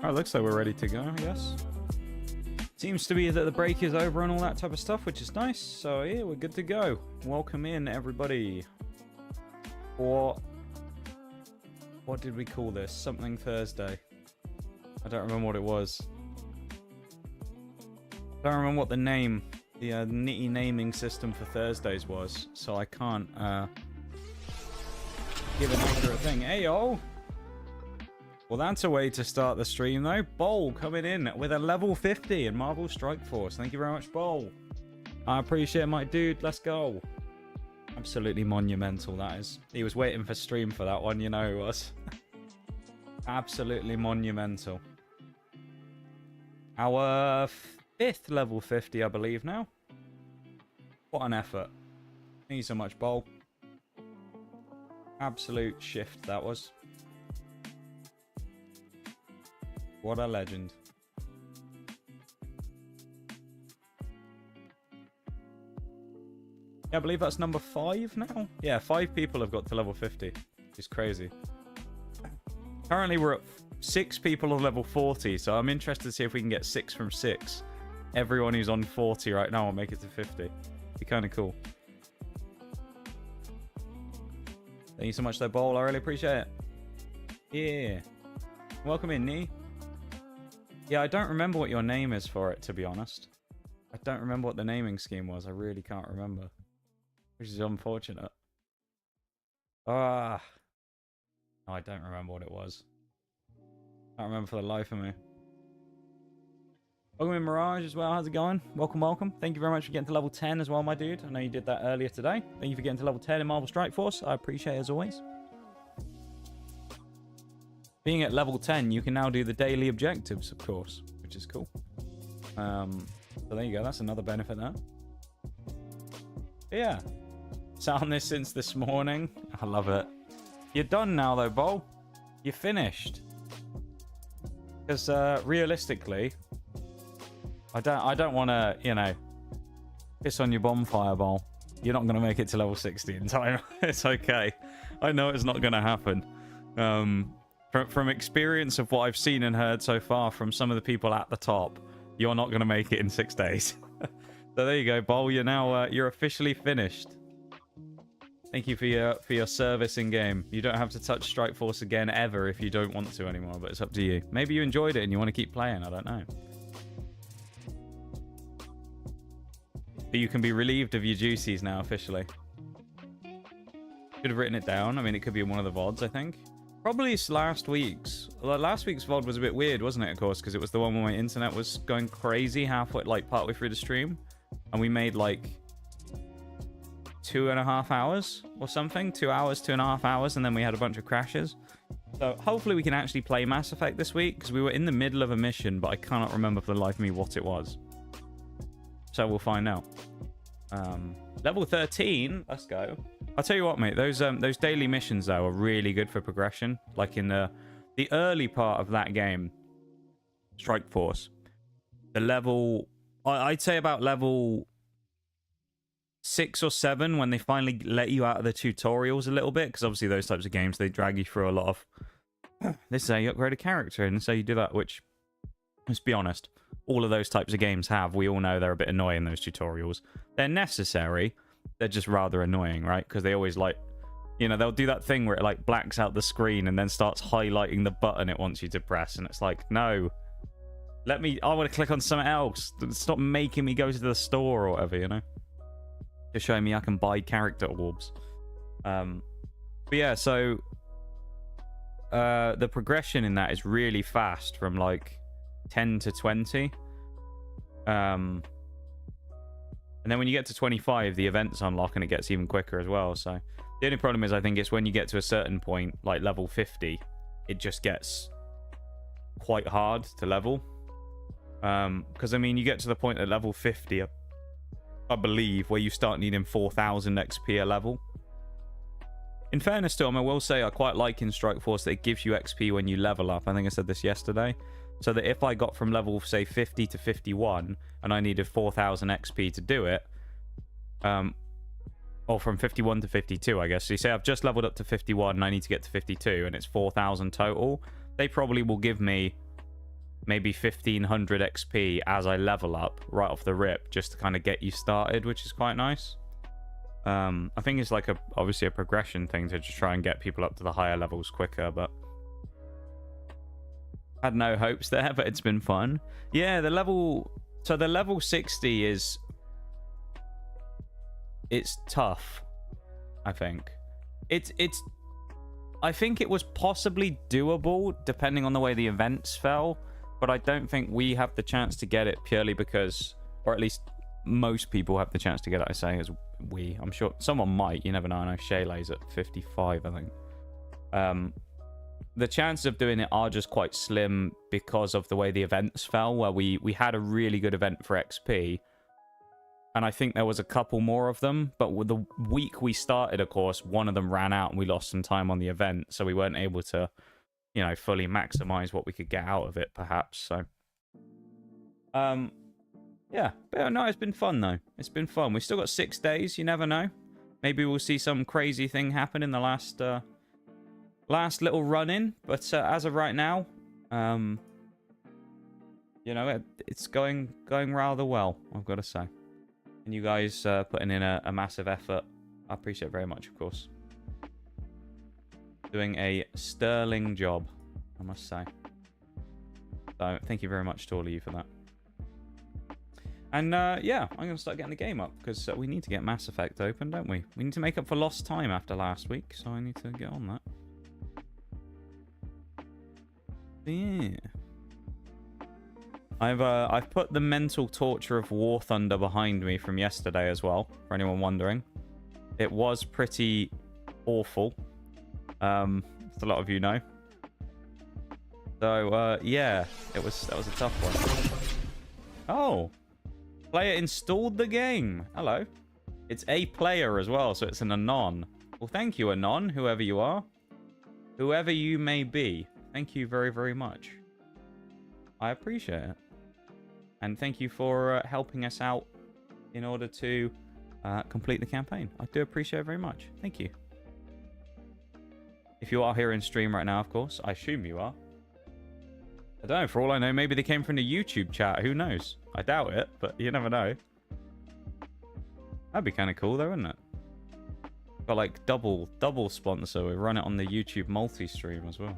Oh, it looks like we're ready to go, yes. Seems to be that the break is over and all that type of stuff, which is nice. So, yeah, we're good to go. Welcome in, everybody. Or what did we call this? Something Thursday. I don't remember what it was. I don't remember what the name, the nitty naming system for Thursdays was. So I can't give an accurate thing. Hey, yo! Well, that's a way to start the stream, though. Bowl coming in with a level 50 in Marvel Strike Force. Thank you very much, Bowl. I appreciate it, my dude. Let's go. Absolutely monumental, that is. He was waiting for stream for that one, you know he was. Absolutely monumental. Our 5th level 50, I believe, now. What an effort. Thank you so much, Bowl. Absolute shift, that was. What a legend. Yeah, I believe that's number 5 now. Yeah, 5 people have got to level 50. It's crazy. Currently, we're at 6 people on level 40, so I'm interested to see if we can get 6 from 6. Everyone who's on 40 right now will make it to 50. Be kind of cool. Thank you so much, though, Bowl. I really appreciate it. Yeah. Welcome in, Nee. Yeah, I don't remember what your name is for it, to be honest. I don't remember what the naming scheme was. I really can't remember. Which is unfortunate. Ah. No, I don't remember what it was. I can't remember for the life of me. Welcome in, Mirage, as well. How's it going? Welcome, welcome. Thank you very much for getting to level 10 as well, my dude. I know you did that earlier today. Thank you for getting to level 10 in Marvel Strike Force. I appreciate it as always. Being at level 10, you can now do the daily objectives, of course, which is cool. So there you go. That's another benefit there. But yeah. Sat on this since this morning. I love it. You're done now, though, Bowl. You're finished. Because realistically, I don't want to, you know, piss on your bonfire, Bowl. You're not going to make it to level 60 in time. It's okay. I know it's not going to happen. From experience of what I've seen and heard so far from some of the people at the top, you're not going to make it in 6 days. So there you go, Bowl. You're now you're officially finished. Thank you for your service in game. You don't have to touch Strike Force again ever if you don't want to anymore, but it's up to you. Maybe you enjoyed it and you want to keep playing. I don't know. But you can be relieved of your juicies now officially. Should have written it down. I mean, it could be in one of the VODs, I think. Probably it's last week's. Well, last week's VOD was a bit weird, wasn't it, of course, because it was the one where my internet was going crazy halfway, like, partway through the stream. And we made, like, 2.5 hours or something. 2 hours, 2.5 hours, and then we had a bunch of crashes. So hopefully we can actually play Mass Effect this week, because we were in the middle of a mission, but I cannot remember for the life of me what it was. So we'll find out. Level 13, let's go. I'll tell you what, mate, those daily missions, though, are really good for progression. Like in the early part of that game, Strike Force, the level, I'd say about level 6 or 7, when they finally let you out of the tutorials a little bit, because obviously those types of games, they drag you through a lot of, this is how you upgrade a character, and so you do that, which, let's be honest, all of those types of games have. We all know they're a bit annoying, those tutorials. They're necessary. They're just rather annoying, right? Because they always, like, you know, they'll do that thing where it, like, blacks out the screen and then starts highlighting the button it wants you to press. And it's like, no. I want to click on something else. Stop making me go to the store or whatever, you know? Just showing me I can buy character orbs. But yeah, so the progression in that is really fast from, like, 10 to 20. And then when you get to 25, the events unlock and it gets even quicker as well. So the only problem is, I think it's when you get to a certain point, like level 50, it just gets quite hard to level. Because, I mean, you get to the point at level 50, I believe, where you start needing 4,000 XP a level. In fairness to them, I will say I quite like in Strike Force that it gives you XP when you level up. I think I said this yesterday. So that if I got from level, say, 50 to 51, and I needed 4,000 XP to do it, or from 51 to 52, I guess. So you say I've just leveled up to 51, and I need to get to 52, and it's 4,000 total. They probably will give me maybe 1500 XP as I level up right off the rip, just to kind of get you started, which is quite nice. I think it's like obviously a progression thing to just try and get people up to the higher levels quicker, but had no hopes there, but it's been fun. Yeah, the level 60 is, it's tough, I think. I think it was possibly doable depending on the way the events fell, but I don't think we have the chance to get it purely because, or at least most people have the chance to get it, I say, as we. I'm sure someone might, you never know. I know Shaylay's at 55, I think. The chances of doing it are just quite slim because of the way the events fell, where we had a really good event for XP, and I think there was a couple more of them, but with the week we started, of course, one of them ran out and we lost some time on the event, so we weren't able to, you know, fully maximize what we could get out of it, perhaps. So yeah, but no, it's been fun though. It's been fun. We've still got 6 days. You never know. Maybe we'll see some crazy thing happen in the last little run in. But as of right now, you know, it's going rather well, I've got to say. And you guys putting in a massive effort. I appreciate it very much, of course. Doing a sterling job, I must say. So thank you very much to all of you for that. And yeah, I'm going to start getting the game up because we need to get Mass Effect open, don't we? We need to make up for lost time after last week, so I need to get on that. Yeah. I've put the mental torture of War Thunder behind me from yesterday as well, for anyone wondering. It was pretty awful. As a lot of you know. So yeah, that was a tough one. Oh. Player installed the game. Hello. It's a player as well, so it's an anon. Well, thank you, anon, whoever you are. Whoever you may be. Thank you very, very much. I appreciate it. And thank you for helping us out in order to complete the campaign. I do appreciate it very much. Thank you. If you are here in stream right now, of course. I assume you are. I don't know. For all I know, maybe they came from the YouTube chat. Who knows? I doubt it, but you never know. That'd be kind of cool, though, wouldn't it? Got like double sponsor. We run it on the YouTube multi-stream as well.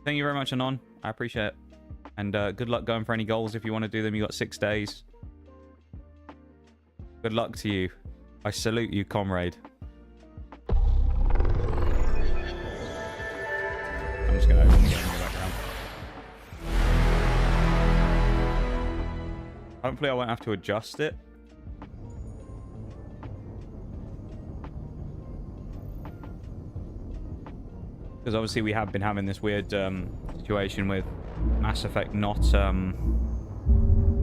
Thank you very much, Anon. I appreciate it. And good luck going for any goals if you want to do them. You got 6 days. Good luck to you. I salute you, comrade. I'm just going to open the game in the background. Hopefully I won't have to adjust it. Because obviously we have been having this weird situation with Mass Effect not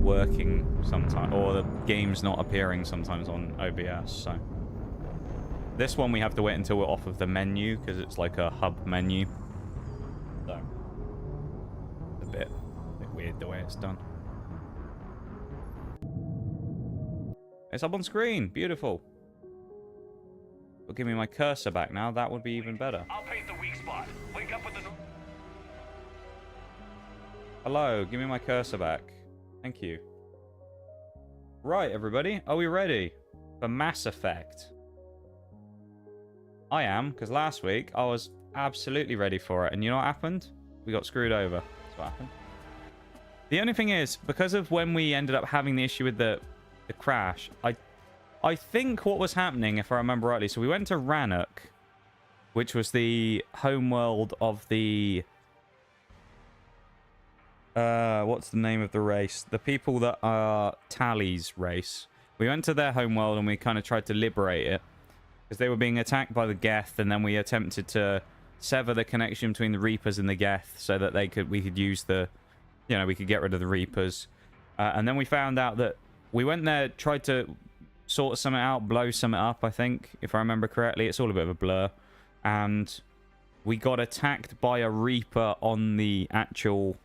working sometimes, or the game's not appearing sometimes on OBS. So this one we have to wait until we're off of the menu because it's like a hub menu. So it's a bit weird the way it's done. It's up on screen. Beautiful. But give me my cursor back now. That would be even better. I'll paint the weak spot. Link up with the... Hello, give me my cursor back. Thank you. Right, everybody. Are we ready for Mass Effect? I am, because last week I was absolutely ready for it. And you know what happened? We got screwed over. That's what happened. The only thing is, because of when we ended up having the issue with the crash, I think what was happening, if I remember rightly, so we went to Rannoch, which was the homeworld of the... what's the name of the race? The people that are Tally's race. We went to their homeworld and we kind of tried to liberate it. Because they were being attacked by the Geth, and then we attempted to sever the connection between the Reapers and the Geth so that we could use the... You know, we could get rid of the Reapers. And then we found out that we went there, tried to sort something out, blow something up, I think, if I remember correctly. It's all a bit of a blur. And we got attacked by a Reaper on the actual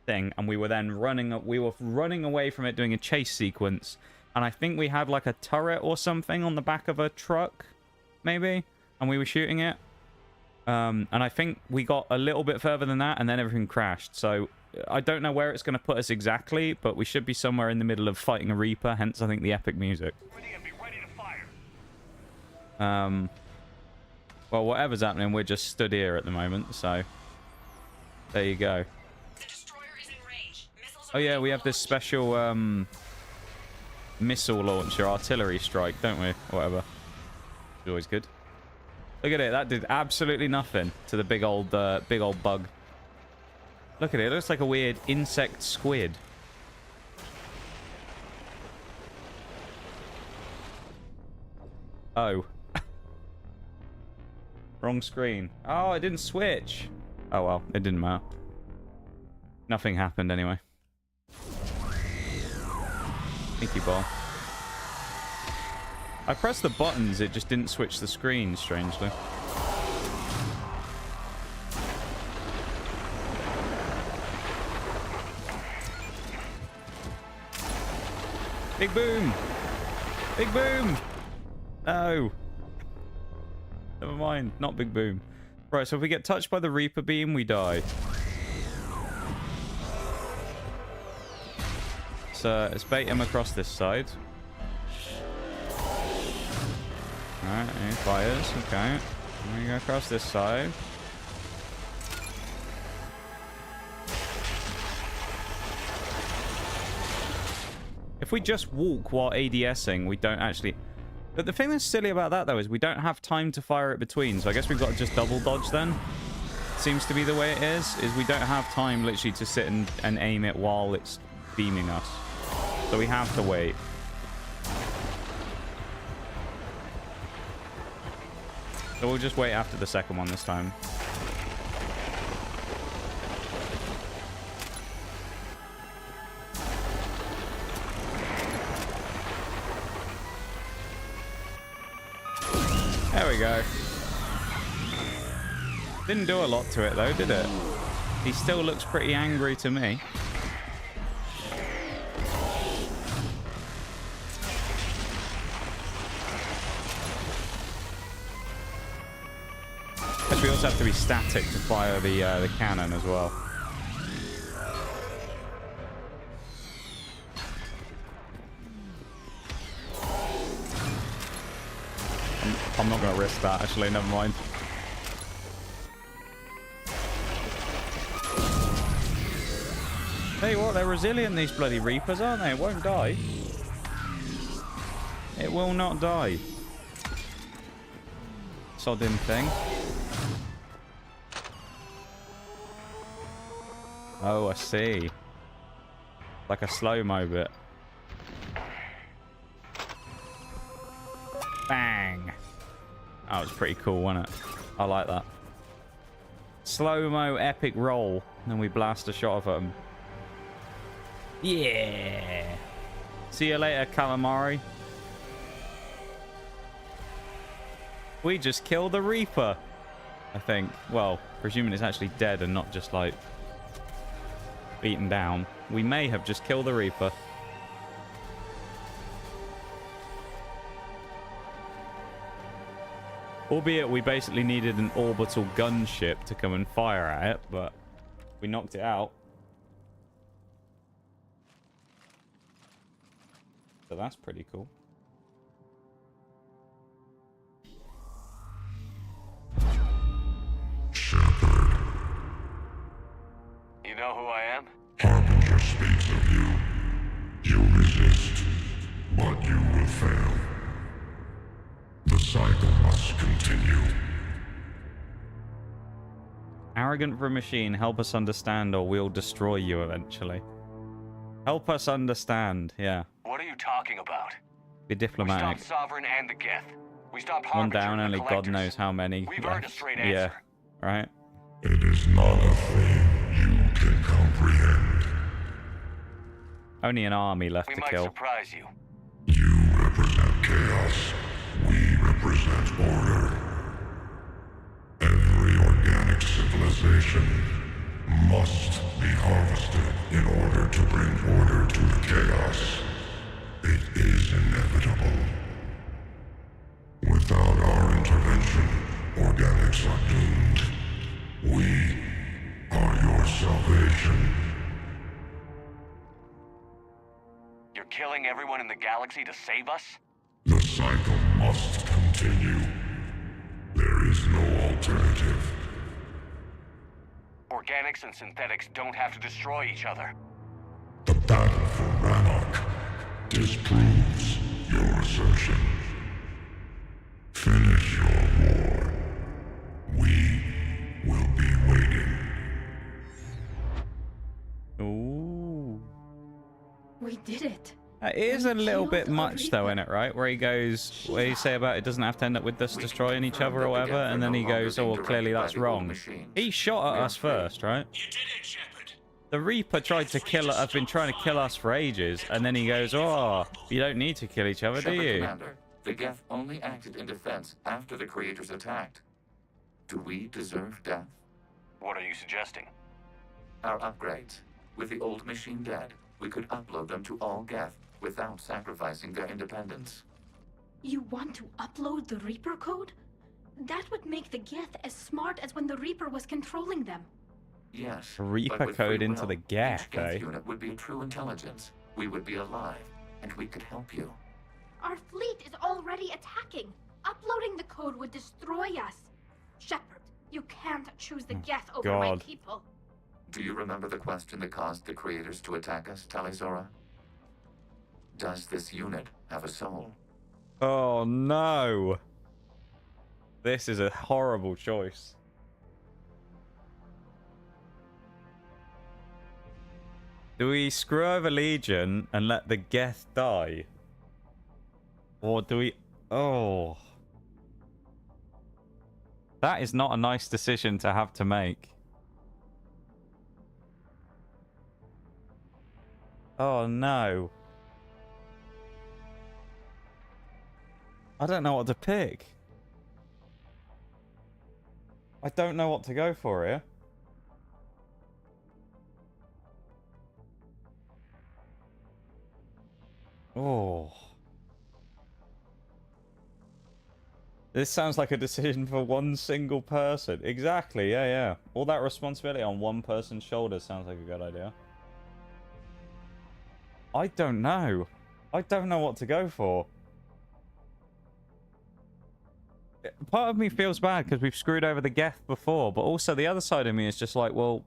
thing, and we were then running away from it, doing a chase sequence, and I think we had like a turret or something on the back of a truck, maybe, and we were shooting it. And I think we got a little bit further than that, and then everything crashed. So I don't know where it's going to put us exactly, but we should be somewhere in the middle of fighting a Reaper, hence I think the epic music. And be ready to fire. Well, whatever's happening, we're just stood here at the moment, so there you go. The destroyer is in range. Missiles Oh are yeah, ready we for have this launch. special missile launcher, artillery strike, don't we? Whatever. It's always good. Look at it, that did absolutely nothing to the big old bug. Look at it, it looks like a weird insect squid. Oh. Wrong screen. Oh, it didn't switch. Oh well, it didn't matter. Nothing happened anyway. Thank you, ball. I pressed the buttons, it just didn't switch the screen, strangely. Big boom! Big boom! No! Never mind, not big boom. Right, so if we get touched by the Reaper beam, we die. So let's bait him across this side. Alright, he fires, okay. We go across this side. If we just walk while ADSing, we don't actually... But the thing that's silly about that, though, is we don't have time to fire it between. So I guess we've got to just double dodge then. Seems to be the way it is we don't have time literally to sit and aim it while it's beaming us. So we have to wait. So we'll just wait after the second one this time. There we go. Didn't do a lot to it though, did it? He still looks pretty angry to me. Guess we also have to be static to fire the cannon as well. I'm not going to risk that, actually. Never mind. Tell you what, they're resilient, these bloody Reapers, aren't they? It won't die. It will not die. Sodding thing. Oh, I see. Like a slow-mo bit. Bang! That was pretty cool, wasn't it? I like that. Slow-mo epic roll. And then we blast a shot of him. Yeah! See you later, calamari. We just killed the Reaper. I think. Well, presuming it's actually dead and not just, like, beaten down. We may have just killed the Reaper. Albeit we basically needed an orbital gunship to come and fire at it, but we knocked it out. So that's pretty cool. Shepard. You know who I am? Harbinger speaks of you. You resist, but you will fail. The cycle must continue. Arrogant for a machine, help us understand or we'll destroy you eventually. Help us understand, yeah. What are you talking about? Be We diplomatic. stopped Sovereign and the Geth. We stopped One Harbinger down, and only the God Collectors. knows how many. We've earned a left. straight Yeah, answer. right? It is not a thing you can comprehend. Only an army left We to might kill. surprise you. You represent chaos. We represent order. Every organic civilization must be harvested in order to bring order to the chaos. It is inevitable. Without our intervention, organics are doomed. killing everyone in the galaxy to save us? The cycle must continue. There is no alternative. Organics and synthetics don't have to destroy each other. The battle for Rannoch disproves your assertion. Finish your war. We will be waiting. Ooh. We did it. It is a little bit much though, in it, right? Where you say about it doesn't have to end up with us destroying each other or whatever, and then he goes, oh, well, clearly that's wrong. He shot at us first, right? You did it, Shepard. The Reaper tried to kill us. I've been trying to kill us for ages, and then he goes, oh, you don't need to kill each other, do Shepard, you? Commander, the Geth only acted in defense after the creators attacked. Do we deserve death? What are you suggesting? Our upgrades. With the old machine dead, we could upload them to all Geth without sacrificing their independence. You want to upload the Reaper code? That would make the Geth as smart as when the Reaper was controlling them. Yes. Reaper but with code free into will, the Geth, each Geth eh? unit would be a true intelligence. We would be alive, and we could help you. Our fleet is already attacking. Uploading the code would destroy us. Shepard, you can't choose the Geth over my God. people. Do you remember the question that caused the creators to attack us, Talizora? Does this unit have a soul? Oh no. This is a horrible choice. Do we screw over Legion and let the Geth die? Or do we... Oh. That is not a nice decision to have to make. Oh no. I don't know what to pick. I don't know what to go for here. Oh. This sounds like a decision for one single person. Exactly, yeah. All that responsibility on one person's shoulders sounds like a good idea. I don't know. I don't know what to go for. Part of me feels bad because we've screwed over the Geth before, but also the other side of me is just like, well,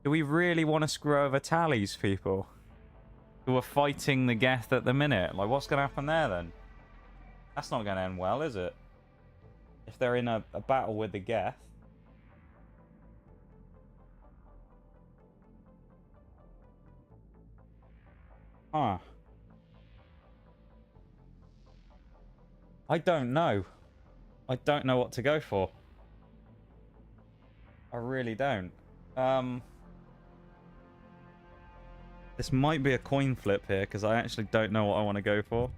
do we really want to screw over Tally's people who are fighting the Geth at the minute? Like, what's going to happen there then? That's not going to end well, is it? If they're in a battle with the Geth. Huh. I don't know. I don't know what to go for. I really don't. This might be a coin flip here, because I actually don't know what I want to go for.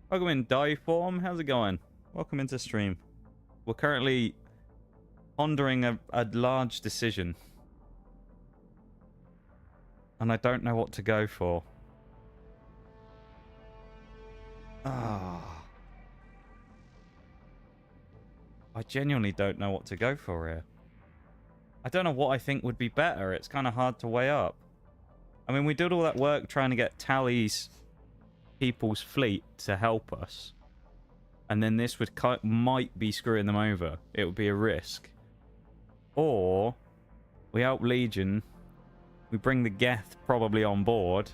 Welcome in, Dieform. How's it going? Welcome into stream. We're currently pondering a large decision. And I don't know what to go for. Ah. I genuinely don't know what to go for here. I don't know what I think would be better. It's kind of hard to weigh up. I mean, we did all that work trying to get Tally's people's fleet to help us. And then this would might be screwing them over. It would be a risk. Or we help Legion. We bring the Geth probably on board.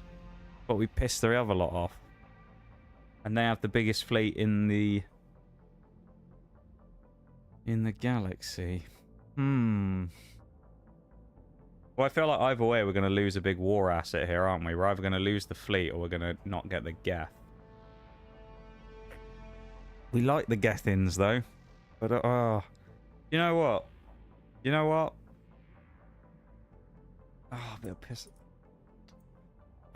But we piss the other lot off. And they have the biggest fleet in the galaxy. Well, I feel like either way we're going to lose a big war asset here, aren't we? We're either going to lose the fleet or we're going to not get the Geth. We like the Gethins though. But you know what? You know what? Oh, a bit of piss.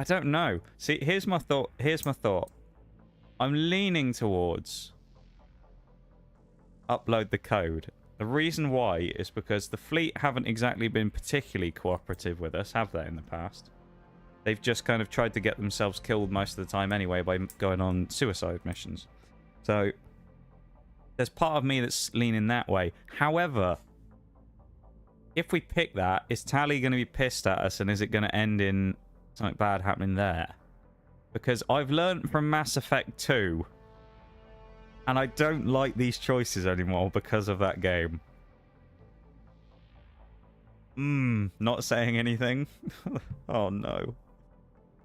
I don't know. See, here's my thought. I'm leaning towards upload the code. The reason why is because the fleet haven't exactly been particularly cooperative with us, have they, in the past? They've just kind of tried to get themselves killed most of the time anyway by going on suicide missions. So, there's part of me that's leaning that way. However, if we pick that, is Tally going to be pissed at us and is it going to end in something bad happening there. Because I've learned from Mass Effect 2, and I don't like these choices anymore because of that game. Not saying anything. Oh no.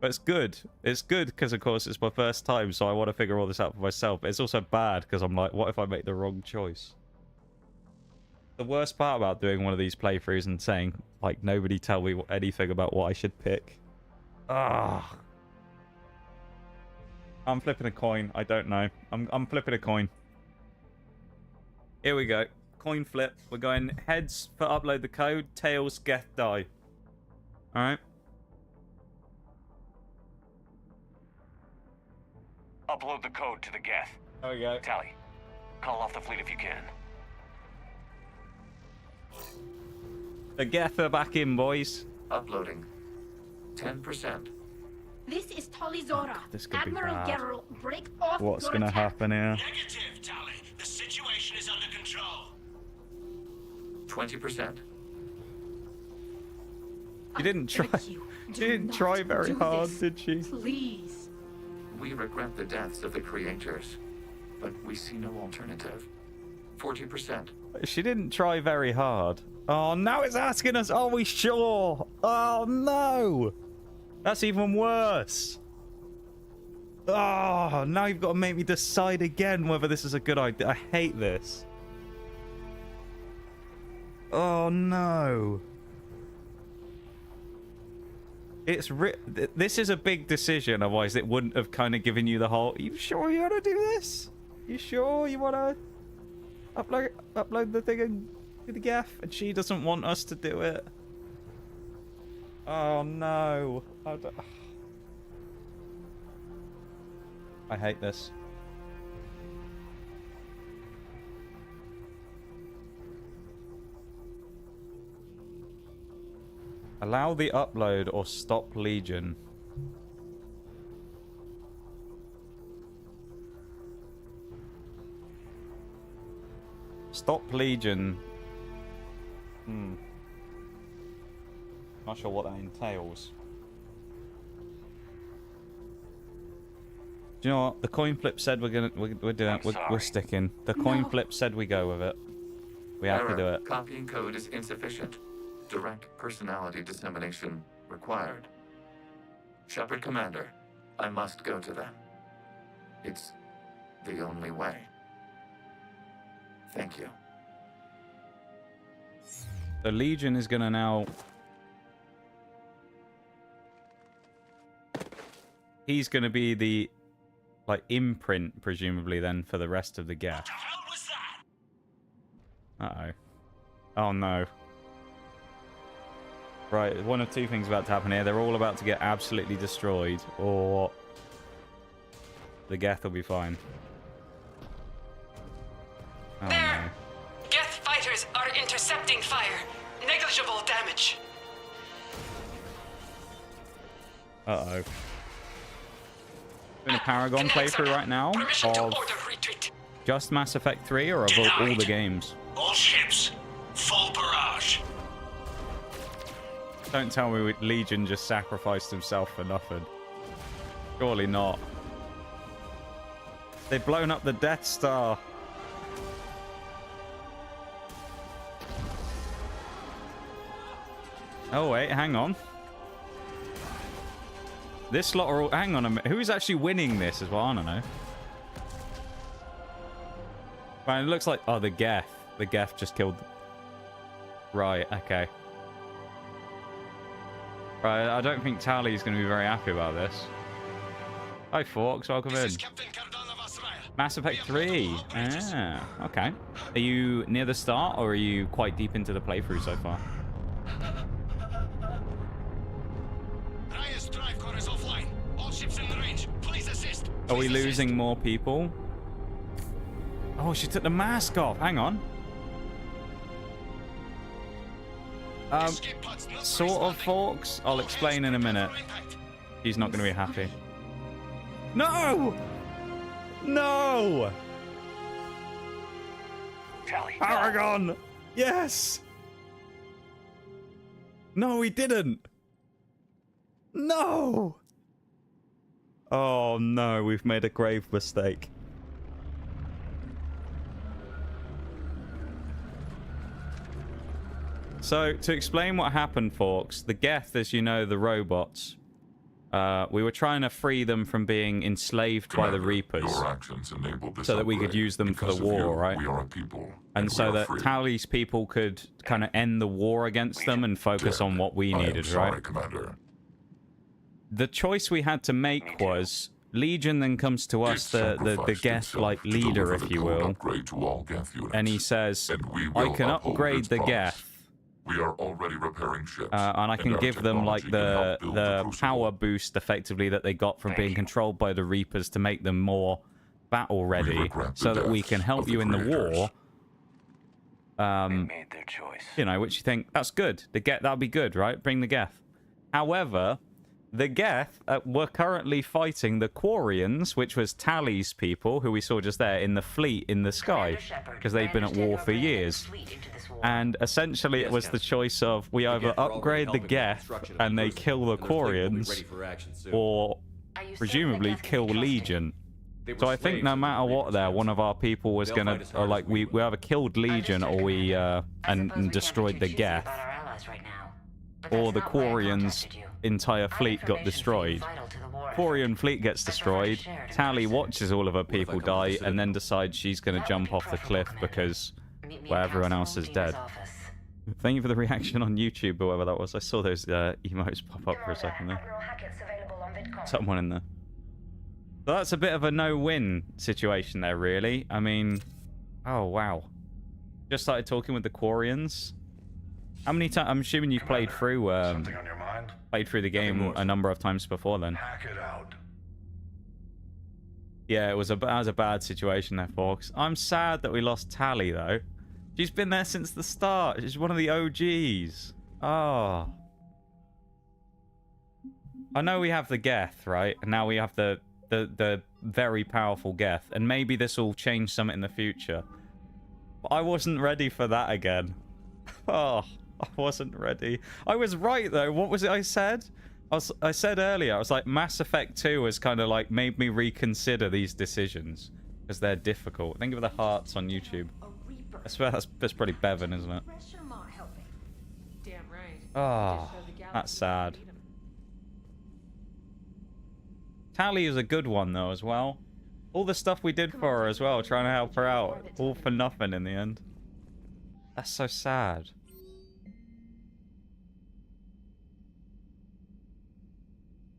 But it's good. It's good because, of course, it's my first time, so I want to figure all this out for myself. But it's also bad because I'm like, what if I make the wrong choice? The worst part about doing one of these playthroughs and saying, like, nobody tell me anything about what I should pick. Ah. I'm flipping a coin. I don't know. I'm flipping a coin. Here we go. Coin flip. We're going heads for upload the code, tails, Geth, die. Alright. Upload the code to the Geth. There we go. Tally, call off the fleet if you can. The Geth are back in, boys. Uploading. 10%. This is Talizora. This could be Admiral bad. Geralt, break off What's your gonna attack. happen here? Negative, Tally. The situation is under control. 20%. She didn't try. Thank you. She Do didn't not try very do hard, this. did she? Please. We regret the deaths of the creators, but we see no alternative. 40%. She didn't try very hard. Oh, now it's asking us, are we sure? Oh, no. That's even worse. Oh, now you've got to make me decide again whether this is a good idea. I hate this. Oh, no. This is a big decision, otherwise it wouldn't have kind of given you the whole, you sure you want to do this? You sure you want to upload the thing and do the gaff? And she doesn't want us to do it. Oh no. I hate this. Allow the upload or stop Legion. Stop Legion. Not sure what that entails. Do you know what? The coin flip said we're doing we're sticking. The coin No. flip said we go with it. We have to do Error. it. Copying code is insufficient. Direct personality dissemination required. Shepard Commander, I must go to them. It's the only way. Thank you. The Legion is gonna now. He's gonna be the imprint, presumably, then for the rest of the gap. What the hell was that? Uh-oh. Oh no. Right, one of two things about to happen here. They're all about to get absolutely destroyed, or the Geth will be fine. Oh There! Geth fighters are intercepting fire. Negligible damage. no. Uh-oh. Doing a Paragon Connects playthrough are right now Permission to of order retreat. just Mass Effect 3 or of all the Denied. games. All ships, full barrage. Don't tell me Legion just sacrificed himself for nothing. Surely not. They've blown up the Death Star. Oh wait, hang on. This lot are all... Hang on a minute. Who's actually winning this as well? I don't know. Right, it looks like... Oh, the Geth. The Geth just killed... Right, okay. Right, I don't think Tally's going to be very happy about this. Hi, Forks. Welcome in. Mass Effect 3. Ah, okay. Are you near the start, or are you quite deep into the playthrough so far? Raya's drive core is offline. All ships in range. Please assist. Are we losing more people? Oh, she took the mask off. Hang on. Sort of, Forks. I'll explain in a minute. She's not going to be happy. No! No! Tally. Paragon! Yes! No, he didn't! No! Oh no, we've made a grave mistake. So, to explain what happened, folks, the Geth, as you know, the robots, we were trying to free them from being enslaved by the Reapers, Your actions enabled this so that we could upgrade. use them for Because the of war, you, right? We are a people, And so we are that free. Tali's people could kind of end the war against them and focus on what we I am needed, sorry, right? Commander. The choice we had to make was Legion then comes to us, the Geth-like leader, if you will, To all Geth units, and he says, and we I will can uphold upgrade its the promise. Geth, We are already repairing ships, and I can our give them like technology can the help build Crucible. power boost effectively that they got from being controlled by the Reapers to make them more battle ready, regret the so that we deaths can help of the you in the creators. war. Made their choice. You know, which you think that's good. The Geth, that'd be good, right? Bring the Geth. However, the Geth were currently fighting the Quarians, which was Tali's people, who we saw just there in the fleet in the sky, because they've been at war for years. And essentially, it was the choice of we either upgrade the Geth and they kill the Quarians, or presumably kill Legion. So I think no matter what, there, one of our people was gonna, or like we either killed Legion or we and destroyed the Geth, or the Quarians' entire fleet got destroyed. Quarian fleet gets destroyed. Tali watches all of her people die and then decides she's gonna jump off the cliff because well, everyone else is dead. Thank you for the reaction on YouTube, whoever that was. I saw those emotes pop up for a second there. Someone in there. So that's a bit of a no-win situation there, really. I mean, oh wow. Just started talking with the Quarians. How many times? I'm assuming you've played through the game a number of times before then. Hack it out. Yeah, that was a bad situation there, folks. I'm sad that we lost Tali though. She's been there since the start. She's one of the OGs. Oh. I know we have the Geth, right? And now we have the very powerful Geth, and maybe this will change something in the future. But I wasn't ready for that again. Oh, I wasn't ready. I was right though. What was it I said? I said earlier, I was like, Mass Effect 2 has kind of like made me reconsider these decisions because they're difficult. Think of the hearts on YouTube. I swear that's pretty Bevan, isn't it? Damn right. Oh, that's sad. Tali is a good one though as well. All the stuff we did for her as well, trying to help her out, all for nothing in the end. That's so sad.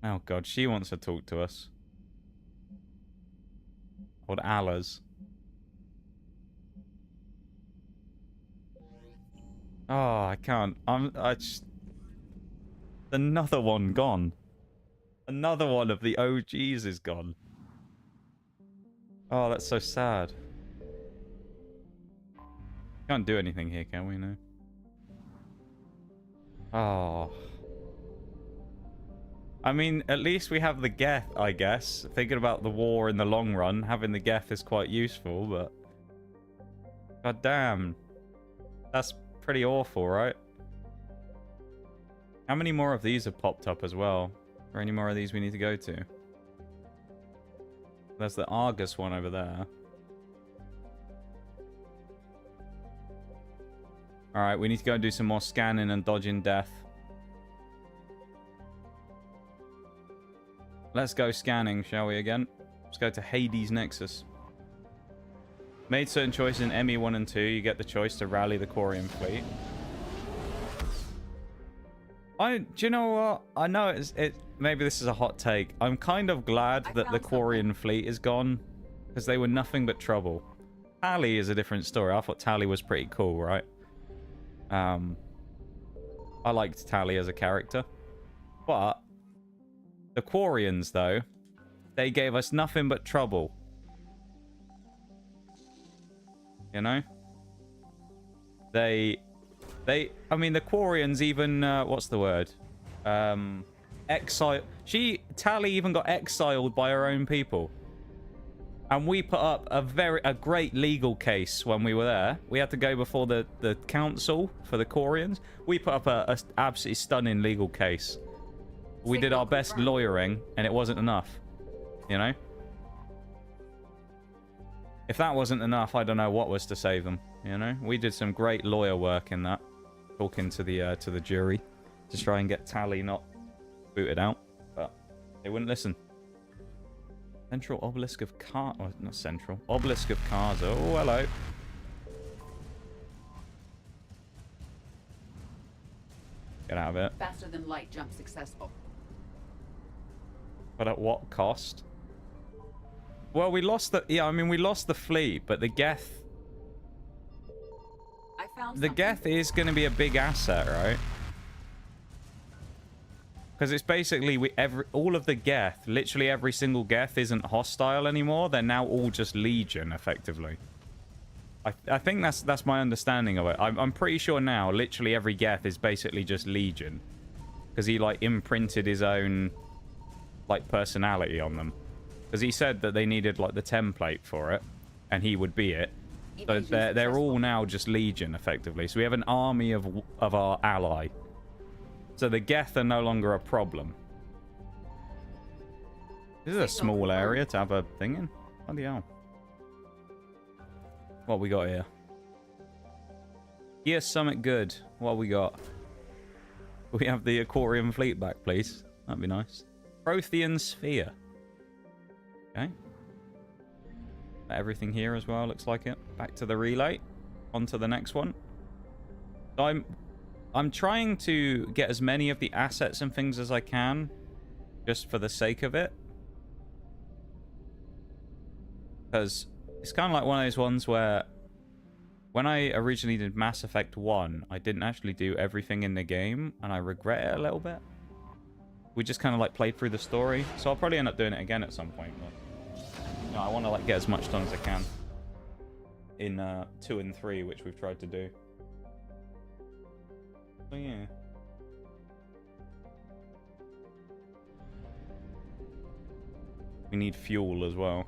Oh god, she wants to talk to us. Old Allah's. Oh, I can't. I just... Another one gone. Another one of the OGs is gone. Oh, that's so sad. Can't do anything here, can we? No. Oh. I mean, at least we have the Geth, I guess. Thinking about the war in the long run, having the Geth is quite useful, but... God damn. That's pretty awful, right? How many more of these have popped up as well? Are there any more of these we need to go to? There's the Argus one over there. Alright, we need to go and do some more scanning and dodging death. Let's go scanning, shall we, again? Let's go to Hades Nexus. Made certain choices in ME1 and 2. You get the choice to rally the Quarian fleet. Do you know what? I know maybe this is a hot take. I'm kind of glad that the Quarian fleet is gone, because they were nothing but trouble. Tali is a different story. I thought Tali was pretty cool, right? I liked Tali as a character. But the Quarians, though, they gave us nothing but trouble. You know? I mean, the Quarians even, what's the word? Exile. Tali even got exiled by her own people. And we put up a great legal case when we were there. We had to go before the council for the Quarians. We put up a absolutely stunning legal case We did our best lawyering, and it wasn't enough. You know? If that wasn't enough, I don't know what was to save them. You know? We did some great lawyer work in that. Talking to the jury. To try and get Tally not booted out. But they wouldn't listen. Central Obelisk of Car... Oh, not Central. Obelisk of Cars. Oh, hello. Get out of it. Faster than light jump successful. But at what cost? Well, we lost the... Yeah, I mean, we lost the fleet, but the Geth... I found The something. Geth is going to be a big asset, right? Because it's basically... all of the Geth, literally every single Geth isn't hostile anymore. They're now all just Legion, effectively. I think that's my understanding of it. I'm pretty sure now, literally every Geth is basically just Legion. Because he, like, imprinted his own, like, personality on them. Because he said that they needed, like, the template for it. And he would be it. So they're all now just Legion, effectively. So we have an army of our ally. So the Geth are no longer a problem. This is a small area to have a thing in. Bloody hell. What we got here? Gear Summit good. What we got? We have the Aquarium fleet back, please. That'd be nice. Prothean Sphere. Okay. Everything here as well, looks like it. Back to the relay. On to the next one. So I'm trying to get as many of the assets and things as I can. Just for the sake of it. Because it's kind of like one of those ones where when I originally did Mass Effect 1, I didn't actually do everything in the game, and I regret it a little bit. We just kind of like played through the story, so I'll probably end up doing it again at some point. But you know, I want to like get as much done as I can in 2 and 3, which we've tried to do. So yeah. We need fuel as well.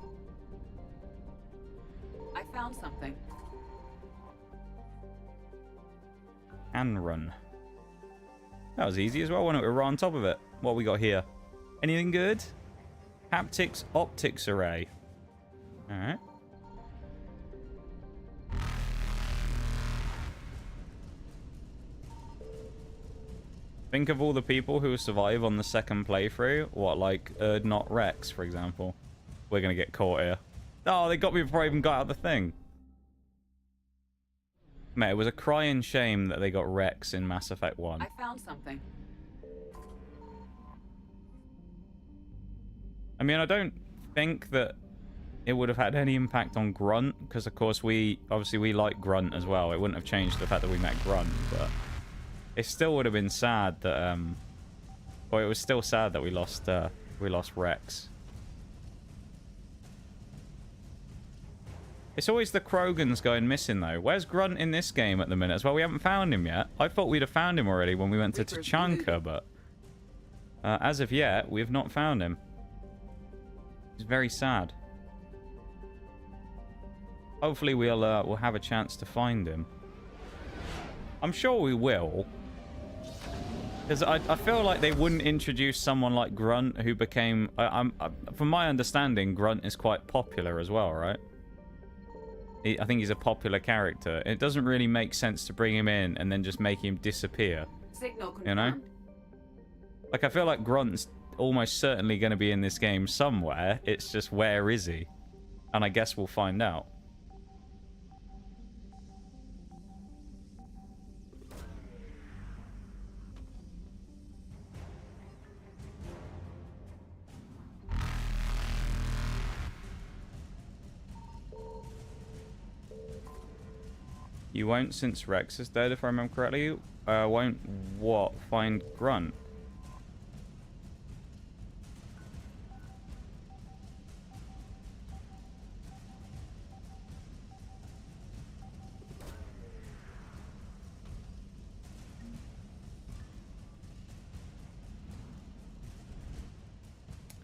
I found something. And run. That was easy as well. Why don't we run on top of it? What we got here? Anything good? Haptics optics array. Alright. Think of all the people who survive on the second playthrough. What, like Erdnot Rex, for example. We're going to get caught here. Oh, they got me before I even got out the thing. Mate, it was a crying shame that they got Rex in Mass Effect 1. I found something. I mean, I don't think that it would have had any impact on Grunt, because of course we like Grunt as well. It wouldn't have changed the fact that we met Grunt, but it still would have been sad that or it was still sad that we lost Rex. It's always the Krogans going missing, though. Where's Grunt in this game at the minute as well? We haven't found him yet. I thought we'd have found him already when we went to Tachanka, but as of yet, we have not found him. It's very sad. Hopefully we'll have a chance to find him. I'm sure we will. Because I feel like they wouldn't introduce someone like Grunt who became... from my understanding, Grunt is quite popular as well, right? I think he's a popular character. It doesn't really make sense to bring him in and then just make him disappear. Signal confirmed. You know? Like, I feel like Grunt's almost certainly going to be in this game somewhere. It's just, where is he? And I guess we'll find out. You won't, since Rex is dead, if I remember correctly. Won't what? Find Grunt?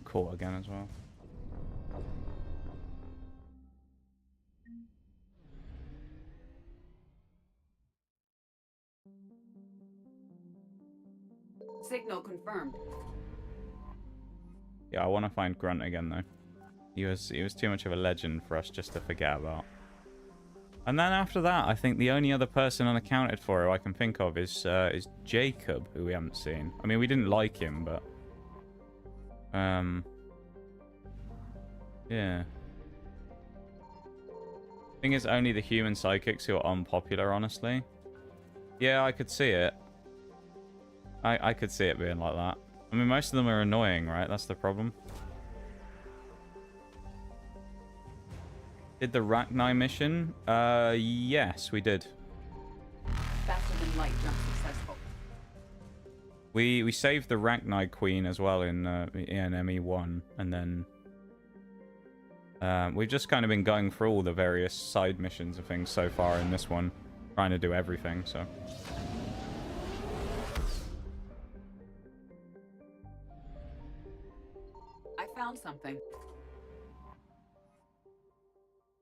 Caught again as well. Signal confirmed. Yeah, I want to find Grunt again though. He was too much of a legend for us just to forget about. And then after that, I think the only other person unaccounted for who I can think of is Jacob, who we haven't seen. I mean, we didn't like him, but yeah. I think it's only the human psychics who are unpopular, honestly. Yeah, I could see it. I could see it being like that. I mean, most of them are annoying, right? That's the problem. Did the Rachni mission? Yes, we did. Faster than light jump successful. We saved the Rachni Queen as well in ME1, and then we've just kind of been going through all the various side missions and things so far in this one, trying to do everything, so. I found something.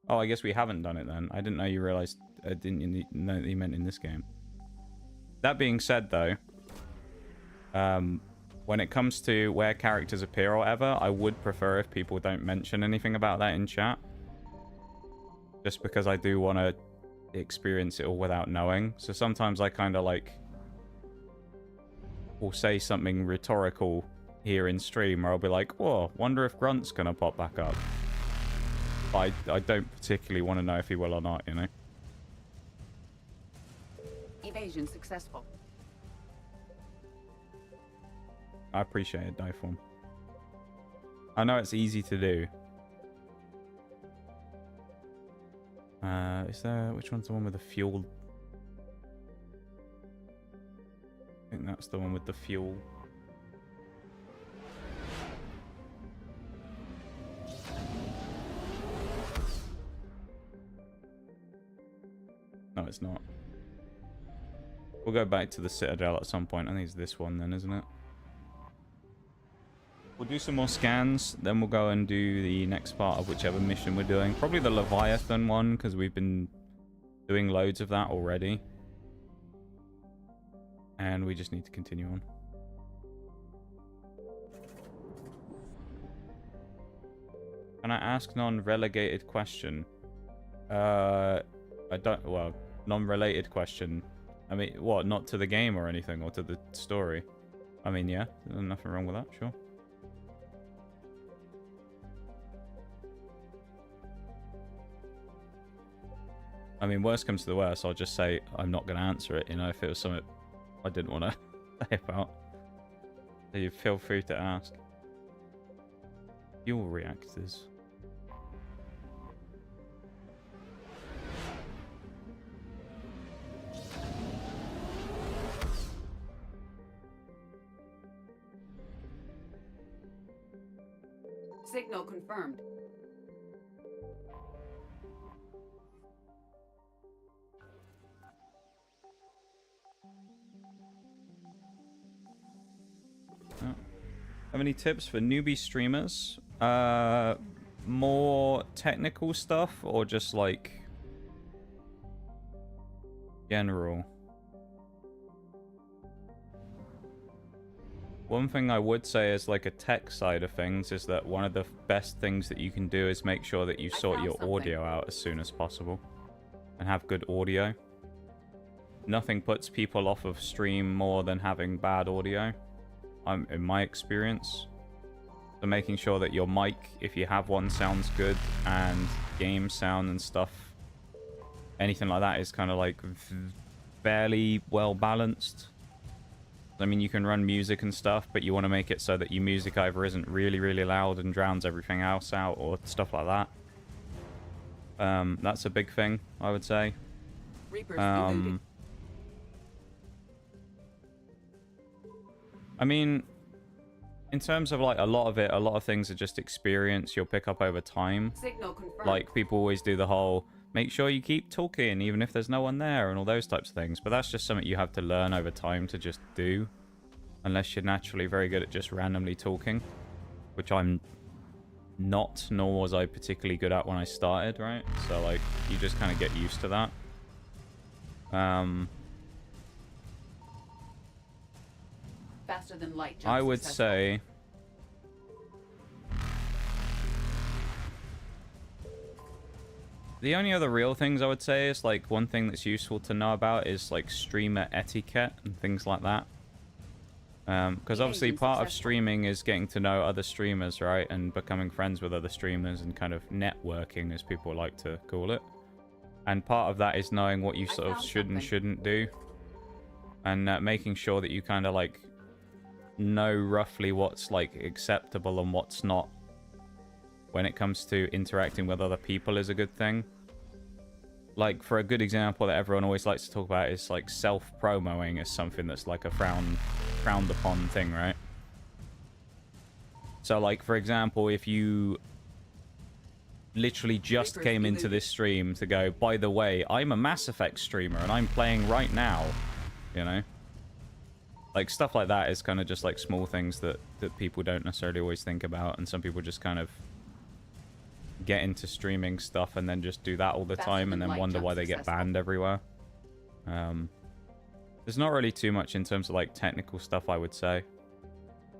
Oh, I guess we haven't done it then. I didn't know you realized. I didn't know that you meant in this game. That being said, though, when it comes to where characters appear or whatever, I would prefer if people don't mention anything about that in chat. Just because I do want to experience it all without knowing. So sometimes I kind of like will say something rhetorical here in stream, or I'll be like, "Whoa, wonder if Grunt's gonna pop back up." But I don't particularly want to know if he will or not, you know. Evasion successful. I appreciate it, Dieform. I know it's easy to do. Is there... Which one's the one with the fuel? I think that's the one with the fuel. No, it's not. We'll go back to the Citadel at some point. I think it's this one then, isn't it? We'll do some more scans, then we'll go and do the next part of whichever mission we're doing. Probably the Leviathan one, because we've been doing loads of that already. And we just need to continue on. Can I ask non-relegated question? I don't... Well, non-related question. I mean, what? Not to the game or anything, or to the story? I mean, yeah. There's nothing wrong with that, sure. I mean, worst comes to the worst, I'll just say I'm not going to answer it, you know, if it was something I didn't want to say about. So you feel free to ask. Fuel reactors. Signal confirmed. Have any tips for newbie streamers? More technical stuff or just like general? One thing I would say is like a tech side of things is that one of the best things that you can do is make sure that you sort your audio out as soon as possible and have good audio. Nothing puts people off of stream more than having bad audio. In my experience. So making sure that your mic, if you have one, sounds good, and game sound and stuff, anything like that is kind of like fairly well balanced. I mean, you can run music and stuff, but you want to make it so that your music either isn't really, really loud and drowns everything else out, or stuff like that. That's a big thing, I would say. Reapers eluded. I mean, in terms of like a lot of things are just experience you'll pick up over time. Signal confirmed. Like people always do the whole make sure you keep talking even if there's no one there and all those types of things. But that's just something you have to learn over time to just do. Unless you're naturally very good at just randomly talking. Which I'm not, nor was I particularly good at when I started, right? So like you just kind of get used to that. Faster than light. I would say The only other real things I would say is, like, one thing that's useful to know about is, like, streamer etiquette and things like that. Because obviously part of streaming is getting to know other streamers, right? And becoming friends with other streamers and kind of networking, as people like to call it. And part of that is knowing what you sort of should and shouldn't do. And making sure that you kind of, like, know roughly what's, like, acceptable and what's not. When it comes to interacting with other people is a good thing. Like, for a good example that everyone always likes to talk about is, like, self-promoing is something that's, like, a frowned upon thing, right? So, like, for example, if you literally just came into this stream to go, by the way, I'm a Mass Effect streamer and I'm playing right now, you know? Like, stuff like that is kind of just, like, small things that people don't necessarily always think about, and some people just kind of get into streaming stuff and then just do that all the time and then wonder why they get banned everywhere. There's not really too much in terms of, like, technical stuff, I would say.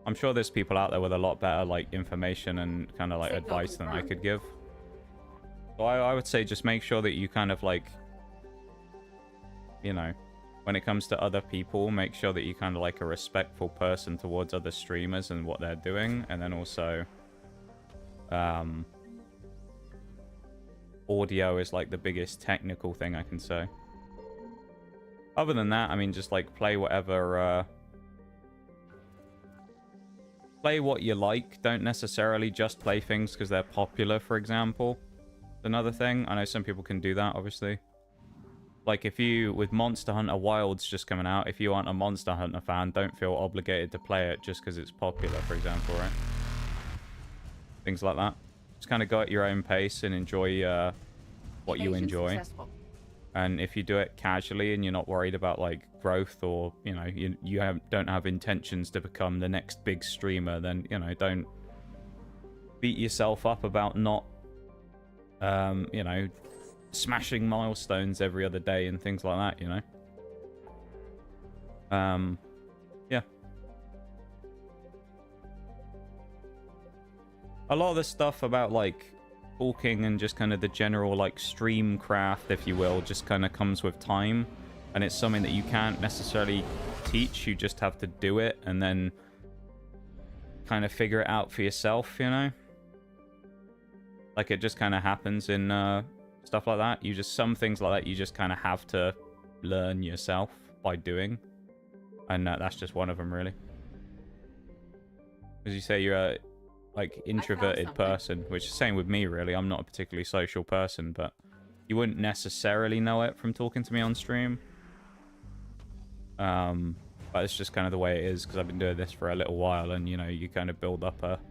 I'm sure there's people out there with a lot better, like, information and kind of, like, advice than I could give. So I would say just make sure that you kind of, like, you know, when it comes to other people, make sure that you kind of, like, a respectful person towards other streamers and what they're doing. And then also, audio is, like, the biggest technical thing I can say. Other than that, I mean, just, like, play whatever, play what you like. Don't necessarily just play things because they're popular, for example. Another thing. I know some people can do that, obviously. Like, if you, with Monster Hunter Wilds just coming out, if you aren't a Monster Hunter fan, don't feel obligated to play it just because it's popular, for example, right? Things like that. Just kind of go at your own pace and enjoy what you enjoy. And if you do it casually and you're not worried about, like, growth or, you know, you don't have intentions to become the next big streamer, then, you know, don't beat yourself up about not, you know, smashing milestones every other day and things like that, you know? Yeah. A lot of the stuff about, like, talking and just kind of the general, like, stream craft, if you will, just kind of comes with time. And it's something that you can't necessarily teach. You just have to do it and then kind of figure it out for yourself, you know? Like, it just kind of happens in stuff like that. Some things like that, you just kind of have to learn yourself by doing. And that's just one of them, really. As you say, you're a, like, introverted person, which is the same with me, really. I'm not a particularly social person, but you wouldn't necessarily know it from talking to me on stream. But it's just kind of the way it is, because I've been doing this for a little while, and, you know, you kind of build up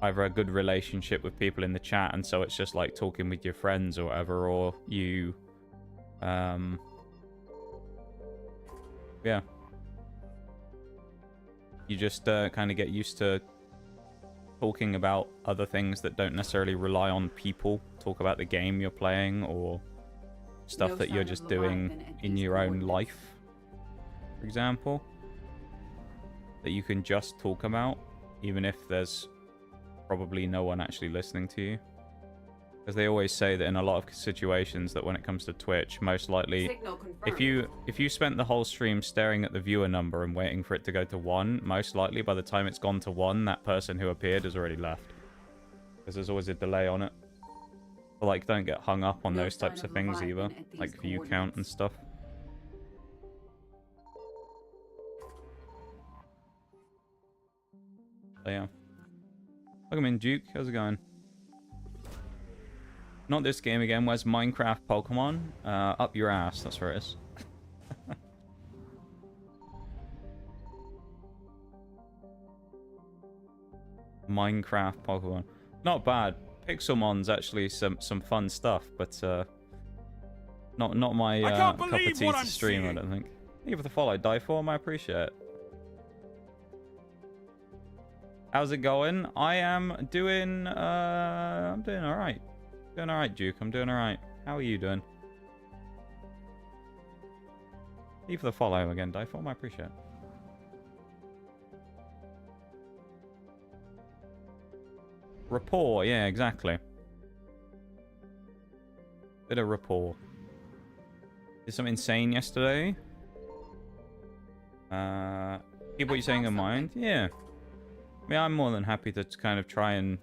either a good relationship with people in the chat, and so it's just like talking with your friends or whatever, or you, yeah. You just kind of get used to talking about other things that don't necessarily rely on people. Talk about the game you're playing or stuff that you're just doing in your own life, for example. That you can just talk about, even if there's probably no one actually listening to you. Because they always say that in a lot of situations that when it comes to Twitch, most likely, if you spent the whole stream staring at the viewer number and waiting for it to go to 1, most likely by the time it's gone to 1, that person who appeared has already left. Because there's always a delay on it. But, like, don't get hung up on those types of things either, like view count and stuff. So yeah. Welcome in, Duke. How's it going? Not this game again. Where's Minecraft Pokemon? Up your ass. That's where it is. Minecraft Pokemon. Not bad. Pixelmon's actually some fun stuff, but not my cup of tea to stream, I don't think. Thank you for the follow, Dieform. I appreciate it. How's it going? I am doing I'm doing alright. Doing alright, Duke. I'm doing alright. How are you doing? Thank you for the follow again, Dieform. I appreciate it. Rapport, yeah, exactly. Bit of rapport. Did something insane yesterday. Keep what you're saying in mind. Yeah. I mean, I'm more than happy to kind of try and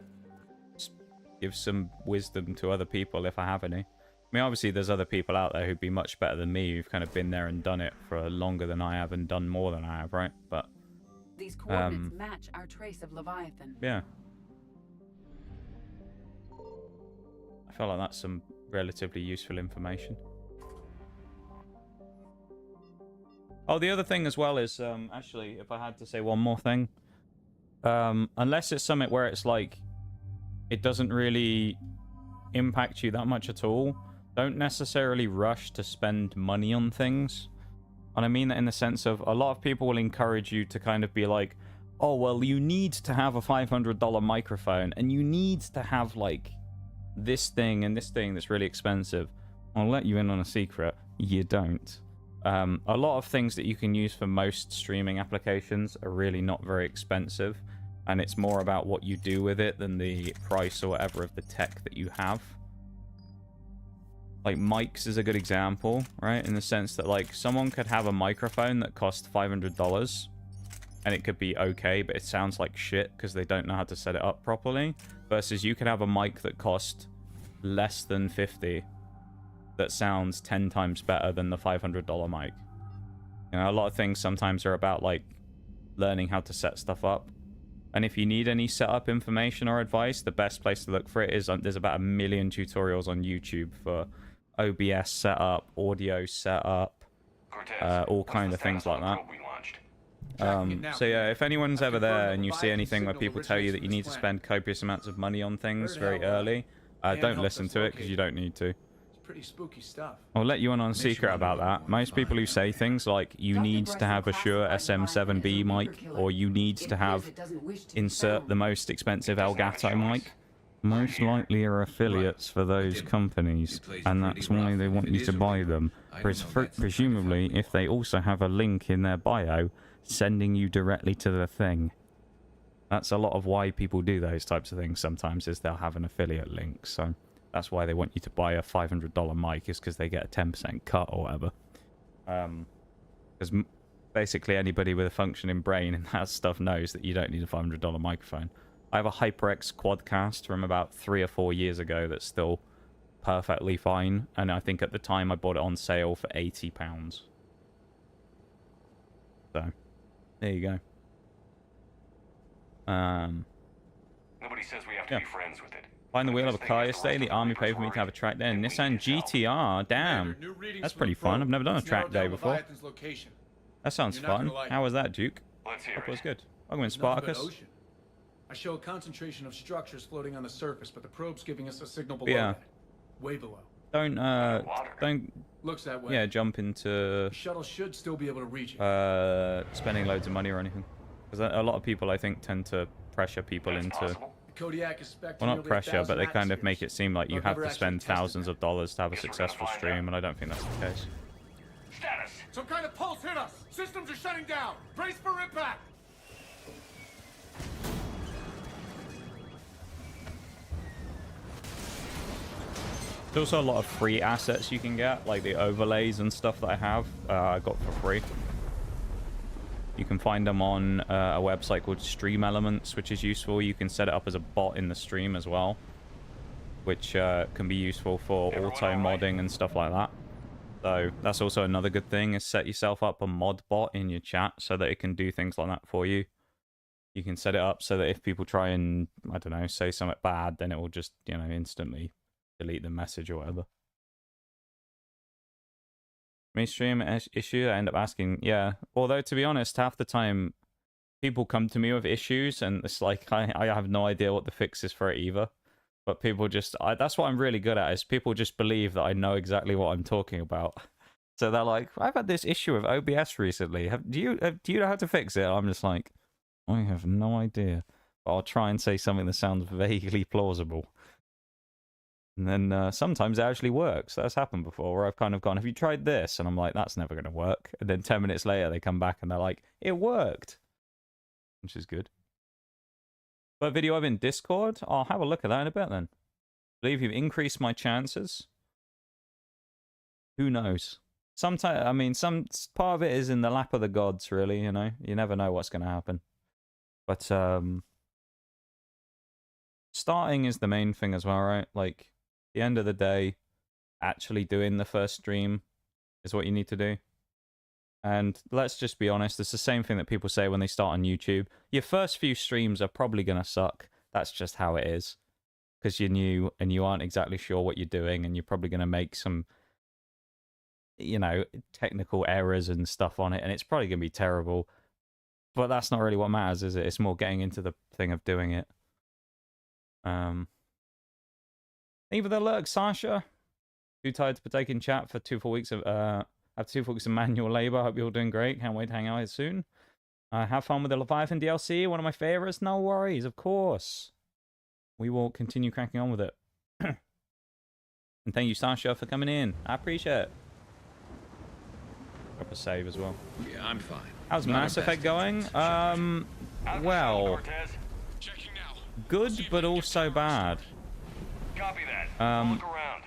give some wisdom to other people if I have any. I mean, obviously, there's other people out there who'd be much better than me, who've kind of been there and done it for longer than I have and done more than I have, right? But These coordinates match our trace of Leviathan. yeah. I feel like that's some relatively useful information. Oh, the other thing as well is, actually, if I had to say one more thing, unless it's something where it's like, it doesn't really impact you that much at all, don't necessarily rush to spend money on things. And I mean that in the sense of, a lot of people will encourage you to kind of be like, oh, well, you need to have a $500 microphone, and you need to have, like, this thing and this thing that's really expensive. I'll let you in on a secret. You don't. A lot of things that you can use for most streaming applications are really not very expensive, and it's more about what you do with it than the price or whatever of the tech that you have. Like, mics is a good example, right? In the sense that, like, someone could have a microphone that costs $500, and it could be okay, but it sounds like shit because they don't know how to set it up properly, versus you could have a mic that costs less than $50 that sounds 10 times better than the $500 mic. You know, a lot of things sometimes are about, like, learning how to set stuff up. And if you need any setup information or advice, the best place to look for it is, there's about 1 million tutorials on YouTube for OBS setup, audio setup, all kind of things like that. So yeah, if anyone's ever there and you see anything where people tell you that you need to spend copious amounts of money on things very early, don't listen to it because you don't need to. Pretty spooky stuff. I'll let you in on a secret about that. Most people who say things like, you need to have a Shure SM7B mic, or you need to have, insert the most expensive Elgato mic, most likely are affiliates for those companies, and that's why they want you to buy them. Presumably, if they also have a link in their bio, sending you directly to the thing. That's a lot of why people do those types of things sometimes, is they'll have an affiliate link, so that's why they want you to buy a $500 mic, is because they get a 10% cut or whatever. Because basically anybody with a functioning brain and that stuff knows that you don't need a $500 microphone. I have a HyperX Quadcast from about 3 or 4 years ago that's still perfectly fine, and I think at the time I bought it on sale for £80. So, there you go. Nobody says we have to be friends with it. Find the wheel of a car yesterday. The army paid for me to have a track day. Nissan GTR. Damn. That's pretty fun. I've never done a track day before. That sounds fun. How was that, Duke? Let's hear That was it. good. I'll go in Spartacus. I show a concentration of structures floating on the surface, but the probe's giving us a signal below Yeah. that. Way below. Don't, Looks that way. yeah, jump into The shuttle should still be able to reach it. spending loads of money or anything. Because a lot of people, I think, tend to pressure people That's into... possible. The Kodiak is spec Well, not pressure, but they kind of make it seem like you have to spend thousands of dollars to have a successful stream, and I don't think that's the case. Status. Some kind of pulse hit us! Systems are shutting down! Brace for impact! There's also a lot of free assets you can get, like the overlays and stuff that I have, I got for free. You can find them on a website called Stream Elements, which is useful. You can set it up as a bot in the stream as well, which can be useful for auto modding and stuff like that. So that's also another good thing, is set yourself up a mod bot in your chat so that it can do things like that for you. You can set it up so that if people try and, I don't know, say something bad, then it will just, you know, instantly delete the message or whatever. Mainstream issue, I end up asking, yeah. Although, to be honest, half the time, people come to me with issues, and it's like, I have no idea what the fix is for it either. But people just, that's what I'm really good at, is people just believe that I know exactly what I'm talking about. So they're like, I've had this issue with OBS recently. Do you know how to fix it? I'm just like, I have no idea. But I'll try and say something that sounds vaguely plausible. And then sometimes it actually works. That's happened before, where I've kind of gone, have you tried this? And I'm like, that's never going to work. And then 10 minutes later, they come back and they're like, it worked. Which is good. But video of in Discord? I'll have a look at that in a bit then. I believe you've increased my chances. Who knows? Sometimes, I mean, some part of it is in the lap of the gods, really, you know? You never know what's going to happen. But, starting is the main thing as well, right? Like, at the end of the day, actually doing the first stream is what you need to do. And let's just be honest, it's the same thing that people say when they start on YouTube. Your first few streams are probably going to suck. That's just how it is. Because you're new and you aren't exactly sure what you're doing, and you're probably going to make some, you know, technical errors and stuff on it, and it's probably going to be terrible. But that's not really what matters, is it? It's more getting into the thing of doing it. Either the lurk, Sasha. Too tired to partake in chat for 2 full weeks of after 2 full weeks of manual labor. Hope you're all doing great. Can't wait to hang out with you soon. Have fun with the Leviathan DLC. One of my favorites. No worries, of course. We will continue cracking on with it. And thank you, Sasha, for coming in. I appreciate it. Drop a save as well. Yeah, I'm fine. How's Mass Effect going? Well, good, but also bad. Copy that. Look around.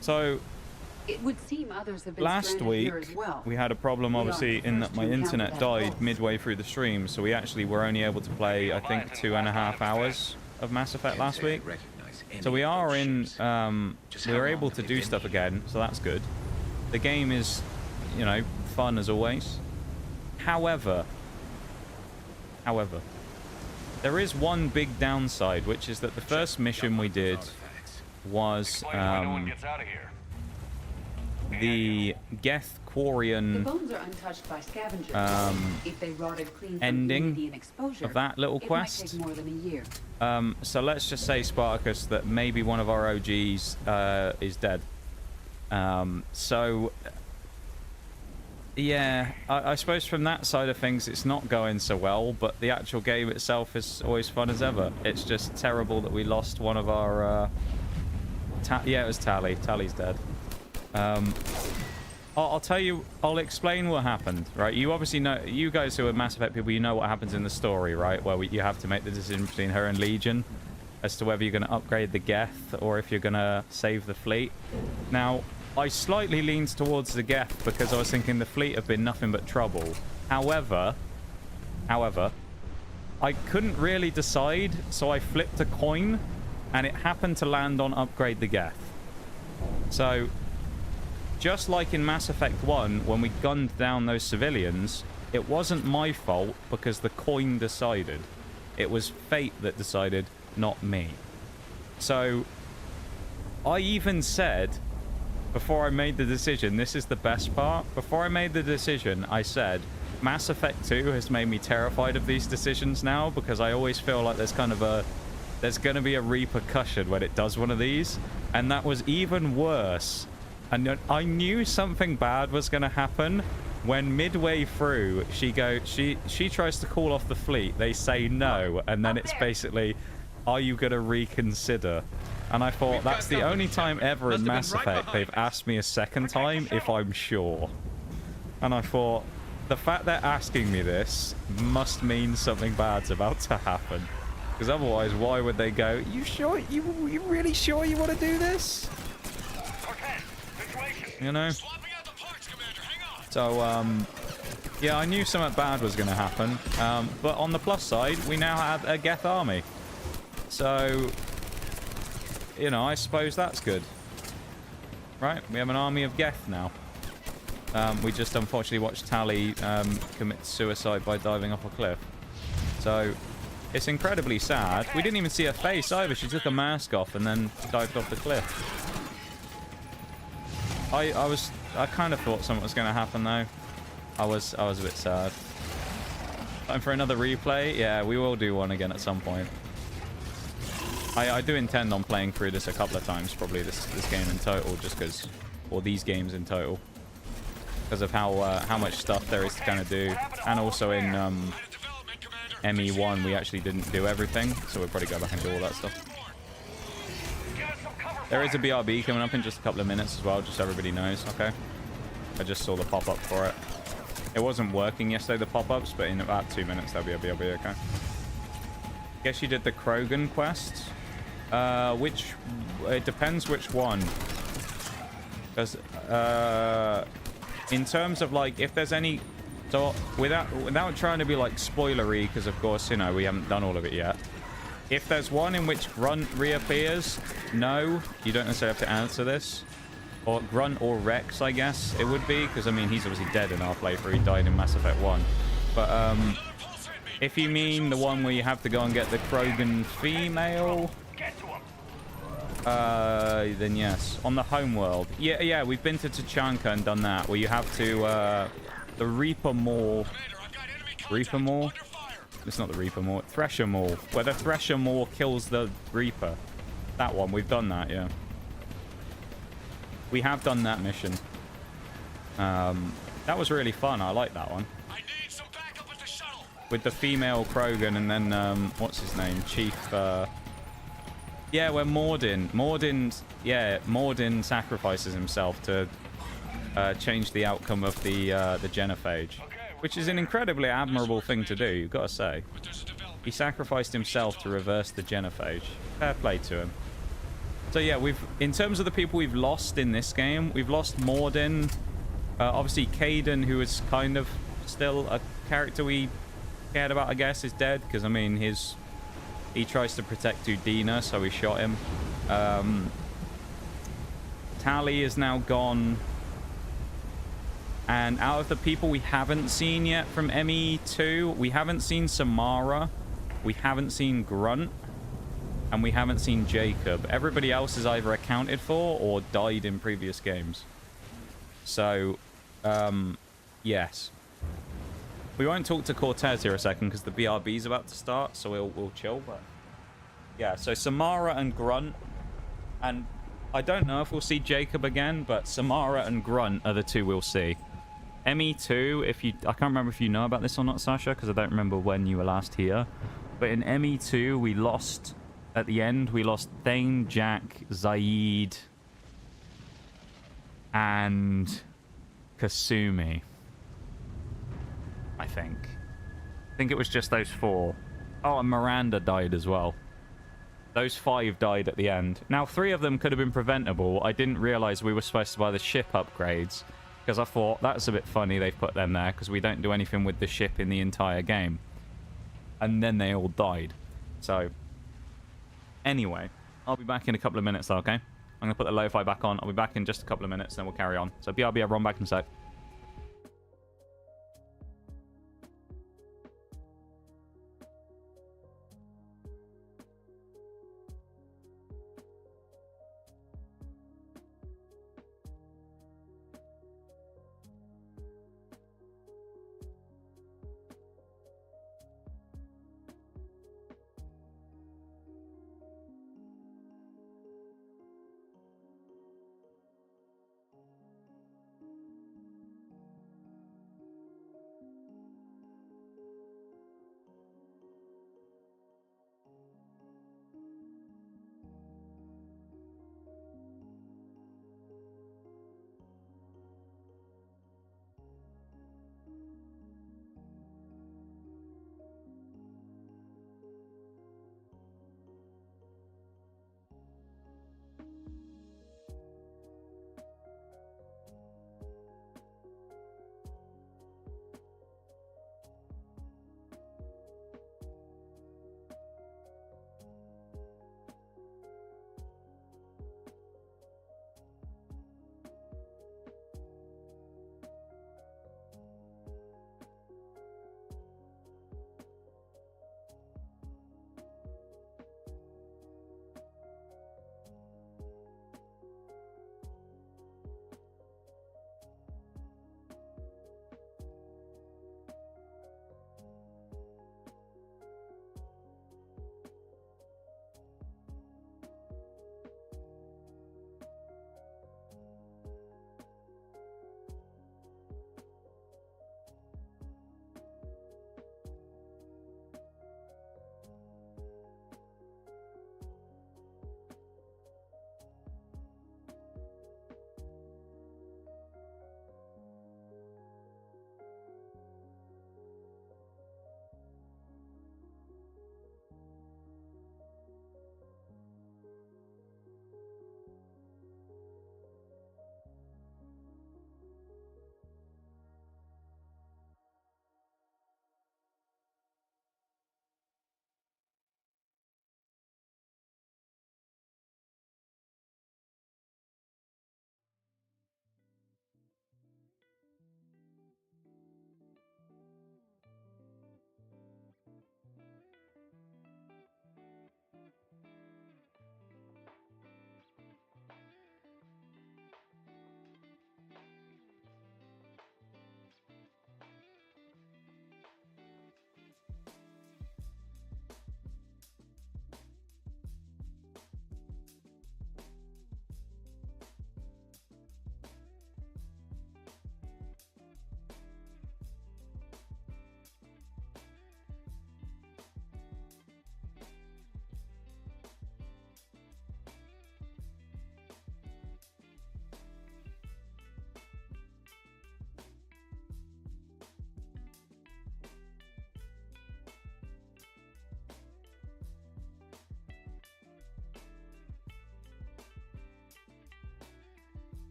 So, It would seem others have been last stranded week, here as well. we had a problem, obviously, in that my internet died midway through the stream, so we actually were only able to play, I think, 2.5 hours of Mass Effect last week. So we are in, we're able to do stuff again, so that's good. The game is, you know, fun as always. However, there is one big downside, which is that the first mission we did was the Geth Quarian The bones are untouched by scavengers. If they rotted clean from ending humidity and exposure, of that little it quest. might take more than a year. So let's just say, Spartacus, that maybe one of our OGs is dead. So yeah, I suppose from that side of things it's not going so well, but the actual game itself is always fun as ever. It's just terrible that we lost one of our yeah, it was Tally. Tally's dead. I'll tell you, I'll explain what happened, right? You obviously know, you guys who are Mass Effect people, you know what happens in the story, right? Where you have to make the decision between her and Legion as to whether you're going to upgrade the Geth or if you're going to save the fleet. Now, I slightly leaned towards the Geth because I was thinking the fleet have been nothing but trouble. However, I couldn't really decide, so I flipped a coin, and it happened to land on upgrade the Geth. So, just like in Mass Effect 1, when we gunned down those civilians, it wasn't my fault because the coin decided. It was fate that decided, not me. So, I even said, before I made the decision, this is the best part, before I made the decision, I said, Mass Effect 2 has made me terrified of these decisions now, because I always feel like there's kind of a, there's going to be a repercussion when it does one of these, and that was even worse. And I knew something bad was going to happen when midway through she tries to call off the fleet. They say no, and then it's basically, are you going to reconsider? And I thought that's the only time ever in Mass Effect they've asked me a second time if I'm sure. And I thought, the fact they're asking me this must mean something bad's about to happen. Because otherwise, why would they go, you sure? You really sure you want to do this? You know? So, yeah, I knew something bad was going to happen. But on the plus side, we now have a Geth army. So, you know, I suppose that's good. Right? We have an army of Geth now. We just unfortunately watched Tally commit suicide by diving off a cliff. So, it's incredibly sad. We didn't even see her face either. She took a mask off and then dived off the cliff. I kind of thought something was going to happen though. I was a bit sad. Time for another replay. Yeah, we will do one again at some point. I do intend on playing through this a couple of times, probably this game in total, just because, or these games in total, because of how much stuff there is to kind of do, and also in ME1 we actually didn't do everything, so we'll probably go back and do all that stuff. There is a BRB coming up in just a couple of minutes as well, just so everybody knows, okay? I just saw the pop-up for it. It wasn't working yesterday, the pop-ups, but in about 2 minutes there'll be a BRB, okay? Guess you did the Krogan quest. It depends which one. Because in terms of like, if there's any, so without trying to be like spoilery, because of course, you know, we haven't done all of it yet. If there's one in which Grunt reappears, no, you don't necessarily have to answer this. Or Grunt or Rex, I guess it would be, because I mean, he's obviously dead in our playthrough. He died in Mass Effect 1. But if you mean the one where you have to go and get the Krogan female, then yes. On the homeworld. Yeah, we've been to Tachanka and done that, where you have to, the Reaper Maw. Reaper Maw? It's not the Reaper Maw. Thresher Maw. Where the Thresher Maw kills the Reaper. That one. We've done that, yeah. We have done that mission. That was really fun. I like that one. I need some backup at the shuttle. With the female Krogan and then, what's his name? Chief, yeah, where Mordin sacrifices himself to change the outcome of the genophage, which is an incredibly admirable thing to do, you've got to say. He sacrificed himself to reverse the genophage. Fair play to him. So yeah, in terms of the people we've lost in this game, we've lost Mordin, obviously Caden, who is kind of still a character we cared about, I guess, is dead, because I mean he tries to protect Udina, so we shot him. Tali is now gone. And out of the people we haven't seen yet from ME2, we haven't seen Samara, we haven't seen Grunt, and we haven't seen Jacob. Everybody else is either accounted for or died in previous games. So, yes. We won't talk to Cortez here a second because the BRB is about to start, so we'll chill. But yeah, so Samara and Grunt, and I don't know if we'll see Jacob again, but Samara and Grunt are the two we'll see. ME2, I can't remember if you know about this or not, Sasha, because I don't remember when you were last here. But in ME2, we lost, at the end, we lost Thane, Jack, Zaid, and Kasumi. I think it was just those 4. Oh, and Miranda died as well. Those 5 died at the end. Now, 3 of them could have been preventable. I didn't realize we were supposed to buy the ship upgrades, because I thought that's a bit funny they've put them there, because we don't do anything with the ship in the entire game. And then they all died. So, anyway, I'll be back in a couple of minutes though, okay? I'm going to put the lo-fi back on. I'll be back in just a couple of minutes, then we'll carry on. So, BRB, I'll run back in a sec.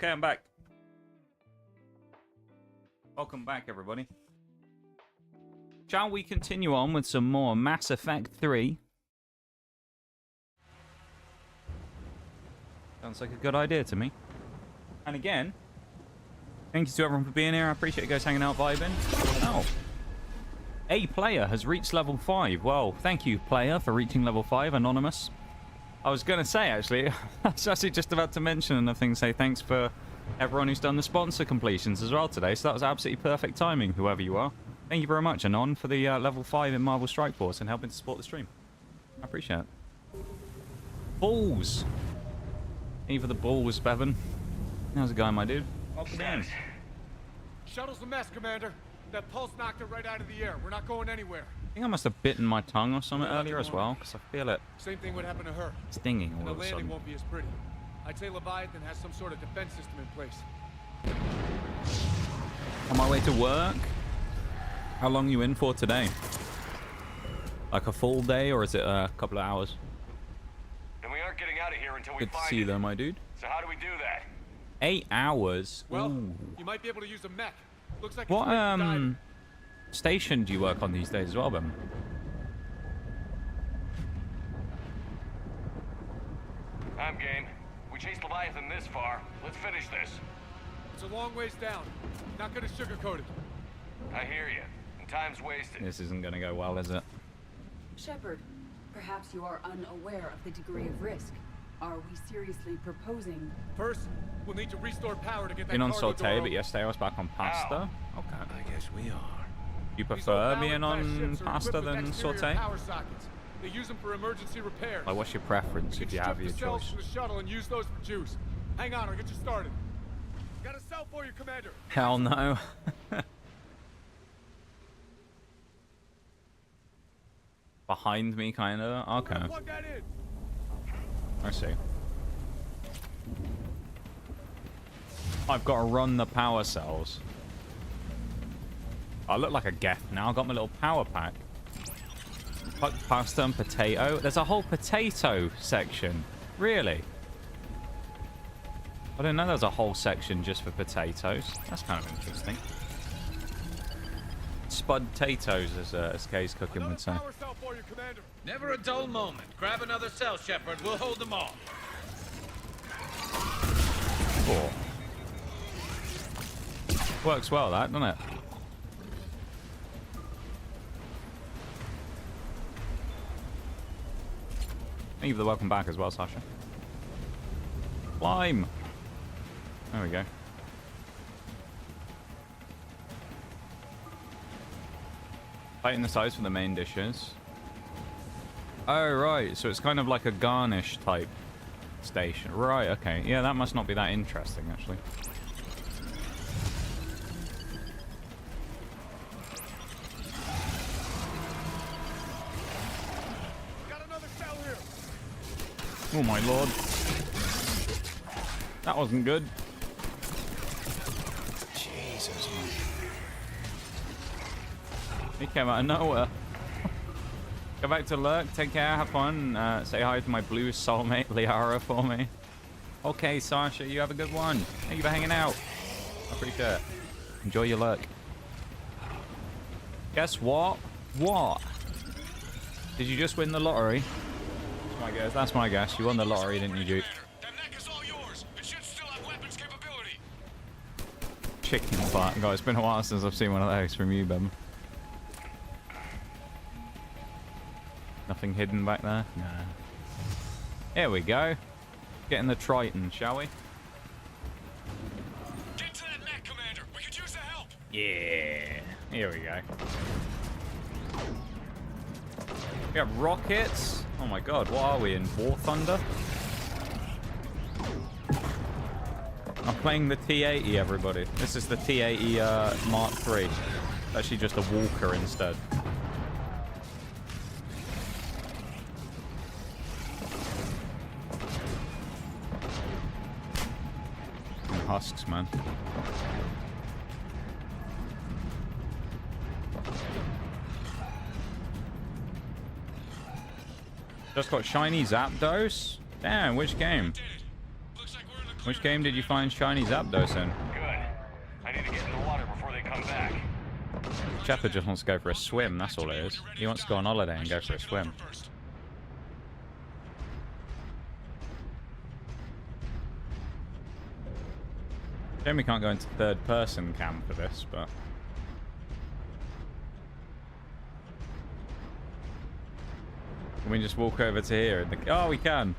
Okay, I'm back. Welcome back, everybody. Shall we continue on with some more Mass Effect 3? Sounds like a good idea to me. And again, thank you to everyone for being here. I appreciate you guys hanging out, vibing. Oh. A player has reached level 5. Well, thank you, player, for reaching level 5, Anonymous. I was going to say, actually, I was actually just about to mention another thing, say thanks for everyone who's done the sponsor completions as well today. So that was absolutely perfect timing, whoever you are. Thank you very much, Anon, for the level 5 in Marvel Strike Force and helping to support the stream. I appreciate it. Balls. Either the balls, Bevan. How's it going, my dude? Welcome in. Shuttle's a mess, Commander. That pulse knocked it right out of the air. We're not going anywhere. I think I must have bitten my tongue or something earlier as well, because I feel it Same thing would happen to her. stinging And all the of a landing sudden. won't be as pretty. I'd say Leviathan has some sort of defense system in place. On my way to work. How long are you in for today? Like a full day, or is it a couple of hours? And we aren't getting out of here until we Good to find see you it. though, my dude. So how do we do that? 8 hours? Well, Ooh. you might be able to use a mech. Looks like What, it's ready to dive. station do you work on these days as well, Ben? I'm game. We chased Leviathan this far. Let's finish this. It's a long ways down. Not gonna sugarcoat it. I hear you. And time's wasted. This isn't going to go well, is it? Shepard, perhaps you are unaware of the degree of risk. Are we seriously proposing? First, we'll need to restore power to get that Been on cargo door saute, but open. yesterday I was back on pasta. Okay. I guess we are. You These prefer old being Valor-class on ships are pasta equipped with than exterior saute? Power sockets. They use them for emergency repairs. Like, what's your preference if you have your Strip the cells choice? from the shuttle and use those for juice. Hang on, I'll get you started. Got a cell for you, Commander. Hell no. Behind me, kind of. Okay. Plug that in. I see. I've got to run the power cells. I look like a Geth now. I got my little power pack. Pasta and potato. There's a whole potato section. Really? I didn't know there was a whole section just for potatoes. That's kind of interesting. Spud potatoes, as Kay's cooking would say. Power cell for you, Commander. Never a dull moment. Grab another cell, Shepard. We'll hold them all. Cool. Works well, that, doesn't it? Thank you for the welcome back as well, Sasha. Climb! There we go. Tighten the sides for the main dishes. Oh, right. So it's kind of like a garnish type station. Right, okay. Yeah, that must not be that interesting, actually. Got another cell here. Oh, my lord. That wasn't good. Jesus, man. He came out of nowhere. Go back to Lurk. Take care. Have fun. Say hi to my blue soulmate, Liara, for me. Okay, Sasha. You have a good one. Thank you for hanging out. I appreciate it. Enjoy your Lurk. Guess what? What? Did you just win the lottery? That's my guess. That's my guess. You won the lottery, didn't you, Duke? That mech is all yours. It should still have weapons capability. Chicken fart. God, it's been a while since I've seen one of those from you, Ben. Nothing hidden back there? Nah. Here we go. Get in the Triton, shall we? Get to that mech, Commander. We could use the help. Yeah. Here we go. We got rockets. Oh my god, what are we in? War Thunder? I'm playing the T-80, everybody. This is the T-80 Mark III. It's actually just a walker instead. Husks, man. Just got shiny Zapdos? Damn, which game? Did it. Looks like we're in a Which game did you find shiny Zapdos in? Good. I need to get in the water before they come back. Shepard just wants to go for a swim, that's all it is. He wants to go on holiday and go for a swim. Shame we can't go into third person cam for this, but... Can we just walk over to here? Oh, we can.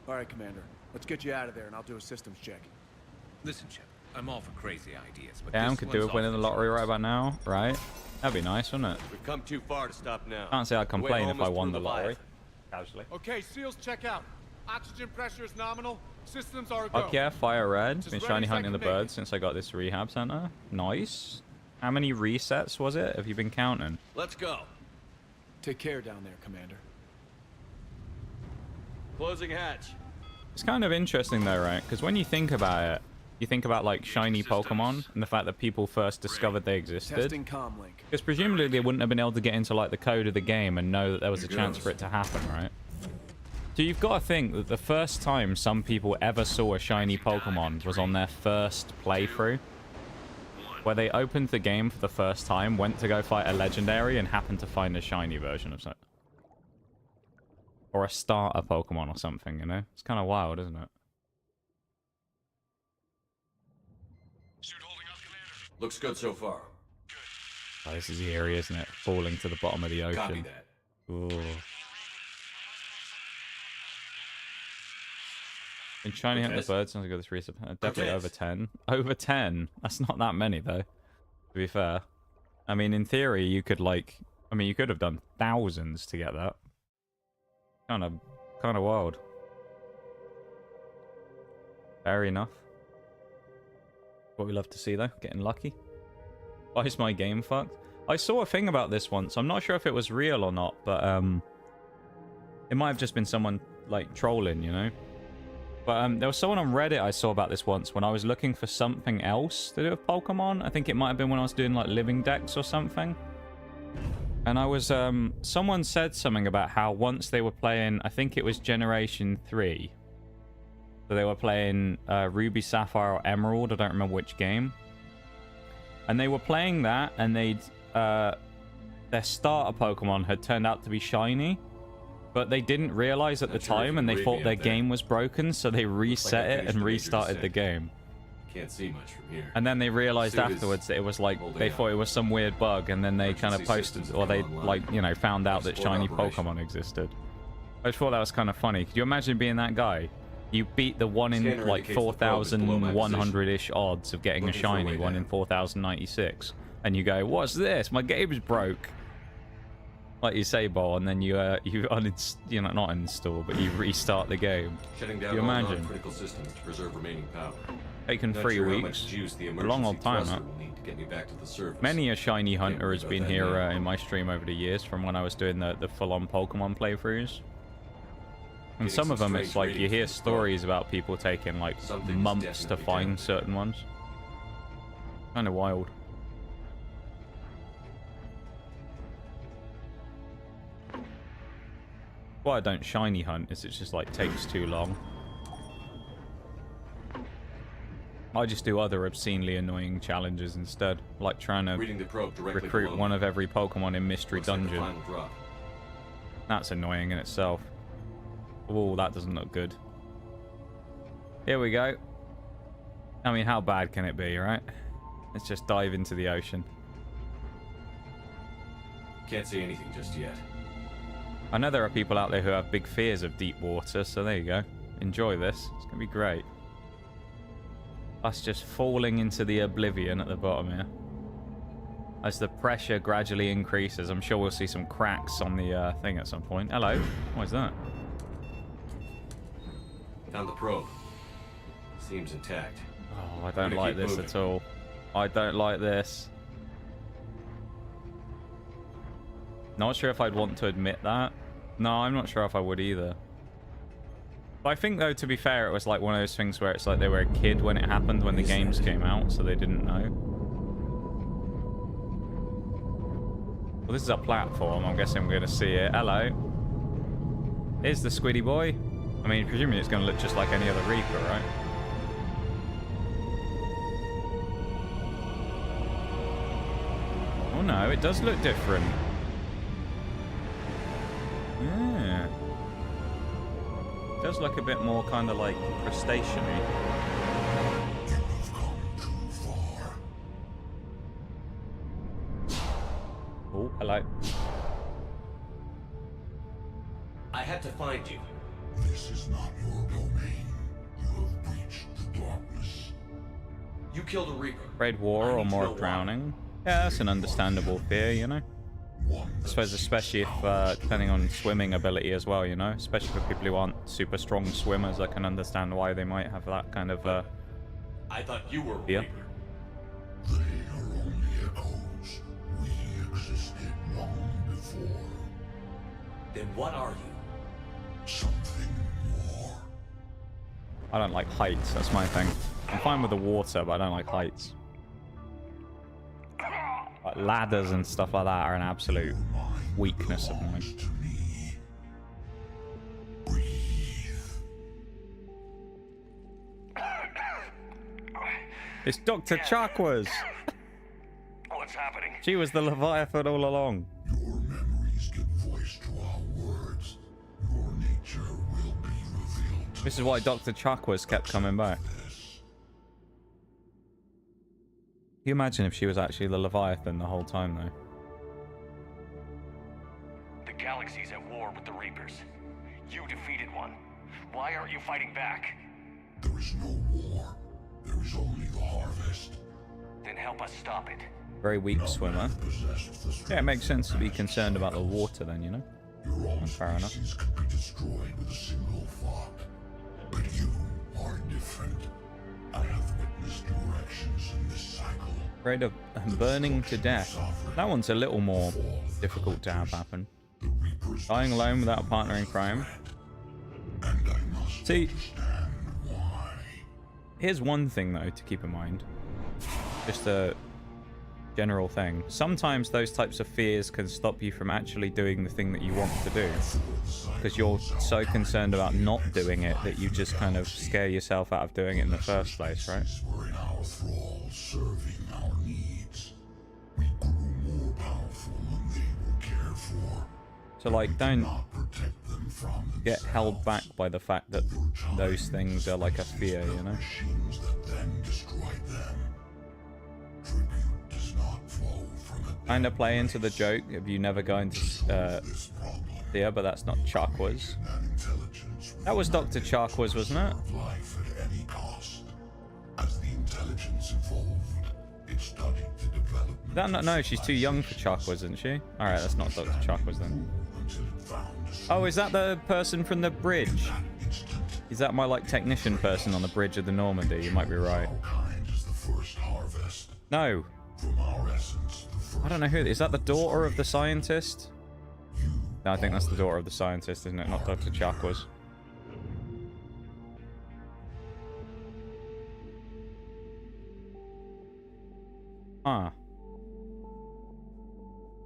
All right, Commander. Let's get you out of there, and I'll do a systems check. Listen, Shepard, I'm all for crazy ideas, but Damn, this could one's do with winning off the lottery right about now, right? That'd be nice, wouldn't it? We've come too far to stop now. Can't say I'd The way complain home if I is won through the lottery. Leviathan. Casually. Okay, SEALs, check out. Oxygen pressure is nominal. Systems are a go. Fuck yeah, fire red. Just Been ready shiny as I hunting the can make birds it. since I got this rehab center. Nice. How many resets was it? Have you been counting? Let's go. Take care down there, Commander. Closing hatch. It's kind of interesting though, right? Because when you think about it, you think about like shiny Pokemon and the fact that people first discovered they existed. Testing comm link. Because presumably they wouldn't have been able to get into like the code of the game and know that there was a chance for it to happen, right? So you've got to think that the first time some people ever saw a shiny Pokemon was on their first playthrough, where they opened the game for the first time, went to go fight a legendary, and happened to find a shiny version of something. Or a starter Pokemon or something, you know? It's kind of wild, isn't it? Looks good so far. Oh, this is eerie, isn't it? Falling to the bottom of the ocean. Copy that. Ooh. Been shiny hunt the birds since I got this reset. Definitely over 10. Over 10? That's not that many, though. To be fair. I mean, in theory, you could, like... I mean, you could have done thousands to get that. Kind of wild. Fair enough. What we love to see, though. Getting lucky. Why is my game fucked? I saw a thing about this once. I'm not sure if it was real or not, but, it might have just been someone, like, trolling, you know? But there was someone on Reddit I saw about this once when I was looking for something else to do with Pokemon. I think it might have been when I was doing like living decks or something. And I was, someone said something about how once they were playing, I think it was Generation 3. So they were playing Ruby, Sapphire, or Emerald. I don't remember which game. And they were playing that and they'd, their starter Pokemon had turned out to be shiny. But they didn't realize at the time, and they thought their game was broken, so they reset it and restarted the game. Can't see much from here. And then they realized afterwards that it was like, they thought it was some weird bug, and then they kind of posted, or they, like, you know, found out that shiny Pokemon existed. I just thought that was kind of funny. Could you imagine being that guy? You beat the 1 in, like, 4,100-ish odds of getting a shiny, 1 in 4,096. And you go, what's this? My game's broke. Like you say, Bo, and then you not uninstall, but you restart the game. Shutting down you all imagine? non-critical systems to preserve remaining power. Taken 3 weeks. A long old time, huh? Many a shiny hunter has been here in my stream over the years, from when I was doing the full-on Pokemon playthroughs. And some of them, it's like you hear stories about people taking like months to find certain ones. Kind of wild. Why I don't shiny hunt is it just like takes too long. I just do other obscenely annoying challenges instead, like trying to recruit one of every Pokemon in Mystery Dungeon. That's annoying in itself. Oh, that doesn't look good. Here we go. I mean, how bad can it be, right? Let's just dive into the ocean. Can't see anything just yet. I know there are people out there who have big fears of deep water, so there you go. Enjoy this. It's going to be great. Us just falling into the oblivion at the bottom here. As the pressure gradually increases, I'm sure we'll see some cracks on the thing at some point. Hello. What is that? Found the probe. Seems intact. Oh, I don't like this at all. I don't like this. Not sure if I'd want to admit that. No, I'm not sure if I would either. But I think, though, to be fair, it was like one of those things where it's like they were a kid when it happened, when the games came out, so they didn't know. Well, this is a platform. I'm guessing we're going to see it. Hello. Here's the Squiddy boy. I mean, presumably it's going to look just like any other Reaper, right? Oh no, it does look different. Yeah. It does look a bit more kind of like crustacean-y. Oh, hello. I had to find you. This is not your domain. You have breached the darkness. You killed a Reaper. Afraid war or more of drowning? Yeah, that's an understandable fear, you know? I suppose especially if, depending on swimming ability as well, you know? Especially for people who aren't super strong swimmers, I can understand why they might have that kind of, I thought you were a fear. Reaper. They are only echoes. We existed long before. Then what are you? Something more. I don't like heights, that's my thing. I'm fine with the water, but I don't like heights. Like ladders and stuff like that are an absolute weakness of mine. It's Dr. Chakwas! What's happening? She was the Leviathan all along. Your memories give voice to our words. Your nature will be revealed to This is why Dr. Chakwas kept coming back. Can you imagine if she was actually the Leviathan the whole time, though? The galaxy's at war with the Reapers. You defeated one. Why aren't you fighting back? There is no war. There is only the harvest. Then help us stop it. Very weak swimmer. Yeah, it makes sense to be concerned about the water then, you know? Your own Fair enough. species could be destroyed with a single thought. But you are different. I have witnessed your actions in this cycle. Afraid of burning to death. That one's a little more difficult to have happen. Dying alone without a partner in crime. And I must See, understand why. here's one thing though to keep in mind. Just a general thing. Sometimes those types of fears can stop you from actually doing the thing that you want to do. Because you're so concerned about not doing it that you just kind of scare yourself out of doing it in the first place, right? We're in our thrall, serving our needs. We grew more powerful than they were cared for. So like, don't Not protect them from get held back by the fact that those things are like a fear, you know? machines that then destroyed them. Tribute does not flow from a Kind of play into the joke of you never going to this problem. yeah, but that's not Chakwas. And intelligence That was Dr. Chakwas, wasn't it? of life at any cost. As the intelligence evolved, it studied the development. That, no, she's too young for Chakwas, isn't she? Alright, that's not Dr. Chakwas then. Until it found Oh, is that the person from the bridge? Is that my, like, technician person on the bridge of the Normandy? You might be right. kind is the first harvest. No. From our essence, the first I don't know who. Is that the daughter of the scientist? No, I think that's the daughter of the scientist, isn't it? Not Dr. Chakwas. Huh.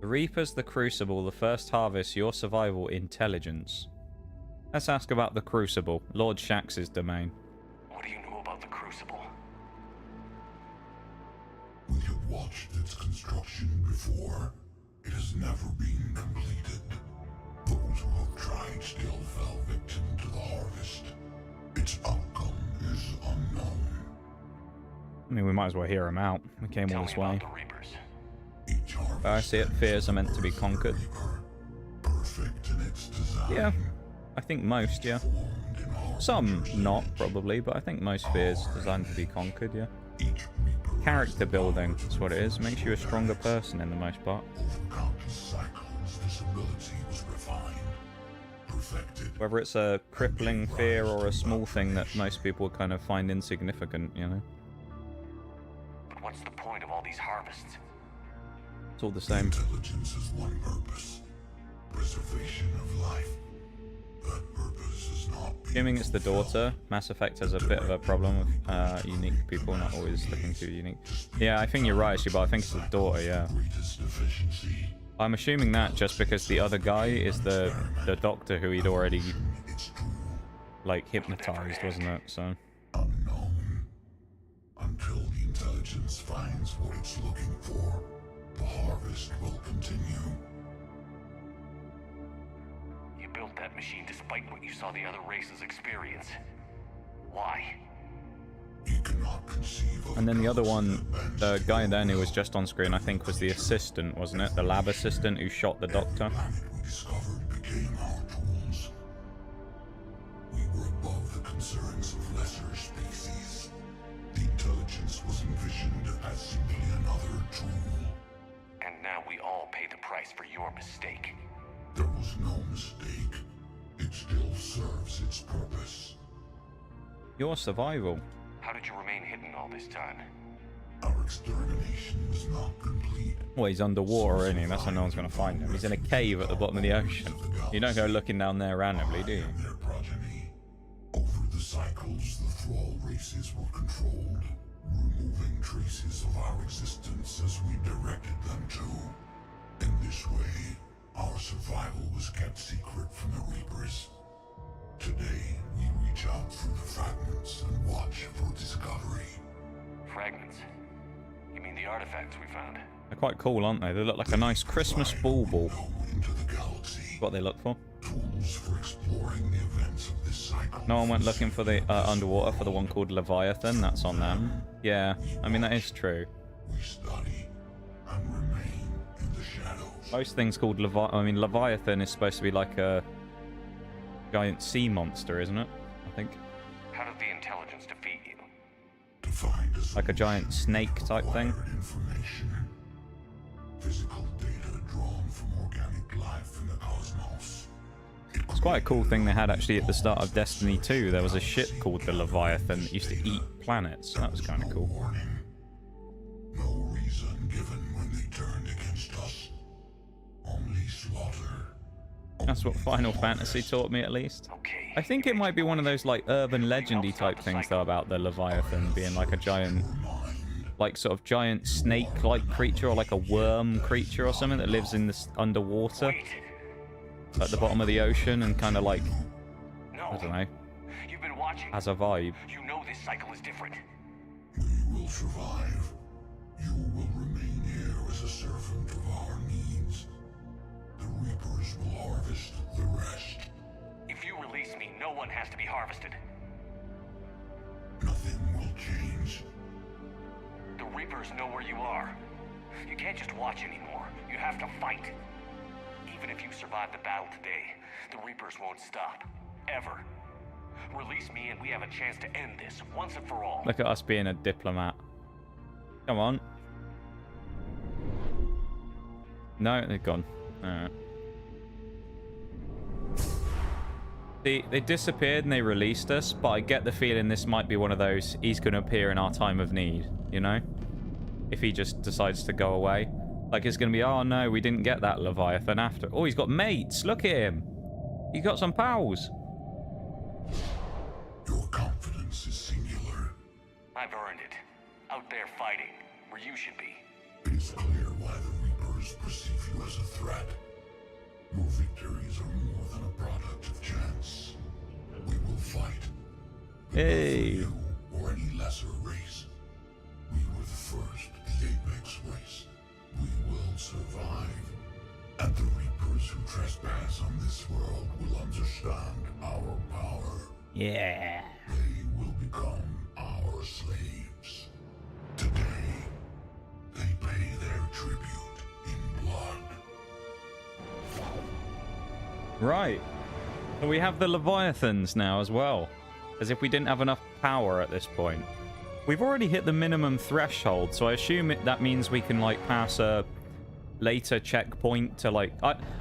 The Reapers, the Crucible, the first harvest, your survival, intelligence. Let's ask about the Crucible, Lord Shax's domain. What do you know about the Crucible? We have watched its construction before. It has never been completed. Those who have tried still fell victim to the harvest. Its outcome is unknown. I mean, we might as well hear him out. We came all Tell me this way. about the Reapers. Each harvest I see it. Fears are meant to be conquered. Reaper, perfect in its design. Yeah, I think most, yeah. Formed in harmony. Some not, probably, but I think most fears designed to be conquered, yeah. Each Reaper Character building, that's what it is. Makes you a stronger person in the most part. over countless cycles, this ability was refined, perfected. Whether it's a crippling fear or a small thing that most people kind of find insignificant, you know? But what's the point of all these harvests? It's all the same. Intelligence has one purpose: preservation of life. That purpose is not being Assuming it's the daughter, Mass Effect has a bit of a problem with unique people, not always looking too unique. Yeah, I think you're right, actually, but I think it's the daughter, yeah. greatest efficiency. I'm assuming that just because the other guy is the doctor who he'd already like hypnotized, wasn't it? So Unknown. Until the intelligence finds what it's looking for, the harvest will continue. You built that machine despite what you saw the other races experience. Why? You cannot conceive of and then the other one, advanced the guy then who was just on screen, I think was the assistant, wasn't it? The lab assistant who shot the doctor. planet we discovered became our tools. We were above the concerns of lesser species. The intelligence was envisioned as simply another tool. And now we all pay the price for your mistake. There was no mistake. It still serves its purpose. Your survival. How did you remain hidden all this time? Our extermination was not complete. Well, he's underwater, isn't he? That's how no one's going to find him. He's in a cave at the bottom of the ocean. You don't go looking down there randomly, do you? And their progeny. Over the cycles, the thrall races were controlled, removing traces of our existence as we directed them to. In this way, our survival was kept secret from the Reapers. Today, we reach out through the fragments and watch for discovery. Fragments? You mean the artifacts we found? They're quite cool, aren't they? They look like a nice Christmas bauble. Into the galaxy. What they look for. Tools for exploring the events of this cycle. No one went looking for the underwater for the one called Leviathan. That's on them. Yeah, I mean, that is true. We study and remain in the shadows. Most things called Leviathan is supposed to be like a giant sea monster, isn't it? I think. How did the intelligence defeat you? To find Like a giant snake type thing. information. Physical data drawn from organic life in the cosmos. It's quite a cool thing they had actually at the start of Destiny 2. There was a ship called the Leviathan that used to eat planets. That was kind of cool. Warning. No reason given when they turned against us. Only slaughter. That's what Final Fantasy taught me, at least. Okay. I think it might be one of those like urban legendy type things though about the Leviathan being like a giant, like sort of giant snake-like creature or like a worm creature or something that lives in this underwater at the bottom of the ocean and kind of like, No. I don't know, You've been watching. has a vibe. You know this cycle is different. We will survive. You will remain here as a servant of our needs. The Reapers will harvest the rest. If you release me, no one has to be harvested. Nothing will change. The Reapers know where you are. You can't just watch anymore. You have to fight. Even if you survive the battle today, the Reapers won't stop. Ever. Release me and we have a chance to end this once and for all. Look at us being a diplomat. Come on. No, they're gone. Alright. They disappeared and they released us, but I get the feeling this might be one of those, he's going to appear in our time of need, you know? If he just decides to go away. Like it's going to be, oh no, we didn't get that Leviathan after. Oh, he's got mates. Look at him. He got some pals. Your confidence is singular. I've earned it. Out there fighting, where you should be. It is clear why the Reapers perceive you as a threat. Your victories are more than a product of chance. We will fight. But not Hey. for you or any lesser race. We were the first, the apex race. We will survive. And the Reapers who trespass on this world will understand our power. Yeah. They will become our slaves. Today, they pay their tribute in blood. Right. So we have the Leviathans now as well. As if we didn't have enough power at this point. We've already hit the minimum threshold, so I assume that means we can, like, pass a later checkpoint to, like...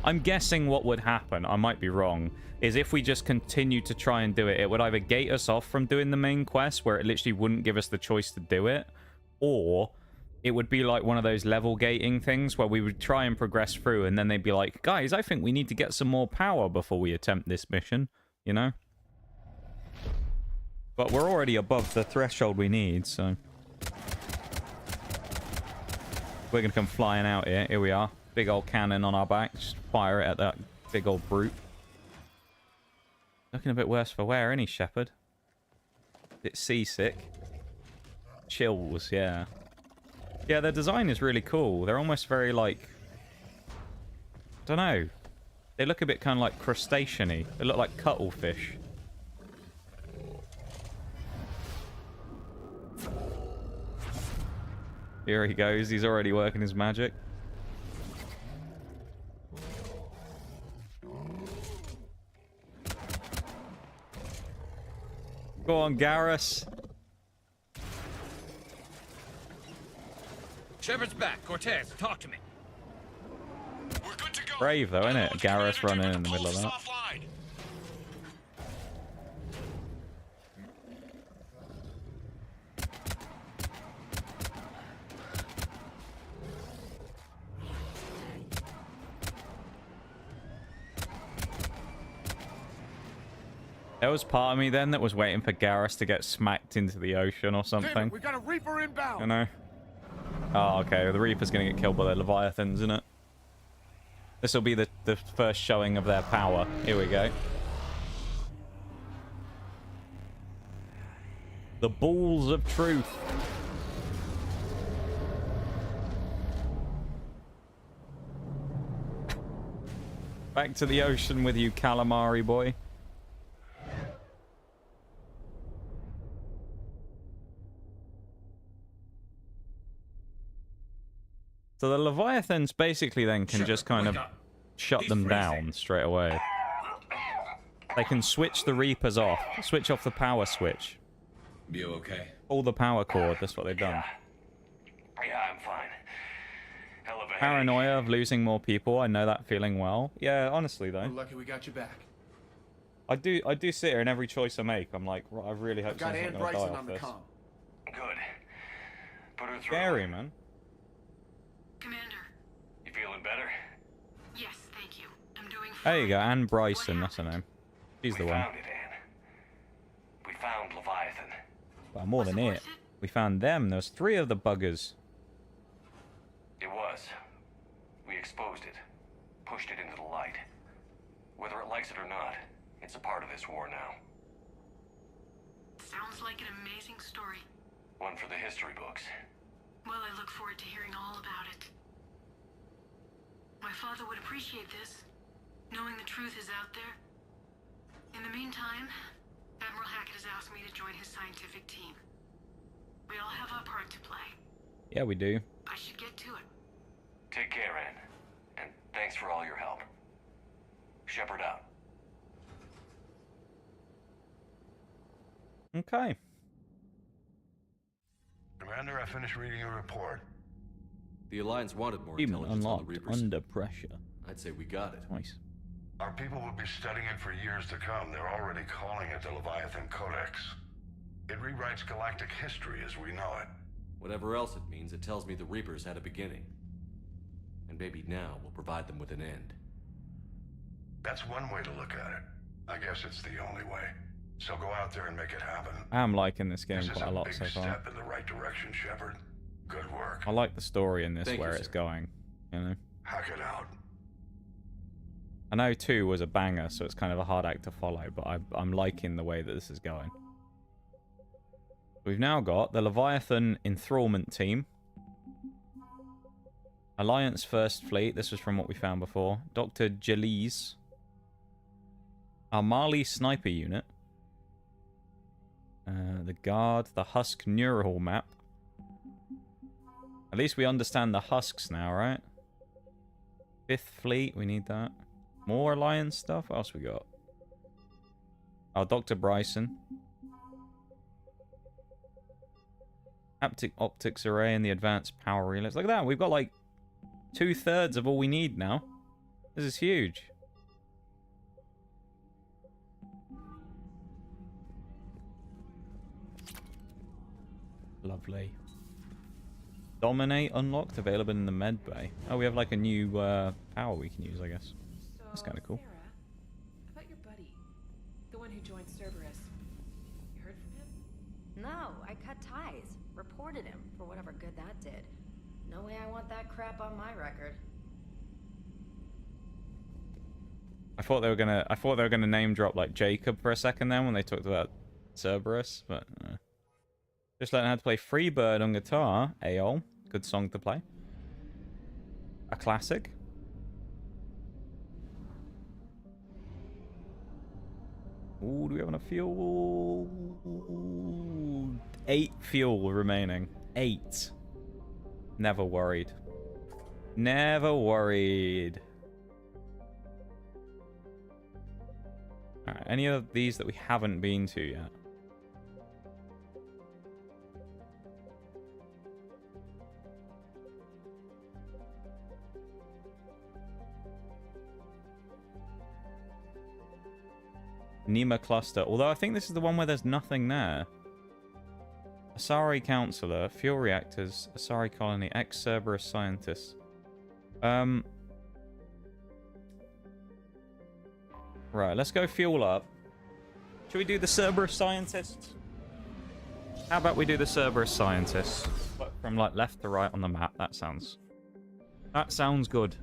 I'm guessing what would happen, I might be wrong, is if we just continue to try and do it, it would either gate us off from doing the main quest, where it literally wouldn't give us the choice to do it, or it would be like one of those level gating things where we would try and progress through, and then they'd be like, guys, I think we need to get some more power before we attempt this mission, you know? But we're already above the threshold we need, so... We're gonna come flying out here. Here we are. Big old cannon on our back. Just fire it at that big old brute. Looking a bit worse for wear, ain't he, Shepard? Bit seasick. Chills, yeah. Yeah, their design is really cool. They're almost very, like... I don't know. They look a bit kind of like crustacean-y. They look like cuttlefish. Here he goes. He's already working his magic. Go on, Garrus. Shepard's back. Cortez, talk to me. We're good to go. Brave, though, isn't it? Garrus running in the middle of that. Offline. There was part of me then that was waiting for Garrus to get smacked into the ocean or something. We got a Reaper inbound. You know? Oh, okay. The Reaper's going to get killed by the Leviathans, isn't it? This will be the first showing of their power. Here we go. The balls of truth. Back to the ocean with you, calamari boy. So the Leviathans basically then can just kind of shut them down straight away. They can switch the Reapers off. Switch off the power switch. You okay? Pull the power cord. That's what they've done. Yeah, I'm fine. Hell of a Paranoia of losing more people. I know that feeling well. Yeah, honestly though. We're lucky we got you back. I do sit here in every choice I make. I'm like, I really hope Got someone's Ann not going to die Bryson off on the this. comm. Good. Put her through. Scary, man. Commander. You feeling better? Yes, thank you. I'm doing fine. There you go, Ann Bryson. That's her name. She's the We one. found it, Ann. We found Leviathan. Well, more than Was it it. worth it? We found them. There was 3 of the buggers. It was. We exposed it. Pushed it into the light. Whether it likes it or not, it's a part of this war now. Sounds like an amazing story. One for the history books. Well, I look forward to hearing all about it. My father would appreciate this, knowing the truth is out there. In the meantime, Admiral Hackett has asked me to join his scientific team. We all have our part to play. Yeah, we do. I should get to it. Take care, Ann. And thanks for all your help. Shepard out. Okay. Commander, I finished reading your report. The Alliance wanted more Human intelligence on the unlocked Reapers. under pressure. I'd say we got it. Nice. Our people will be studying it for years to come. They're already calling it the Leviathan Codex. It rewrites galactic history as we know it. Whatever else it means, it tells me the Reapers had a beginning. And maybe now we'll provide them with an end. That's one way to look at it. I guess it's the only way. So go out there and make it happen. I am liking this game This is quite a a lot big so far. step in the right direction, Shepard. Good work. I like the story in this, Thank where you, it's sir. going. You know, Hack it out. I know 2 was a banger, so it's kind of a hard act to follow, but I'm liking the way that this is going. We've now got the Leviathan Enthrallment Team. Alliance First Fleet. This was from what we found before. Dr. Jalise. Our Mali Sniper Unit. The Guard. The Husk Neural Map. At least we understand the Husks now, right? 5th Fleet. We need that. More Alliance stuff? What else we got? Oh, Dr. Bryson. Haptic Optics Array and the Advanced Power Relays. Look at that. We've got like 2/3 of all we need now. This is huge. Lovely. Dominate unlocked, available in the med bay. Oh, we have like a new power we can use, I guess. That's kind of cool. Sarah, about your buddy, the one who joined Cerberus. You heard from him? No, I cut ties. Reported him for whatever good that did. No way I want that crap on my record. thought they were gonna name drop like Jacob for a second then when they talked about Cerberus, but just learning how to play Freebird on guitar. Aol, good song to play. A classic. Ooh, do we have enough fuel? 8 fuel remaining. 8. Never worried. Never worried. Alright, any of these that we haven't been to yet? Nema cluster. Although I think this is the one where there's nothing there. Asari counselor, fuel reactors, Asari colony, ex-Cerberus scientists. Right, let's go fuel up. Should we do the Cerberus scientists? How about we do the Cerberus scientists? From like left to right on the map. That sounds good.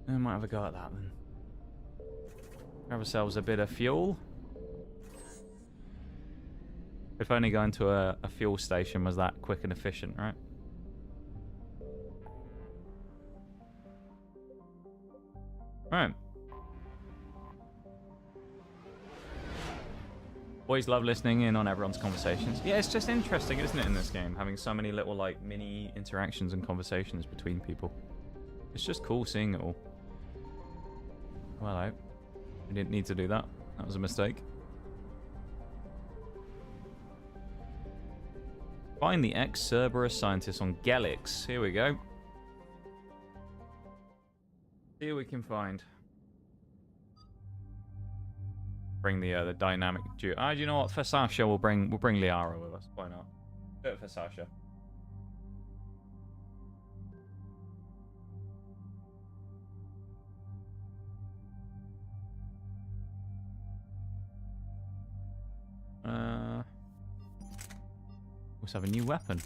I might have a go at that then. Grab ourselves a bit of fuel. If only going to a fuel station was that quick and efficient, right? Right. Always love listening in on everyone's conversations. Yeah, it's just interesting, isn't it, in this game? Having so many little, like, mini interactions and conversations between people. It's just cool seeing it all. Well, I didn't need to do that. That was a mistake. Find the ex-Cerberus scientist on Gelix. Here we go. See what we can find. Bring the dynamic duo. Do you know what? For Sasha, we'll bring Liara with us. Why not? Do it for Sasha. Also have a new weapon.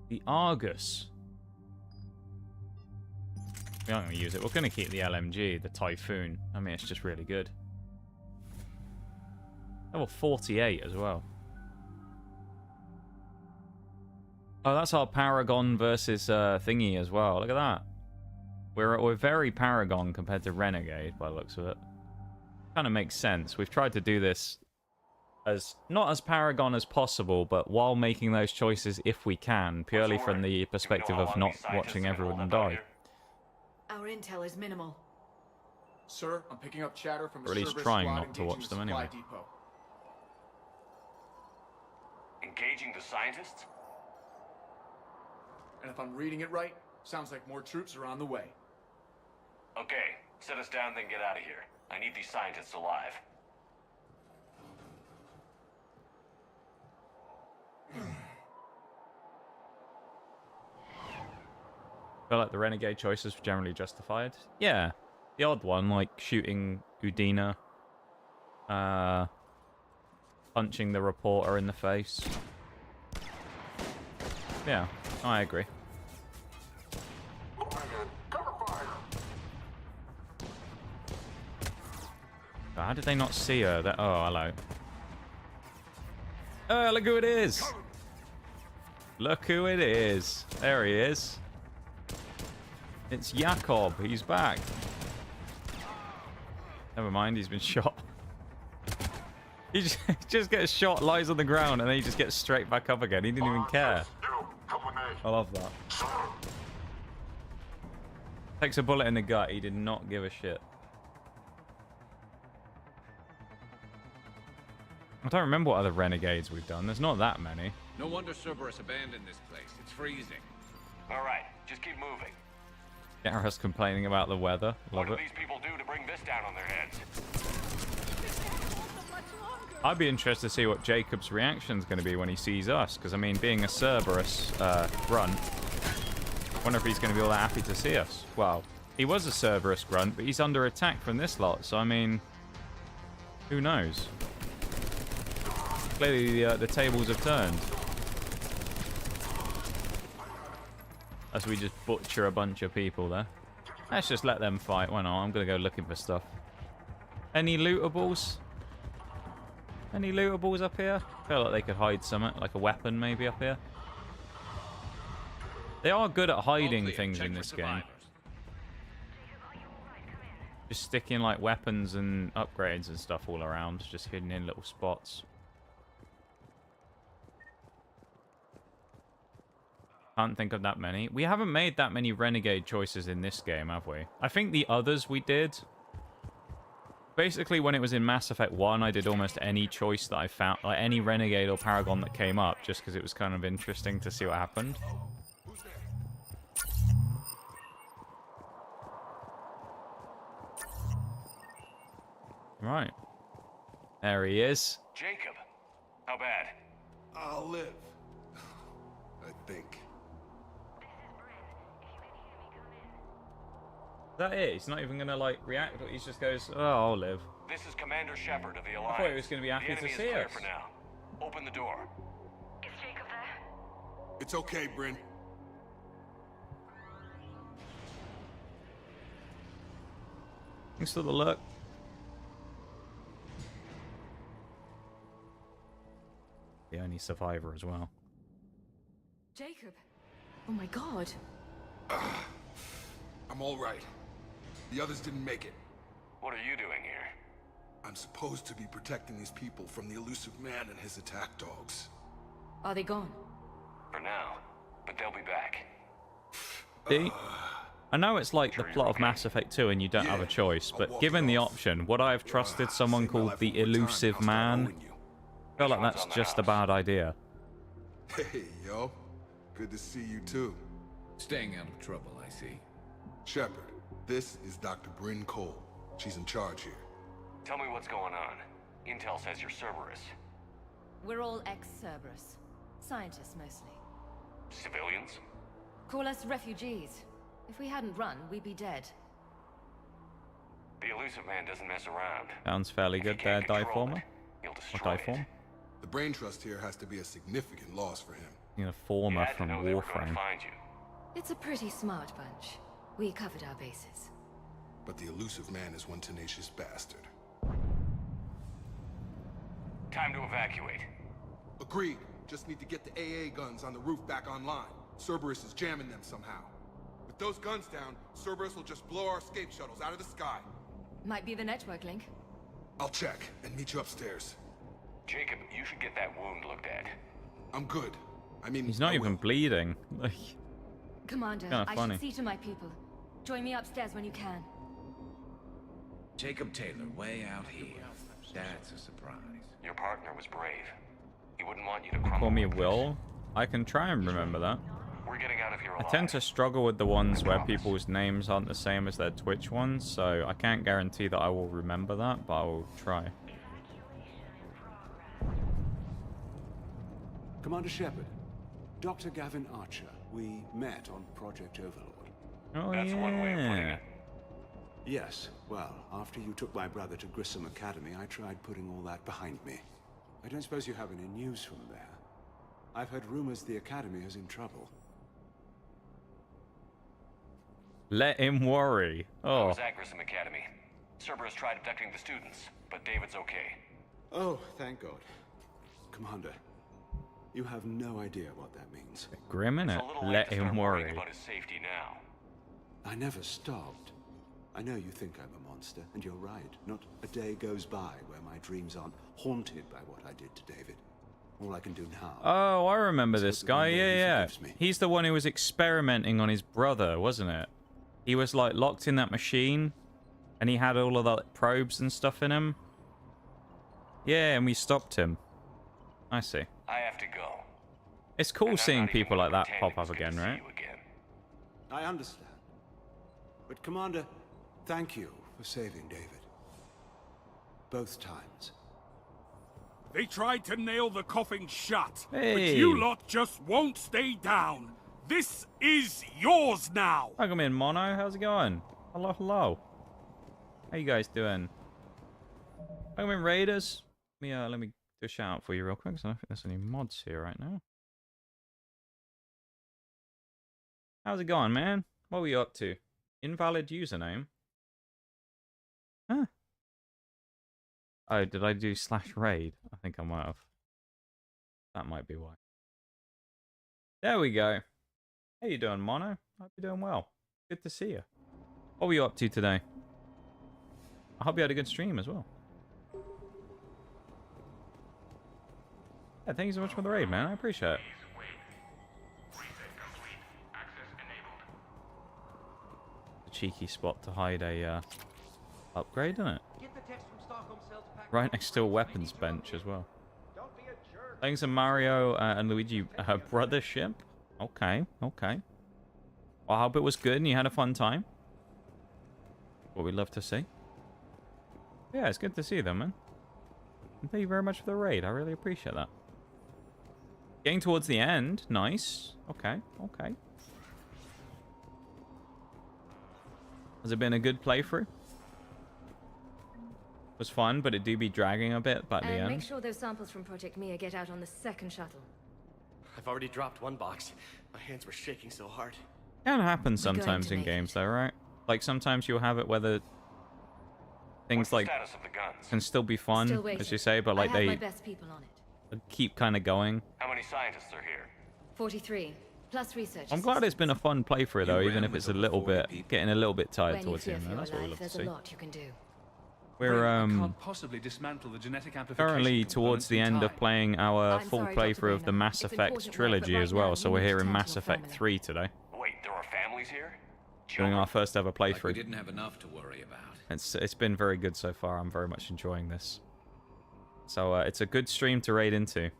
The Argus. We aren't going to use it. We're going to keep the LMG, the Typhoon. I mean, it's just really good. Level 48 as well. Oh, that's our Paragon versus thingy as well. Look at that. We're very Paragon compared to Renegade by the looks of it. Kind of makes sense. We've tried to do this as not as Paragon as possible, but while making those choices if we can, purely from the perspective of not watching everyone die. Our intel is minimal. Sir, I'm picking up chatter from or at least trying not to watch them anyway. Depot. Engaging the scientists? And if I'm reading it right, sounds like more troops are on the way. Okay, set us down, then get out of here. I need these scientists alive. I feel like the Renegade choices were generally justified. Yeah. The odd one, like shooting Udina. Punching the reporter in the face. Yeah, I agree. How did they not see her? Oh, hello. Oh, look who it is! Look who it is. There he is. It's Jakob. He's back. Never mind, he's been shot. He just gets shot, lies on the ground, and then he just gets straight back up again. He didn't even care. I love that. Takes a bullet in the gut. He did not give a shit. I don't remember what other renegades we've done. There's not that many. No wonder Cerberus abandoned this place. It's freezing. All right, just keep moving. Garrus complaining about the weather. Love What do it. these people do to bring this down on their heads? I'd be interested to see what Jacob's reaction is going to be when he sees us. Because, I mean, being a Cerberus grunt, I wonder if he's going to be all that happy to see us. Well, he was a Cerberus grunt, but he's under attack from this lot. So, I mean, who knows? Clearly, the tables have turned. as we just butcher a bunch of people there. Let's just let them fight. Why not? I'm going to go looking for stuff. Any lootables? Any lootables up here? I feel like they could hide something, like a weapon maybe up here. They are good at hiding things in this game. Just sticking like weapons and upgrades and stuff all around, just hidden in little spots. Can't think of that many. We haven't made that many renegade choices in this game, have we? I think the others we did. Basically, when it was in Mass Effect 1, I did almost any choice that I found, like any renegade or paragon that came up, just because it was kind of interesting to see what happened. Right. There he is. Jacob, how bad? I'll live. I think. Is that it? He's not even gonna like react. He just goes, "Oh, I'll live." This is Commander Shepard of the Alliance. I thought he was gonna be happy to see us. For now. Open the door. Is Jacob there? It's okay, Bryn. Thanks for the look. The only survivor as well. Jacob. Oh my god. I'm all right. The others didn't make it. What are you doing here? I'm supposed to be protecting these people from the elusive man and his attack dogs. Are they gone? For now, but they'll be back. See? I know it's like the plot of Mass Effect 2 and you don't have a choice, but given the option, would I have trusted someone called the Elusive Man? I feel like that's just a bad idea. Hey, yo. Good to see you too. Staying out of trouble, I see. Shepard, this is Dr. Bryn Cole. She's in charge here. Tell me what's going on. Intel says you're Cerberus. We're all ex-Cerberus. Scientists, mostly. Civilians? Call us refugees. If we hadn't run, we'd be dead. The elusive man doesn't mess around. Sounds fairly good there, Diformer. He'll Or destroy Diform. The brain trust here has to be a significant loss for him. You know, Former from Warframe. Find you. It's a pretty smart bunch. We covered our bases. But the elusive man is one tenacious bastard. Time to evacuate. Agreed. Just need to get the AA guns on the roof back online. Cerberus is jamming them somehow. With those guns down, Cerberus will just blow our escape shuttles out of the sky. Might be the network link. I'll check and meet you upstairs. Jacob, you should get that wound looked at. I'm good. I mean, He's not even bleeding. Commander, Kinda I funny. should see to my people. Join me upstairs when you can. Jacob Taylor, way out here. That's a surprise. Your partner was brave. He wouldn't want you to crumble. Call me like this. Will. I can try and remember that. We're getting out of here I alive. tend to struggle with the ones where people's names aren't the same as their Twitch ones, so I can't guarantee that I will remember that, but I will try. Commander Shepard, Dr. Gavin Archer. We met on Project Overlord. Oh, That's one way of putting yeah. it. Yes, well, after you took my brother to Grissom Academy, I tried putting all that behind me. I don't suppose you have any news from there. I've heard rumors the Academy is in trouble. Let him worry. I Oh, was at Grissom Academy. Cerberus tried abducting the students, but David's okay. Oh, thank God. Commander, you have no idea what that means. grim It's innit? a little late Let to him start worrying worry. about his safety now. I never stopped. I know you think I'm a monster, and you're right. Not a day goes by where my dreams aren't haunted by what I did to David. All I can do now. Oh, I remember this that guy. one day Yeah, he yeah. forgives me. He's the one who was experimenting on his brother, wasn't it? He was like locked in that machine, and he had all of the probes and stuff in him. Yeah, and we stopped him. I see. I have to go. It's cool And I'm seeing not even people like that pretending pop up it's good again, to see right? you again. I understand. But Commander, thank you for saving David. Both times. They tried to nail the coffin shut, but Hey. you lot just won't stay down. This is yours now. Welcome in, Mono. How's it going? Hello, hello. How you guys doing? Welcome in, Raiders. Let me do a shout out for you real quick, 'cause I don't think there's any mods here right now. How's it going, man? What were you up to? Invalid username? Huh? Oh, did I do /raid? I think I might have. That might be why. There we go. How you doing, Mono? Hope you're doing well. Good to see you. What were you up to today? I hope you had a good stream as well. Yeah, thank you so much for the raid, man. I appreciate it. A cheeky spot to hide a upgrade, isn't it? Right next to a weapons bench as well. Thanks to Mario and Luigi brothership. Okay, okay. Well, I hope it was good and you had a fun time. What we'd love to see. Yeah, it's good to see them, man. And thank you very much for the raid. I really appreciate that. Getting towards the end. Nice. Okay, okay. Has it been a good playthrough? It was fun, but it do be dragging a bit by the end. Make sure those samples from Project Mia get out on the second shuttle. I've already dropped one box. My hands were shaking so hard. Can happen sometimes in games, though, right? Like sometimes you'll have it where the things like can still be fun, as you say, but like I have my best people on it. Keep kind of going. How many scientists are here? 43 plus research. I'm glad it's been a fun playthrough though, even if it's a little bit getting a little bit tired towards the end. That's what we love to see. There's a lot you can do. We're can't possibly dismantle the genetic amplification currently towards the end of playing our full playthrough of the Mass Effect trilogy as well, so we're here in Mass Effect 3 today. Wait, there are families here? Doing our first ever playthrough. Like we didn't have enough to worry about. It's been very good so far. I'm very much enjoying this. So it's a good stream to raid into.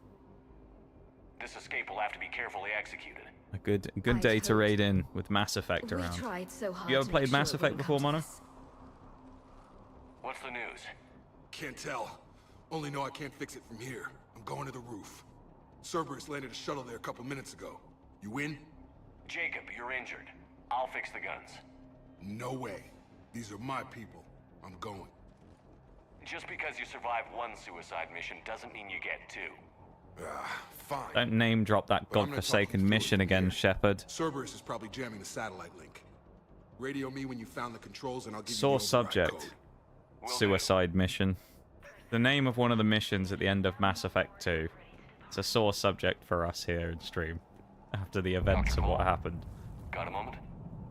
This escape will have to be carefully executed. A good day to raid in with Mass Effect around. You ever played Mass Effect before, Mono? What's the news? Can't tell. Only know I can't fix it from here. I'm going to the roof. Cerberus landed a shuttle there a couple minutes ago. You in? Jacob, you're injured. I'll fix the guns. No way. These are my people. I'm going. Just because you survived one suicide mission doesn't mean you get two. Fine. Don't name drop that godforsaken mission again, Shepard. Cerberus is probably jamming the satellite link. Radio me when you found the controls and I'll give you Source subject. Suicide mission. The name of one of the missions at the end of Mass Effect 2. It's a sore subject for us here in stream. After the events of what happened. Got a moment?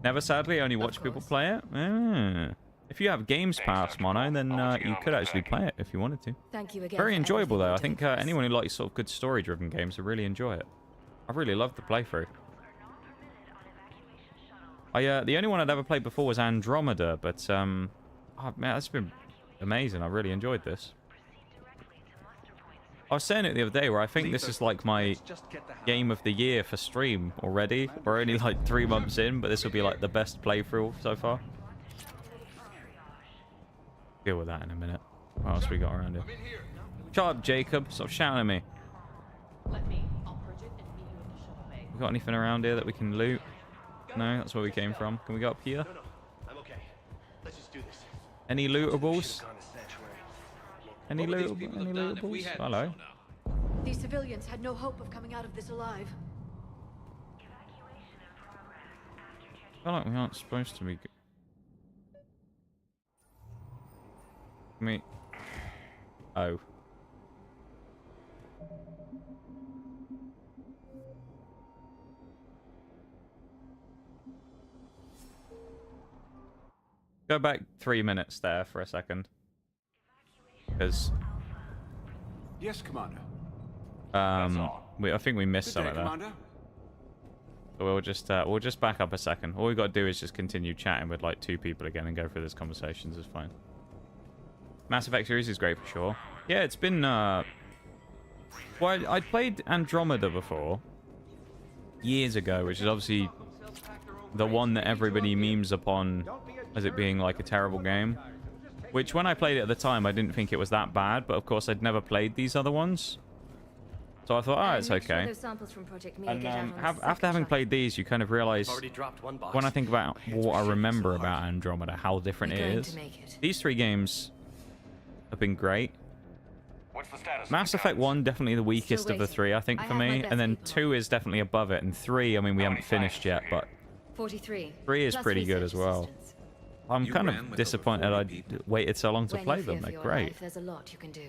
Never sadly only watch people play it? If you have Games Pass, Mono, then you could actually play it if you wanted to. Thank you again. Very enjoyable though. I think anyone who likes sort of good story-driven games will really enjoy it. I really loved the playthrough. The only one I'd ever played before was Andromeda, but oh, man, that's been amazing. I really enjoyed this. I was saying it the other day where I think this is like my game of the year for stream already. We're only like 3 months in, but this will be like the best playthrough so far. Deal with that in a minute. What else we got around here? Shut up, Jacob. Stop shouting at me. We got anything around here that we can loot? No, that's where we came from. Can we go up here? I'm okay. Let's just do this. Any lootables? Any lootables? Hello. These civilians had no hope of coming out of this alive. I feel like we aren't supposed to be... Me. Oh. Go back 3 minutes there for a second. Because... Yes, Commander. I think we missed something there. Commander. So we'll just back up a second. All we got to do is just continue chatting with like 2 people again and go through this conversations. Is fine. Mass Effect series is great for sure. Yeah, it's been well, I'd played Andromeda before years ago, which is obviously the one that everybody memes upon as it being like a terrible game. Which when I played it at the time, I didn't think it was that bad, but of course I'd never played these other ones. So I thought, oh, it's okay. And after having played these, you kind of realize, when I think about what I remember about Andromeda, how different it is. These 3 games have been great. What's the status? Mass Effect 1, definitely the weakest of the 3, I think, for me. And then 2 is definitely above it. And 3, I mean, we haven't finished yet, but 43. 3 is Plus pretty good research as well. assistance. I'm You kind ran of with disappointed over I 40 people. waited so long to When play you them. fear They're for your great. life, there's a lot you can do.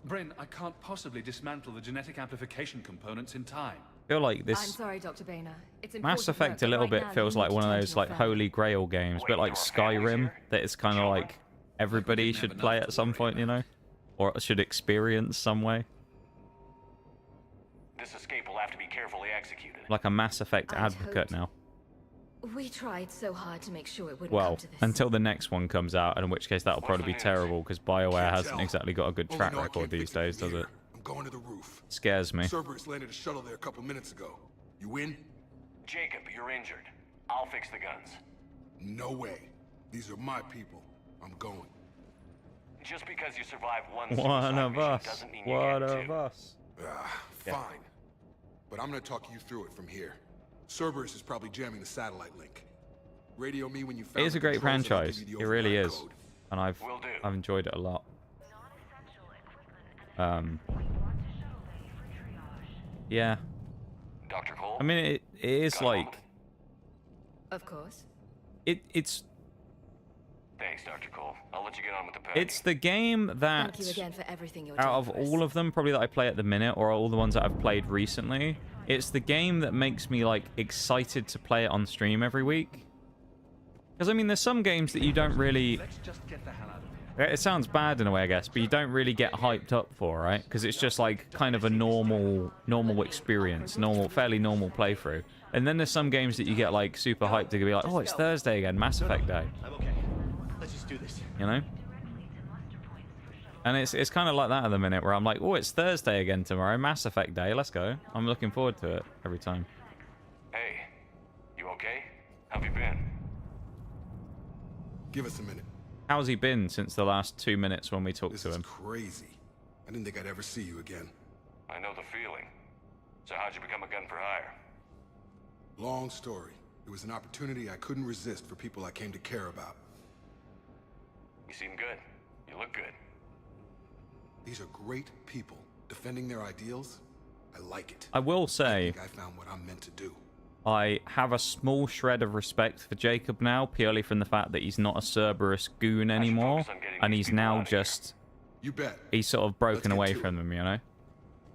Bryn, I can't possibly dismantle the genetic amplification components in time. I feel like I'm this sorry, Dr. Boehner. It's Mass important Effect work, a but little right bit now feels you like need one to of tend those to your like family. holy grail games, a bit like Skyrim, that it's kind of like everybody didn't have should enough play to at some worry point, you know, or should experience some way, This escape will have to be carefully executed. like a Mass Effect I'd advocate hoped- now. We tried so hard to make sure it wouldn't Well, come to this. until the next one comes out, and in which case that'll probably be terrible because BioWare Can't hasn't tell. exactly got a good Only track know I record can't these fix it days, from does it? here. I'm going to the roof. Scares me. Cerberus landed a shuttle there a couple minutes ago. You in? Jacob, you're injured. I'll fix the guns. No way. These are my people. I'm going. Just because you survived one One suicide of mission us. doesn't mean you One get of two. us. Yeah. Fine. But I'm gonna talk you through it from here. Cerberus is probably jamming the satellite link. Radio me when you found It is a the great controls and I'll franchise. give you It the really override is, code. and I've enjoyed it a lot. Yeah. Dr. Cole? I mean, it is like Of course. it's Thanks, Dr. Cole. I'll let you get on with the packing. it's the game that Thank you again for everything you're out doing of for us. all of them probably that I play at the minute, or all the ones that I've played recently, it's the game that makes me like excited to play it on stream every week. Because I mean, there's some games that you don't really. Let's just get the hell out of here. It sounds bad in a way, I guess, but you don't really get hyped up for, right? Because it's just like kind of a normal experience, fairly normal playthrough. And then there's some games that you get like super hyped to be like, oh, it's Thursday again, Mass Effect Day. I'm okay. Let's just do this. You know? And it's kind of like that at the minute, where I'm like, oh, it's Thursday again tomorrow, Mass Effect Day, let's go. I'm looking forward to it every time. Hey, you okay? How've you been? Give us a minute. How's he been since the last 2 minutes when we talked This to is him? crazy. I didn't think I'd ever see you again. I know the feeling. So how'd you become a gun for hire? Long story. It was an opportunity I couldn't resist for people I came to care about. You seem good. You look good. These are great people. Defending their ideals, I like it. I will say, I think I found what I'm meant to do. I have a small shred of respect for Jacob now, purely from the fact that he's not a Cerberus goon anymore, and he's now just... You bet. He's sort of broken away from them, you know?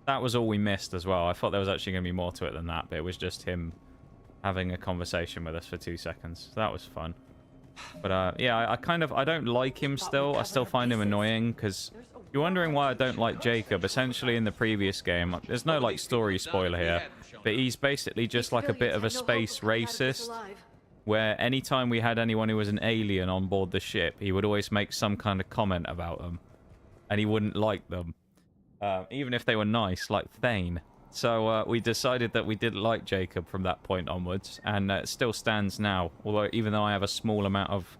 That was all we missed as well. I thought there was actually going to be more to it than that, but it was just him having a conversation with us for 2 seconds. So that was fun. But yeah, I don't like him still. I still find him annoying, because you're wondering why I don't like Jacob. Essentially, in the previous game, there's no like story spoiler here, but he's basically just like a bit of a space racist, where anytime we had anyone who was an alien on board the ship, he would always make some kind of comment about them, and he wouldn't like them, even if they were nice, like Thane. So we decided that we didn't like Jacob from that point onwards, and it still stands now, although even though I have a small amount of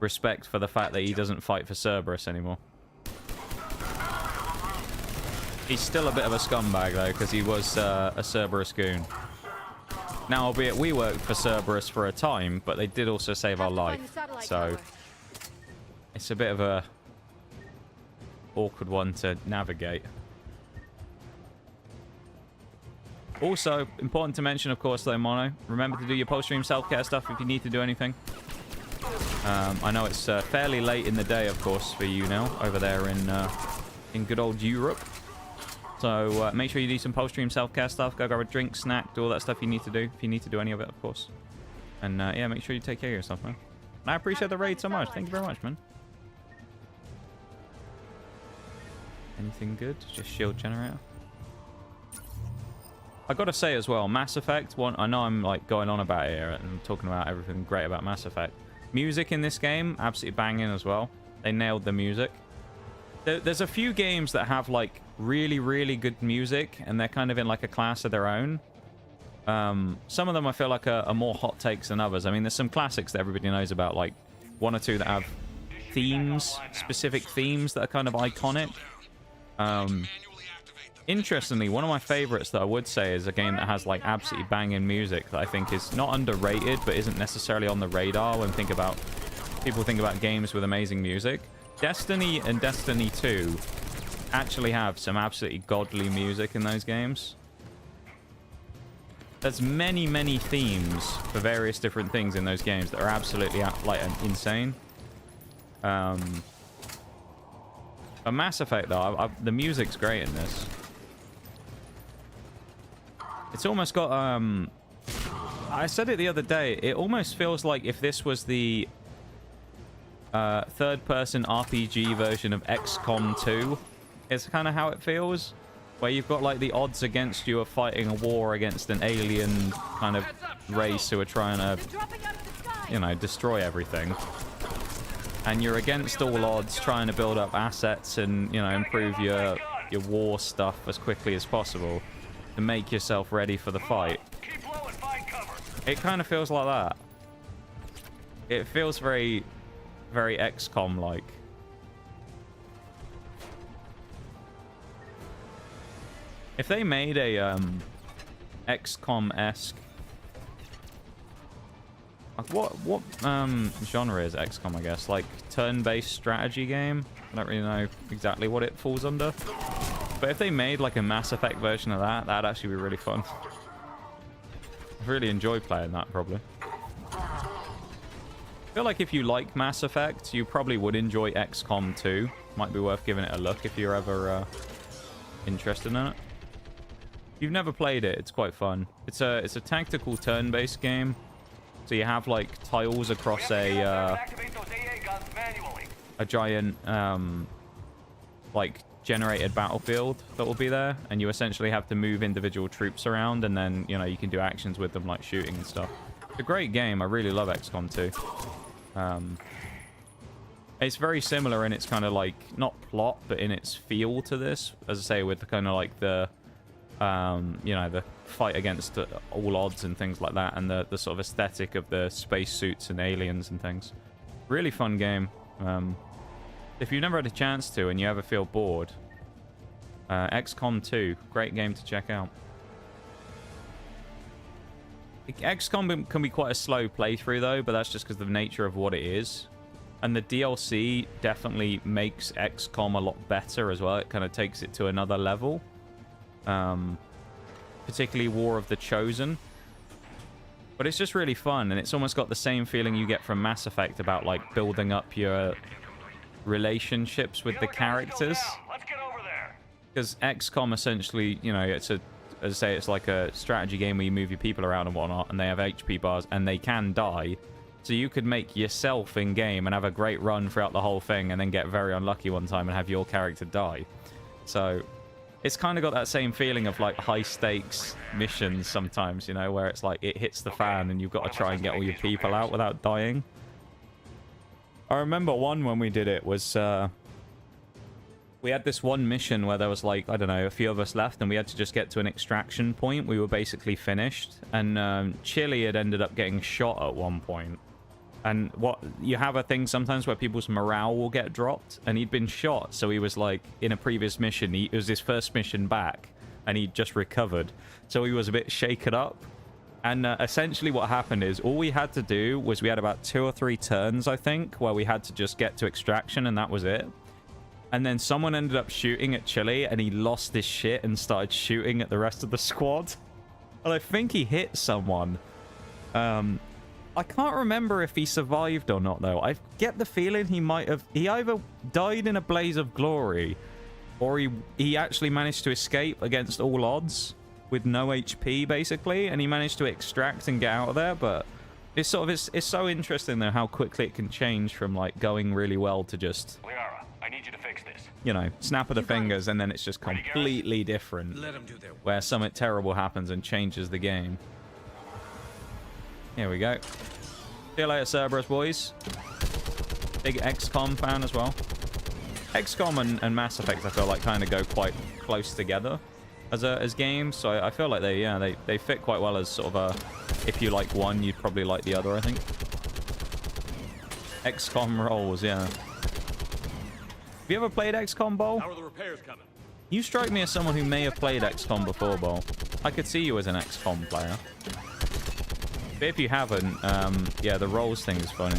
respect for the fact that he doesn't fight for Cerberus anymore. He's still a bit of a scumbag, though, because he was a Cerberus goon. Now, albeit we worked for Cerberus for a time, but they did also save our life, so it's a bit of a awkward one to navigate. Also, important to mention, of course, though, Mono, remember to do your post-stream self-care stuff if you need to do anything. I know it's fairly late in the day, of course, for you now, over there in good old Europe. So make sure you do some post-stream self-care stuff. Go grab a drink, snack, do all that stuff you need to do, if you need to do any of it, of course. And yeah, make sure you take care of yourself, man. And I appreciate the raid so much. Thank you very much, man. Anything good? Just shield generator. I gotta say as well, Mass Effect, I know I'm like going on about it here and talking about everything great about Mass Effect. Music in this game, absolutely banging as well. They nailed the music. There's a few games that have like really, really good music, and they're kind of in like a class of their own. Some of them I feel like are more hot takes than others. I mean, there's some classics that everybody knows about, like 1 or 2 that have themes, specific themes that are kind of iconic. Interestingly, one of my favorites that I would say is a game that has like absolutely banging music that I think is not underrated, but isn't necessarily on the radar when people think about games with amazing music. Destiny and Destiny 2 actually have some absolutely godly music in those games. there's many themes for various different things in those games that are absolutely like insane. But Mass Effect though, the music's great in this. It's almost got I said it the other day, it almost feels like if this was the third-person RPG version of XCOM 2, it's kind of how it feels, where you've got like the odds against you of fighting a war against an alien kind of race who are trying to, you know, destroy everything, and you're against all odds trying to build up assets and, you know, improve your war stuff as quickly as possible to make yourself ready for the fight. It kind of feels like that. It feels very XCOM like. If they made a XCOM-esque, like what genre is XCOM, I guess? Like turn-based strategy game? I don't really know exactly what it falls under. But if they made like a Mass Effect version of that, that'd actually be really fun. I really enjoy playing that, probably. I feel like if you like Mass Effect, you probably would enjoy XCOM 2. Might be worth giving it a look if you're ever interested in it. If you've never played it, it's quite fun. It's a tactical turn-based game. So you have like tiles across a giant like generated battlefield that will be there, and you essentially have to move individual troops around, and then, you know, you can do actions with them like shooting and stuff. It's a great game. I really love XCOM 2. It's very similar in its kind of like, not plot, but in its feel to this, as I say, with the kind of like the you know, the fight against all odds and things like that, and the sort of aesthetic of the spacesuits and aliens and things. Really fun game. If you've never had a chance to and you ever feel bored, XCOM 2, great game to check out. XCOM can be quite a slow playthrough though, but that's just because of the nature of what it is. And the DLC definitely makes XCOM a lot better as well. It kind of takes it to another level. Particularly War of the Chosen. But it's just really fun, and it's almost got the same feeling you get from Mass Effect about like building up your relationships with the characters. Because XCOM essentially, you know, it's a, as I say, it's like a strategy game where you move your people around and whatnot, and they have HP bars and they can die. So you could make yourself in game and have a great run throughout the whole thing, and then get very unlucky one time and have your character die. So it's kind of got that same feeling of like high stakes missions sometimes, you know, where it's like it hits the fan and you've got to try and get all your people out without dying. I remember one when we did it was we had this one mission where there was like, I don't know, a few of us left, and we had to just get to an extraction point. We were basically finished, and Chili had ended up getting shot at one point. And what you have a thing sometimes where people's morale will get dropped, and he'd been shot, so he was like in a previous mission, it was his first mission back, and he just recovered, so he was a bit shaken up. And essentially what happened is all we had to do was we had about 2 or 3 turns, I think, where we had to just get to extraction, and that was it. And then someone ended up shooting at Chili, and he lost his shit and started shooting at the rest of the squad. And I think he hit someone. I can't remember if he survived or not, though. I get the feeling he might have... He either died in a blaze of glory, or he actually managed to escape against all odds with no HP, basically, and he managed to extract and get out of there. But it's sort of... It's so interesting, though, how quickly it can change from, like, going really well to just... Liara, I need you to fix this. You know, snap of the fingers, and then it's just completely different. Let them do their work. Where something terrible happens and changes the game. Here we go. See you later, Cerberus boys. Big XCOM fan as well. XCOM and Mass Effect, I feel like, kind of go quite close together as games. So I feel like they fit quite well as sort of a... If you like one, you'd probably like the other, I think. XCOM rolls, yeah. Have you ever played XCOM, Bol? How are the repairs coming? You strike me as someone who may have played XCOM before, Bol. I could see you as an XCOM player. But if you haven't, yeah, the rolls thing is funny.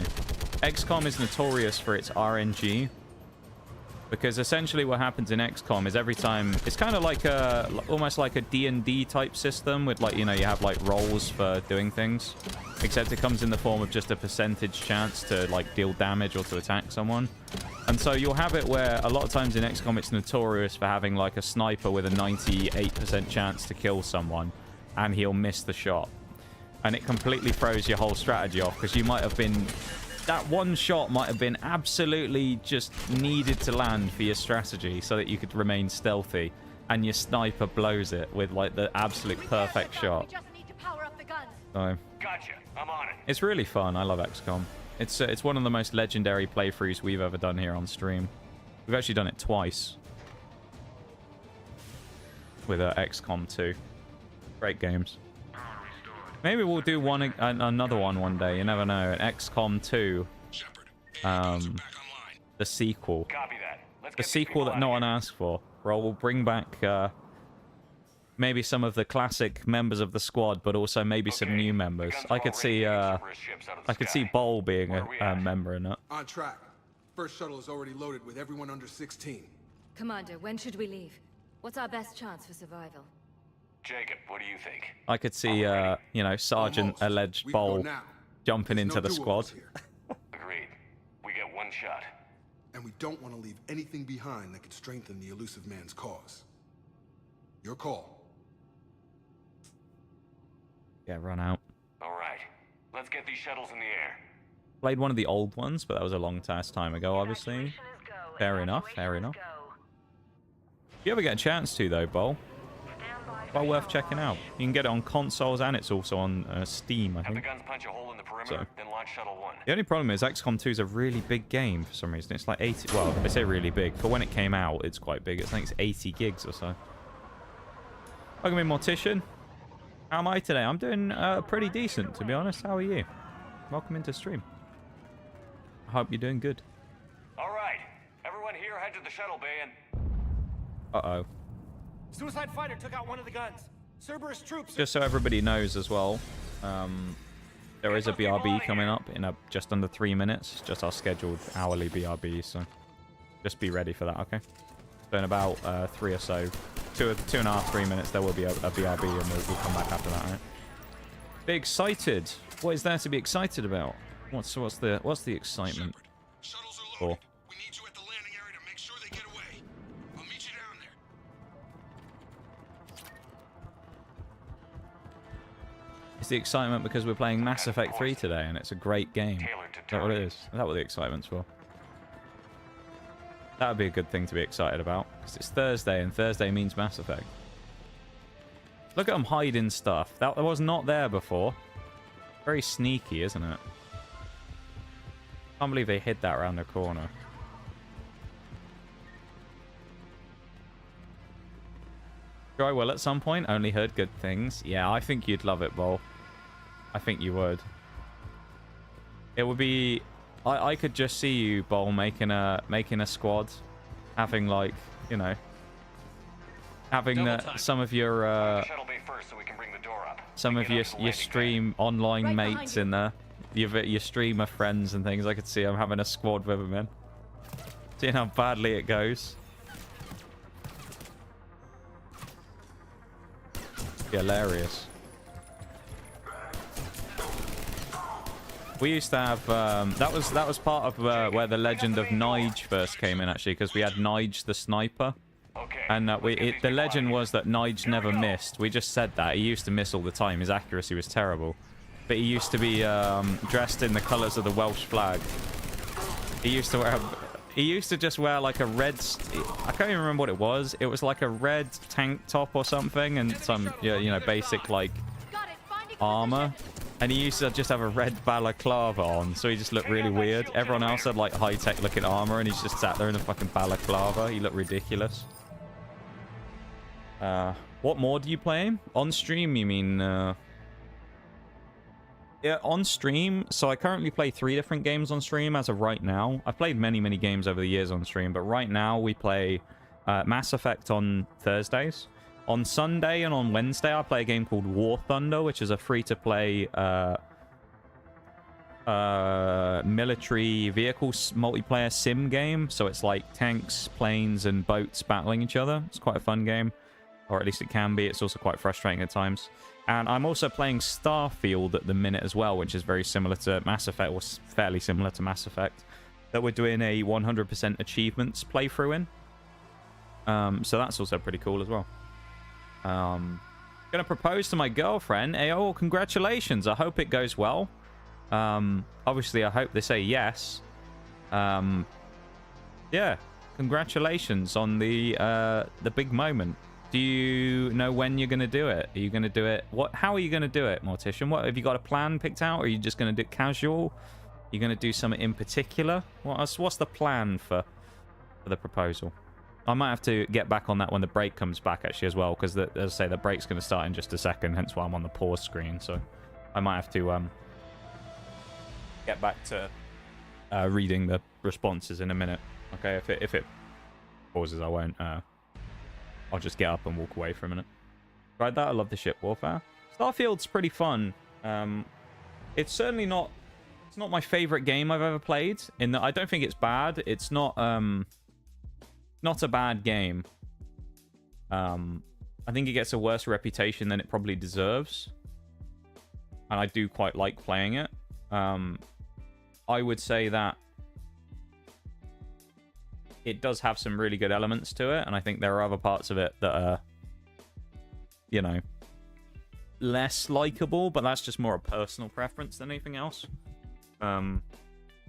XCOM is notorious for its RNG. Because essentially what happens in XCOM is every time... It's kind of like almost like a D&D type system with, like, you know, you have, like, roles for doing things. Except it comes in the form of just a percentage chance to, like, deal damage or to attack someone. And so you'll have it where a lot of times in XCOM it's notorious for having, like, a sniper with a 98% chance to kill someone. And he'll miss the shot. And it completely throws your whole strategy off because you might have been... That one shot might have been absolutely just needed to land for your strategy so that you could remain stealthy, and your sniper blows it with like the absolute perfect shot. So, Gotcha. I'm on it. it's really fun. I love XCOM. It's one of the most legendary playthroughs we've ever done here on stream. We've actually done it twice with XCOM 2. Great games. Maybe we'll do another one day. You never know. An XCOM 2. The sequel. Copy that. Let's The get these sequel people that out no of one asked for. Or we'll bring back maybe some of the classic members of the squad, but also maybe some new members. I could see Bol being a member in it. On track. First shuttle is already loaded with everyone under 16. Commander, when should we leave? What's our best chance for survival? Jacob, what do you think? I could see, you know, Sergeant Alleged Bol jumping into the squad. Agreed. We get one shot. And we don't want to leave anything behind that could strengthen the elusive man's cause. Your call. Yeah, run out. All right. Let's get these shuttles in the air. Played one of the old ones, but that was a long time ago, obviously. Fair enough, fair enough. If you ever get a chance to, though, Bol, well worth checking out. You can get it on consoles and it's also on Steam, I Have the think. guns punch a hole in the perimeter, then launch shuttle 1. The only problem is XCOM 2 is a really big game for some reason. It's like 80... Well, I say really big. For when it came out, it's quite big. I think it's 80 gigs or so. Welcome in, Mortician. How am I today? I'm doing pretty decent, to be honest. How are you? Welcome into stream. I hope you're doing good. All right. Everyone here head to the shuttle bay and... Uh-oh. Suicide fighter took out one of the guns. Cerberus troops. Just so everybody knows as well, there is a BRB coming up in just under 3 minutes. Just our scheduled hourly BRB, so just be ready for that, okay? So in about 3 or so, 2.5, 3 minutes, there will be a BRB, and we'll come back after that, right? Be excited. What is there to be excited about? What's the excitement for? It's the excitement because we're playing Mass Effect 3 today, and it's a great game. Is that what it is? Is that what the excitement's for? That would be a good thing to be excited about, because it's Thursday, and Thursday means Mass Effect. Look at them hiding stuff. That was not there before. Very sneaky, isn't it? Can't believe they hid that around the corner. I will at some point. Only heard good things. Yeah, I think you'd love it, Bol. I think you would. It would be... I could just see you, Bol, making a squad, having, like, you know, having some of your your stream online mates in there, your streamer friends and things. I could see I'm having a squad with them in. Seeing how badly it goes. Hilarious. We used to have that was part of where the legend of Nige first came in, actually, because we had Nige the sniper, and the legend was that Nige never missed. We just said that he used to miss all the time. His accuracy was terrible, but he used to be dressed in the colours of the Welsh flag. He used to just wear like a red... I can't even remember what it was. It was like a red tank top or something, and some, you know, basic, like, armor. And he used to just have a red balaclava on, so he just looked really weird. Everyone else had, like, high-tech looking armor, and he's just sat there in a fucking balaclava. He looked ridiculous. What mod do you play? On stream, you mean... Yeah, on stream. So I currently play 3 different games on stream as of right now. I've played many games over the years on stream, but right now we play Mass Effect on Thursdays. On Sunday and on Wednesday, I play a game called War Thunder, which is a free-to-play military vehicles multiplayer sim game. So it's like tanks, planes, and boats battling each other. It's quite a fun game, or at least it can be. It's also quite frustrating at times. And I'm also playing Starfield at the minute as well, which is very similar to Mass Effect, or fairly similar to Mass Effect, that we're doing a 100% achievements playthrough in. So that's also pretty cool as well. Gonna propose to my girlfriend. Hey, oh, congratulations. I hope it goes well. Obviously, I hope they say yes. Yeah, congratulations on the big moment. Do you know when you're gonna do it? Are you gonna do it? How are you gonna do it, Mortician? What have you got a plan picked out? Or are you just gonna do it casual? You're gonna do something in particular? What's the plan for the proposal? I might have to get back on that when the break comes back actually as well, because as I say, the break's gonna start in just a second. Hence why I'm on the pause screen. So I might have to get back to reading the responses in a minute. Okay, if it pauses, I won't. I'll just get up and walk away for a minute. Tried that. I love the ship warfare. Starfield's pretty fun. It's certainly not. It's not my favorite game I've ever played. In that, I don't think it's bad. It's not. Not a bad game. I think it gets a worse reputation than it probably deserves, and I do quite like playing it. I would say that it does have some really good elements to it, and I think there are other parts of it that are, you know, less likable, but that's just more a personal preference than anything else.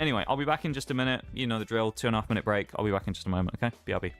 Anyway, I'll be back in just a minute. You know the drill, 2.5 minute break. I'll be back in just a moment, okay? BRB.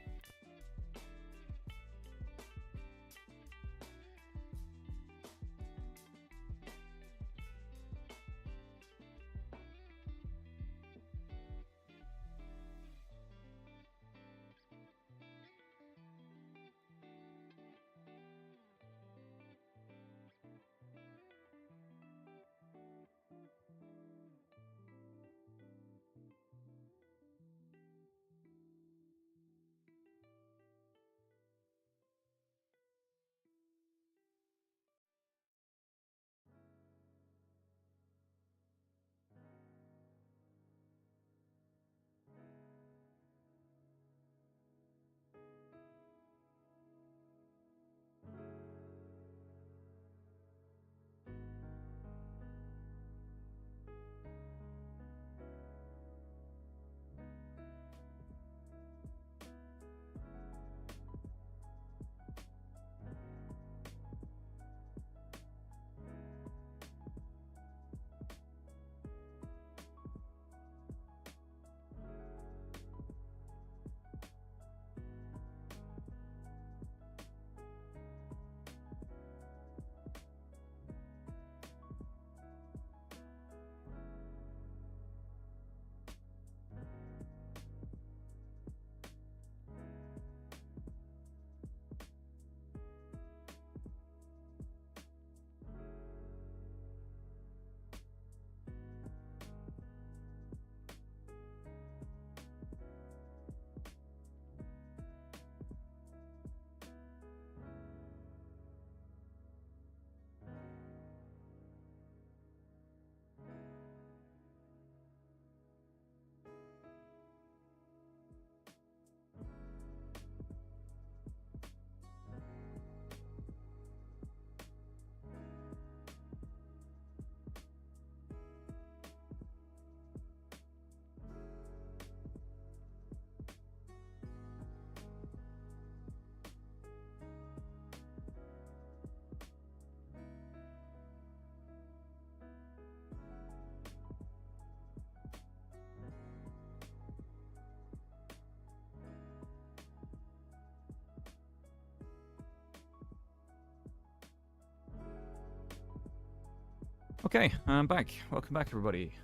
Okay, I'm back. Welcome back, everybody.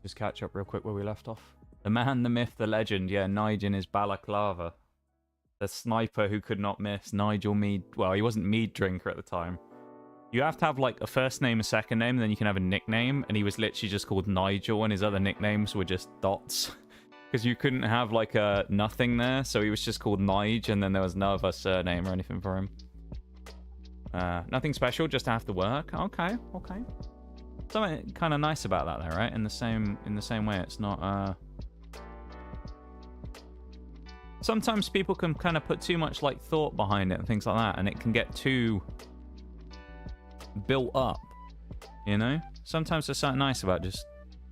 Just catch up real quick where we left off. The man, the myth, the legend. Yeah, Nigel in his balaclava. The sniper who could not miss. Nigel Mead. Well, he wasn't mead drinker at the time. You have to have like a first name, a second name, and then you can have a nickname. And he was literally just called Nigel, and his other nicknames were just dots. Because you couldn't have like a nothing there, so he was just called Nige, and then there was no other surname or anything for him. Nothing special, just have to work. Okay, okay. Something kind of nice about that, though, right? In the same way, it's not. Sometimes people can kind of put too much like thought behind it and things like that, and it can get too built up. You know? Sometimes there's something nice about just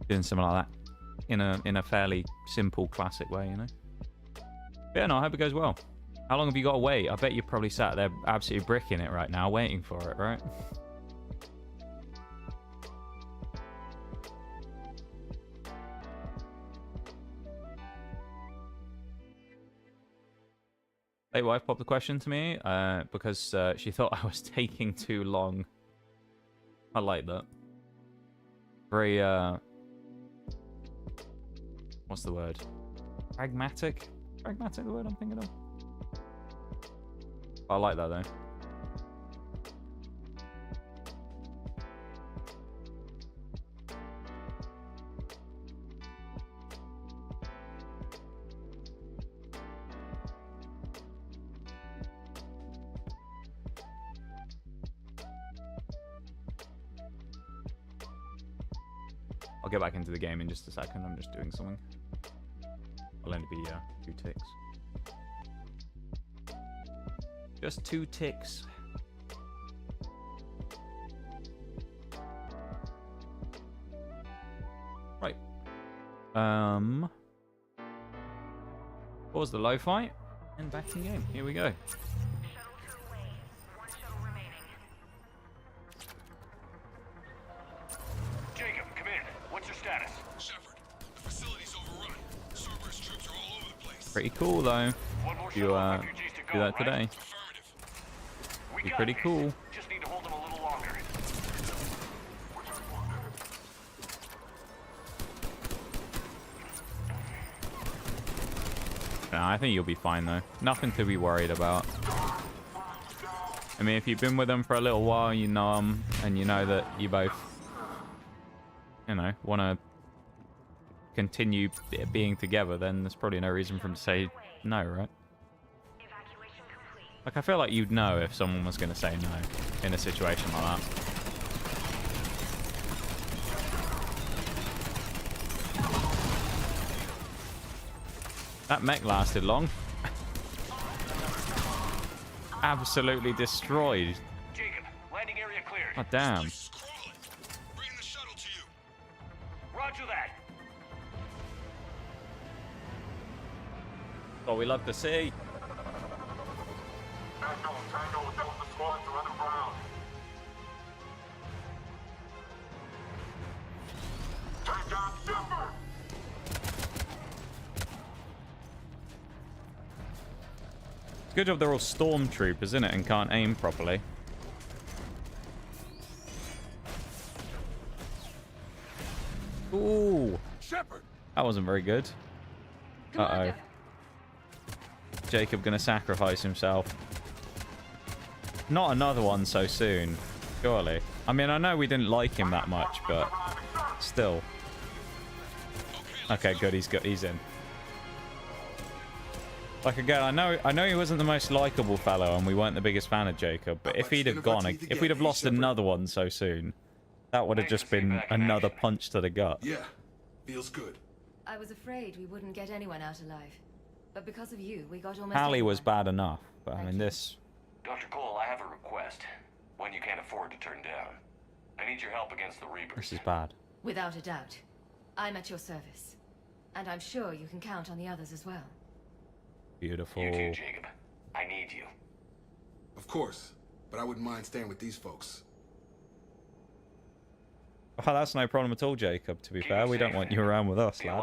doing something like that in a fairly simple, classic way. You know? But yeah, no, I hope it goes well. How long have you got to wait? I bet you're probably sat there absolutely bricking it right now, waiting for it, right? Late wife popped the question to me because she thought I was taking too long. I like that. Very, what's the word? Pragmatic? Pragmatic, the word I'm thinking of? I like that, though. I'll get back into the game in just a second. I'm just doing something. I'll only be 2 ticks. Just 2 ticks. Right. Pause the low fight and back in game. Here we go. Jacob, come in. What's your status? Shepard, the facility's overrun. Cerberus troops are all over the place. Pretty cool though. You do that today. Be pretty cool. Just need to hold them a little longer. Nah, I think you'll be fine though. Nothing to be worried about. I mean, if you've been with them for a little while, you know them, and you know that you both, you know, want to continue being together, then there's probably no reason for them to say no, right? Like, I feel like you'd know if someone was going to say no in a situation like that. That mech lasted long. Absolutely destroyed. Jacob, landing area cleared. Oh, damn. Bring the shuttle to you. Roger that. Oh, we love to see. Good job they're all stormtroopers, isn't it, and can't aim properly. Ooh. Shepard. That wasn't very good. Uh-oh. Jacob gonna sacrifice himself. Not another one so soon, surely. I mean, I know we didn't like him that much, but still. Okay, good. He's in. Like, again, I know he wasn't the most likable fellow, and we weren't the biggest fan of Jacob. But if he'd have gone, if we'd have lost another one so soon, that would have just been another punch to the gut. Yeah, feels good. I was afraid we wouldn't get anyone out alive, but because of you, we got almost. Hallie was bad enough, but I mean this. Dr. Cole, I have a request. One you can't afford to turn down. I need your help against the Reapers. This is bad. Without a doubt, I'm at your service, and I'm sure you can count on the others as well. Beautiful. You too, Jacob. I need you. Of course, but I wouldn't mind staying with these folks. Oh, that's no problem at all, Jacob, to be fair. We don't want you around with us, lad.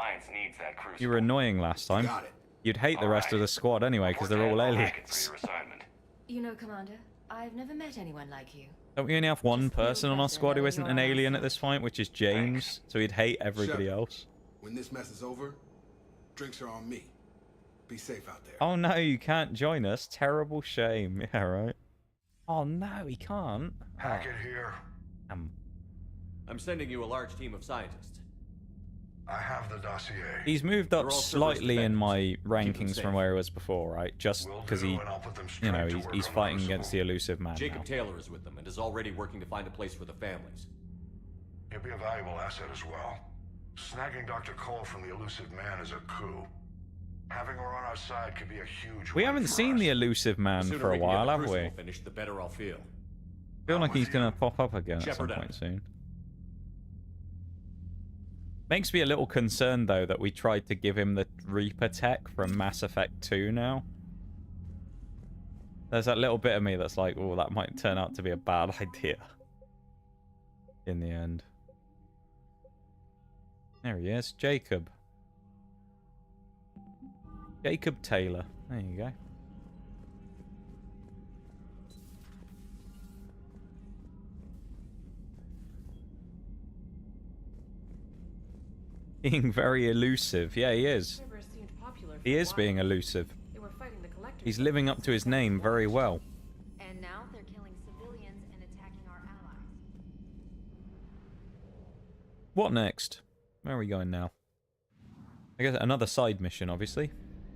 You were annoying last time. You'd hate the rest of the squad anyway, because they're all aliens. You know, Commander, I've never met anyone like you. Don't we only have one person on our squad who isn't an alien at this point, which is James, so he'd hate everybody else? When this mess is over, drinks are on me. Be safe out there. Oh no, you can't join us. Terrible shame. Yeah, right. Oh no, he can't. Hackett here. I'm sending you a large team of scientists. I have the dossier. He's moved up slightly in my rankings from where he was before, right? Just because he, you know, he's fighting against the elusive man Jacob now. Taylor is with them and is already working to find a place for the families. He'll be a valuable asset as well. Snagging Dr. Cole from the elusive man is a coup. Having her on our side could be a huge We haven't seen the elusive man for a while, have we? Finish, the better I'll feel. Feel like he's gonna pop up again at some point soon. Makes me a little concerned though that we tried to give him the Reaper tech from Mass Effect 2 now. There's that little bit of me that's like, oh, that might turn out to be a bad idea. In the end. There he is, Jacob. Jacob Taylor. There you go. Being very elusive. Yeah, he is. He is being elusive. He's living up to his name very well. And now they're killing civilians and attacking our allies. What next? Where are we going now? I guess another side mission, obviously.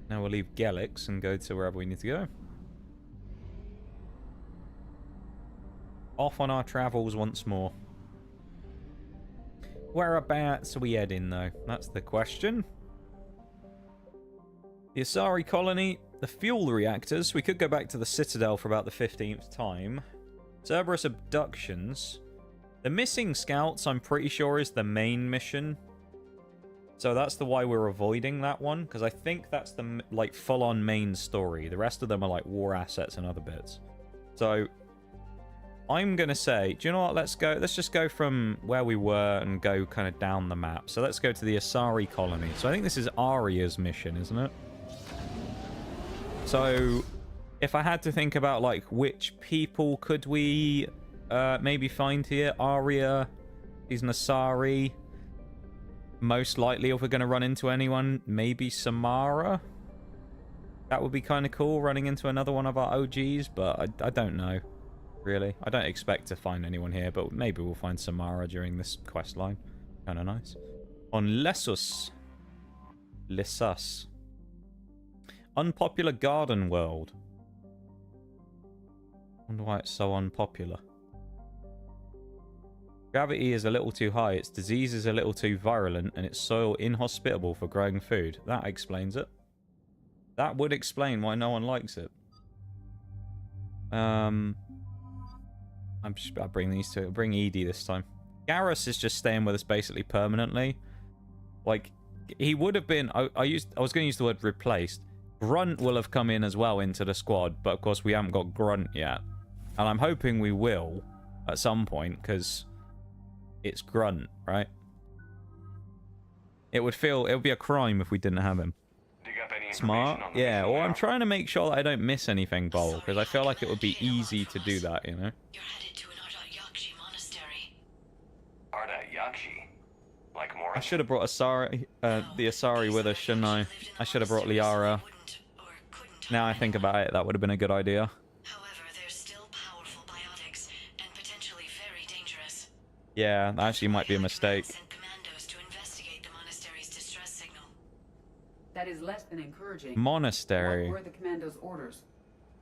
Now we'll leave Gelix and go to wherever we need to go. Off on our travels once more. Whereabouts are we heading, though? That's the question. The Asari colony, the fuel reactors. We could go back to the Citadel for about the 15th time. Cerberus abductions. The missing scouts, I'm pretty sure, is the main mission. So that's the why we're avoiding that one, because I think that's the like full-on main story. The rest of them are like war assets and other bits. So I'm gonna say, do you know what? Let's just go from where we were and go kind of down the map. So let's go to the Asari colony. So I think this is Arya's mission, isn't it? So if I had to think about like which people could we maybe find here, Arya, he's an Asari. Most likely, if we're going to run into anyone, maybe Samara. That would be kind of cool, running into another one of our OGs, but I don't know, really. I don't expect to find anyone here, but maybe we'll find Samara during this quest line. Kind of nice. On Lessus. Unpopular garden world. Wonder why it's so unpopular. Gravity is a little too high, its disease is a little too virulent, and its soil inhospitable for growing food. That explains it. That would explain why no one likes it. I'll bring these two. I'll bring Edie this time. Garrus is just staying with us basically permanently. Like, he would have been... I was going to use the word replaced. Grunt will have come in as well into the squad, but of course we haven't got Grunt yet. And I'm hoping we will at some point, because... it's Grunt, right? It would be a crime if we didn't have him. Smart? Yeah, well, I'm trying to make sure that I don't miss anything, Bol, because I feel like it would be easy to do that, you know? You're headed to an Ardat-Yakshi monastery. Ardat-Yakshi? Like more? I should have brought Asari, the Asari with us, shouldn't I? I should have brought Liara. Now I think about it, that would have been a good idea. Yeah, that actually might be a mistake. That is less than encouraging. Monastery. What were the commandos' orders?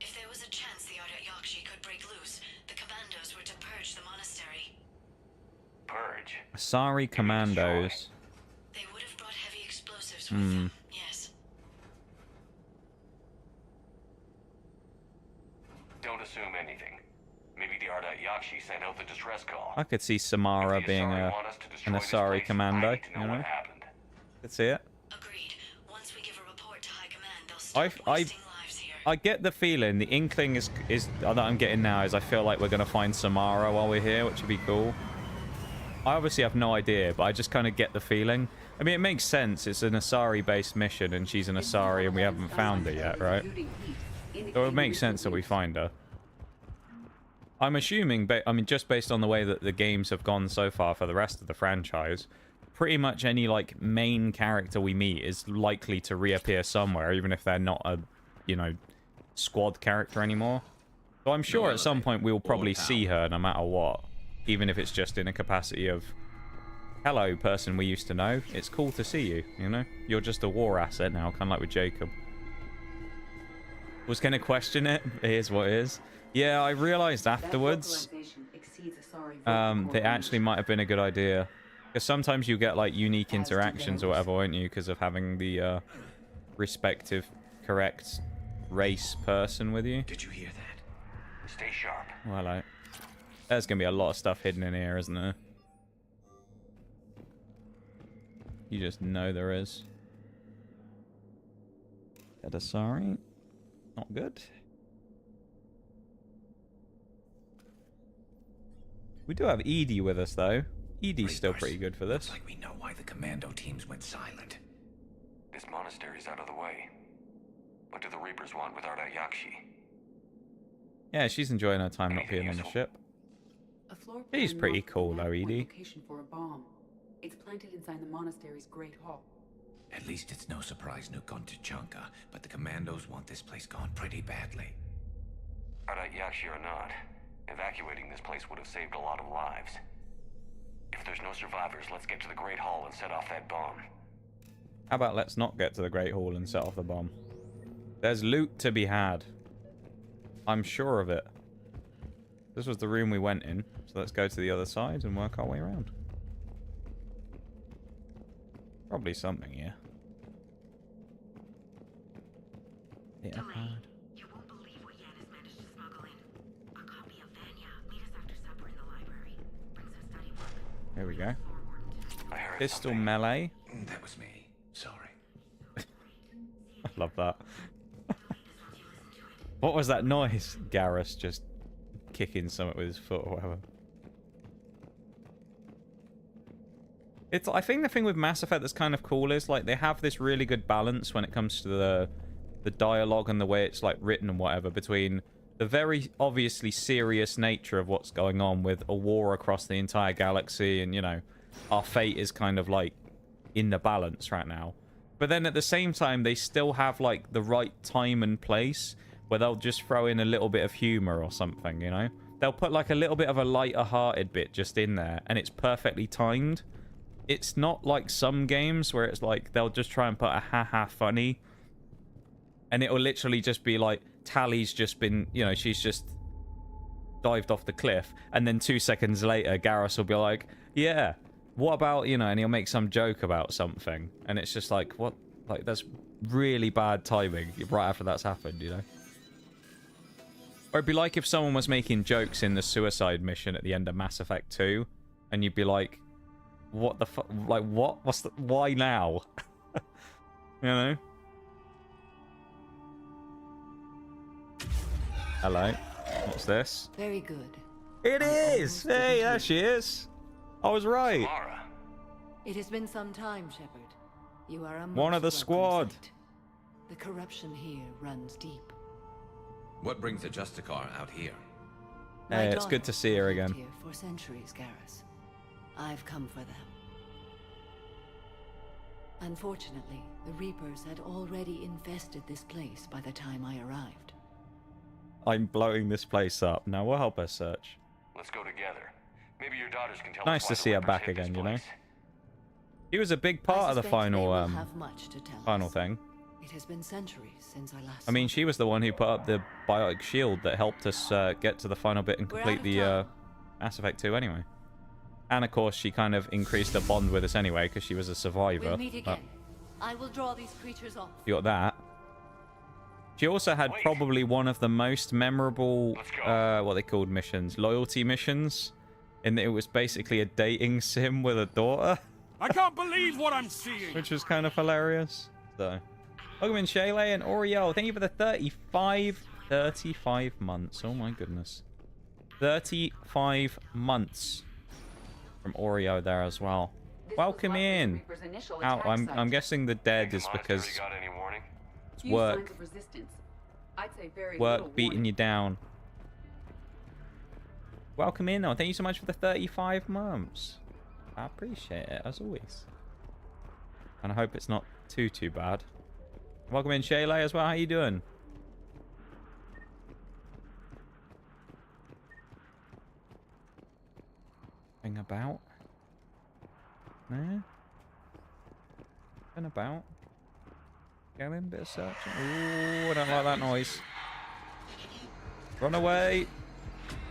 If there was a chance the Ardat-Yakshi could break loose, the commandos were to purge the monastery. Purge? Asari commandos. They would have brought heavy explosives with them, yes. Don't assume anything. Maybe the Ardat-Yakshi sent out the distress call. I could see Samara being an Asari commando, you know? Could see it. Agreed. Once we give a report to High Command, they'll start wasting lives here. I get the feeling, the inkling is that I'm getting now is I feel like we're going to find Samara while we're here, which would be cool. I obviously have no idea, but I just kind of get the feeling. I mean, it makes sense. It's an Asari-based mission, and she's an Asari, and we haven't found her yet, right? So it makes sense that we find her. I'm assuming, I mean, just based on the way that the games have gone so far for the rest of the franchise, pretty much any, like, main character we meet is likely to reappear somewhere, even if they're not a, you know, squad character anymore. So I'm sure at some point we'll probably see her no matter what, even if it's just in a capacity of, hello, person we used to know. It's cool to see you, you know? You're just a war asset now, kind of like with Jacob. Was going to question it. It is what it is. Yeah, I realized afterwards. precedes a sorry vote they actually might have been a good idea. Because sometimes you get, like, unique interactions or whatever, won't you? Because of having the respective correct race person with you. Did you hear that? Stay sharp. Well, hello. There's going to be a lot of stuff hidden in here, isn't there? You just know there is. Sorry. Not good. We do have Edie with us, though. Edie's still pretty good for this. Looks like we know why the commando teams went silent. This monastery's out of the way. What do the Reapers want with Arda Yakshi? Yeah, she's enjoying her time not being on the ship. A floor She's plan pretty marks the cool, though, one Edie. location for a bomb. It's planted inside the monastery's great hall. At least it's no surprise Nuke gone to Chunka, but the commandos want this place gone pretty badly. Arda Yakshi or not, evacuating this place would have saved a lot of lives. If there's no survivors, let's get to the Great Hall and set off that bomb. How about let's not get to the Great Hall and set off the bomb? There's loot to be had. I'm sure of it. This was the room we went in, so let's go to the other side and work our way around. Probably something here. Yeah. You won't believe what Yan has managed to smuggle in. A copy of Vanya. Meet us after supper in the library. Brings us study work. Here we go. I heard Pistol something. melee. That was me. Sorry. I love that. What was that noise? Garrus just kicking something with his foot or whatever. I think the thing with Mass Effect that's kind of cool is, like, they have this really good balance when it comes to the dialogue and the way it's, like, written and whatever, between the very obviously serious nature of what's going on with a war across the entire galaxy and, you know, our fate is kind of, like, in the balance right now. But then at the same time, they still have, like, the right time and place where they'll just throw in a little bit of humor or something, you know? They'll put, like, a little bit of a lighter-hearted bit just in there, and it's perfectly timed. It's not like some games where it's like they'll just try and put a haha funny, and it'll literally just be like Tally's just been, you know, she's just dived off the cliff, and then 2 seconds later Garrus will be like, yeah, what about, you know, and he'll make some joke about something, and it's just like, what, like, that's really bad timing right after that's happened, you know? Or it'd be like if someone was making jokes in the suicide mission at the end of Mass Effect 2, and you'd be like, what the fuck? Like, what? What's the... Why now? You know? Hello. What's this? Very good. It is! Hey, there she is! I was right! Mara. It has been some time, Shepard. You are a One of the most squad. welcome sight. The corruption here runs deep. What brings the Justicar out here? Hey, it's good to see her again. Here for centuries, Garrus. I've come for them. Unfortunately, the Reapers had already infested this place by the time I arrived. I'm blowing this place up. Now we'll help her search. Let's go together. Maybe your daughters can tell Nice us to why see the her Reapers back hit this again, you know? place. He was a big part of the suspect they final, will have much to tell final us. thing. It has been centuries since I last I mean, saw she was the one who put up the biotic shield that helped us get to the final bit and We're complete out of the time. Mass Effect 2 anyway. And of course, she kind of increased the bond with us anyway because she was a survivor. We'll meet But again. I will draw these creatures off. you got that. She also had probably one of the most memorable, what they called missions, loyalty missions, in that it was basically a dating sim with a daughter. I can't believe what I'm seeing! Which was kind of hilarious. So, welcome in Shaylay and Oriel. Thank you for the 35 months. Oh my goodness. 35 months from Oreo there as well. Welcome in. Out. I'm guessing the dead is because it's work. Work beating you down. Welcome in though. Thank you so much for the 35 months. I appreciate it as always. And I hope it's not too bad. Welcome in Shaylay as well. How you doing? Thing about? No? Thing about? Going, bit of searching. Ooh, I don't like that noise. Run away!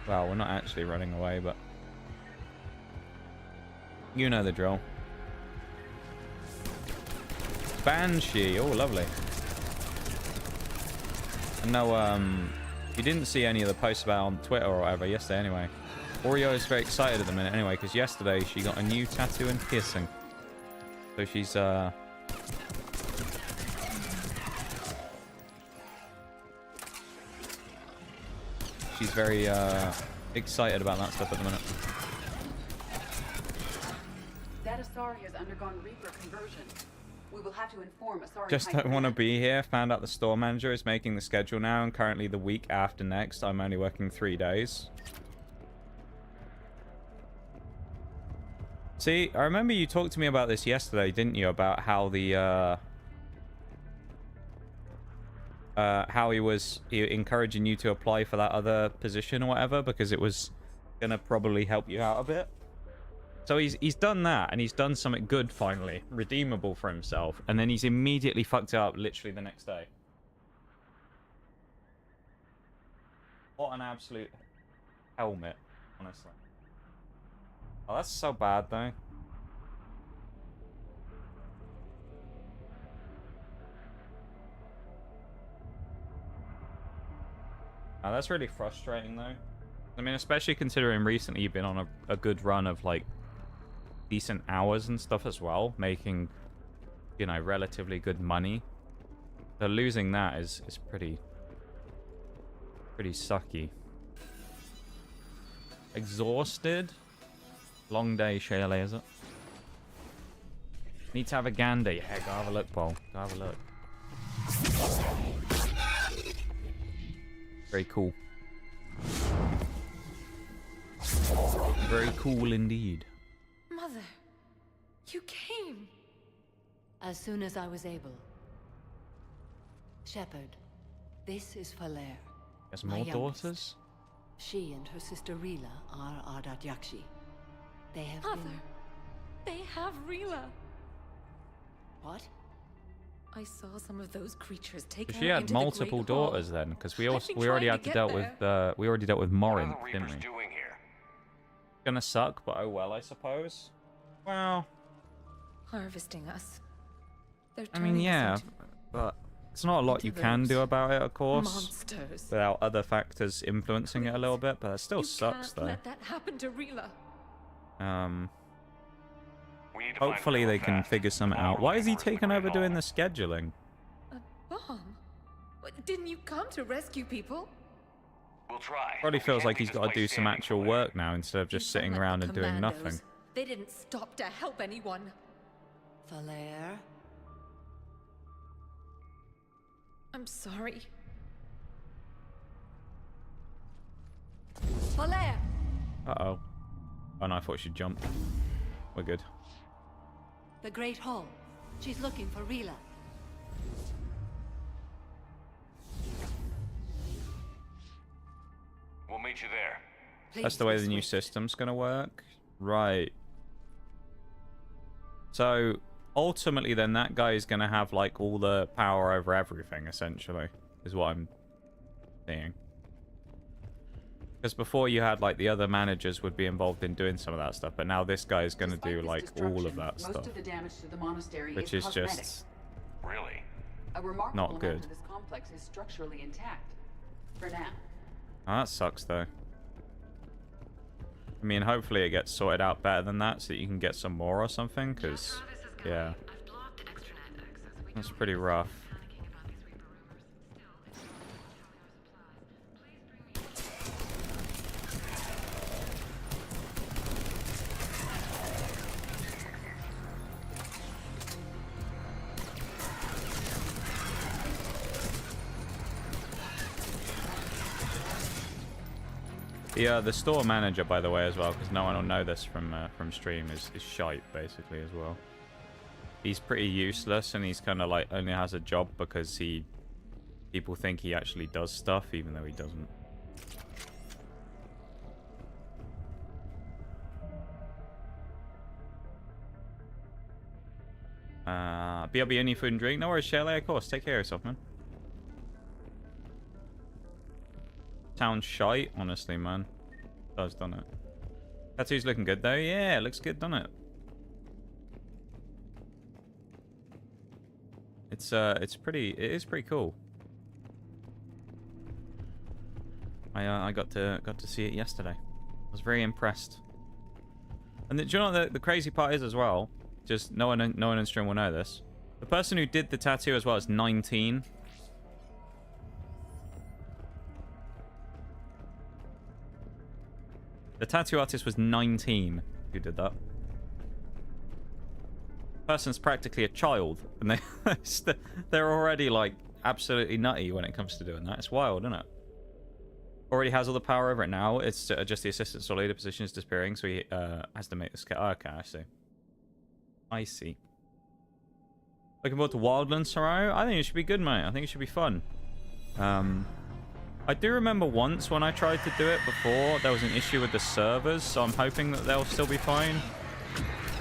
Well, we're not actually running away, but You know the drill. Banshee. Oh, lovely. I know, you didn't see any of the posts about it on Twitter or whatever yesterday anyway. Oreo is very excited at the minute anyway, because yesterday she got a new tattoo and piercing. So she's, she's very, excited about that stuff at the minute. That Asari has undergone Reaper conversion. We will have to inform Asari. Just don't want to be here. Found out the store manager is making the schedule now, and currently the week after next, I'm only working 3 days. See, I remember you talked to me about this yesterday, didn't you? About how the, how he encouraging you to apply for that other position or whatever, because it was gonna probably help you out a bit. So he's done that, and he's done something good finally, redeemable for himself, and then he's immediately fucked it up literally the next day. What an absolute helmet, honestly. Oh, that's so bad though. Oh, that's really frustrating though. I mean, especially considering recently you've been on a good run of like decent hours and stuff as well, making, you know, relatively good money. So losing that is pretty sucky. Exhausted. Long day, Shayla, is it? Need to have a gander. Yeah, go have a look, Paul. Go have a look. Very cool. Very cool indeed. Mother, you came. As soon as I was able. Shepard, this is Falair. There's more daughters? She and her sister Rila are Ardat Yakshi. They have Mother, been... they have Rila. What? I saw some of those creatures take her She had into multiple the Great Hall. daughters then, because we I've been already trying had to to get dealt there. with we already dealt with Morin, What are the didn't Reapers we? doing here? Gonna suck, but oh well, I suppose. Well, Harvesting us. They're I turning mean, yeah, us into but it's not a lot into you can do those about it, of course, monsters. without other factors influencing it a little bit. But that still You sucks, can't though. let that happen to Rila. We need to find Hopefully her they can fast. figure something out. Why is he taking over doing the scheduling? A bomb? What, didn't you come to rescue people? We'll try. Probably We feels can't like leave he's this got to place do some standing actual forever. work now instead of just sitting Unlike around the and doing commandos, nothing. They didn't stop to help anyone. Falair? I'm sorry. Falair! Uh-oh. Oh no, I thought she'd jump. We're good. The Great Hall. She's looking for Rila. We'll meet you there. That's the way the new system's gonna work? Right. So, ultimately then that guy is gonna have, like, all the power over everything, essentially, is what I'm seeing. Because before you had, like, the other managers would be involved in doing some of that stuff, but now this guy is gonna do, like, all of that most stuff. of the damage to the monastery Which is is cosmetic. just Really? A remarkable not amount good. of this complex is structurally intact. For now. Oh, that sucks, though. I mean, hopefully it gets sorted out better than that so that you can get some more or something, because, yeah. That's pretty rough. The store manager, by the way, as well, because no one will know this from stream, is shite, basically, as well. He's pretty useless, and he's kind of like only has a job because people think he actually does stuff, even though he doesn't. BRB, any food and drink? No worries, Shelley, of course. Take care of yourself, man. Sounds shite, honestly, man. Does, doesn't it? Tattoo's looking good, though. Yeah, it looks good, doesn't it? It is pretty cool. I got to see it yesterday. I was very impressed. And do you know what the crazy part is as well? Just no one in stream will know this. The person who did the tattoo as well is 19. The tattoo artist was 19 who did that. Person's practically a child, and they're already like absolutely nutty when it comes to doing that. It's wild, isn't it? Already has all the power over it now. It's just the assistant store leader position is disappearing, so he has to make this. Okay, I see. I see. Looking forward to Wildlands tomorrow. I think it should be good, mate. I think it should be fun. I do remember once when I tried to do it before, there was an issue with the servers, so I'm hoping that they'll still be fine.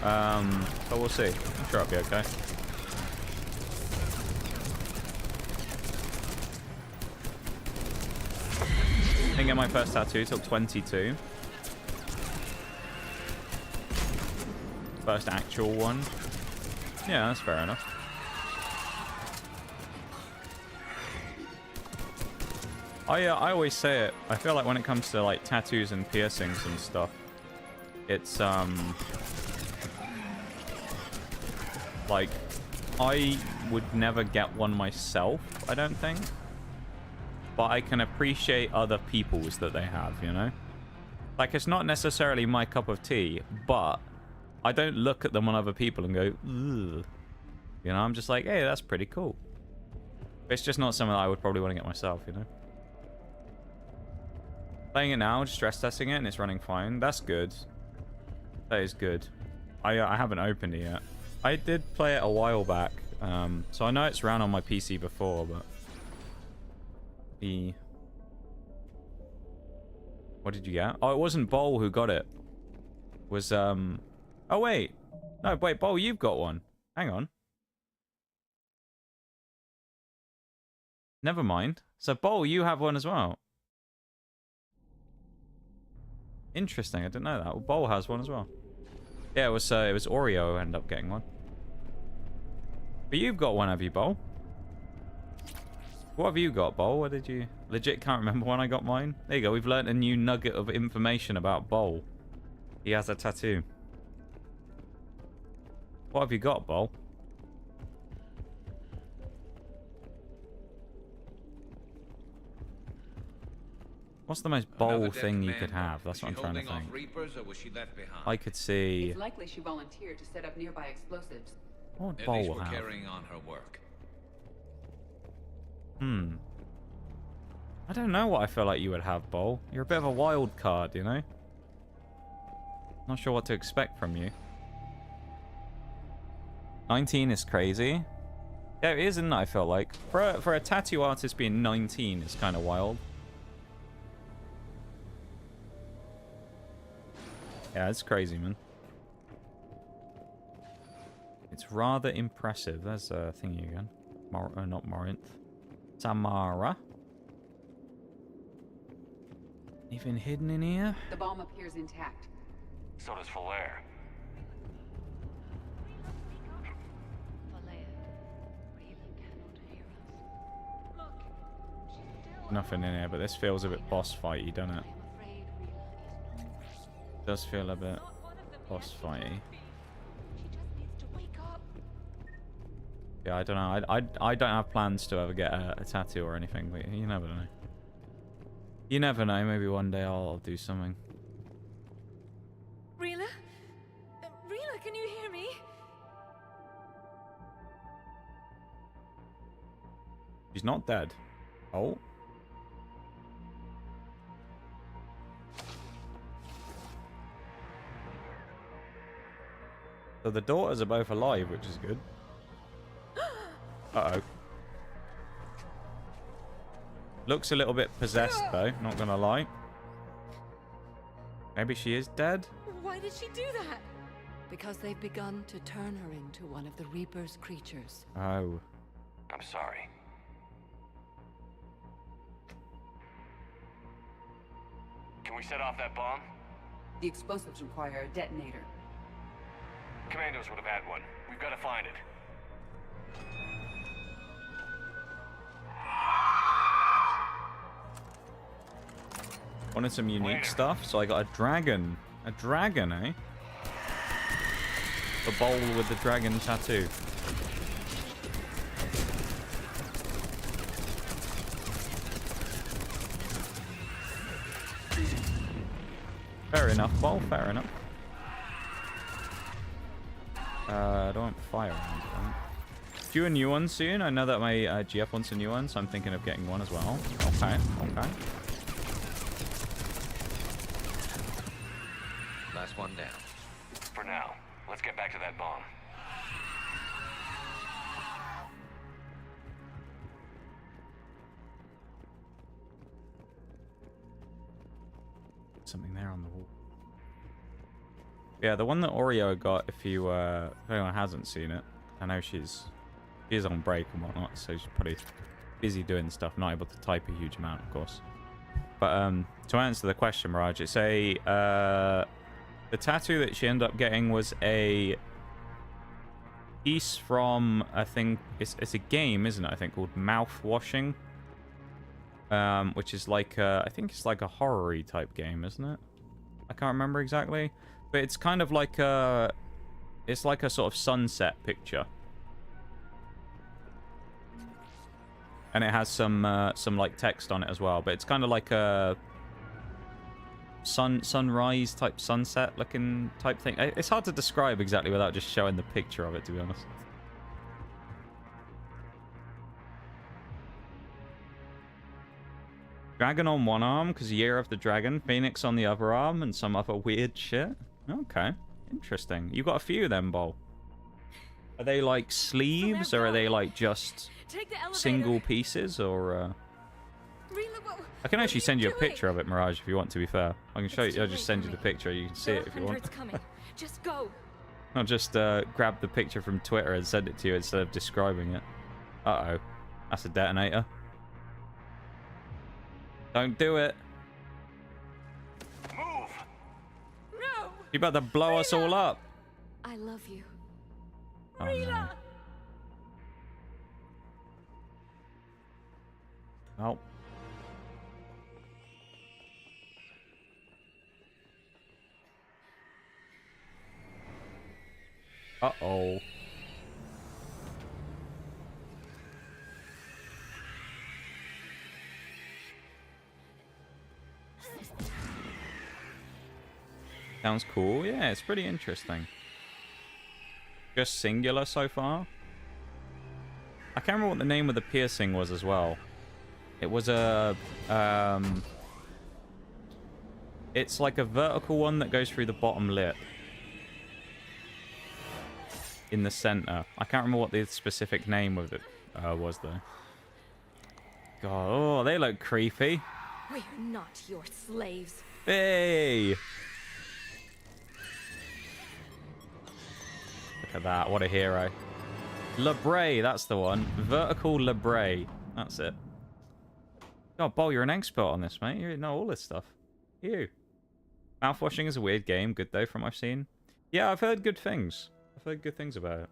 But we'll see. I'm sure I'll be okay. Didn't get my first tattoo till 22. First actual one. Yeah, that's fair enough. I always say it. I feel like when it comes to like tattoos and piercings and stuff, it's like I would never get one myself, I don't think. But I can appreciate other people's that they have, you know? Like, it's not necessarily my cup of tea, but I don't look at them on other people and go, ugh. You know, I'm just like, hey, that's pretty cool. It's just not something that I would probably want to get myself, you know? Playing it now, just stress testing it, and it's running fine. That's good. That is good. I haven't opened it yet. I did play it a while back, so I know it's ran on my PC before, but... What did you get? Oh, it wasn't Bowl who got it. It was, Oh, wait. No, wait, Bowl, you've got one. Hang on. Never mind. So, Bowl, you have one as well. Interesting, I didn't know that. Well, Bowl has one as well. Yeah, it was Oreo who ended up getting one. But you've got one, have you, Bowl? What have you got, Bowl? What did you... Legit can't remember when I got mine. There you go, we've learnt a new nugget of information about Bowl. He has a tattoo. What have you got, Bowl? What's the most Bowl thing you could have? That's what I'm trying to think. Reapers, or was she left behind? I could see... It's likely she volunteered to set up nearby explosives. What would At Bowl least we're have? carrying on her work. I don't know what I feel like you would have, Bowl. You're a bit of a wild card, you know? Not sure what to expect from you. 19 is crazy. Yeah, it is, isn't it, I feel like. For a tattoo artist being 19 is kind of wild. Yeah, it's crazy, man. It's rather impressive. There's a thingy again. Not Morinth. Tamara. Anything hidden in here? The bomb appears intact. So does Falaire. Nothing in here, but this feels a bit boss fighty, doesn't it? Does feel a bit boss fighty. Yeah, I don't know. I don't have plans to ever get a tattoo or anything, but you never know. You never know. Maybe one day I'll do something. Rila? Rila, can you hear me? She's not dead. Oh. So the daughters are both alive, which is good. Uh-oh. Looks a little bit possessed, though, not gonna lie. Maybe she is dead? Why did she do that? Because they've begun to turn her into one of the Reaper's creatures. Oh. I'm sorry. Can we set off that bomb? The explosives require a detonator. Commandos would have had one. We've got to find it. Wanted some unique stuff, so I got a dragon. A dragon, eh? The bowl with the dragon tattoo. Fair enough, bowl. Fair enough. I don't want fire rounds, right? Do a new one soon? I know that my GF wants a new one, so I'm thinking of getting one as well. Okay, okay. Last one down. For now, let's get back to that bomb. Something there on the wall. Yeah, the one that Oreo got, if anyone hasn't seen it, I know she's on break and whatnot, so she's probably busy doing stuff, not able to type a huge amount, of course. But to answer the question, Mirage, it's the tattoo that she ended up getting was a piece from, I think it's a game, isn't it? I think called Mouth Washing, which is like I think it's like a horror-y type game, isn't it? I can't remember exactly, but it's kind of like it's like a sort of sunset picture. And it has some like text on it as well, but it's kind of like a sunrise type, sunset looking type thing. It's hard to describe exactly without just showing the picture of it, to be honest. Dragon on one arm because Year of the Dragon, Phoenix on the other arm, and some other weird shit. Okay, interesting. You got a few of them, Bol. Are they like sleeves, or are they like just single pieces, or I can actually send you a picture of it, Mirage, if you want, to be fair. I can show you. I'll just send you the picture. You can see it if you want. Just go. I'll just grab the picture from Twitter and send it to you instead of describing it. Uh-oh. That's a detonator. Don't do it. Move! No! You about to blow us all up. I love you. Oh, no. Oh. Uh-oh. Sounds cool. Yeah, it's pretty interesting. Just singular so far. I can't remember what the name of the piercing was as well. It was a it's like a vertical one that goes through the bottom lip in the center. I can't remember what the specific name of it was though. God, oh, they look creepy. We're not your slaves. Hey! Look at that, what a hero. Labray, that's the one. Vertical Labray. That's it. God, Bol, you're an expert on this, mate. You know all this stuff. You. Mouthwashing is a weird game. Good, though, from what I've seen. Yeah, I've heard good things. I've heard good things about it.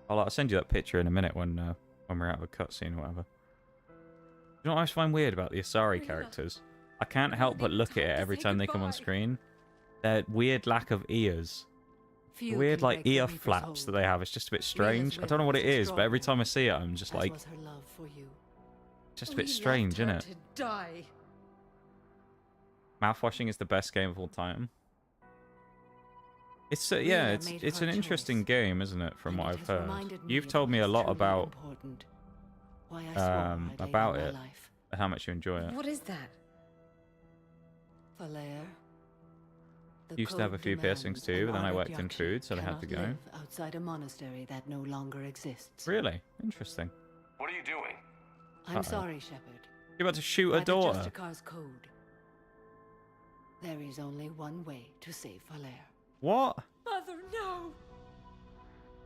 I'll send you that picture in a minute when we're out of a cutscene or whatever. You know what I find weird about the Asari characters? I can't help but look at it every time they come on screen. Their weird lack of ears. The weird, like, ear flaps that they have. It's just a bit strange. I don't know what it is, but every time I see it, I'm just like... just a bit strange, isn't it? Mouthwashing is the best game of all time. It's yeah, it's an interesting game, isn't it? From what I've heard, you've told me a lot about it, how much you enjoy it. What is that? Used to have a few piercings too, but then I worked in food, so I had to go. Outside a monastery that no longer exists. Really interesting. What are you doing? I'm sorry, Shepard. You're about to shoot a daughter. Justicar's code. There is only one way to save Valere. What? Mother, no.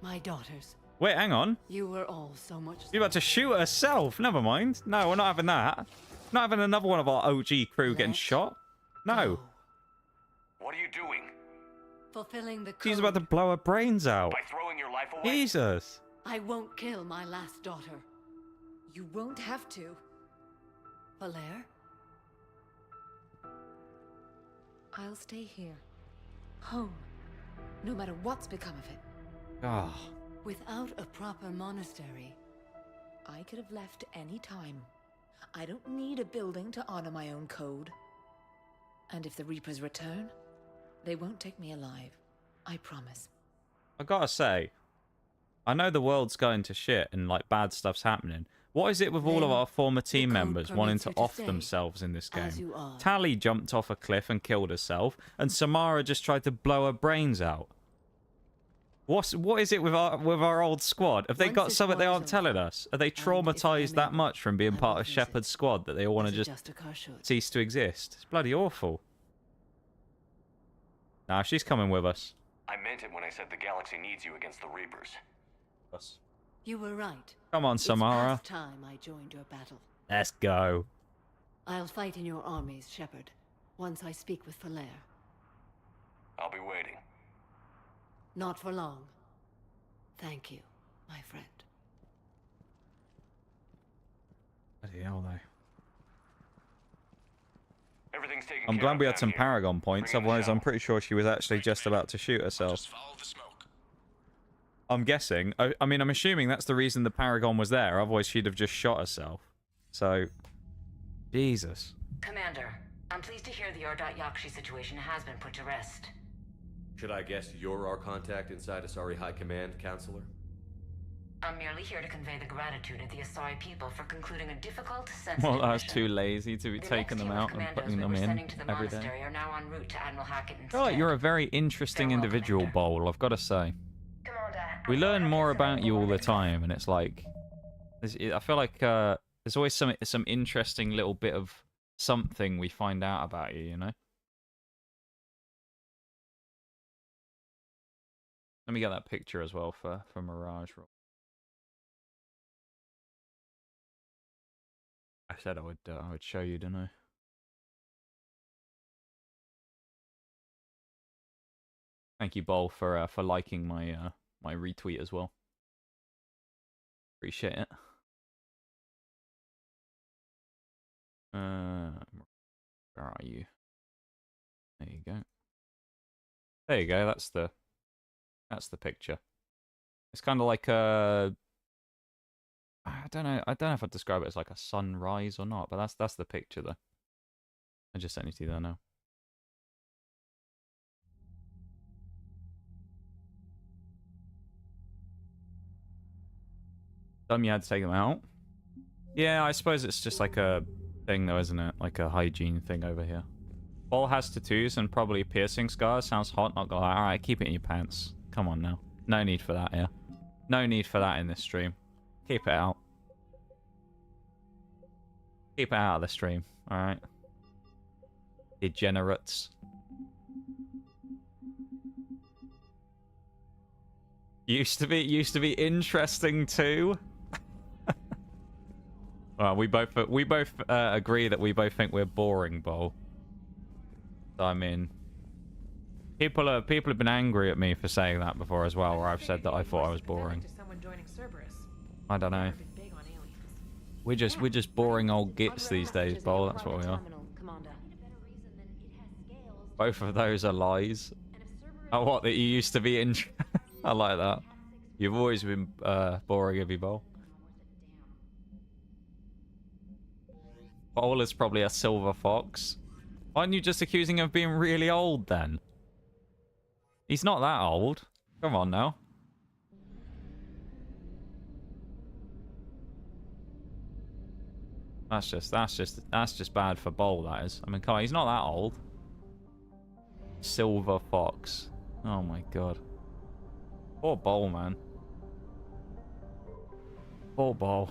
My daughters. Wait, hang on. You were all so much. You're about to shoot herself. Never mind. No, we're not having that. Not having another one of our OG crew getting shot. No. What are you doing? Fulfilling the code. She's about to blow her brains out. By throwing your life away? Jesus. I won't kill my last daughter. You won't have to. Valere? I'll stay here. Home. No matter what's become of it. Ah. Without a proper monastery, I could have left any time. I don't need a building to honor my own code. And if the Reapers return, they won't take me alive. I promise. I gotta say, I know the world's going to shit and like bad stuff's happening. What is it with all of our former team members wanting to off themselves in this game? Tally jumped off a cliff and killed herself, and Samara just tried to blow her brains out. What is it with our old squad? Have they got something they aren't telling us? Are they traumatized that much from being part of Shepard's squad that they all want to just cease to exist? It's bloody awful. Nah, she's coming with us. I meant it when I said the galaxy needs you against the Reapers. You were right. Come on, Samara. It's past time I joined your battle. Let's go. I'll fight in your armies, Shepard, once I speak with Valere. I'll be waiting. Not for long. Thank you, my friend. Bloody hell, though. Everything's taken I'm care glad of we had down some here. Paragon points, Bring in the otherwise I'm shuttle. pretty sure she was actually just about to shoot herself. I'm guessing. I mean, I'm assuming that's the reason the Paragon was there, otherwise she'd have just shot herself. So, Jesus. Commander, I'm pleased to hear the Yakshi situation has been put to rest. Should I guess you're our contact inside Asari High Command, Counselor? I'm merely here to convey the gratitude of the Asari people for concluding a difficult, sensitive Well, I was mission. too lazy to be The taking next them team of out and commandos putting we them were in sending to the every day. monastery are now en route to Admiral Hackett I instead. feel like you're a very interesting Farewell, individual, Commander. Bowl, I've got to say. We learn more about you all the time, and it's like... I feel like there's always some interesting little bit of something we find out about you, you know? Let me get that picture as well for Mirage. I said I would show you, didn't I? Thank you, Bol, for liking my my retweet as well. Appreciate it. Where are you? There you go. There you go. That's the picture. It's kind of like a... I don't know if I'd describe it as like a sunrise or not, but that's the picture though. I just sent it to you there now. You had to take them out? Yeah, I suppose it's just like a thing though, isn't it? Like a hygiene thing over here. Bol has tattoos and probably piercing scars. Sounds hot, not gonna lie. Alright, keep it in your pants. Come on now. No need for that, yeah. No need for that in this stream. Keep it out. Keep it out of the stream, alright? Degenerates. Used to be interesting too. Well, we both agree that we both think we're boring, Bol. So, I mean, people have been angry at me for saying that before as well, where I've said that I thought I was boring. I don't know. We're just boring old gits these days, Bol. That's what we are. Both of those are lies. Oh, what? That you used to be in? I like that. You've always been boring, have you, Bol? Bol is probably a silver fox. Aren't you just accusing him of being really old then? He's not that old. Come on now. That's just bad for Bol, that is. I mean, come on, he's not that old. Silver fox. Oh my god. Poor Bol, man. Poor Bol.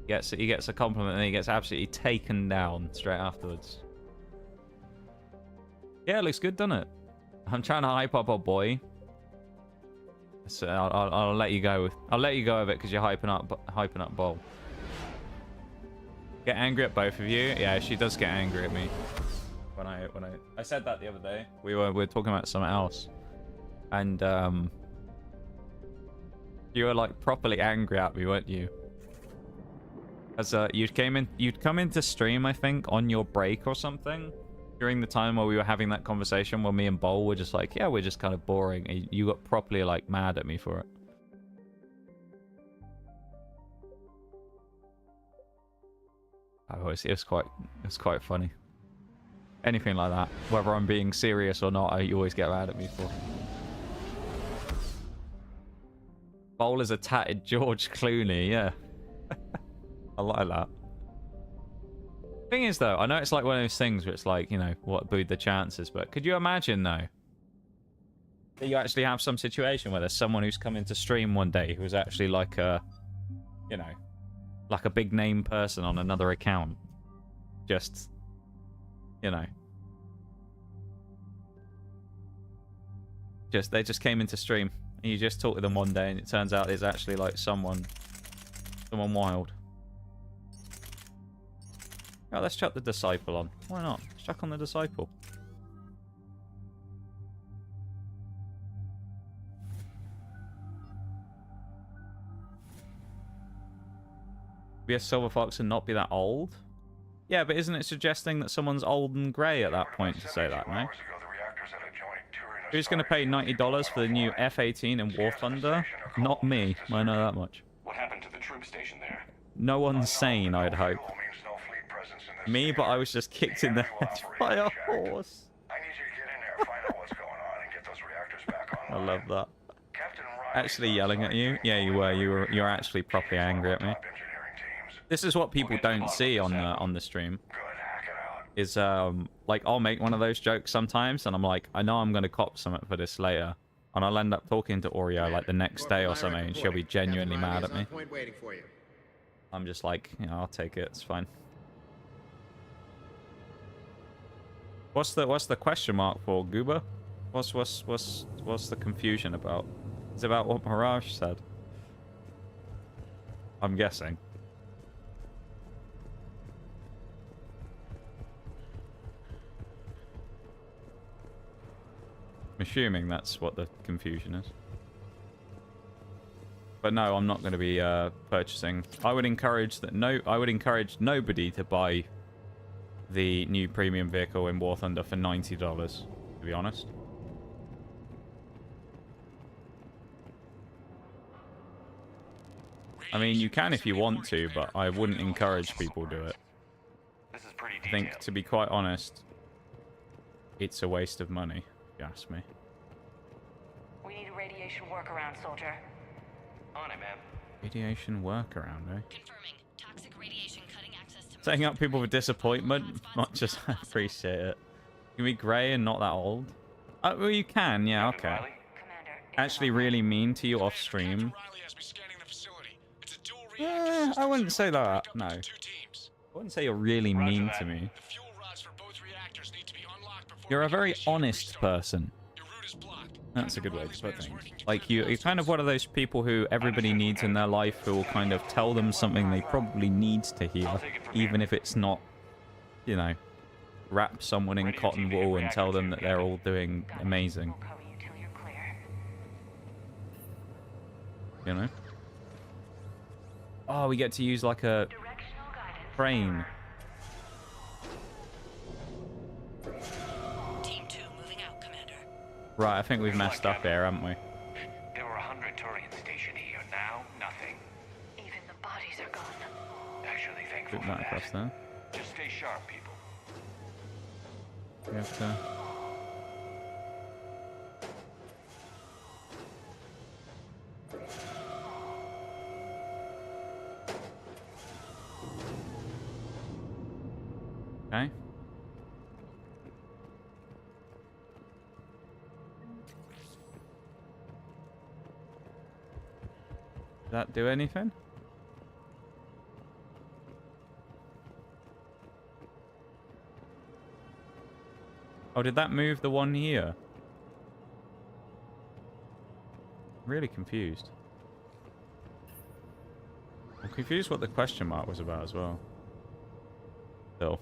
He gets a compliment and he gets absolutely taken down straight afterwards. Yeah, it looks good, doesn't it? I'm trying to hype up our boy. So I'll let you go with it because you're hyping up Bol. Get angry at both of you. Yeah, she does get angry at me. When I said that the other day. We were talking about something else. And You were like properly angry at me, weren't you? As you'd come into stream, I think, on your break or something, during the time where we were having that conversation where me and Bowl were just like, yeah, we're just kind of boring. And you got properly like mad at me for it. It was quite funny. Anything like that, whether I'm being serious or not, you always get mad at me for. Bowl is a tatted George Clooney, yeah. I like that. Thing is, though, I know it's like one of those things where it's like, you know, what booed the chances, but could you imagine, though, that you actually have some situation where there's someone who's come into stream one day who's actually like a, you know, like a big name person on another account. Just, you know. They just came into stream and you just talk to them one day and it turns out there's actually like someone wild. Oh, let's chuck the Disciple on. Why not? Let's chuck on the Disciple. Be a Silver Fox and not be that old? Yeah, but isn't it suggesting that someone's old and grey at that point to say that, no? Who's going to pay $90 for the new F-18 and War Thunder? Not me. I know that much. What happened to the troop station there? No one's sane, I'd hope. Me, but I was just kicked in the head by a horse. I need you to get in there, find out what's going on, and get those reactors back I online. love that. Actually yelling at you? Yeah, you were. You're actually properly angry at me. This is what people don't see on the stream. Is like I'll make one of those jokes sometimes, and I'm like, I know I'm gonna cop something for this later, and I'll end up talking to Oreo like the next day or something, and she'll be genuinely mad at me. I'm just like, you know, I'll take it. It's fine. What's the question mark for, Goober? What's the confusion about? It's about what Mirage said. I'm guessing. I'm assuming that's what the confusion is. But no, I'm not going to be purchasing. I would encourage nobody to buy the new premium vehicle in War Thunder for $90, to be honest. I mean, you can if you want to, but I wouldn't encourage people to do it. I think, to be quite honest, it's a waste of money, if you ask me. We need a radiation workaround, soldier. On it, ma'am. Radiation workaround, eh? Confirming. Toxic radiation cutting access to setting up people with disappointment. Much as I appreciate it. You can be grey and not that old. Oh, well, you can, yeah, okay. Actually really mean to you off stream. I wouldn't say that, no. I wouldn't say you're really mean to me. You're a very honest person. That's a good way to put things. Like, you're kind of one of those people who everybody needs in their life who will kind of tell them something they probably need to hear, even if it's not, you know, wrap someone in cotton wool and tell them that they're all doing amazing. You know? Oh, we get to use like a crane. Team 2 moving out, Commander. Right, I think we've messed up here, haven't we? There were 100 Turians stationed here. Now, nothing. Even the bodies are gone. Actually, thankful Put for that that. across there. Just stay sharp, people. We have to... Okay. Did that do anything? Oh, did that move the one here? Really confused. I'm confused what the question mark was about as well. Still.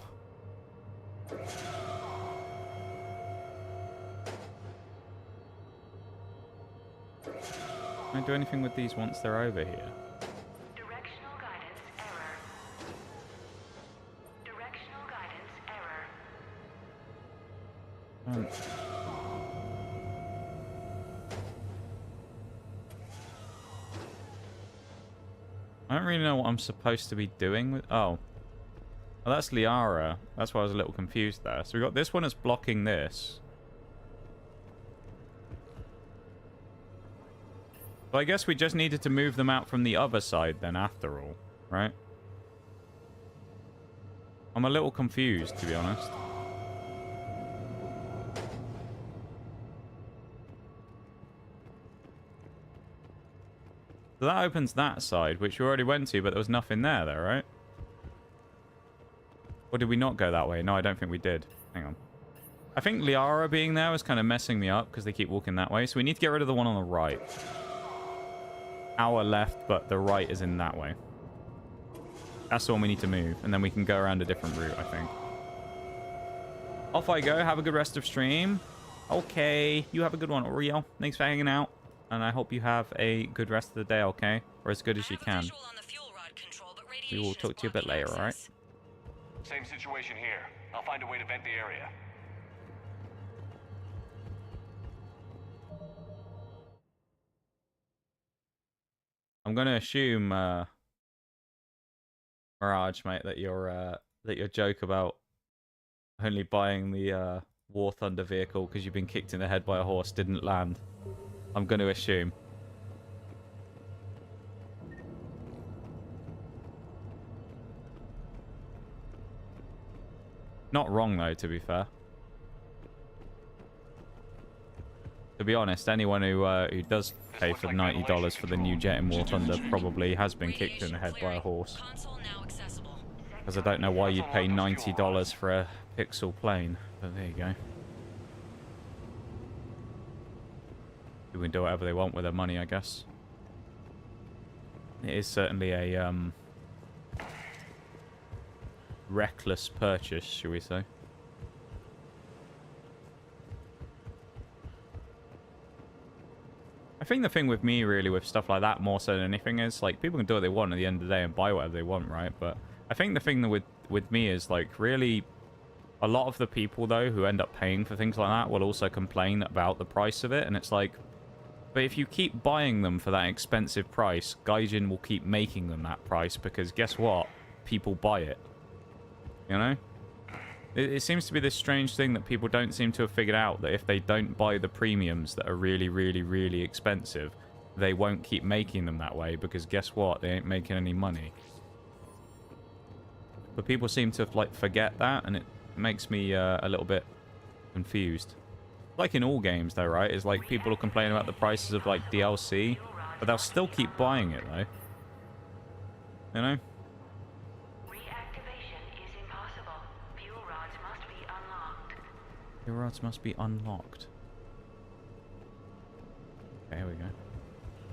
Can I do anything with these once they're over here? Directional guidance error. Directional guidance error. I don't really know what I'm supposed to be doing with... Oh. Well, that's Liara. That's why I was a little confused there. So we got this one that's blocking this. So I guess we just needed to move them out from the other side then after all, right? I'm a little confused, to be honest. So that opens that side, which we already went to, but there was nothing there, though, right? Or did we not go that way? No, I don't think we did. Hang on. I think Liara being there was kind of messing me up because they keep walking that way. So we need to get rid of the one on the right. Our left, but the right is in that way. That's the one we need to move. And then we can go around a different route, I think. Off I go. Have a good rest of stream. Okay. You have a good one, Oreo. Thanks for hanging out. And I hope you have a good rest of the day, okay? Or as good as you can. We will talk to you a bit later, alright? Same situation here. I'll find a way to vent the area. I'm gonna assume, Mirage, mate, that your joke about only buying the War Thunder vehicle because you've been kicked in the head by a horse didn't land. I'm gonna assume. Not wrong though, to be fair. To be honest, anyone who does pay for $90 for the new jet in War Thunder probably has been kicked in the head by a horse. Because I don't know why you'd pay $90 for a pixel plane, but there you go. People can do whatever they want with their money, I guess. It is certainly a reckless purchase, shall we say. I think the thing with me, really, with stuff like that, more so than anything, is, like, people can do what they want at the end of the day and buy whatever they want, right? But I think the thing that with me is, like, really, a lot of the people, though, who end up paying for things like that will also complain about the price of it, and it's like, but if you keep buying them for that expensive price, Gaijin will keep making them that price, because guess what? People buy it. You know? It seems to be this strange thing that people don't seem to have figured out, that if they don't buy the premiums that are really, really, really expensive, they won't keep making them that way, because guess what? They ain't making any money. But people seem to, like, forget that, and it makes me a little bit confused. Like in all games, though, right? It's like people will complain about the prices of, like, DLC, but they'll still keep buying it, though. You know? Your rods must be unlocked. Okay, here we go.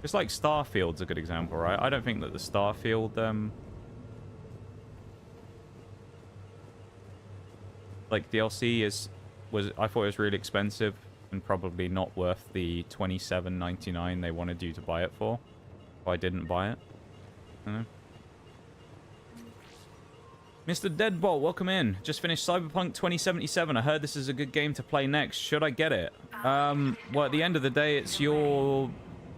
Just like Starfield's a good example, right? I don't think that the Starfield, like DLC I thought it was really expensive and probably not worth the $27.99 they wanted you to buy it for. So I didn't buy it. I don't know. Mr. Deadbolt, welcome in. Just finished Cyberpunk 2077. I heard this is a good game to play next. Should I get it? Well, at the end of the day, it's your...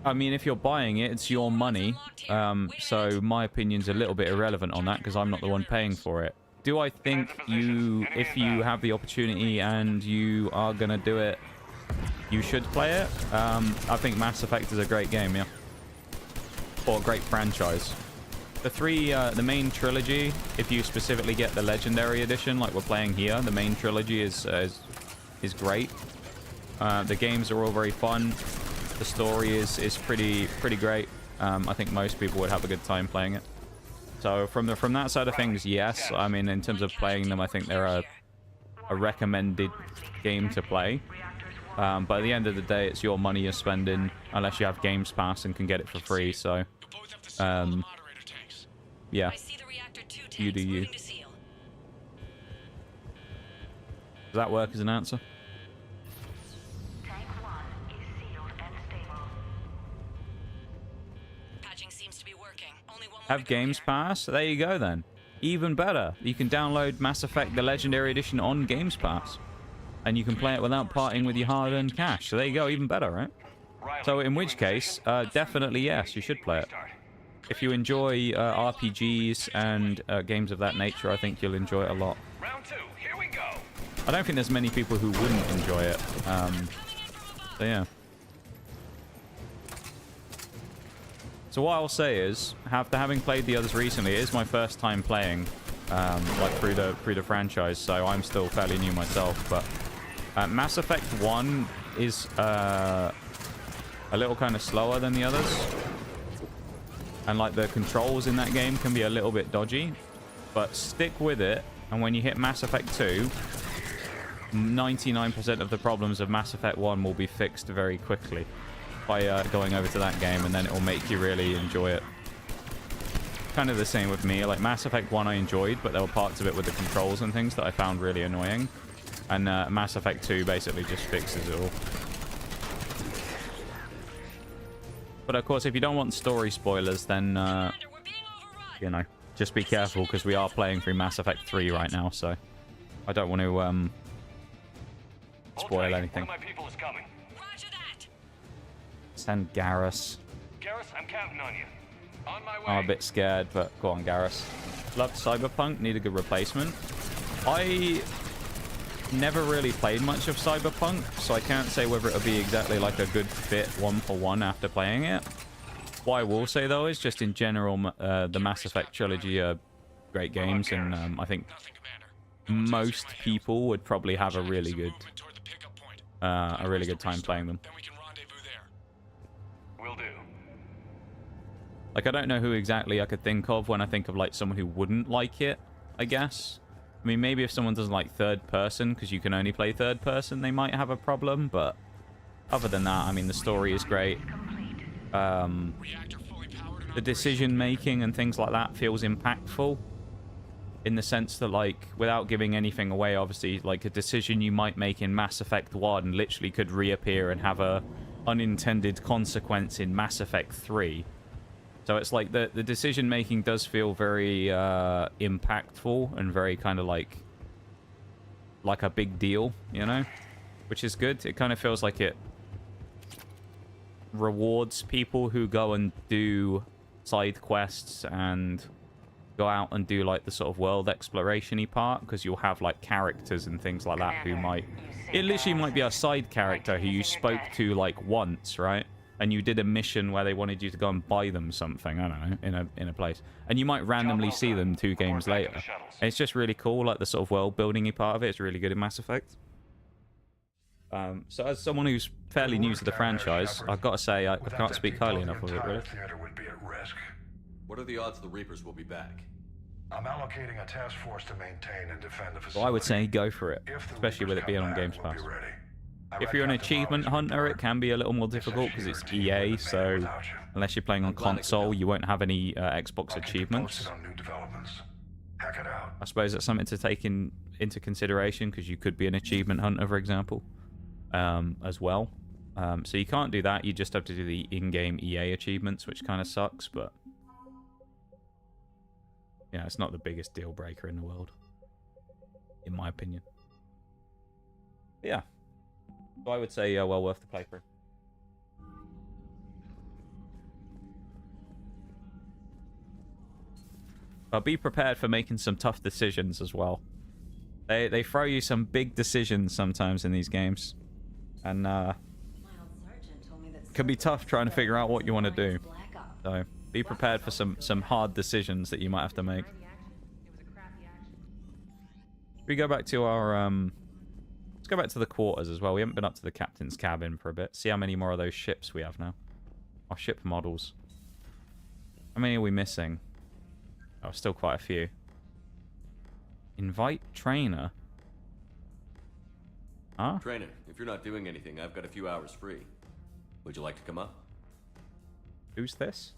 I mean, if you're buying it, it's your money. So my opinion's a little bit irrelevant on that because I'm not the one paying for it. Do I think if you have the opportunity and you are going to do it, you should play it? I think Mass Effect is a great game, yeah. Or a great franchise. The main trilogy, if you specifically get the Legendary Edition, like we're playing here, the main trilogy is great. The games are all very fun. The story is pretty great. I think most people would have a good time playing it. So from that side of things, yes. I mean, in terms of playing them, I think they're a recommended game to play. But at the end of the day, it's your money you're spending, unless you have Games Pass and can get it for free. So, yeah, you do you. Does that work as an answer? Have Games Pass? There you go then. Even better. You can download Mass Effect the Legendary Edition on Games Pass. And you can play it without parting with your hard-earned cash. So there you go, even better, right? So in which case, definitely yes, you should play it. If you enjoy RPGs and games of that nature, I think you'll enjoy it a lot. Round 2, here we go. I don't think there's many people who wouldn't enjoy it. So yeah. So what I'll say is, after having played the others recently, it is my first time playing, like through the franchise, so I'm still fairly new myself. But Mass Effect 1 is a little kind of slower than the others, and like the controls in that game can be a little bit dodgy. But stick with it, and when you hit Mass Effect 2, 99% of the problems of Mass Effect 1 will be fixed very quickly by going over to that game, and then it will make you really enjoy it. Kind of the same with me. Like Mass Effect 1 I enjoyed, but there were parts of it with the controls and things that I found really annoying. And Mass Effect 2 basically just fixes it all. But of course, if you don't want story spoilers, then, you know, just be careful, because we are playing through Mass Effect 3 right now, so I don't want to spoil anything. One of my people is coming. Send Garrus. Garrus, I'm counting on you. On my way. I'm a bit scared, but go on, Garrus. Loved Cyberpunk, need a good replacement. I never really played much of Cyberpunk, so I can't say whether it'll be exactly like a good fit one-for-one after playing it. What I will say, though, is just in general, the Mass Effect trilogy are great games, and I think most people would probably have a really good time playing them. Will do. Like, I don't know who exactly I could think of when I think of, like, someone who wouldn't like it, I guess. I mean, maybe if someone doesn't like third person, because you can only play third person, they might have a problem, but other than that, I mean, the story is great. The decision-making and things like that feels impactful, in the sense that, like, without giving anything away, obviously, like, a decision you might make in Mass Effect 1 literally could reappear and have a unintended consequence in Mass Effect 3. So it's like the decision making does feel very impactful and very kind of like a big deal, you know, which is good. It kind of feels like it rewards people who go and do side quests and go out and do like the sort of world exploration-y part, because you'll have like characters and things like that who might, it literally might be a side character who you spoke to like once, right? And you did a mission where they wanted you to go and buy them something, I don't know, in a place, and you might randomly see them 2 games later. And it's just really cool, like the sort of world building-y part of it is really good in Mass Effect. So as someone who's fairly new to the franchise, I've got to say I can't speak highly enough of it, really. What are the odds the Reapers will be back? I'm allocating a task force to maintain and defend the facility. Well, I would say go for it, especially with it being on Games Pass. If you're an achievement hunter, it can be a little more difficult because it's EA, so unless you're playing on console, you won't have any Xbox achievements. I suppose that's something to take into consideration, because you could be an achievement hunter, for example, as well. So you can't do that, you just have to do the in-game EA achievements, which kind of sucks, but yeah, it's not the biggest deal breaker in the world, in my opinion. But yeah. So I would say, well worth the playthrough. But be prepared for making some tough decisions as well. They throw you some big decisions sometimes in these games, and it can be tough trying to figure out what you want to do. So be prepared for some hard decisions that you might have to make. We go back to our let's go back to the quarters as well. We haven't been up to the captain's cabin for a bit. See how many more of those ships we have now. Our ship models. How many are we missing? Oh, still quite a few. Invite trainer. Huh? Trainer, if you're not doing anything, I've got a few hours free. Would you like to come up? Who's this?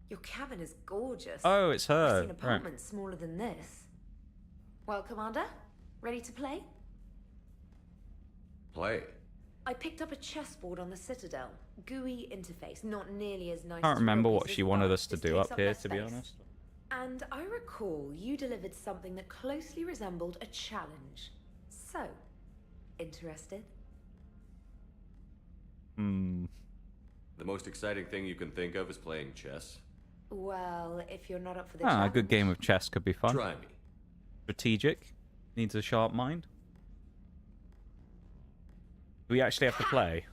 Your cabin is gorgeous. Oh, it's her. I've seen apartments smaller than this. Well, Commander, ready to play? Play? I picked up a chessboard on the Citadel. GUI interface, not nearly as nice. I can't remember what as she wanted us to do up here, to be honest. And I recall you delivered something that closely resembled a challenge. So, interested? The most exciting thing you can think of is playing chess. Well, if you're not up for the A challenge... good game of chess could be fun. Try me. Strategic. Needs a sharp mind. Do we actually have to play?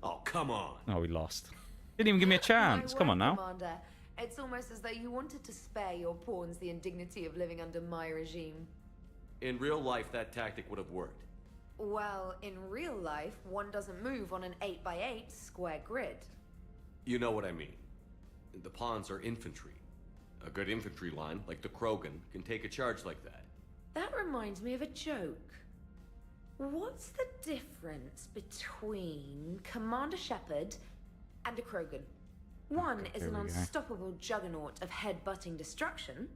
Oh, come on. Oh, we lost. Didn't even give me a chance. Come on now. Commander. It's almost as though you wanted to spare your pawns the indignity of living under my regime. In real life, that tactic would have worked. Well, in real life, one doesn't move on an 8x8 square grid. You know what I mean. The pawns are infantry. A good infantry line, like the Krogan, can take a charge like that. That reminds me of a joke. What's the difference between Commander Shepard and a Krogan? One is an unstoppable juggernaut of head-butting destruction.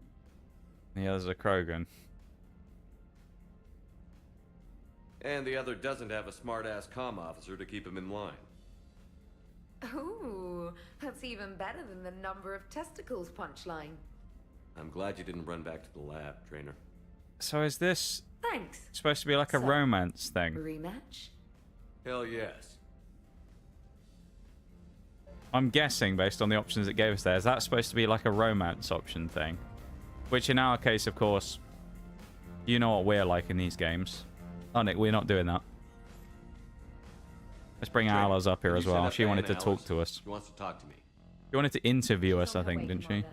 The other's a Krogan. And the other doesn't have a smart-ass comm officer to keep him in line. Ooh, that's even better than the number of testicles punchline. I'm glad you didn't run back to the lab, trainer. So is this Thanks. supposed to be like a romance thing? Rematch? Hell yes. I'm guessing, based on the options it gave us there, is that supposed to be like a romance option thing? Which in our case, of course, you know what we're like in these games. Oh, Nick, we're not doing that. Let's bring Alice up here as well. She wanted to talk to us. She wants to talk to me. She wanted to interview us, I think, didn't she?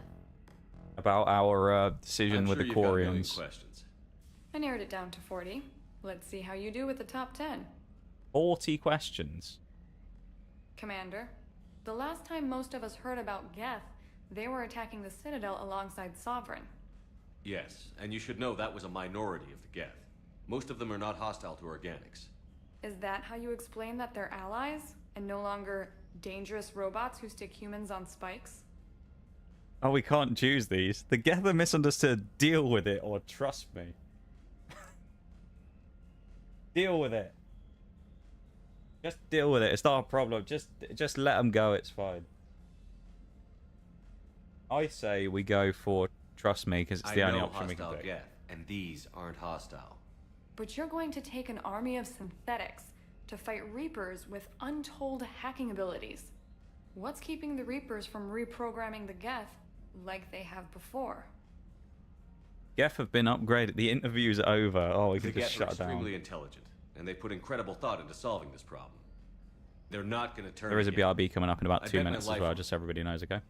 About our decision with the Quarians. I narrowed it down to 40. Let's see how you do with the top 10. 40 questions. Commander, the last time most of us heard about Geth, they were attacking the Citadel alongside Sovereign. Yes, and you should know that was a minority of the Geth. Most of them are not hostile to organics. Is that how you explain that they're allies, and no longer dangerous robots who stick humans on spikes? Oh, we can't choose these. The Geth are misunderstood. Deal with it, or trust me. Deal with it. Just deal with it. It's not a problem. Just let them go. It's fine. I say we go for trust me, because it's the only option we can pick. Geth, and these aren't hostile. But you're going to take an army of synthetics to fight Reapers with untold hacking abilities. What's keeping the Reapers from reprogramming the Geth like they have before? Geth have been upgraded. The interview's over. Oh, we The could just Geth shut are it down. extremely intelligent, and they put incredible thought into solving this problem. They're not going to turn. There is a again. BRB coming up in about I 2 bet my minutes as life well, on just so everybody knows, okay?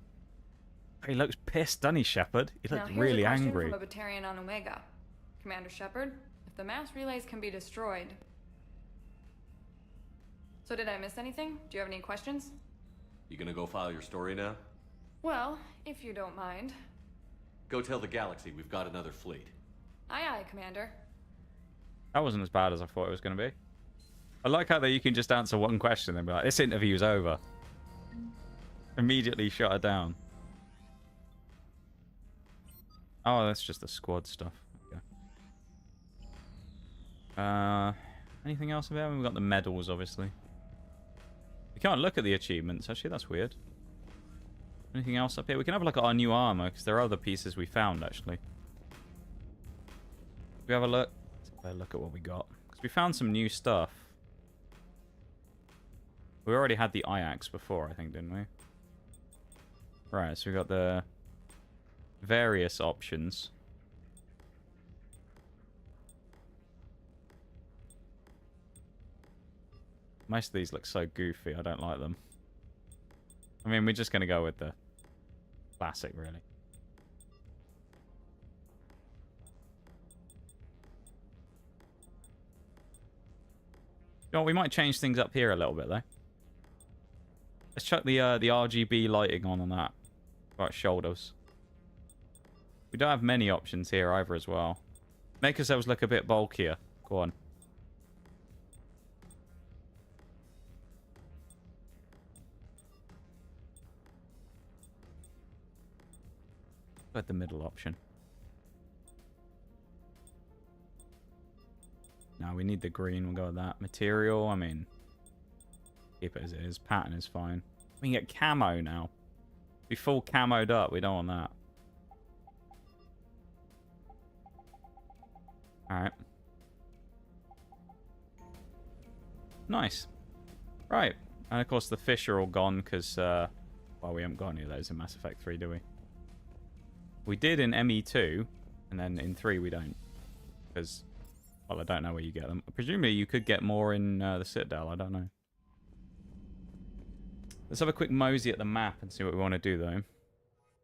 He looks pissed, doesn't he, Shepard? He Now looks here's really a question angry. from a Batarian on Omega. Commander Shepard, if the mass relays can be destroyed... So did I miss anything? Do you have any questions? You gonna go file your story now? Well, if you don't mind. Go tell the galaxy we've got another fleet. Aye aye, Commander. That wasn't as bad as I thought it was going to be. I like how that you can just answer one question and be like, this interview's over. Immediately shut it down. Oh, that's just the squad stuff. Okay. Anything else about it? We've got the medals, obviously. We can't look at the achievements, actually. That's weird. Anything else up here? We can have a look at our new armor, because there are other pieces we found, actually. We have a look. Let's have a look at what we got. Because we found some new stuff. We already had the IAX before, I think, didn't we? Right, so we got the various options. Most of these look so goofy, I don't like them. I mean, we're just going to go with the classic, really. You know what, we might change things up here a little bit, though. Let's chuck the RGB lighting on that. Right, shoulders. We don't have many options here either as well. Make ourselves look a bit bulkier. Go on. At the middle option. No, we need the green. We'll go with that. Material, I mean... Keep it as it is. Pattern is fine. We can get camo now. Be full camoed up. We don't want that. Alright. Nice. Right. And of course the fish are all gone because, well, we haven't got any of those in Mass Effect 3, do we? We did in ME2, and then in 3 we don't. Because, well, I don't know where you get them. Presumably you could get more in the Citadel, I don't know. Let's have a quick mosey at the map and see what we want to do, though.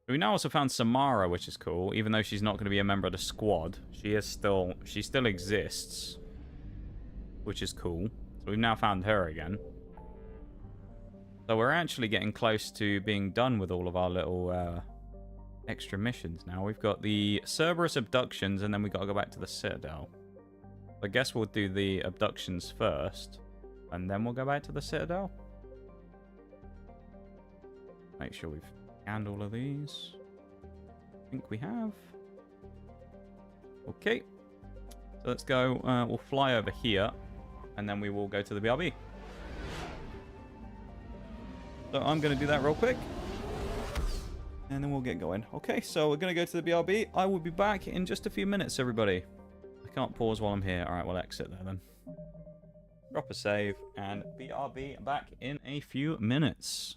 We now also found Samara, which is cool. Even though she's not going to be a member of the squad, she still exists, which is cool. So we've now found her again. So we're actually getting close to being done with all of our little extra missions now. We've got the Cerberus abductions, and then we've got to go back to the Citadel. I guess we'll do the abductions first, and then we'll go back to the Citadel. Make sure we've scanned all of these. I think we have. Okay. So let's go. We'll fly over here, and then we will go to the BRB. So I'm going to do that real quick. And then we'll get going. Okay, so we're going to go to the BRB. I will be back in just a few minutes, everybody. I can't pause while I'm here. Alright, we'll exit there then. Drop a save, and BRB back in a few minutes.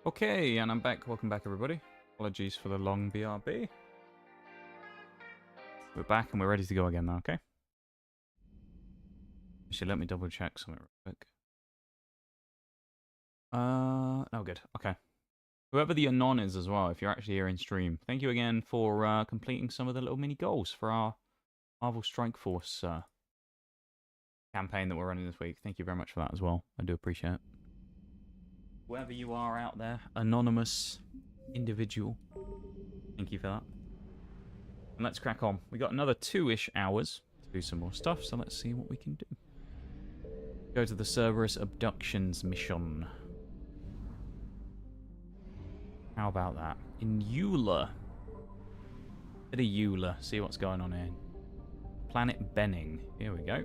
Okay, and I'm back. Welcome back, everybody. Apologies for the long BRB. We're back and we're ready to go again now, okay? Actually, let me double check something real quick. Oh, good. Okay. Whoever the Anon is as well, if you're actually here in stream, thank you again for completing some of the little mini goals for our Marvel Strike Force campaign that we're running this week. Thank you very much for that as well. I do appreciate it. Whoever you are out there, anonymous individual, thank you for that. And let's crack on. We got another 2-ish hours to do some more stuff, so let's see what we can do. Go to the Cerberus Abductions mission. How about that? In Eula. Bit of Eula. See what's going on here. Planet Benning. Here we go.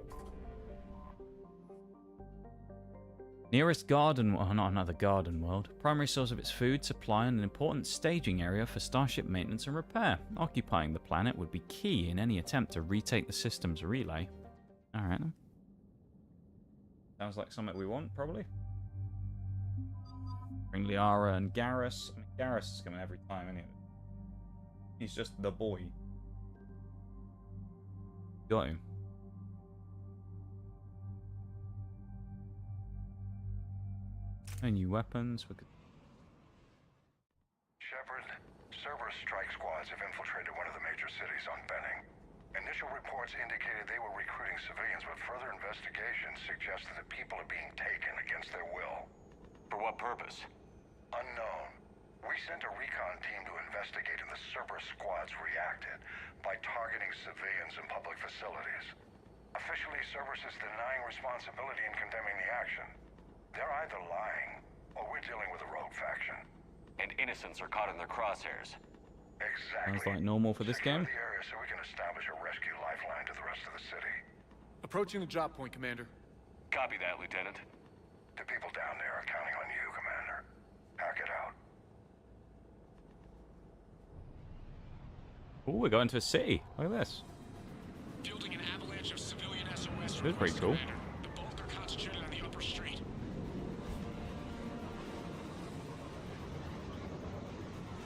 Nearest garden... Oh, not another garden world. Primary source of its food, supply, and an important staging area for starship maintenance and repair. Occupying the planet would be key in any attempt to retake the system's relay. Alright then. Sounds like something we want, probably. Bring Liara and Garrus. I mean, Garrus is coming every time, anyway. He's just the boy. Got him. And new weapons. We could... Shepard, Cerberus strike squads have infiltrated one of the major cities on Benning. Initial reports indicated they were recruiting civilians, but further investigation suggested that people are being taken against their will. For what purpose? Unknown. We sent a recon team to investigate, and the Cerberus squads reacted by targeting civilians in public facilities. Officially, Cerberus is denying responsibility and condemning the action. They're either lying, or we're dealing with a rogue faction. And innocents are caught in their crosshairs. Exactly. Sounds like normal for this game. Secure the area so we can establish a rescue lifeline to the rest of the city. Approaching the drop point, Commander. Copy that, Lieutenant. The people down there are counting on you, Commander. Hack it out. Oh, we're going to a city. Look at this. Fielding an avalanche of civilian SOS. This is pretty cool. The bulk are concentrated on the upper street.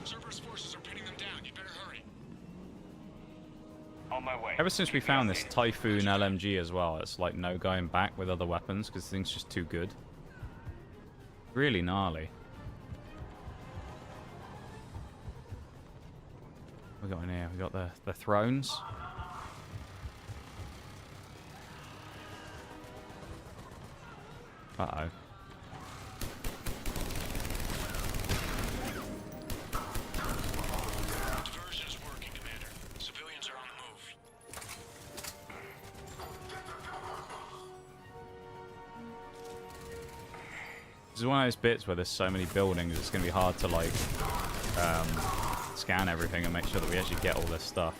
Cerberus forces are pinning them down. You better hurry. On my way. Ever since we found this Typhoon LMG as well, it's like no going back with other weapons because the thing's just too good. Really gnarly. What we got in here? We got the thrones. Uh-oh. Diversion is working, Commander. Civilians are on the move. This is one of those bits where there's so many buildings, it's going to be hard to, like, scan everything and make sure that we actually get all this stuff.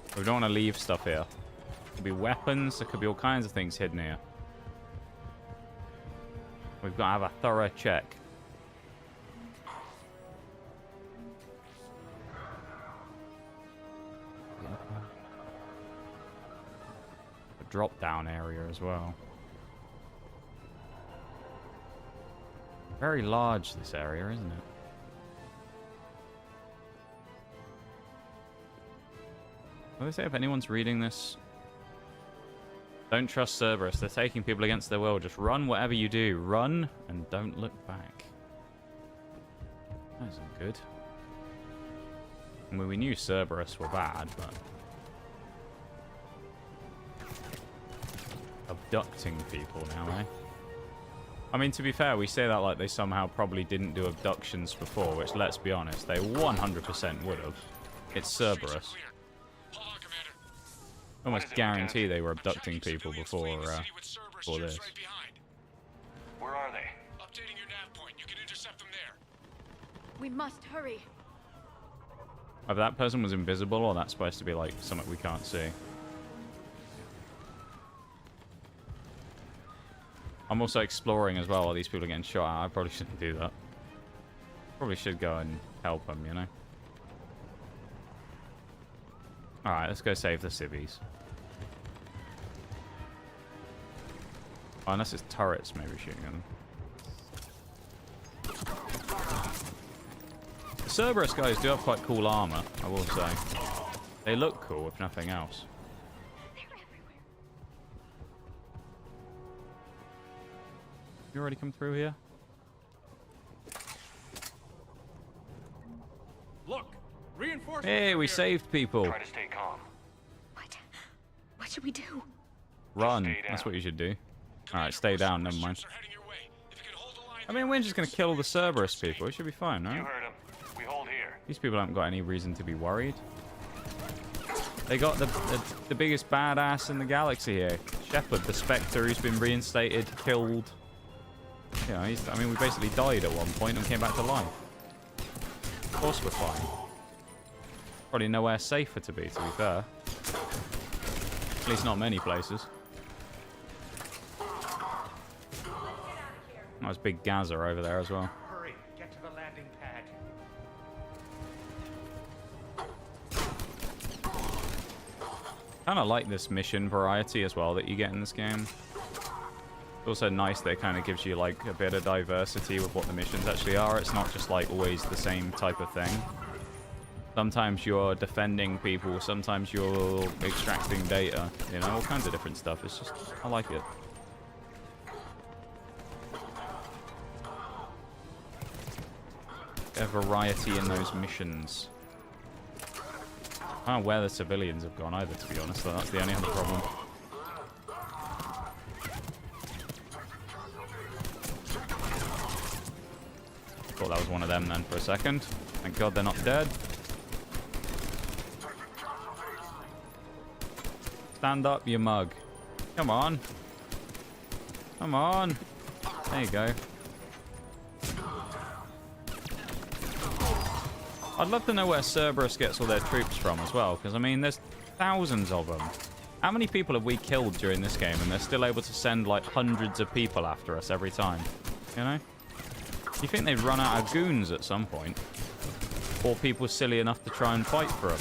But we don't want to leave stuff here. It could be weapons, there could be all kinds of things hidden here. We've got to have a thorough check. A drop-down area as well. Very large, this area, isn't it? What do they say? If anyone's reading this, don't trust Cerberus. They're taking people against their will. Just run whatever you do. Run and don't look back. That isn't good. I mean, we knew Cerberus were bad, but... abducting people now, eh? I mean, to be fair, we say that like they somehow probably didn't do abductions before, which, let's be honest, they 100% would have. It's Cerberus. Almost guarantee they were abducting people before this. Where are they? Updating your nav point. You can intercept them there. We must hurry. Either that person was invisible, or that's supposed to be like something we can't see. I'm also exploring as well while these people are getting shot at. I probably shouldn't do that. Probably should go and help them, you know? Alright, let's go save the civvies. Oh, unless it's turrets maybe shooting at them. The Cerberus guys do have quite cool armor, I will say. They look cool, if nothing else. You already come through here? Look, reinforcements. Hey, we saved people. Try to stay calm. What should we do? Run. That's what you should do. Alright, stay down, never mind. I mean, we're just gonna kill the Cerberus people. It should be fine, right? You heard him. We hold here. These people haven't got any reason to be worried. They got the biggest badass in the galaxy here. Shepard, the Spectre, who's been reinstated, killed. You know, I mean, we basically died at one point and came back to life. Of course we're fine. Probably nowhere safer to be fair. At least not many places. Oh, there's big Gaza over there as well. Hurry, get to the landing pad. Kind of like this mission variety as well that you get in this game. It's also nice that it kind of gives you like a bit of diversity with what the missions actually are. It's not just like always the same type of thing. Sometimes you're defending people, sometimes you're extracting data, you know, all kinds of different stuff. It's just, I like it. A variety in those missions. I don't know where the civilians have gone either, to be honest, so that's the only other problem. Thought that was one of them then for a second. Thank God they're not dead. Stand up, you mug. Come on. Come on. There you go. I'd love to know where Cerberus gets all their troops from as well, because, I mean, there's thousands of them. How many people have we killed during this game, and they're still able to send, like, hundreds of people after us every time? You know? You think they'd run out of goons at some point? Or people silly enough to try and fight for them?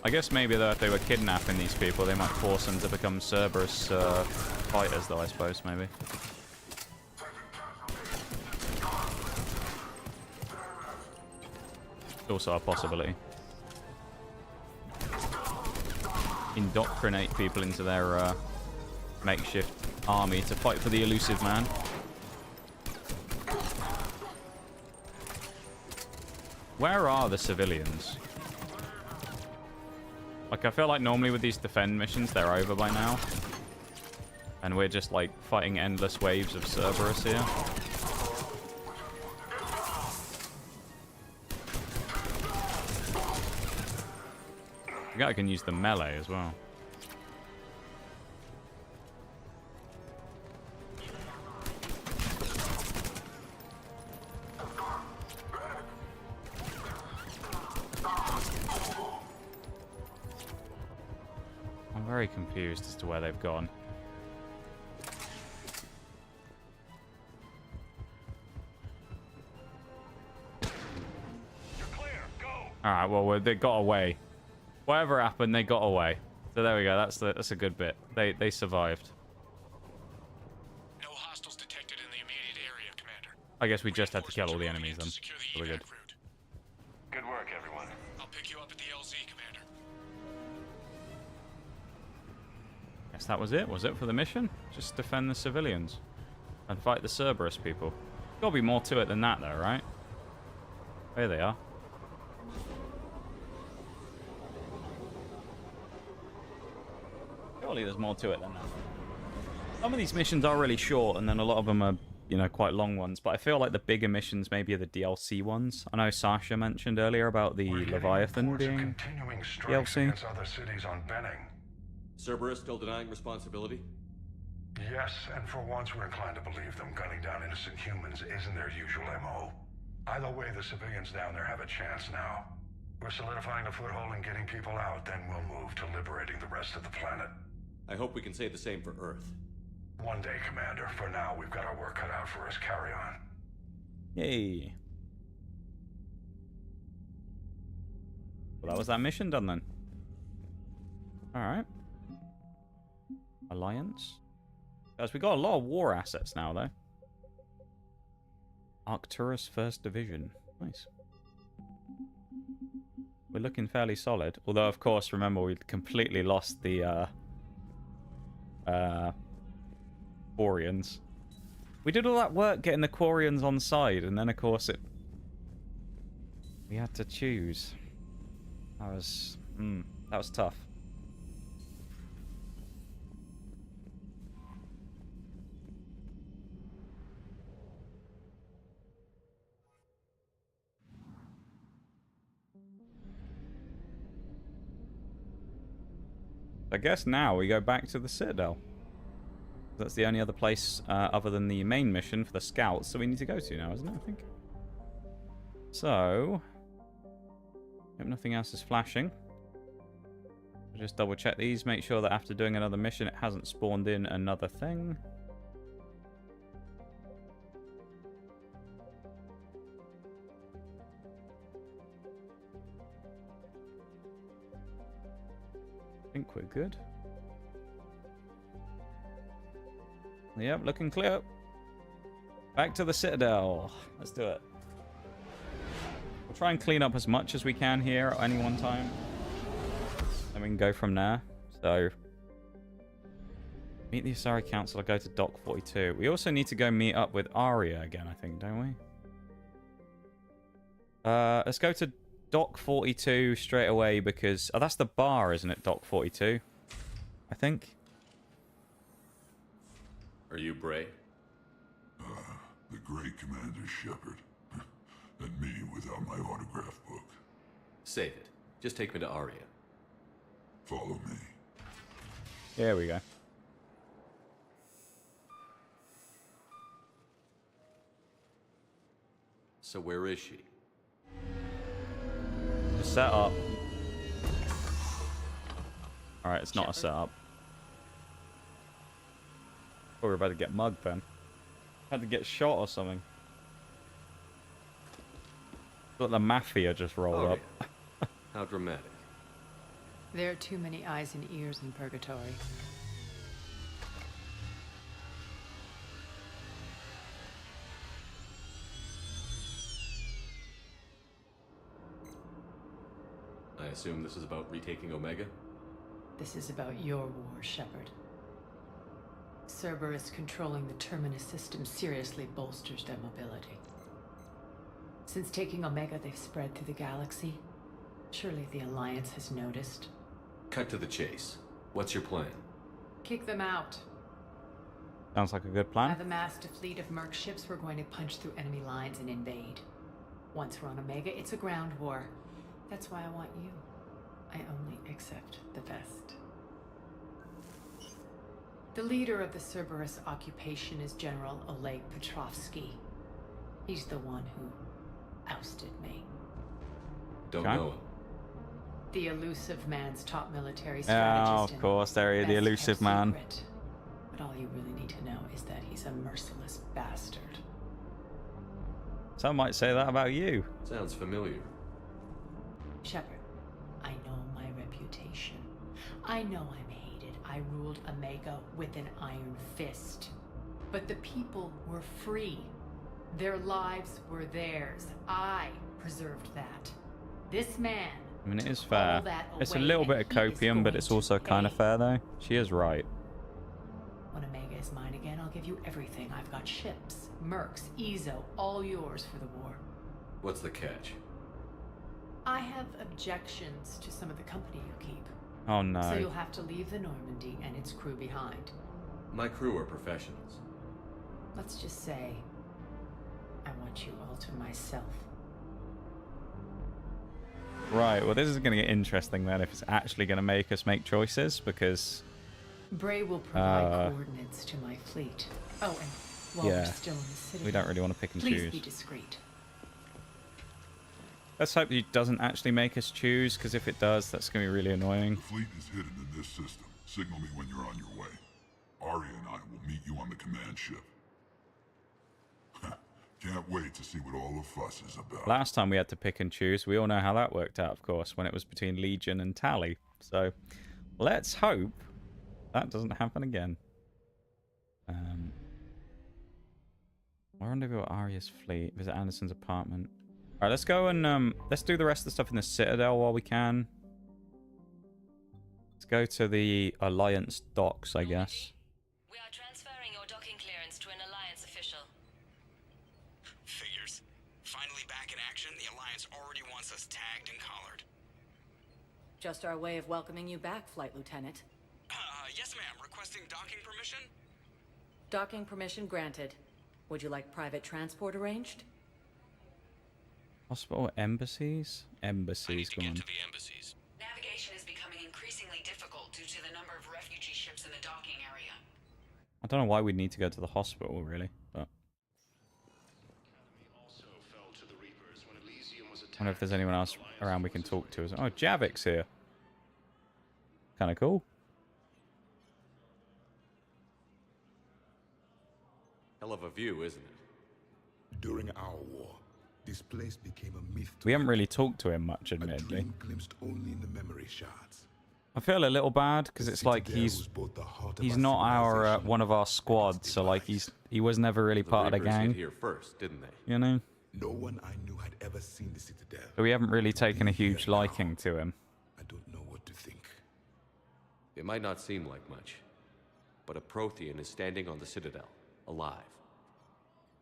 I guess maybe though if they were kidnapping these people, they might force them to become Cerberus fighters though, I suppose, maybe. It's also a possibility. Indoctrinate people into their makeshift army to fight for the elusive man. Where are the civilians? Like, I feel like normally with these defend missions, they're over by now. And we're just, like, fighting endless waves of Cerberus here. I think I can use the melee as well. I'm very confused as to where they've gone. Alright, well, they got away. Whatever happened, they got away. So there we go, that's a good bit. They survived. No hostiles detected in the immediate area, Commander. I guess we just had to kill all the enemies then. So we're good. Good work, everyone. I'll pick you up at the LZ, Commander. Guess that was it for the mission? Just defend the civilians. And fight the Cerberus people. Gotta be more to it than that though, right? There they are. Surely there's more to it than that. Some of these missions are really short, and then a lot of them are, you know, quite long ones. But I feel like the bigger missions maybe are the DLC ones. I know Sasha mentioned earlier about the Leviathan being DLC. Against other cities on Benning. Cerberus still denying responsibility? Yes, and for once we're inclined to believe them. Gunning down innocent humans isn't their usual MO. Either way, the civilians down there have a chance now. We're solidifying a foothold and getting people out, then we'll move to liberating the rest of the planet. I hope we can say the same for Earth. One day, Commander. For now, we've got our work cut out for us. Carry on. Yay. Well, that was that mission done then. Alright. Alliance. Guys, we got a lot of war assets now, though. Arcturus 1st Division. Nice. We're looking fairly solid. Although, of course, remember, we completely lost the, Quarians. We did all that work getting the Quarians on side, and then, of course, we had to choose. That was tough. I guess now we go back to the Citadel. That's the only other place other than the main mission for the scouts that we need to go to now, isn't it, I think? So, hope nothing else is flashing. I'll just double check these, make sure that after doing another mission it hasn't spawned in another thing. I think we're good. Yep, looking clear. Back to the Citadel. Let's do it. We'll try and clean up as much as we can here at any one time. Then we can go from there. So, meet the Asari Council or go to Dock 42. We also need to go meet up with Arya again, I think, don't we? Let's go to Dock 42 straight away because... Oh, that's the bar, isn't it? Dock 42, I think. Are you Bray? The great Commander Shepard. And me without my autograph book. Save it. Just take me to Arya. Follow me. There we go. So where is she? Set up. Alright, it's not a setup. Oh, we're about to get mugged then. Had to get shot or something. But the mafia just rolled up. How dramatic. There are too many eyes and ears in Purgatory. I assume this is about retaking Omega? This is about your war, Shepard. Cerberus controlling the Terminus system seriously bolsters their mobility. Since taking Omega, they've spread through the galaxy. Surely the Alliance has noticed. Cut to the chase. What's your plan? Kick them out. Sounds like a good plan. I've amassed a fleet of merc ships. We're going to punch through enemy lines and invade. Once we're on Omega, it's a ground war. That's why I want you. I only accept the best. The leader of the Cerberus occupation is General Oleg Petrovsky. He's the one who ousted me. Don't know him. The elusive man's top military strategist. Oh, of course, there he is, the elusive man. Secret. But all you really need to know is that he's a merciless bastard. Some might say that about you. Sounds familiar. Shepard, I know my reputation. I know I'm hated. I ruled Omega with an iron fist. But the people were free. Their lives were theirs. I preserved that. This man... I mean, it is fair. It's a little bit of copium, but it's also kind of fair, though. She is right. When Omega is mine again, I'll give you everything. I've got ships, mercs, Ezo, all yours for the war. What's the catch? I have objections to some of the company you keep. Oh, no. So you'll have to leave the Normandy and its crew behind. My crew are professionals. Let's just say, I want you all to myself. Right, well, this is going to get interesting then if it's actually going to make us make choices, because... Bray will provide coordinates to my fleet. Oh, and while we're still in the city, we don't really want to pick and please choose. Be discreet. Let's hope it doesn't actually make us choose, because if it does, that's going to be really annoying. The fleet is hidden in this system. Signal me when you're on your way. Arya and I will meet you on the command ship. Can't wait to see what all the fuss is about. Last time we had to pick and choose. We all know how that worked out, of course, when it was between Legion and Tally. So let's hope that doesn't happen again. Rendezvous at Arya's fleet. Visit Anderson's apartment. All right, let's go and let's do the rest of the stuff in the Citadel while we can. Let's go to the Alliance docks, I guess. We are transferring your docking clearance to an Alliance official. Figures. Finally back in action, the Alliance already wants us tagged and collared. Just our way of welcoming you back, Flight Lieutenant. Yes, ma'am. Requesting docking permission? Docking permission granted. Would you like private transport arranged? Hospital, embassies? Embassies, come on. To the embassies. Navigation is becoming increasingly difficult due to the number of refugee ships in the docking area. I don't know why we'd need to go to the hospital, really, but... I wonder if there's anyone else around we can talk to. Oh, Javik's here. Kind of cool. Hell of a view, isn't it? During our war, this place became a myth. We haven't really talked to him much, A admittedly. dream glimpsed only in the memory shards. I feel a little bad because it's like he's not our one of our squad, so like he was never really part of the Reapers gang. hit here first, didn't they? You know. No one I knew had ever seen the Citadel. So we haven't really taken a huge liking to him. I don't know what to think. It might not seem like much, but a Prothean is standing on the Citadel, alive.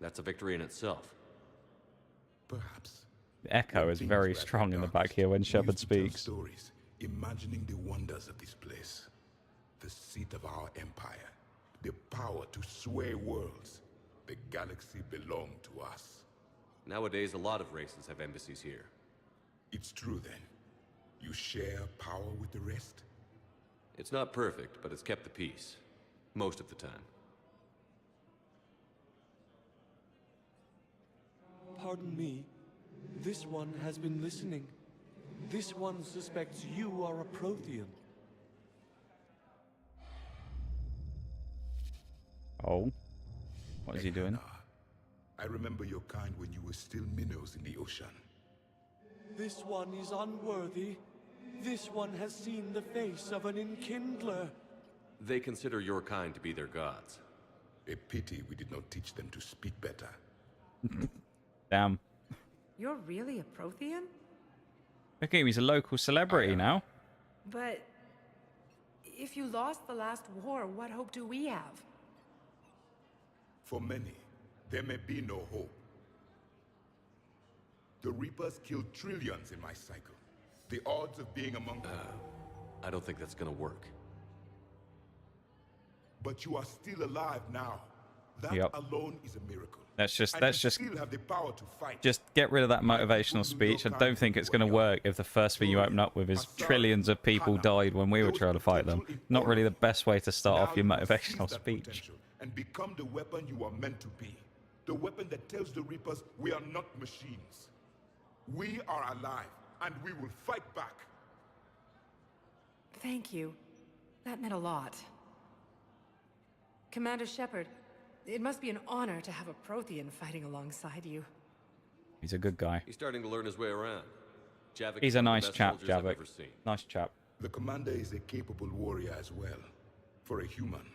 That's a victory in itself. Perhaps. The echo is very strong in the back here when Shepard speaks. Stories, imagining the wonders of this place, the seat of our empire, the power to sway worlds. The galaxy belonged to us. Nowadays, a lot of races have embassies here. It's true then. You share power with the rest? It's not perfect, but it's kept the peace. Most of the time. Pardon me. This one has been listening. This one suspects you are a Prothean. Oh. What is he doing? I remember your kind when you were still minnows in the ocean. This one is unworthy. This one has seen the face of an enkindler. They consider your kind to be their gods. A pity we did not teach them to speak better. Damn. You're really a Prothean? Look at him, he's a local celebrity now. But if you lost the last war, what hope do we have? For many, there may be no hope. The Reapers killed trillions in my cycle. The odds of being among them. I don't think that's gonna work. But you are still alive now. That Yep. alone is a miracle. Let's just still have the power to fight. just get rid of that motivational speech. I don't think it's going to work if the first thing you open up with is trillions of people died when we were trying to fight them. Not really the best way to start off your motivational speech. And become the weapon you are meant to be. The weapon that tells the Reapers we are not machines. We are alive, and we will fight back. Thank you. That meant a lot. Commander Shepard, it must be an honor to have a Prothean fighting alongside you. He's a good guy. He's starting to learn his way around. Javik He's is a one of the nice best chap, soldiers I've Javik. ever seen. Nice chap. The commander is a capable warrior as well, for a human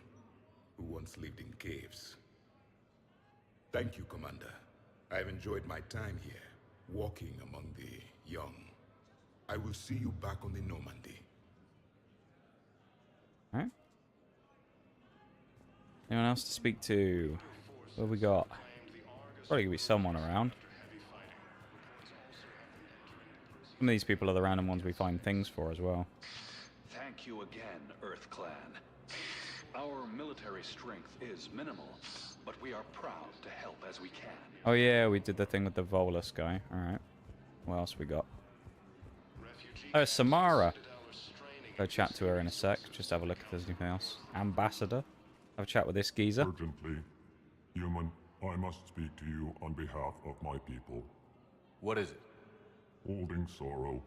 who once lived in caves. Thank you, Commander. I've enjoyed my time here, walking among the young. I will see you back on the Normandy. Alright. Anyone else to speak to? What have we got? Probably gonna be someone around. Some of these people are the random ones we find things for as well. Thank you again, Earth Clan. Our military strength is minimal, but we are proud to help as we can. Oh yeah, we did the thing with the Volus guy. Alright. What else we got? Oh, Samara. Go chat to her in a sec. Just have a look if there's anything else. Ambassador. Have a chat with this geezer. Urgently. Human, I must speak to you on behalf of my people. What is it? Holding sorrow.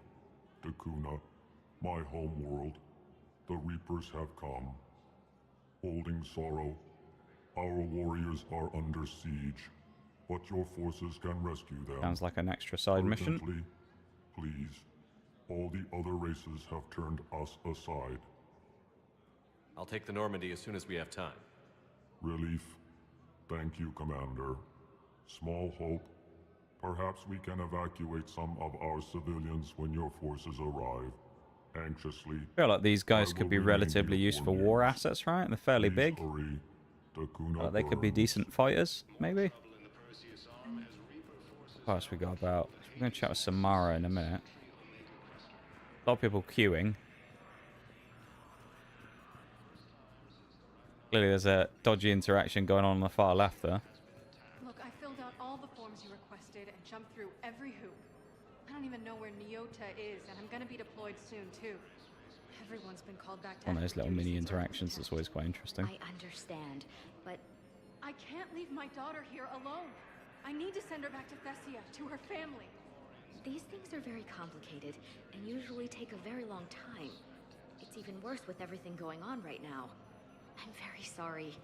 Dakuna, my home world. The Reapers have come. Holding sorrow. Our warriors are under siege. but your forces can rescue them. Sounds like an extra side mission. Urgently, please. All the other races have turned us aside. I'll take the Normandy as soon as we have time. Relief. Thank you, Commander. Small hope. Perhaps we can evacuate some of our civilians when your forces arrive. Anxiously. I feel like these guys could be relatively useful war assets, right? They're fairly big. But they could be decent fighters, maybe? What else we got about? We're going to chat with Samara in a minute. A lot of people queuing. Clearly there's a dodgy interaction going on the far left there. Look, I filled out all the forms you requested and jumped through every hoop. I don't even know where Nyota is, and I'm gonna be deployed soon, too. Everyone's been called back to One of those little mini interactions that's always quite interesting. I understand, but... I can't leave my daughter here alone. I need to send her back to Thessia, to her family. These things are very complicated, and usually take a very long time. It's even worse with everything going on right now. I'm very sorry.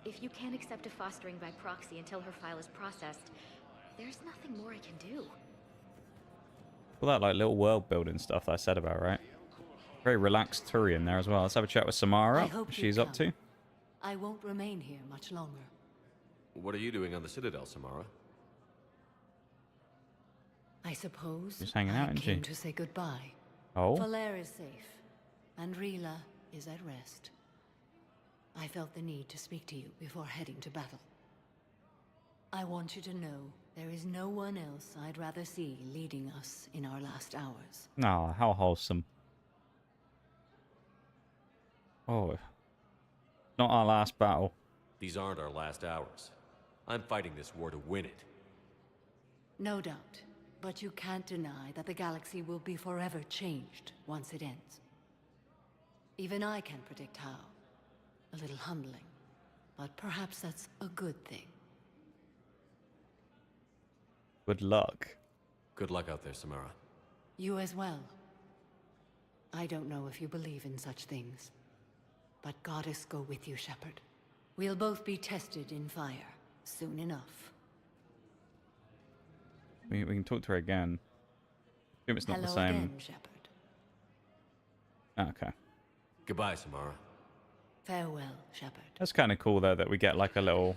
If you can't accept a fostering by proxy until her file is processed, there's nothing more I can do. All that like little world building stuff that I said about, right? Very relaxed Turian there as well. Let's have a chat with Samara. What she's up to. I won't remain here much longer. What are you doing on the Citadel, Samara? I suppose Just hanging out, I isn't came she? to say goodbye. Oh? Valere is safe, and Rila is at rest. I felt the need to speak to you before heading to battle. I want you to know there is no one else I'd rather see leading us in our last hours. Oh, how wholesome. Oh. Not our last battle. These aren't our last hours. I'm fighting this war to win it. No doubt, but you can't deny that the galaxy will be forever changed once it ends. Even I can't predict how. A little humbling, but perhaps that's a good thing. Good luck. Good luck out there, Samara. You as well. I don't know if you believe in such things, but Goddess go with you, Shepard. We'll both be tested in fire soon enough. We can talk to her again. I assume it's not Hello the same. again, Shepard. Okay. Goodbye, Samara. Farewell, Shepard. That's kind of cool though that we get like a little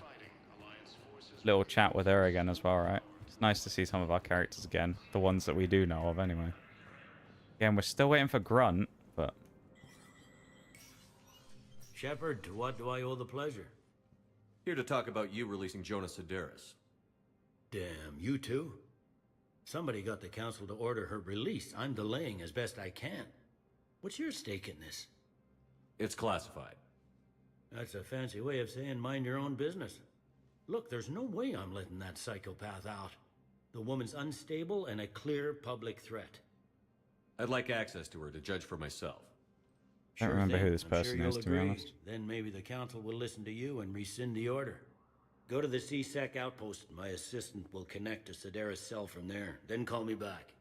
chat with her again as well, right? It's nice to see some of our characters again, the ones that we do know of anyway. Again, we're still waiting for Grunt, but Shepard, to what do I owe the pleasure? Here to talk about you releasing Jonas Sedaris. Damn, you too? Somebody got the council to order her release. I'm delaying as best I can. What's your stake in this? It's classified. That's a fancy way of saying mind your own business. Look, there's no way I'm letting that psychopath out. The woman's unstable and a clear public threat. I'd like access to her to judge for myself. I don't remember who this I'm person sure is, you'll to be agree. honest. Then maybe the council will listen to you and rescind the order. Go to the C-Sec outpost. My assistant will connect to Sedaris' cell from there. Then call me back.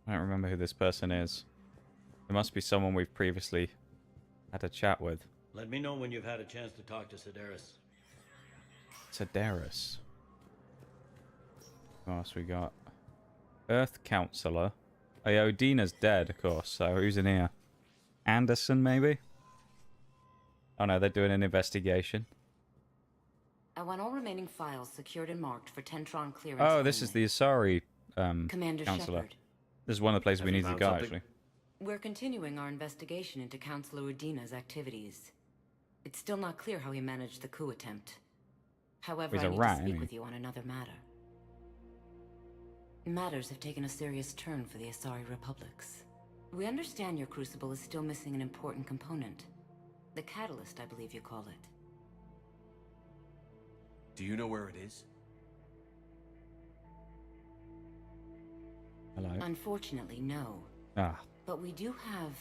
I don't remember who this person is. It must be someone we've previously had a chat with. Let me know when you've had a chance to talk to Sedaris. Sedaris. What else we got? Earth Counselor. Oh yeah, Odina's dead, of course, so who's in here? Anderson, maybe? Oh no, they're doing an investigation. I want all remaining files secured and marked for Tentron clearance. Oh, this is the Asari Commander Counselor. Shepard. This is one of the places we Have you need to found go, something? actually. We're continuing our investigation into Counselor Udina's activities. It's still not clear how he managed the coup attempt. However, He's I a need rat, to speak isn't he? with you on another matter. Matters have taken a serious turn for the Asari Republics. We understand your crucible is still missing an important component. The catalyst, I believe you call it. Do you know where it is? Hello. Unfortunately, no. Ah, But we do have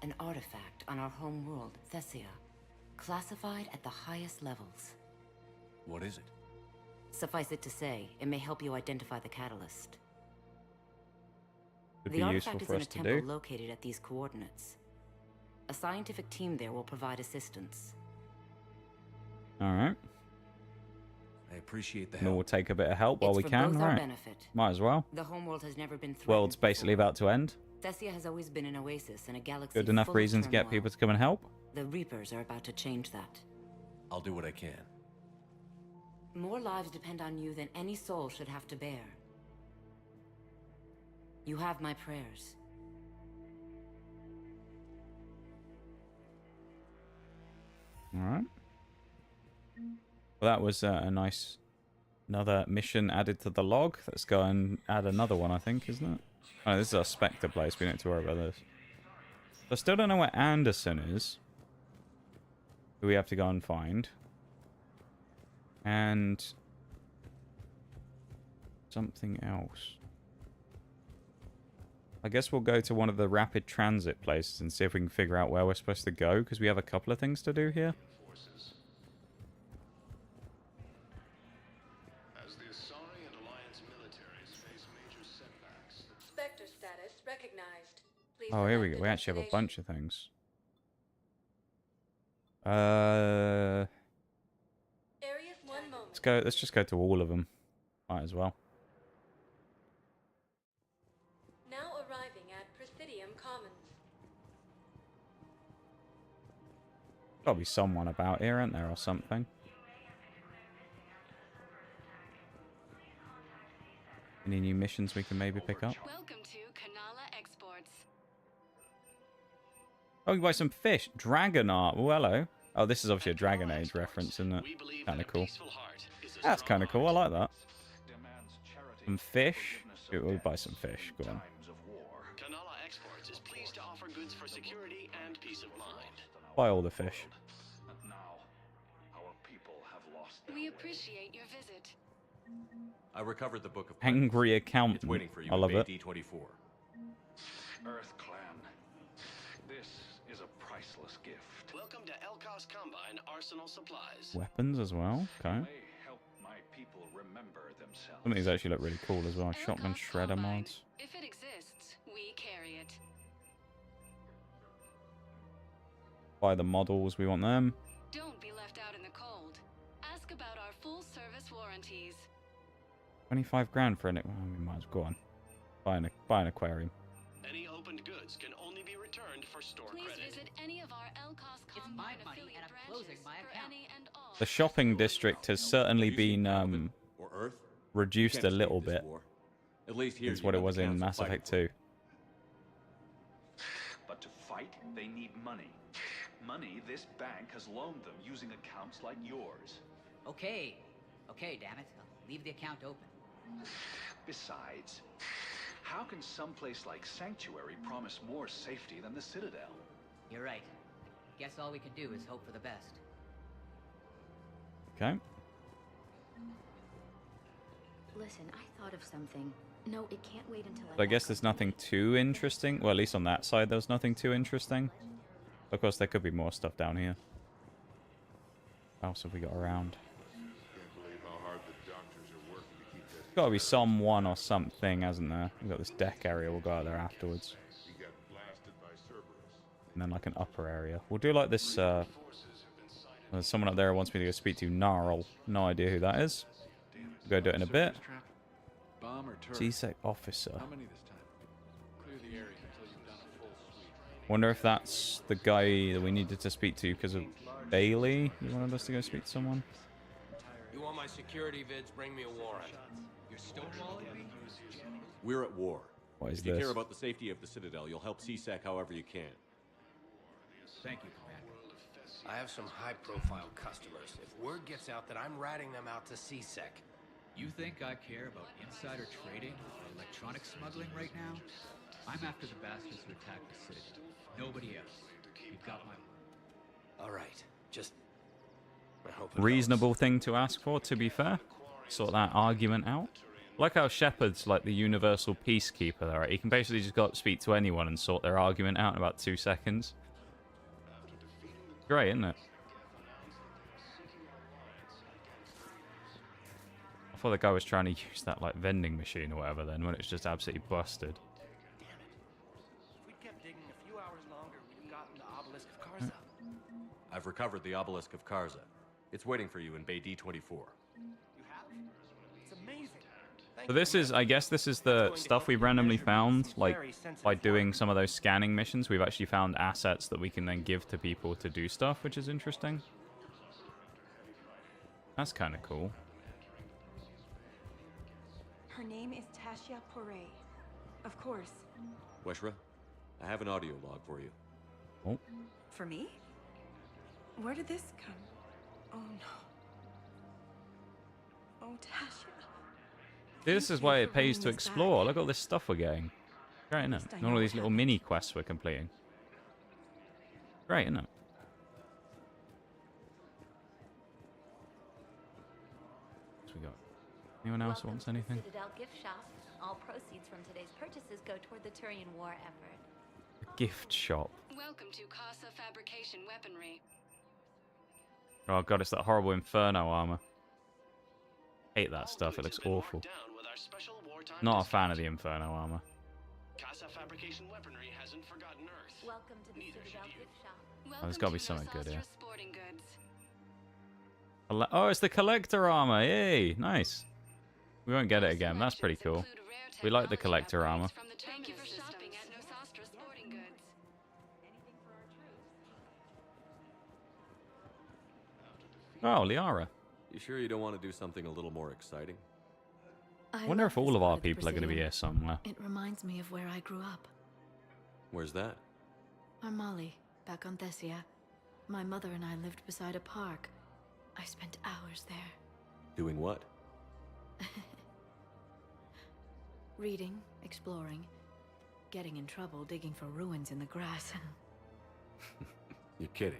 an artifact on our home world, Thessia, classified at the highest levels. What is it? Suffice it to say, it may help you identify the catalyst. Could The be artifact useful is for in a us to temple do. located at these coordinates. A scientific team there will provide assistance. Alright. I appreciate the And help. we'll take a bit of help while It's we for can, both our right? benefit. Might as well. The homeworld has never been threatened World's basically before. about to end. Thessia has always been an oasis in a galaxy Good enough full reason of to get turmoil. people to come and help. The Reapers are about to change that. I'll do what I can. More lives depend on you than any soul should have to bear. You have my prayers. All right. Well, that was another mission added to the log. Let's go and add another one, I think, isn't it? Oh, this is our Spectre place. We don't have to worry about this. I still don't know where Anderson is. Who we have to go and find. And something else. I guess we'll go to one of the rapid transit places and see if we can figure out where we're supposed to go, because we have a couple of things to do here. As the Asari and Alliance militaries face major setbacks. Spectre status recognized. Please Oh, here we select go. a We actually have a destination. bunch of things. Areas, one moment. Let's go. Let's just go to all of them. Might as well. Now arriving at Presidium Commons. Gotta be someone about here, isn't there, or something? Any new missions we can maybe pick up? Welcome to Kanala Exports. Oh, we can buy some fish. Dragon art. Oh, hello. Oh, this is obviously a Dragon Age reference, isn't it? Kind of cool. That's kind of cool. I like that. Some fish. We'll buy some fish. Go on. Kanala Exports is pleased to offer goods for security and peace of mind. Buy all the fish. And now, our people have lost We appreciate your visit. I recovered the Book of Angry accountant. It's waiting for you I love in it. Bay D24. Earth Clan. This is a priceless gift. Welcome to Elkos Combine Arsenal Supplies. Weapons as well. Okay. May help my people remember themselves. Some of these actually look really cool as well. Shotgun shredder mods. If it exists, we carry it. Buy the models. We want them. Don't be left out in the cold. Ask about our full service warranties. 25 grand for an. Oh, we might as well go on. Buy an aquarium. Any opened goods can only be returned for store Please credit. visit any of our Elkos Combine affiliate branches for any and all. The shopping district has certainly been Or Earth? reduced Can't a little escape this bit. war. At least here It's you what it got the was in council Mass fighting Effect for you. 2. But to fight, they need money. Money this bank has loaned them using accounts like yours. Okay. Okay, damn it. Leave the account open. Besides, how can someplace like Sanctuary promise more safety than the Citadel? You're right. Guess all we can do is hope for the best. Okay. Listen, I thought of something. No, it can't wait until So I guess there's nothing too interesting. Well, at least on that side, there's nothing too interesting. Of course, there could be more stuff down here. What else have we got around? Got to be someone or something, hasn't there? We've got this deck area. We'll go out there afterwards. And then like an upper area. We'll do like this. There's someone up there who wants me to go speak to. Gnarl. No idea who that is. We'll go do it in a bit. Bomb or turret? CSEC officer. How many this time? Clear the area until you've done a full sweep. Wonder if that's the guy that we needed to speak to because of Bailey. You wanted us to go speak to someone? You want my security vids? Bring me a warrant. You're stonewalling me? We're at war. What is if you this? care about the safety of the Citadel, you'll help CSEC however you can. Thank you, Commander. I have some high-profile customers. If word gets out that I'm ratting them out to CSEC, You think I care about insider trading or electronic smuggling right now? I'm after the bastards who attacked the city. Nobody else. You've got my... all right. Just... I hope it Reasonable thing to ask for, to be fair. Sort that argument out. Like how Shepard's like the universal peacekeeper there, right? He can basically just go up, speak to anyone and sort their argument out in about 2 seconds. Great, isn't it? I thought the guy was trying to use that like vending machine or whatever then, when it's just absolutely busted. If we'd kept digging a few hours longer, we'd have gotten the obelisk of Karza. I've recovered the obelisk of Karza. It's waiting for you in Bay D24. You So this is, I guess this is the stuff we've randomly found, like, by doing some of those scanning missions, we've actually found assets that we can then give to people to do stuff, which is interesting. That's kind of cool. Her name is Tasha Poray. Of course. Weshra, I have an audio log for you. Oh. For me? Where did this come? Oh no. Oh, Tasha. This is why it pays to explore. Look at all this stuff we're getting. Great, isn't it? And all of these little mini quests we're completing. Great, isn't it? What's we got? Anyone else who wants anything? Citadel gift shop. All proceeds from today's purchases go toward the Turian war effort. A gift shop. Welcome to Casa Fabrication Weaponry. Oh god, it's that horrible Inferno armor. Hate that stuff, it looks awful. Not a fan of the Inferno armor. Casa Fabrication Weaponry hasn't forgotten Earth. Welcome to the Citadel gift shop. Oh, there's gotta be something good here. Oh, it's the collector armor. Yay, nice. We won't get it again. That's pretty cool. We like the collector armor. Thank you for shopping at Nosastra Sporting Goods. Oh, Liara. You sure you don't want to do something a little more exciting? I wonder if all of our people are going to be here somewhere. It reminds me of where I grew up. Where's that? Armali, back on Thessia. My mother and I lived beside a park. I spent hours there. Doing what? Reading, exploring, getting in trouble digging for ruins in the grass. You're kidding.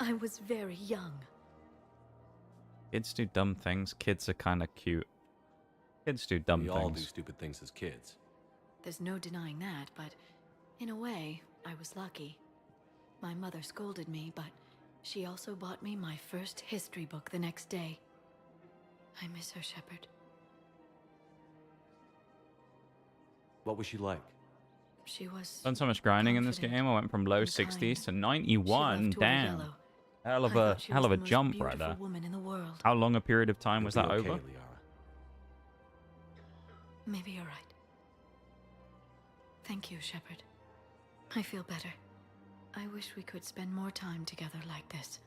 I was very young. Kids do dumb things. Kids are kind of cute. Kids do dumb we things. all do stupid things as kids. There's no denying that, but in a way, I was lucky. My mother scolded me, but she also bought me my first history book the next day. I miss her, Shepard. What was she like? She was Done so much grinding in this game. I went from low 60s to 91. Damn. Hell of a jump right there. How long a period of time was that over? Liara. Maybe you're right. Thank you, Shepard. I feel better. I wish we could spend more time together like this.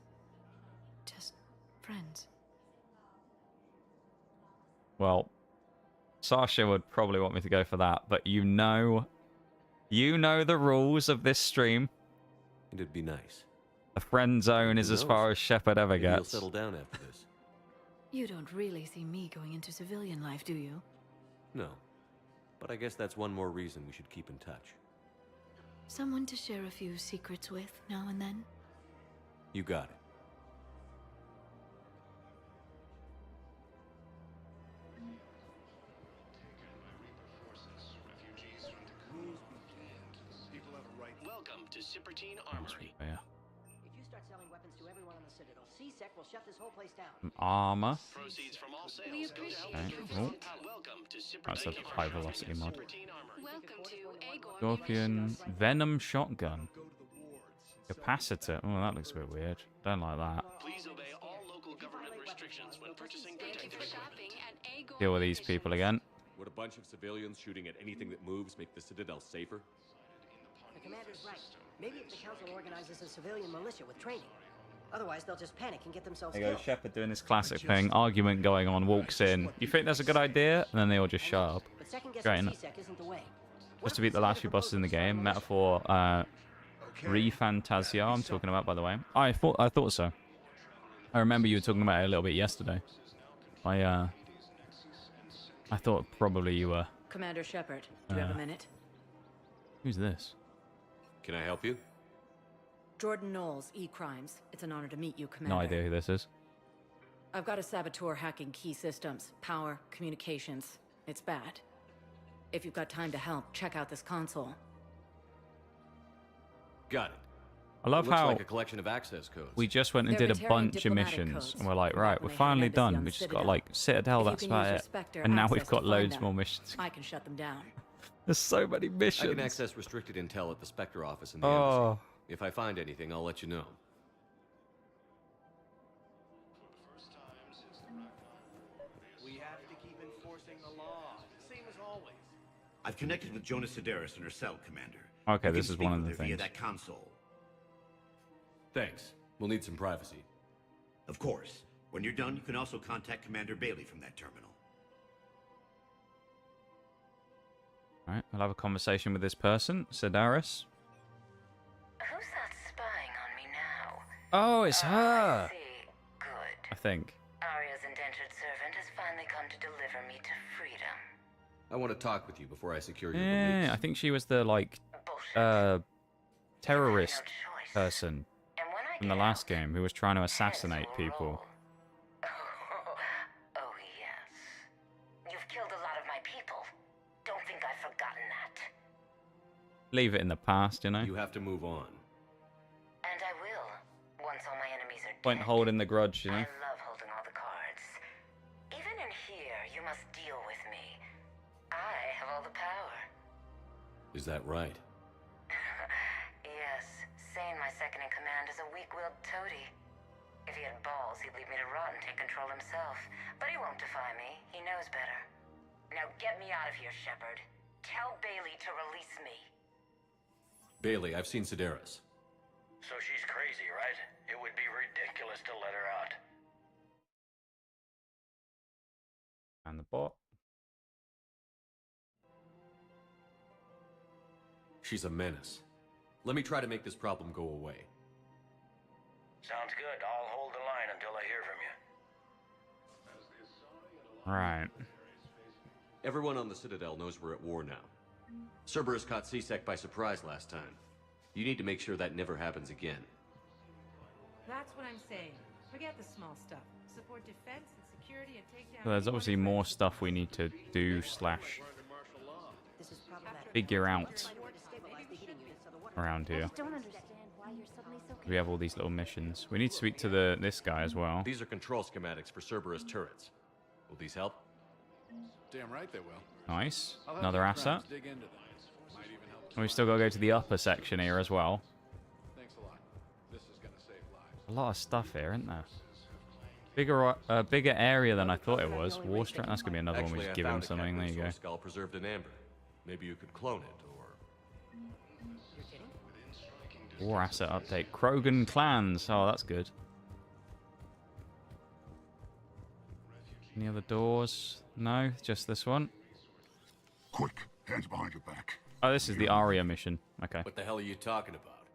Just friends. Well, Sasha would probably want me to go for that, but you know the rules of this stream. It'd be nice. The friend zone is as far as Shepard ever Maybe gets. You'll settle down after this. You don't really see me going into civilian life, do you? No. But I guess that's one more reason we should keep in touch. Someone to share a few secrets with now and then? You got it. Welcome to Cipertine Armory. Yeah. If you start selling weapons to everyone on the Citadel, C-Sec will shut this whole place down. Some armor. Proceeds from all sales We go to help Okay. veterans. Oh. Welcome to That's a Cipertine high velocity mod. Welcome to Agor. Scorpion Venom Shotgun. Capacitor. Oh, that looks a bit weird. Don't like that. Please obey all local government restrictions when purchasing protective equipment. Deal with these people again. Would a bunch of civilians shooting at anything that moves make the Citadel safer? The commander's right. Maybe if the council organizes a civilian militia with training. Otherwise, they'll just panic and get themselves There you go, killed. Shepard doing this classic thing. Argument going on. Walks in. You think that's a good idea? And then they all just shut up. But second-guessing Great, innit? C-Sec isn't the way. Just to beat the last few bosses in the game. Metaphor, Re-Fantasia, I'm talking about, by the way. I thought so. I remember you were talking about it a little bit yesterday. I thought probably you were. Commander Shepard, do you have a minute? Who's this? Can I help you? Jordan Knowles, E-Crimes. It's an honor to meet you, Commander. No idea who this is. I've got a saboteur hacking key systems, power, communications. It's bad. If you've got time to help, check out this console. Got it. I love Looks how like a collection of access codes. we just went and They're did a Batarian bunch of diplomatic missions, codes. and we're like, right, we're When they finally had embassy done. on We just got Citadel. like Citadel, If you that's can about use your it. Spectre And now access we've to got find loads them, more missions. I can shut them down. There's so many I missions. can access restricted intel at the Spectre office in the Oh. embassy. If I find anything, I'll let you know. We have to keep enforcing the law. I've connected with Jonas Sedaris and her cell, Commander. Okay, You this can is speak one of with the her via things. that console. Thanks. We'll need some privacy. Of course. When you're done, you can also contact Commander Bailey from that terminal. Alright, I'll have a conversation with this person, Sedaris. Who's that spying on me now? Oh, it's her! I see. Good. I think. Arya's indentured servant has finally come to deliver me to freedom. I want to talk with you before I secure your Yeah, release. I think she was the, like, terrorist person from the last game who was trying to assassinate people. Oh, yes. You've killed a lot of my people. Don't think I've forgotten that. Leave it in the past, you know? You have to move on. And I will, once all my enemies are Point dead. holding the grudge, you know? I love holding all the cards. Even in here, you must deal with me. I have all the power. Is that right? Yes, Sane, my second in command, is a weak-willed toady. If he had balls, he'd leave me to rot and take control himself. But he won't defy me. He knows better. Now get me out of here, Shepard. Tell Bailey to release me. Bailey, I've seen Sedaris. So she's crazy, right? It would be ridiculous to let her out. And the bot. She's a menace. Let me try to make this problem go away. Sounds good. I'll hold the line until I hear from you. Right. Everyone on the Citadel knows we're at war now. Cerberus caught C-Sec by surprise last time. You need to make sure that never happens again. That's what I'm saying. Forget the small stuff. Support defense and security and take down... So there's obviously more stuff we need to do / figure out around here. We have all these little missions. We need to speak to this guy as well. These are control schematics for Cerberus turrets. Will these help? Damn right they will. Nice. I'll have Another my asset. friends dig into them. Might even help. And we still got to go to the upper section here as well. Thanks a lot. This is gonna save lives. A lot of stuff here, isn't there? Bigger area than I thought it was. War strength. That's gonna be another one. We just give him something. There you go. Skull preserved in amber. Maybe you could clone it, or... War asset update. Krogan clans. Oh, that's good. Any other doors? No, just this one. Quick, hands behind your back. Oh, this is the Aria mission. Okay. What the hell are you talking about?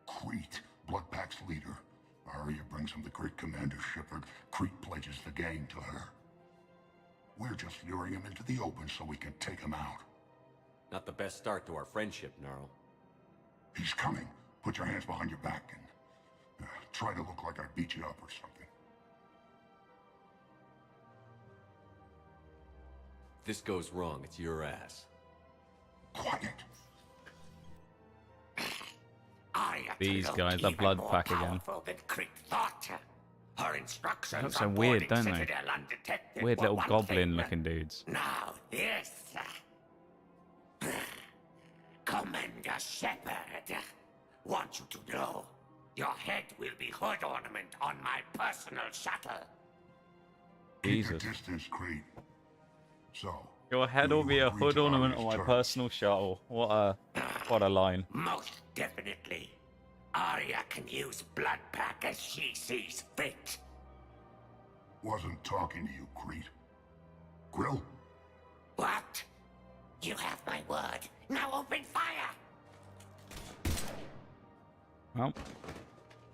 Crete, Bloodpack's leader. Arya brings him the great commander Shepard. Crete pledges the gang to her. We're just luring him into the open so we can take him out. Not the best start to our friendship, Gnarl. He's coming. Put your hands behind your back and try to look like I beat you up or something. If this goes wrong, it's your ass. Quiet. These guys, the blood pack again. Her instructions They look so weird, don't they? Weird little goblin-looking dudes. Now this. Commander Shepard, want you to know, your head will be hood ornament on my personal shuttle. Jesus. Keep your distance, Crete. So. Your head will be a hood ornament on my personal shuttle. What a line. Most definitely. Arya can use Bloodpack as she sees fit. Wasn't talking to you, Crete. Grill? What? You have my word. Now open fire! Well.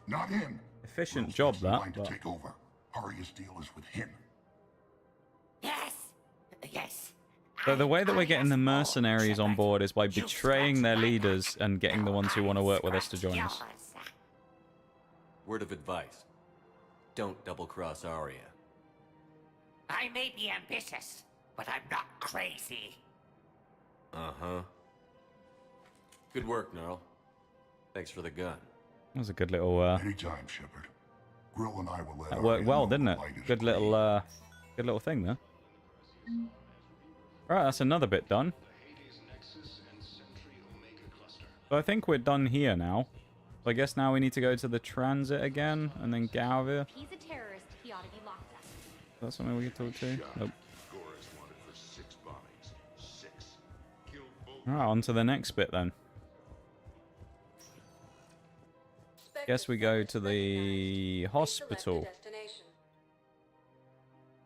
Not him. Efficient job, that. To take over. Arya's deal is with him. Yes. Yes. So the way that we're getting the mercenaries on board is by betraying their leaders and getting the ones who want to work with us to join us. Word of advice. Don't double-cross Arya. I may be ambitious, but I'm not crazy. Uh-huh. Good work, Gnarl. Thanks for the gun. That was a good little, Anytime, Shepard. Grill and I will let that worked well, didn't it? Good little thing there. Right, that's another bit done. So I think we're done here now. So I guess now we need to go to the transit again and then get out of here. He's a terrorist. He ought to be locked up. Is that something we can talk to? Nope. All right, on to the next bit then. Guess we go to the hospital.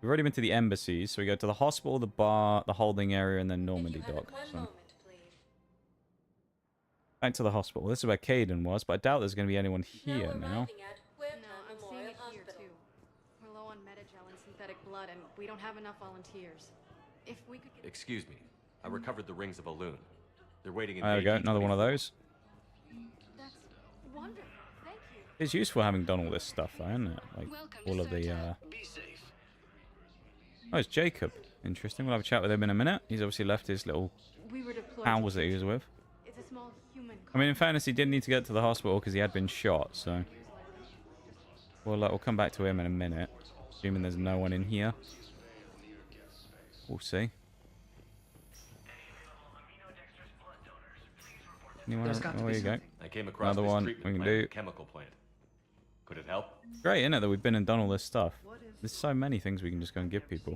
We've already been to the embassies, so we go to the hospital, the bar, the holding area, and then Normandy dock. So. Back to the hospital. This is where Caden was, but I doubt there's going to be anyone here now. No, I'm seeing it here too. We're low on metagel and synthetic blood, and we don't have enough volunteers. If we could get... Excuse me. I recovered the rings of a loon. They're waiting in There we go, another one of those. That's wonderful. Thank you. It's useful having done all this stuff, though, isn't it? Like, all of the, Oh, it's Jacob. Interesting. We'll have a chat with him in a minute. He's obviously left his little house that he was with. It's a small human. I mean, in fairness, he did need to get to the hospital because he had been shot, so... We'll come back to him in a minute. Assuming there's no one in here. We'll see. Anyone? Oh, there you go. I came across Another this one we treatment can plant, do. chemical plant. Could it help? Great, isn't it, that we've been and done all this stuff? There's so many things we can just go and give people.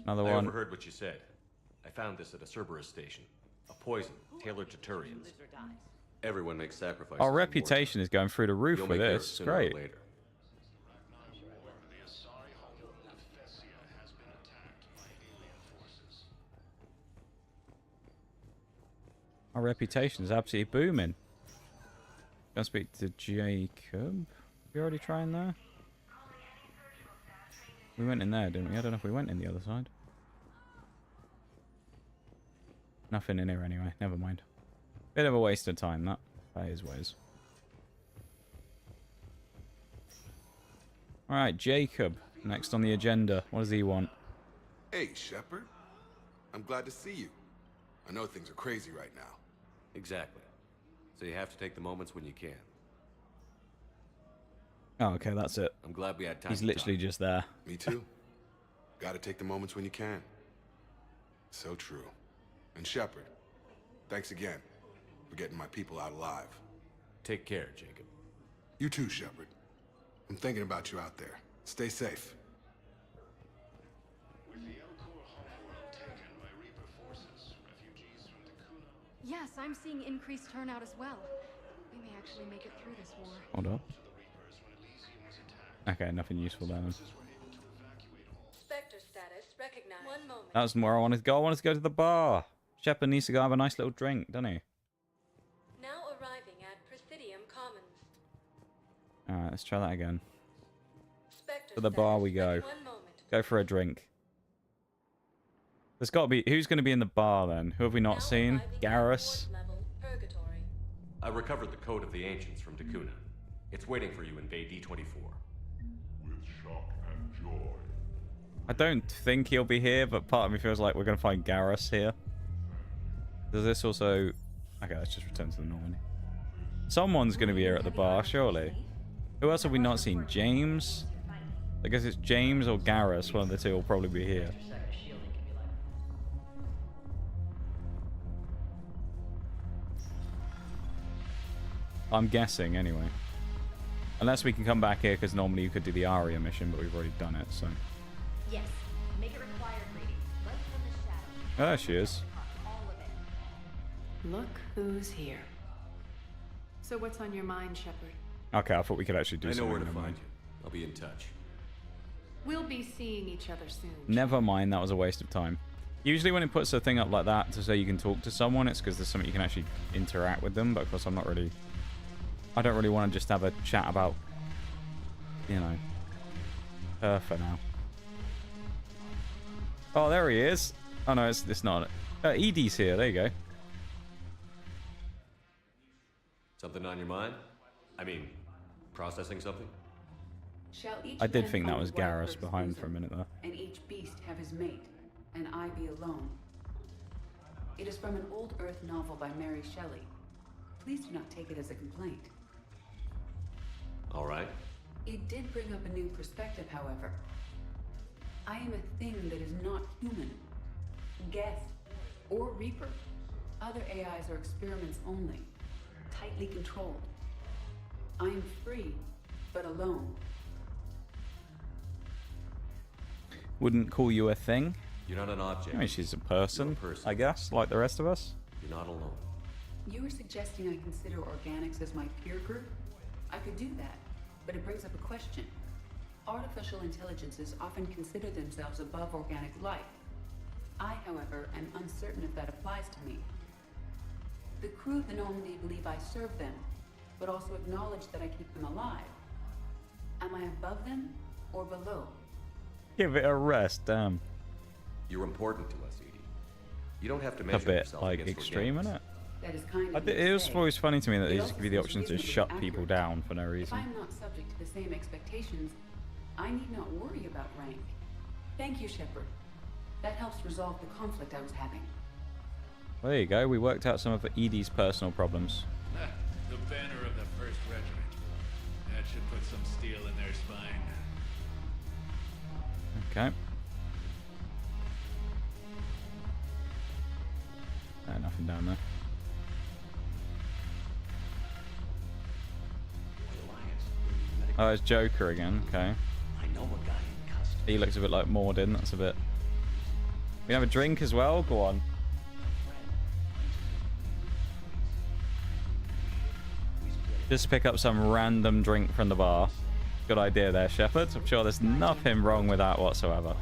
Another I one. overheard what you said. I found this at a Cerberus station. A poison tailored to Turians. Everyone makes sacrifices. Our reputation is going through the roof You'll with make this. yours It's sooner or great. later. Our reputation is absolutely booming. Gonna speak to Jacob. We already trying there? We went in there, didn't we? I don't know if we went in the other side. Nothing in here anyway. Never mind. Bit of a waste of time, that. That is ways. Alright, Jacob. Next on the agenda. What does he want? Hey, Shepard. I'm glad to see you. I know things are crazy right now. Exactly. So you have to take the moments when you can. Oh, okay, that's it. I'm glad we had time. He's to literally talk. just there. Me too. Gotta take the moments when you can. So true. And Shepard, thanks again for getting my people out alive. Take care, Jacob. You too, Shepard. I'm thinking about you out there. Stay safe. Yes, I'm seeing increased turnout as well. We may actually make it through this war. Hold up. Okay, nothing useful there then. Spectre status recognized. 1 moment. That's where I wanted to go. I wanted to go to the bar. Shepard needs to go have a nice little drink, doesn't he? Now arriving at Presidium Commons. Alright, let's try that again. Spectre To the bar status, we go. 1 moment. Go for a drink. There's got to be... Who's going to be in the bar then? Who have we not seen? Garrus? Purgatory. I recovered the Code of the Ancients from Dakuna. It's waiting for you in Bay D24. With shock and joy. I don't think he'll be here, but part of me feels like we're going to find Garrus here. Does this also... Okay, let's just return to the Normandy. Someone's going to be here at the bar, surely. Who else have we not seen? James? I guess it's James or Garrus. One of the two will probably be here. I'm guessing, anyway. Unless we can come back here, because normally you could do the Aria mission, but we've already done it, so... Yes. Make it required reading. Right from the shadow. Oh, there she is. Look who's here. So what's on your mind, Shepard? Okay, I thought we could actually do I know something. where to Never find mind. you. I'll be in touch. We'll be seeing each other soon. Never mind, that was a waste of time. Usually when it puts a thing up like that to say you can talk to someone, it's because there's something you can actually interact with them, but of course I'm not really... I don't really want to just have a chat about, you know, her for now. Oh, there he is. Oh no, it's not. Edie's here, there you go. Something on your mind? I mean, processing something? Shall each I did man think that find was a wife Garrus for behind his for a minute there. and each beast have his mate, and I be alone. It is from an old Earth novel by Mary Shelley. Please do not take it as a complaint. All right. It did bring up a new perspective, however. I am a thing that is not human. Geth or Reaper. Other AIs are experiments only, tightly controlled. I am free, but alone. wouldn't call you a thing. You're not an object. I mean, she's a person, I guess, like the rest of us. You're not alone. You were suggesting I consider organics as my peer group? I could do that, but it brings up a question. Artificial intelligences often consider themselves above organic life. I, however, am uncertain if that applies to me. The crew of the Normandy believe I serve them, but also acknowledge that I keep them alive. Am I above them or below? Give it a rest, damn. You're important to us, Edie. You don't have to A measure bit yourself like against extreme, organics. isn't it? That is kind of It was always funny to me that they It just also give you the seems option to reasonably shut accurate. people down for no If reason. I'm not subject to the same expectations, I need not worry about rank. Thank you, Shepard. That helps resolve the conflict I was having. Well, there you go. We worked out some of Edie's personal problems. The banner of the 1st Regiment. That should put some steel in their spine. Okay. Nothing down there. Oh, it's Joker again. Okay. I know a guy in custody. He looks a bit like Morden. That's a bit. We have a drink as well. Go on. Just pick up some random drink from the bar. Good idea there, Shepard. I'm sure there's nothing wrong with that whatsoever.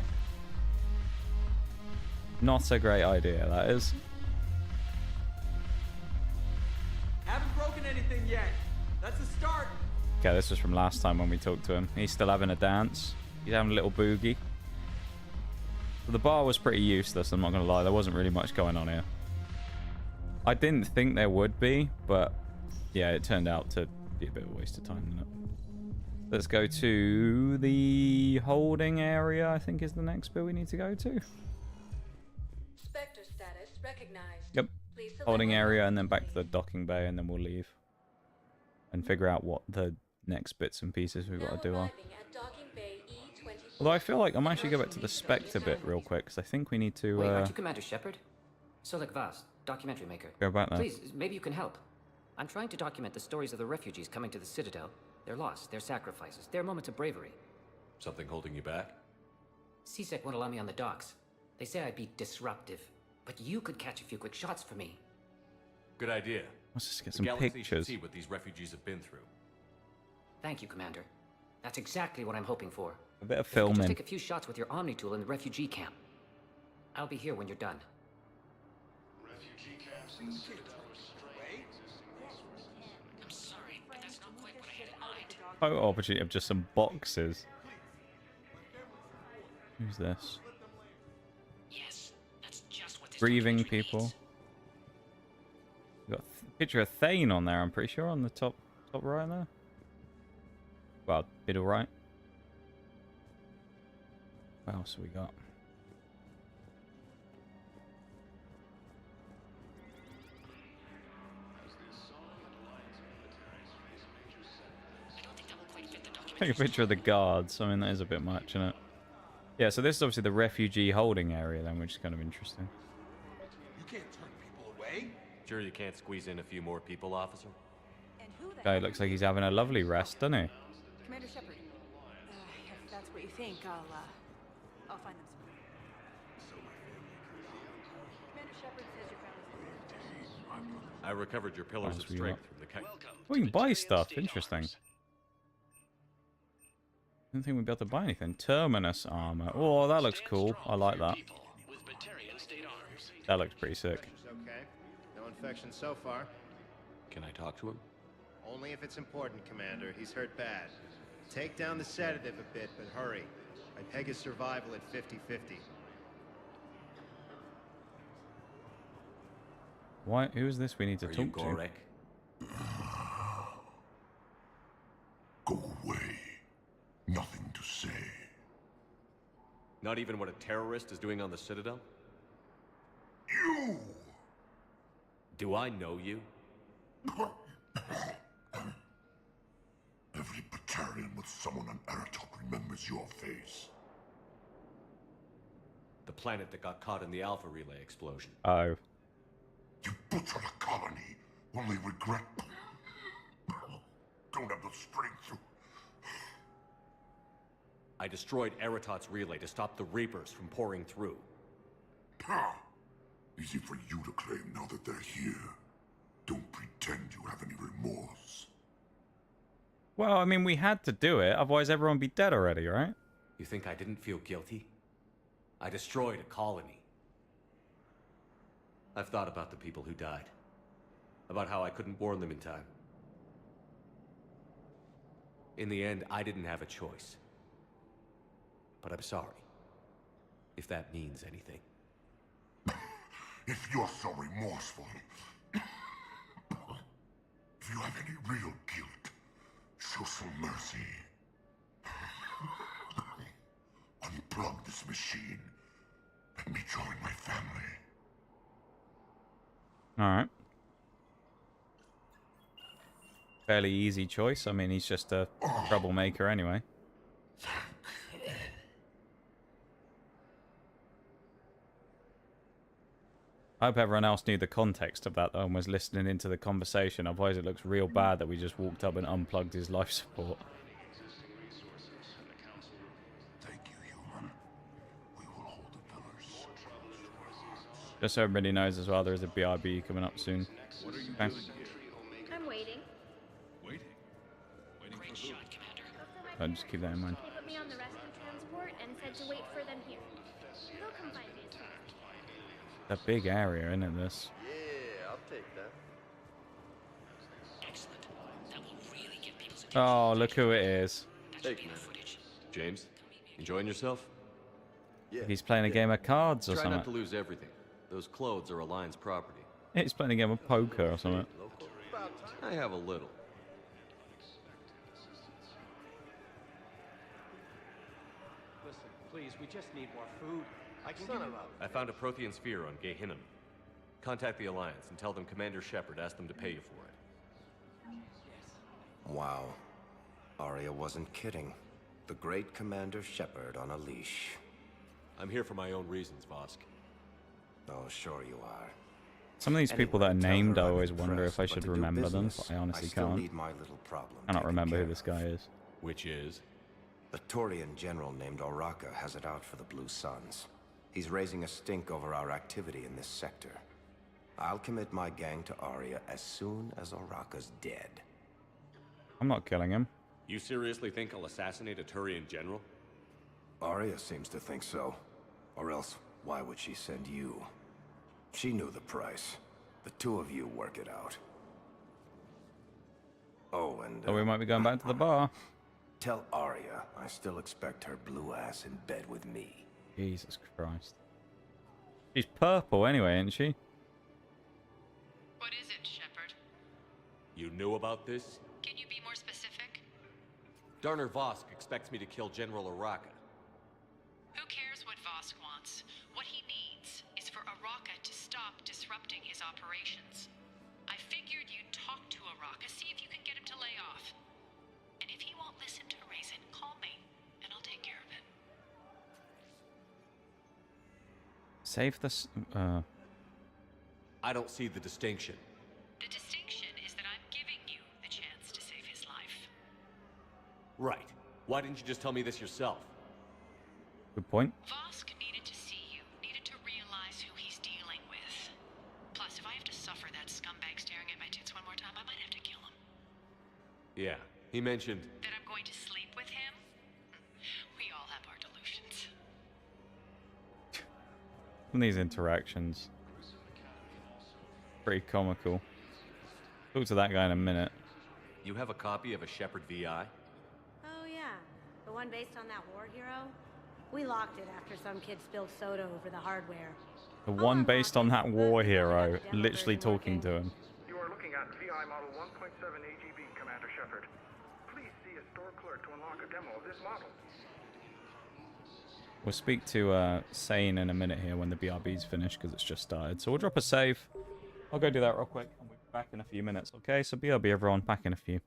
Not a great idea, that is. Haven't broken anything yet. That's a start. Okay, this was from last time when we talked to him. He's still having a dance. He's having a little boogie. The bar was pretty useless, I'm not going to lie. There wasn't really much going on here. I didn't think there would be, but yeah, it turned out to be a bit of a waste of time, didn't it? Let's go to the holding area, I think is the next bit we need to go to. Spectre status recognized. Yep. Please select Holding area and then back to the docking bay and then we'll leave. And figure out what the next bits and pieces we've got to do are. Although I feel like I might actually go back to the Spectre bit real quick, because I think we need to... Wait, aren't you Commander Shepard? Solik Vast, documentary maker. Go back there. Please, maybe you can help. I'm trying to document the stories of the refugees coming to the Citadel. Their loss, their sacrifices, their moments of bravery. Something holding you back? CSEC won't allow me on the docks. They say I'd be disruptive, but you could catch a few quick shots for me. Good idea. Let's just get The some galaxy should pictures. see what these refugees have been through. Thank you, Commander. That's exactly what I'm hoping for. A bit of If you could filming. just take a few shots with your Omni tool in the refugee camp. I'll be here when you're done. Refugee camps in the Citadel are strange. I'm sorry, but that's not quite what I had in mind. Photo opportunity of just some boxes. Who's this? Yes, that's just what this Breathing people. We've got a picture of Thane on there, I'm pretty sure, on the top right there. Well, middle right. What else have we got? Take a picture of the guards. I mean, that is a bit much, isn't it? Yeah, so this is obviously the refugee holding area then, which is kind of interesting. You can't turn people away. Sure you can't squeeze in a few more people, officer? Guy looks like he's having a lovely rest, doesn't he? Commander Shepard, if that's what you think, I'll find them somewhere. Commander Shepard says your family's I recovered your pillars of What else we strength got? from the ca- Oh, you can buy stuff. Interesting. Didn't think we'd be able to buy anything. Terminus armor. Oh, that looks cool. I like that. That looks pretty sick. Okay. No infection so far. Can I talk to him? Only if it's important, Commander. He's hurt bad. Take down the sedative a bit, but hurry. I peg his survival at 50-50. Why? Who is this we need to Are you talk to? Gorek? Go away. Nothing to say. Not even what a terrorist is doing on the Citadel? You! Do I know you? Every Batarian with someone on Aratok remembers your face. The planet that got caught in the Alpha Relay explosion. Oh. You butchered a colony, only regret. Don't have the strength to... I destroyed Eritot's relay to stop the Reapers from pouring through. Ha! Easy for you to claim now that they're here. Don't pretend you have any remorse. Well, I mean, we had to do it, otherwise everyone would be dead already, right? You think I didn't feel guilty? I destroyed a colony. I've thought about the people who died. About how I couldn't warn them in time. In the end, I didn't have a choice. But I'm sorry. If that means anything. If you're so remorseful, if you have any real guilt, show some mercy. Unplug this machine. Let me join my family. Alright. Fairly easy choice. I mean, he's just a troublemaker anyway. I hope everyone else knew the context of that though and was listening into the conversation. Otherwise it looks real bad that we just walked up and unplugged his life support. Thank you, human. We will hold the pillars. Just so everybody knows as well, there is a BRB coming up soon. What are you Okay. doing here? I'm waiting. Waiting? Waiting for who? I'll just keep that in mind. They put me on the rescue transport and said to wait for them here. They'll come find me as soon as they can. A big area, isn't it, this? Yeah, I'll take that. Excellent. That will really get people's Oh, look who it is. Hey, man. James, enjoying yourself? Yeah. He's playing a game of cards or Try something. not to lose everything. Those clothes are Alliance property. He's playing a game of poker or something. I have a little. Listen, please, we just need more food. I can give you... I found a Prothean sphere on Gehinnom. Contact the Alliance and tell them Commander Shepard asked them to pay you for it. Wow. Arya wasn't kidding. The great Commander Shepard on a leash. I'm here for my own reasons, Vosk. Oh, sure you are. Some of these people that are Anyway, tell named, I her I'm always wonder if I impressed, should but to do remember them, business, but I honestly still can't. need my little problem I cannot taken remember who care this of. guy is. Which is? A Turian general named Oraka has it out for the Blue Suns. He's raising a stink over our activity in this sector. I'll commit my gang to Arya as soon as Oraka's dead. I'm not killing him. You seriously think I'll assassinate a Turian general? Arya seems to think so. Or else, why would she send you? She knew the price. The two of you work it out. Oh, and... So we might be going back to the bar. Tell Arya I still expect her blue ass in bed with me. Jesus Christ. She's purple anyway, isn't she? What is it, Shepard? You knew about this? Can you be more specific? Darner Vosk expects me to kill General Oraka. Who cares what Vosk wants? What he needs is for Oraka to stop disrupting his operations. I figured you'd talk to Oraka, see if you can get him to lay off. And if he won't listen to reason, call me, and I'll take care of it. Save this. I don't see the distinction. The distinction is that I'm giving you the chance to save his life. Right. Why didn't you just tell me this yourself? Good point. Vosk needed to see you, needed to realize who he's dealing with. Plus, if I have to suffer that scumbag staring at my tits one more time, I might have to kill him. Yeah, he mentioned... That I'm going to sleep with him? We all have our delusions. Some of these interactions. Pretty comical. Talk to that guy in a minute. You have a copy of a Shepard VI? Oh yeah, the one based on that war hero? We locked it after some kid spilled soda over the hardware. The one based on that war hero, literally talking to him. You are looking at VI model 1.7 AGB, Commander Shepard. Please see a store clerk to unlock a demo of this model. We'll speak to Sane in a minute here when the BRB's finished because it's just started. So we'll drop a save. I'll go do that real quick and we'll be back in a few minutes. Okay, so BRB everyone, back in a few.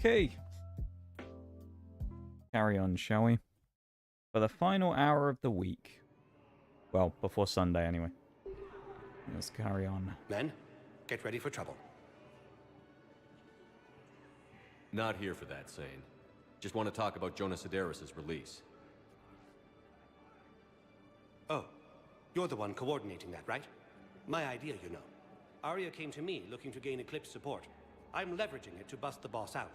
Okay. Carry on, shall we? For the final hour of the week. Well, before Sunday, anyway. Let's carry on. Men, get ready for trouble. Not here for that, Sane. Just want to talk about Jonas Sedaris' release. Oh, you're the one coordinating that, right? My idea, you know. Arya came to me looking to gain Eclipse support. I'm leveraging it to bust the boss out.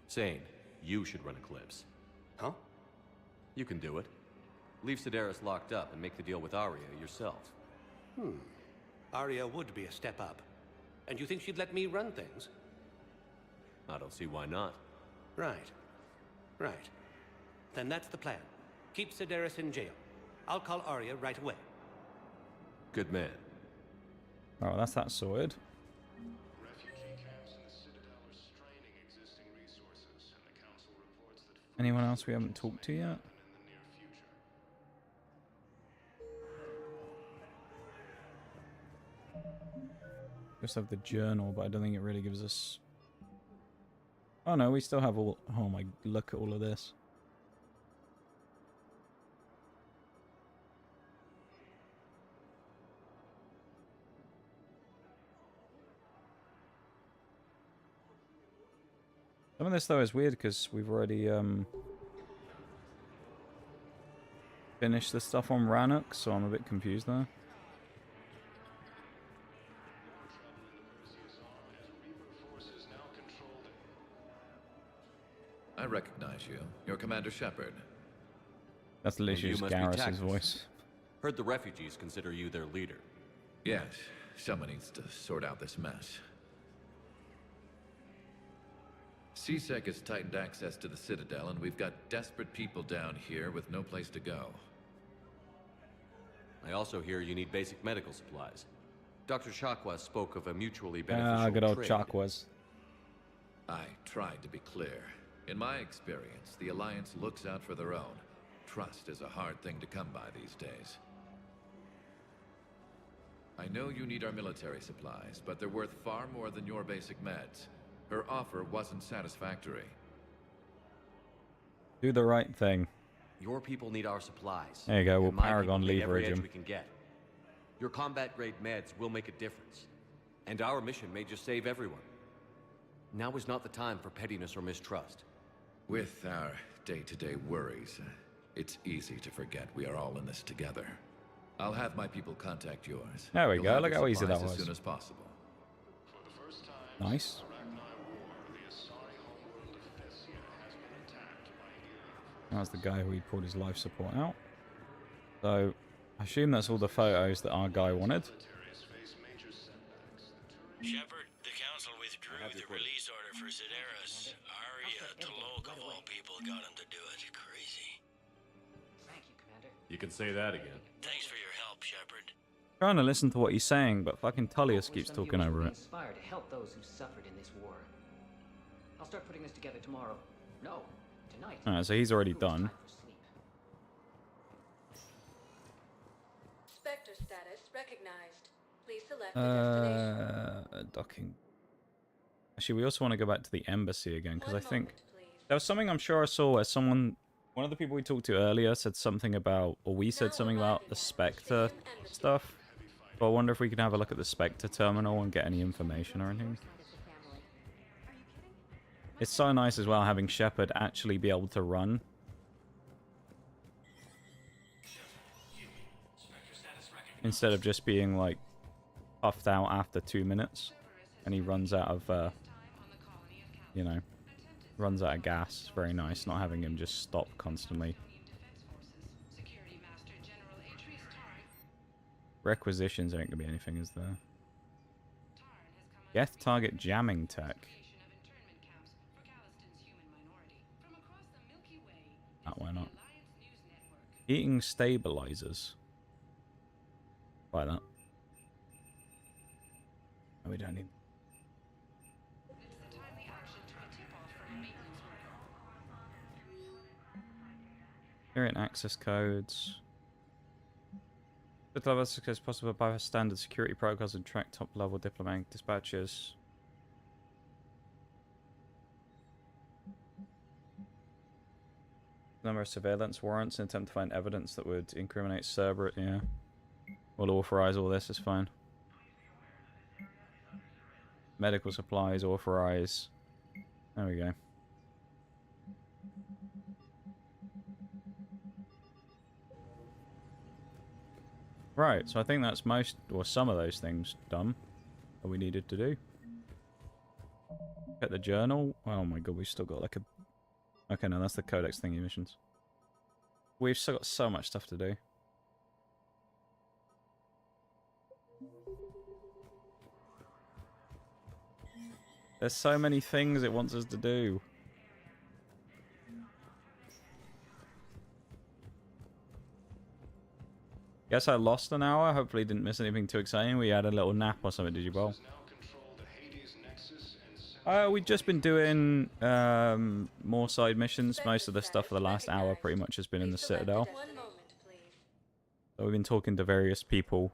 Sane, you should run Eclipse. Huh? You can do it. Leave Sedaris locked up and make the deal with Arya yourself. Arya would be a step up. And you think she'd let me run things? I don't see why not. Right. Right. Then that's the plan. Keep Sedaris in jail. I'll call Arya right away. Good man. Oh, that's that sorted. Anyone else we haven't talked to yet? Just have the journal, but I don't think it really gives us... Oh no, we still have all... Oh my, look at all of this. Some of this though is weird because we've already finished the stuff on Rannoch, so I'm a bit confused there. I recognize you. You're Commander Shepard. That's Lucius Garrus's voice. Heard the refugees consider you their leader. Yes, someone needs to sort out this mess. CSEC has tightened access to the Citadel, and we've got desperate people down here with no place to go. I also hear you need basic medical supplies. Dr. Chakwas spoke of a mutually beneficial good old trade. Chakwas. I tried to be clear. In my experience, the Alliance looks out for their own. Trust is a hard thing to come by these days. I know you need our military supplies, but they're worth far more than your basic meds. Her offer wasn't satisfactory. Do the right thing. Your people need our supplies. There you go, we'll and my Paragon people need every leverage edge him. we can get. Your combat-grade meds will make a difference. And our mission may just save everyone. Now is not the time for pettiness or mistrust. With our day-to-day worries, it's easy to forget we are all in this together. I'll have my people contact yours. There we You'll go, have look your how easy that supplies was. as soon as possible. Nice. That's the guy who he pulled his life support out. So, I assume that's all the photos that our guy wanted. Shepard, the council withdrew the release order for Sedaris. Arya, Tolok of all people, got him to do it. Crazy. Thank you, Commander. You can say that again. Thanks for your help, Shepard. Trying to listen to what he's saying, but fucking Tullius keeps talking over it. Inspired to help those who suffered in this war. I'll start putting this together tomorrow. No, tonight. Alright, so he's already done. Spectre status recognized. Please select the destination. Docking. Actually, we also want to go back to the embassy again, because I think there was something I'm sure I saw where someone, one of the people we talked to earlier said something about, or we said something about the Spectre stuff. But I wonder if we can have a look at the Spectre terminal and get any information or anything. It's so nice as well having Shepard actually be able to run. Instead of just being like puffed out after 2 minutes and he runs out of you know, runs out of gas. It's very nice not having him just stop constantly. Requisitions ain't gonna be anything, is there? Geth target jamming tech. Why not? Heating stabilizers. Buy that. Oh, we don't need. Variant access codes. With level of success possible by standard security protocols and track top level diplomatic dispatches. Number of surveillance warrants and attempt to find evidence that would incriminate Cerberus. Yeah. We'll authorize all this, is fine. Medical supplies, authorize. There we go. Right, so I think that's most, or some of those things done that we needed to do. Get the journal. Oh my god, we've still got like a... Okay, no, that's the Codex thingy missions. We've still got so much stuff to do. There's so many things it wants us to do. Guess I lost an hour. Hopefully didn't miss anything too exciting. We had a little nap or something, did you, Bowl? We've just been doing more side missions. Most of the stuff for the last hour pretty much has been in the Citadel. So we've been talking to various people,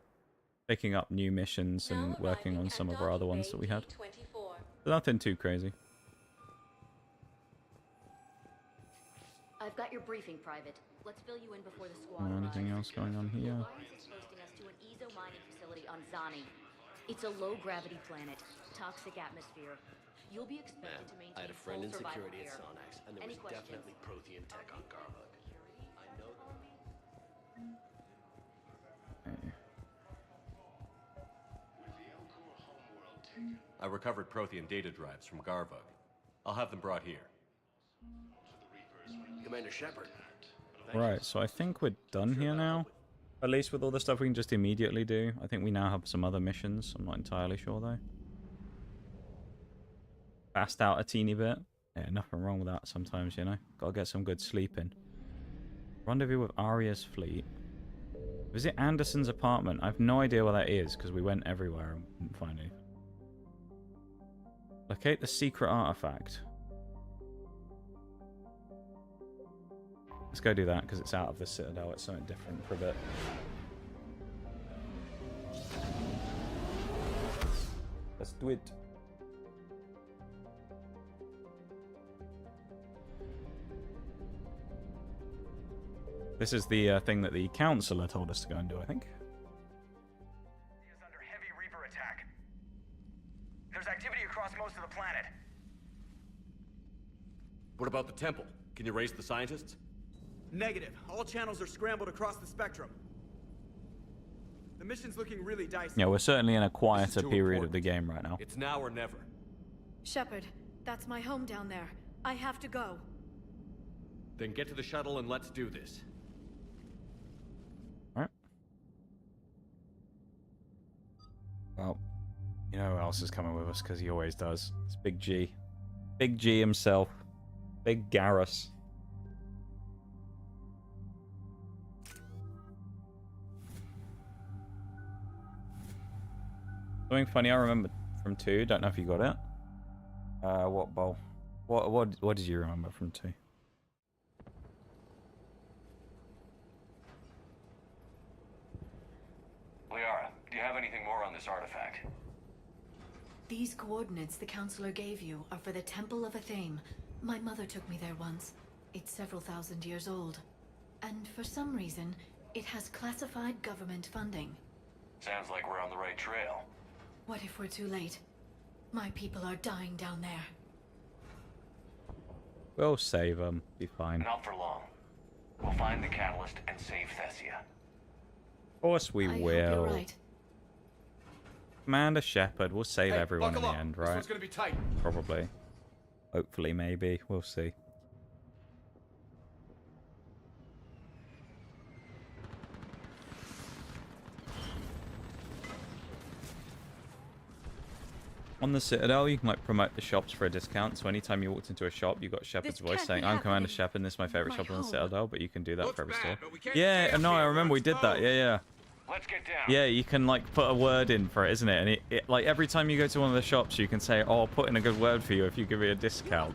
picking up new missions and working on some of our other ones that we had. So nothing too crazy. I've got your briefing, Private. Let's fill you in before the squad. Anything else going on here? Alliance is hosting us to an ezo mining facility on Zani. It's a low-gravity planet, toxic atmosphere. You'll be expected to maintain I had a friend in full survival security at here. Sonax, and there Any was questions? definitely Prothean tech on Garvug. I know I recovered Prothean data drives from Garvug. I'll have them brought here. Commander Shepard. Right, so I think we're done here now. At least with all the stuff we can just immediately do. I think we now have some other missions. I'm not entirely sure though. Passed out a teeny bit. Yeah, nothing wrong with that sometimes, you know. Gotta get some good sleep in. Rendezvous with Arya's fleet. Visit Anderson's apartment. I have no idea where that is because we went everywhere and couldn't find anything. Locate the secret artifact. Let's go do that because it's out of the Citadel. It's something different for a bit. Let's do it. This is the thing that the counselor told us to go and do, I think. He is under heavy Reaper attack. There's activity across most of the planet. What about the temple? Can you raise the scientists? Negative. All channels are scrambled across the spectrum. The mission's looking really dicey. Yeah, we're certainly in a quieter period of the game right now. It's now or never. Shepard, that's my home down there. I have to go. Then get to the shuttle and let's do this. Alright. Well, you know who else is coming with us, because he always does. It's Big G. Big G himself. Big Garrus. Something funny I remember from 2, don't know if you got it. What, Bowl? What did you remember from 2? Liara, do you have anything more on this artifact? These coordinates the counselor gave you are for the Temple of Athame. My mother took me there once. It's several thousand years old. And for some reason, it has classified government funding. Sounds like we're on the right trail. What if we're too late? My people are dying down there. We'll save them. Be fine. Not for long. We'll find the catalyst and save Thessia. Of course we I hope will. you're right. Commander Shepard. We'll save everyone in the buckle up. end, This right? one's gonna be tight. Probably. Hopefully, maybe. We'll see. On the Citadel, you can like promote the shops for a discount. So anytime you walked into a shop, you got Shepard's This voice can't saying, be "I'm Commander happening. Shepard. This is my favorite My shop on the home. Citadel." But you can do that Looks for every bad, store. but we can't Yeah, stay up no, I here. remember we did that. Yeah. Let's get down. Yeah, you can like put a word in for it, isn't it? And it like every time you go to one of the shops, you can say, "Oh, I'll put in a good word for you if you give me a discount."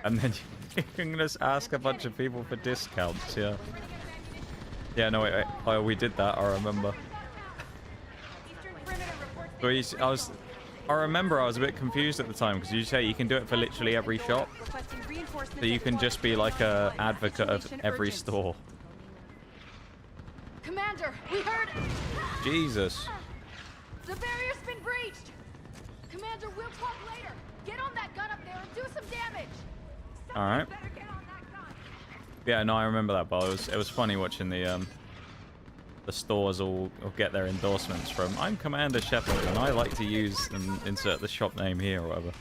And then you can just ask a bunch of people for discounts. Yeah. Yeah. No, wait. Oh, we did that. I remember. I remember I was a bit confused at the time because you say you can do it for literally every shop. So you can just be like a advocate of every store. Commander, we heard. Jesus. The barrier's been breached. Commander, we'll talk later. Get on that gun up there and do some damage. All right. Yeah, no, I remember that, but it was funny watching the stores all get their endorsements from I'm Commander Shepard and I like to use and insert the shop name here or whatever.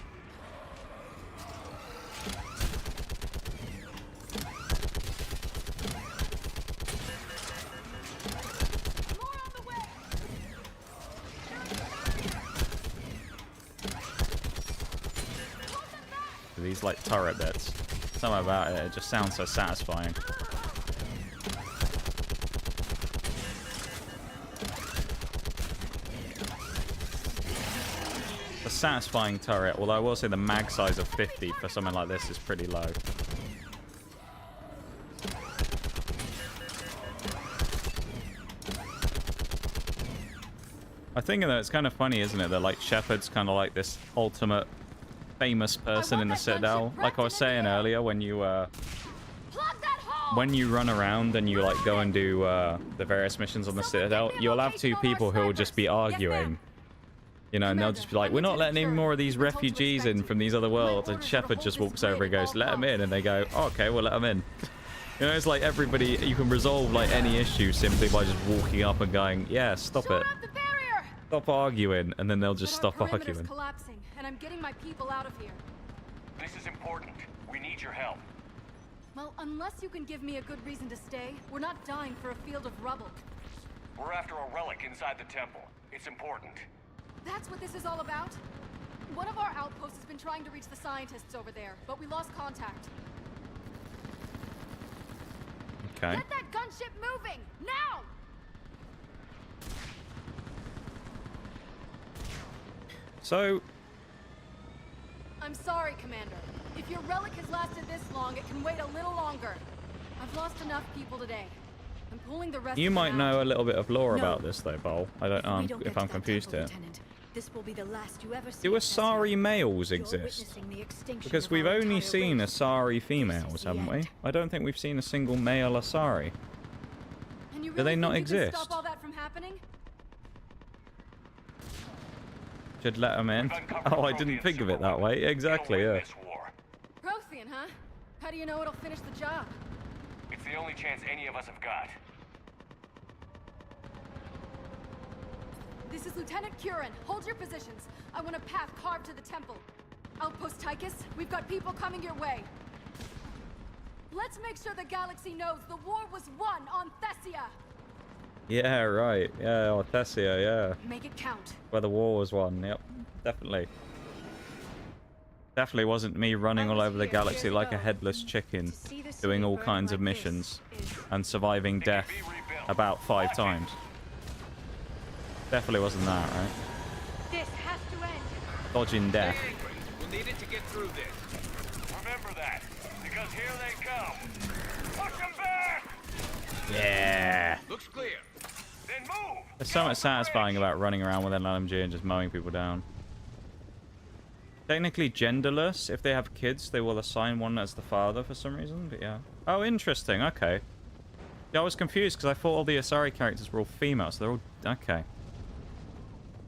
These like turret bits. Something about it just sounds so satisfying. A satisfying turret, although I will say the mag size of 50 for something like this is pretty low. I think that it's kind of funny, isn't it, that like Shepard's kind of like this ultimate famous person in the Citadel. Like I was saying earlier, when you run around and you like go and do the various missions on the Citadel, you'll have two people who will just be arguing. You know, and they'll just be like, we're not letting any more of these refugees in from these other worlds. And Shepard just walks over and goes, let them in. And they go, oh, okay, we'll let them in. You know, it's like everybody, you can resolve like any issue simply by just walking up and going, yeah, stop it. Stop arguing. And then they'll just stop arguing. Collapsing, and I'm getting my people out of here. This is important. We need your help. Well, unless you can give me a good reason to stay, we're not dying for a field of rubble. We're after a relic inside the temple. It's important. That's what this is all about? One of our outposts has been trying to reach the scientists over there, but we lost contact. Okay. Get that gunship moving! Now! So... I'm sorry, Commander. If your relic has lasted this long, it can wait a little longer. I've lost enough people today. I'm pulling the rest You of them might out. know a little bit of lore No. about this, though, Bol. I don't know if I'm confused here. This will be the last you ever see. Do Asari males exist? Because we've only seen Asari females, haven't we? I don't think we've seen a single male Asari. And you Do they really not think you can exist? Stop all that from happening? Should let them in. Oh, I didn't think of it that way. Exactly, yeah. Prothean, huh? How do you know it'll finish the job? It's the only chance any of us have got. This is Lieutenant Curran. Hold your positions. I want a path carved to the temple. Outpost Tychus, we've got people coming your way. Let's make sure the galaxy knows the war was won on Thessia. Yeah, right. Yeah, Orthesia, yeah. Make it count. Where the war was won, yep. Definitely. Definitely wasn't me running all over the galaxy like a headless chicken, doing all kinds of missions, and surviving death about 5 times. Definitely wasn't that, right? This has to end. Dodging death. We'll need it to get through this. Remember that, because here they come. Push them back! Yeah. Looks clear. Then move! There's so much satisfying about running around with an LMG and just mowing people down. Technically genderless. If they have kids, they will assign one as the father for some reason, but yeah. Oh, interesting. Okay. Yeah, I was confused because I thought all the Asari characters were all female, so they're all... Okay.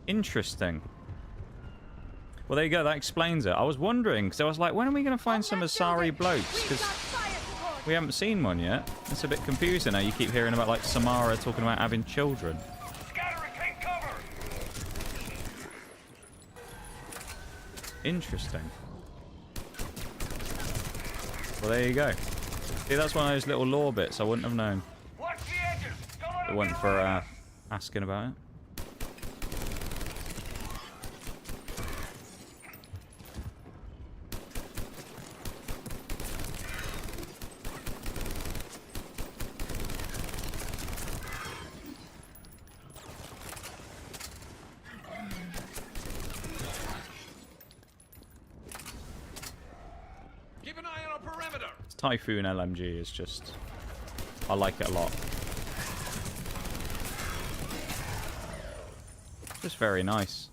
Interesting. Well, there you go. That explains it. I was wondering, because I was like, when are we going to find some Asari blokes? Because we haven't seen one yet. It's a bit confusing now. You keep hearing about, like, Samara talking about having children. Interesting. Well, there you go. See, that's one of those little lore bits I wouldn't have known. It wasn't for asking about it. Keep an eye on our perimeter. This Typhoon LMG is just... I like it a lot. Just very nice.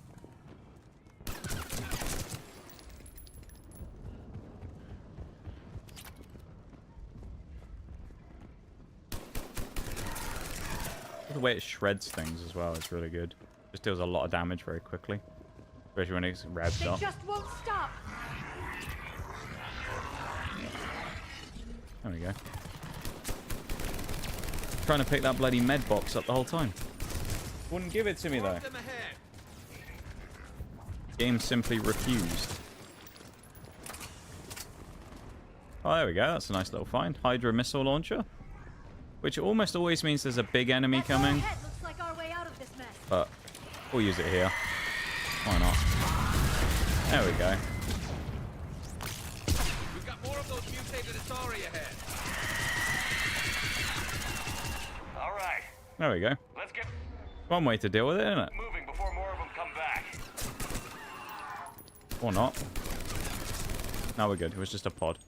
The way it shreds things as well is really good. Just deals a lot of damage very quickly. Especially when it's revved up. They just won't stop. There we go. Trying to pick that bloody med box up the whole time. Wouldn't give it to me though. Game simply refused. Oh, there we go. That's a nice little find. Hydra missile launcher. Which almost always means there's a big enemy coming. Looks like our way out of this mess. But we'll use it here. Why not? There we go. We've got more of those mutated Asari ahead. All right. There we go. Let's get One way to deal with it, isn't it? moving before more of them come back. Or not. No, we're good. It was just a pod.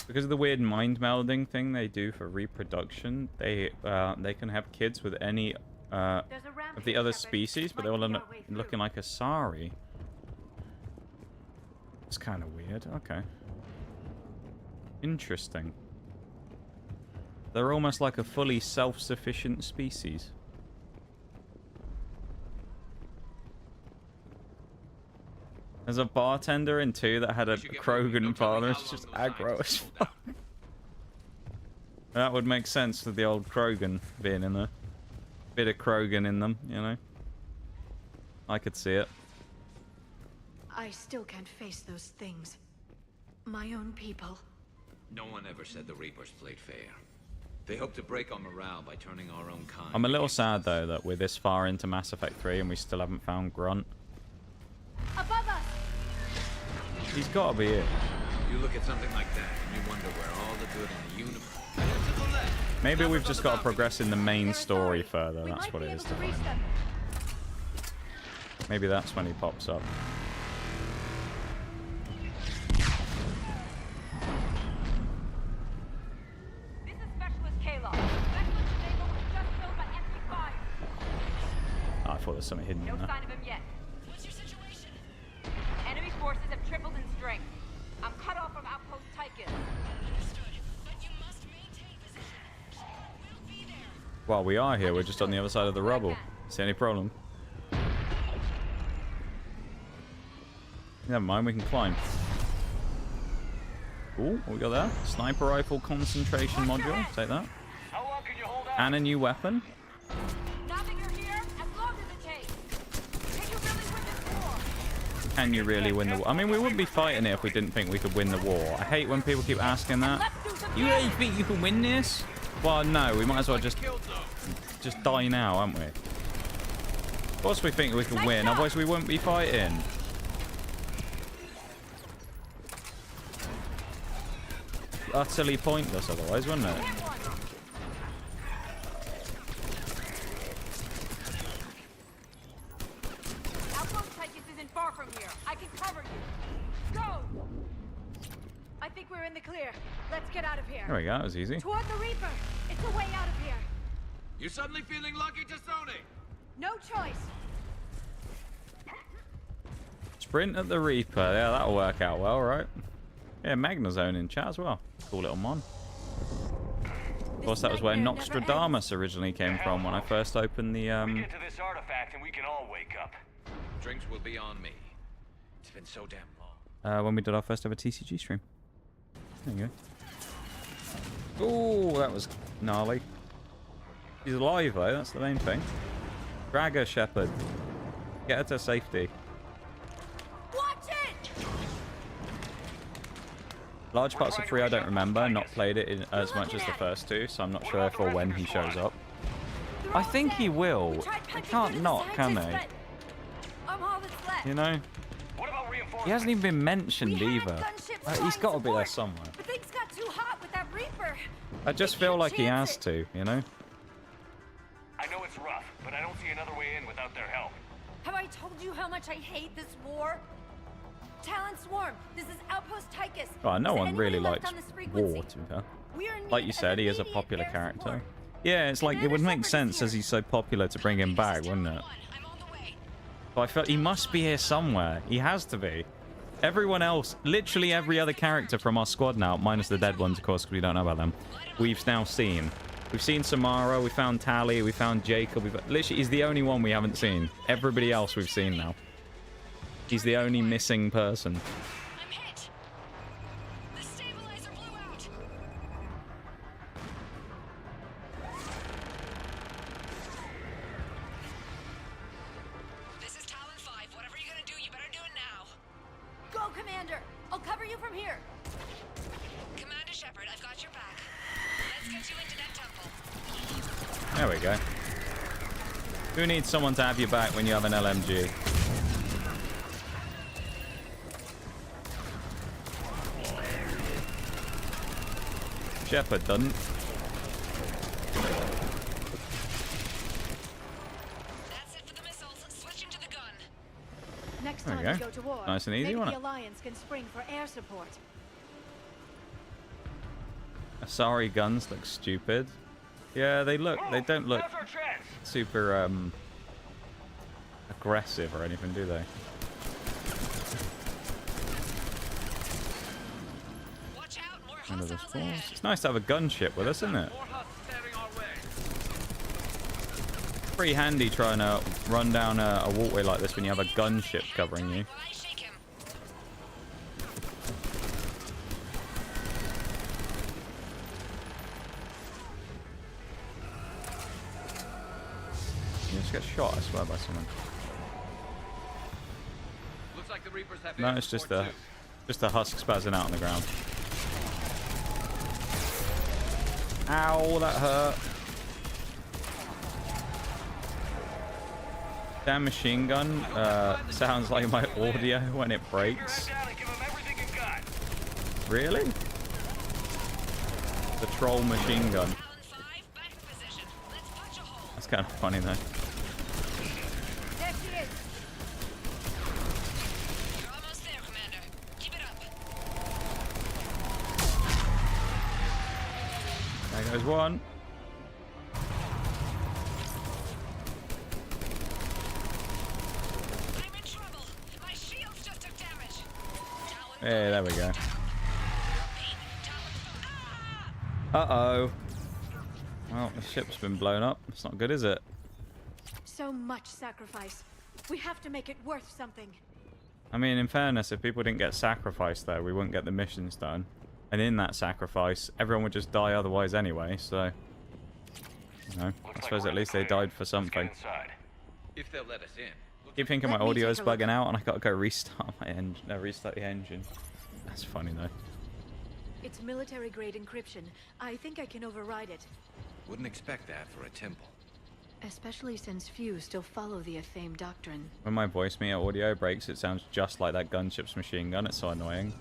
Because of the weird mind melding thing they do for reproduction, they can have kids with any of the other species, but they all end up looking like Asari. It's kind of weird. Okay. Interesting. They're almost like a fully self-sufficient species. There's a bartender in 2 that had a Krogan father. It's just aggro as fuck. That would make sense with the old Krogan being in there. Bit of Krogan in them, you know. I could see it. I still can't face those things. My own people. No one ever said the Reapers played fair. They hope to break our morale by turning our own kind. I'm a little sad though that we're this far into Mass Effect 3 and we still haven't found Grunt. Above us. He's got to be it. You look at something like that and you wonder where all the good in the universe. To the left. Maybe we've just got to progress in the main story further. That's what it is to find him. Maybe that's when he pops up. This is Specialist Kayla. Specialist Diego was just killed by enemy fire. Oh, I thought there was something hidden No in there. sign of him yet. What's your situation? Enemy forces have tripled in strength. I'm cut off from outpost Tychus. Understood. But you must maintain position. We'll be there. While we are here, we're just on the other side of the rubble. See any problem? Never mind, we can climb. Ooh, what we got there? Sniper rifle concentration module. Take that. How long can you hold out? And a new weapon. Now that you're here, as long as it takes. Can you really win this war? Can you really win the war? I mean, we wouldn't be fighting it if we didn't think we could win the war. I hate when people keep asking that. You really think you can win this? Well, no, we might as well just die now, aren't we? Of course we think we can win, otherwise we wouldn't be fighting. Utterly pointless otherwise, wouldn't it? Outpost Tychus isn't far from here. I can cover you. Go! I think we're in the clear. Let's get out of here. There we go, that was easy. Toward the Reaper. It's a way out of here. You suddenly feeling lucky, Tassoni? No choice. Sprint at the Reaper. Yeah, that'll work out well, right? Yeah, Magnazone in chat as well. Cool little mon. Of course, that was where Nostradamus originally came from when I first opened the We get to this artifact and we can all wake up. Drinks will be on me. It's been so damn long. when we did our first ever TCG stream. There you go. Oh, that was gnarly. She's alive though, that's the main thing. Drag her, Shepard. Get her to safety. Watch it! Large parts of 3 I don't remember, not played it as much as the first 2, so I'm not sure if or when he shows up. I think he will. They can't not, can they? You know? He hasn't even been mentioned either. He's got to be there somewhere. But things got too hot with that Reaper. I just feel like he has to, you know? I know it's rough, but I don't see another way in without their help. Have I told you how much I hate this war? Talon Swarm, this is Outpost Tychus. Oh, no Is one anyone really left likes on this frequency? war, to be fair. We are in Like need you of said, he is a immediate popular air character. support. Yeah, it's like it would make sense as he's so popular to bring him back, wouldn't it? But I felt he must be here somewhere. He has to be. Everyone else, literally every other character from our squad now, minus the dead ones, of course, because we don't know about them, we've now seen. We've seen Samara, we found Tally, we found Jacob. Literally, he's the only one we haven't seen. Everybody else we've seen now. He's the only missing person. I'm hit. The stabilizer blew out. This is Talon 5. Whatever you're gonna do, you better do it now. Go, Commander. I'll cover you from here. Commander Shepard, I've got your back. Let's get you into that temple. There we go. Who needs someone to have your back when you have an LMG? Shepard doesn't. Next There we time we go. go to war, Nice and easy, maybe wasn't the it? Alliance can spring for air support. Asari guns look stupid. Yeah, they don't look super aggressive or anything, do they? Under the falls. It's nice to have a gunship with us, isn't it? Pretty handy trying to run down a walkway like this when you have a gunship covering you. You just get shot, I swear, by someone. Looks like the Reapers have No, it's just a husk spazzing out on the ground. Ow, that hurt. Damn machine gun sounds like my audio when it breaks. Really? The troll machine gun. That's kind of funny though. There she is. You're almost there, Commander. Keep it up. There goes one. I'm in trouble. My shields just took damage. Hey, there we go. Uh-oh. Well, the ship's been blown up. It's not good, is it? So much sacrifice. We have to make it worth something. I mean, in fairness, if people didn't get sacrificed, though, we wouldn't get the missions done. And in that sacrifice, everyone would just die otherwise anyway, so... You know, I suppose at least they died for something. If they'll let us in. Keep thinking my audio is bugging out and I gotta go restart my engine. No, restart the engine. That's funny, though. It's military-grade encryption. I think I can override it. Wouldn't expect that for a temple. Especially since few still follow the Athame doctrine. When my voice meter audio breaks, it sounds just like that gunship's machine gun. It's so annoying.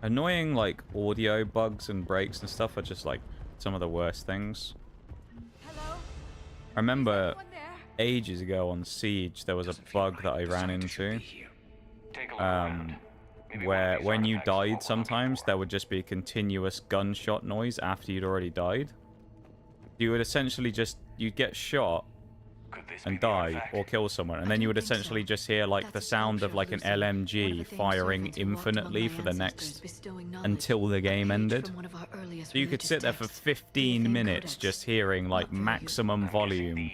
Annoying, like, audio bugs and breaks and stuff are just, like, some of the worst things. Hello? I remember ages ago on Siege, there was a bug that I ran into. Where when you died sometimes, there would just be a continuous gunshot noise after you'd already died. You would essentially just, you'd get shot and die or kill someone, and then you would essentially just hear like the sound of like an LMG firing infinitely for the next, until the game ended. So you could sit there for 15 minutes just hearing like maximum volume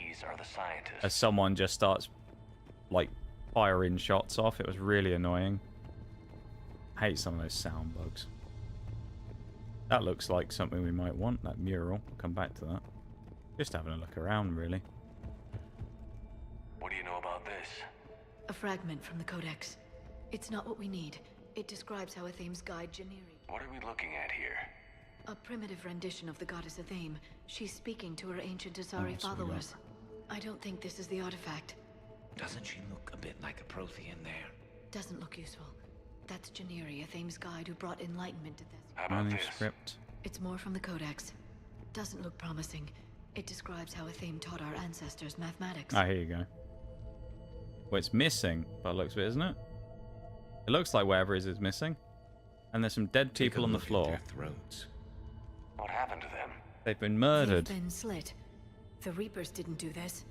as someone just starts like firing shots off. It was really annoying. I hate some of those sound bugs. That looks like something we might want, that mural. We'll come back to that. Just having a look around, really. What do you know about this? A fragment from the Codex. It's not what we need. It describes how Athame's guide Janiri. What are we looking at here? A primitive rendition of the goddess Athame. She's speaking to her ancient Asari so we followers. I don't think this is the artifact. Doesn't she look a bit like a Prothean there? Doesn't look useful. That's Janiri, Athame's guide who brought enlightenment to this. How about this? Manuscript. It's more from the Codex. Doesn't look promising. It describes how Athame taught our ancestors mathematics. Ah, here you go. Well, it's missing, by the looks of it, isn't it? It looks like whatever it is missing. And there's some dead people on the floor. What happened to them? They've been murdered. They've been slit. The Reapers didn't do this.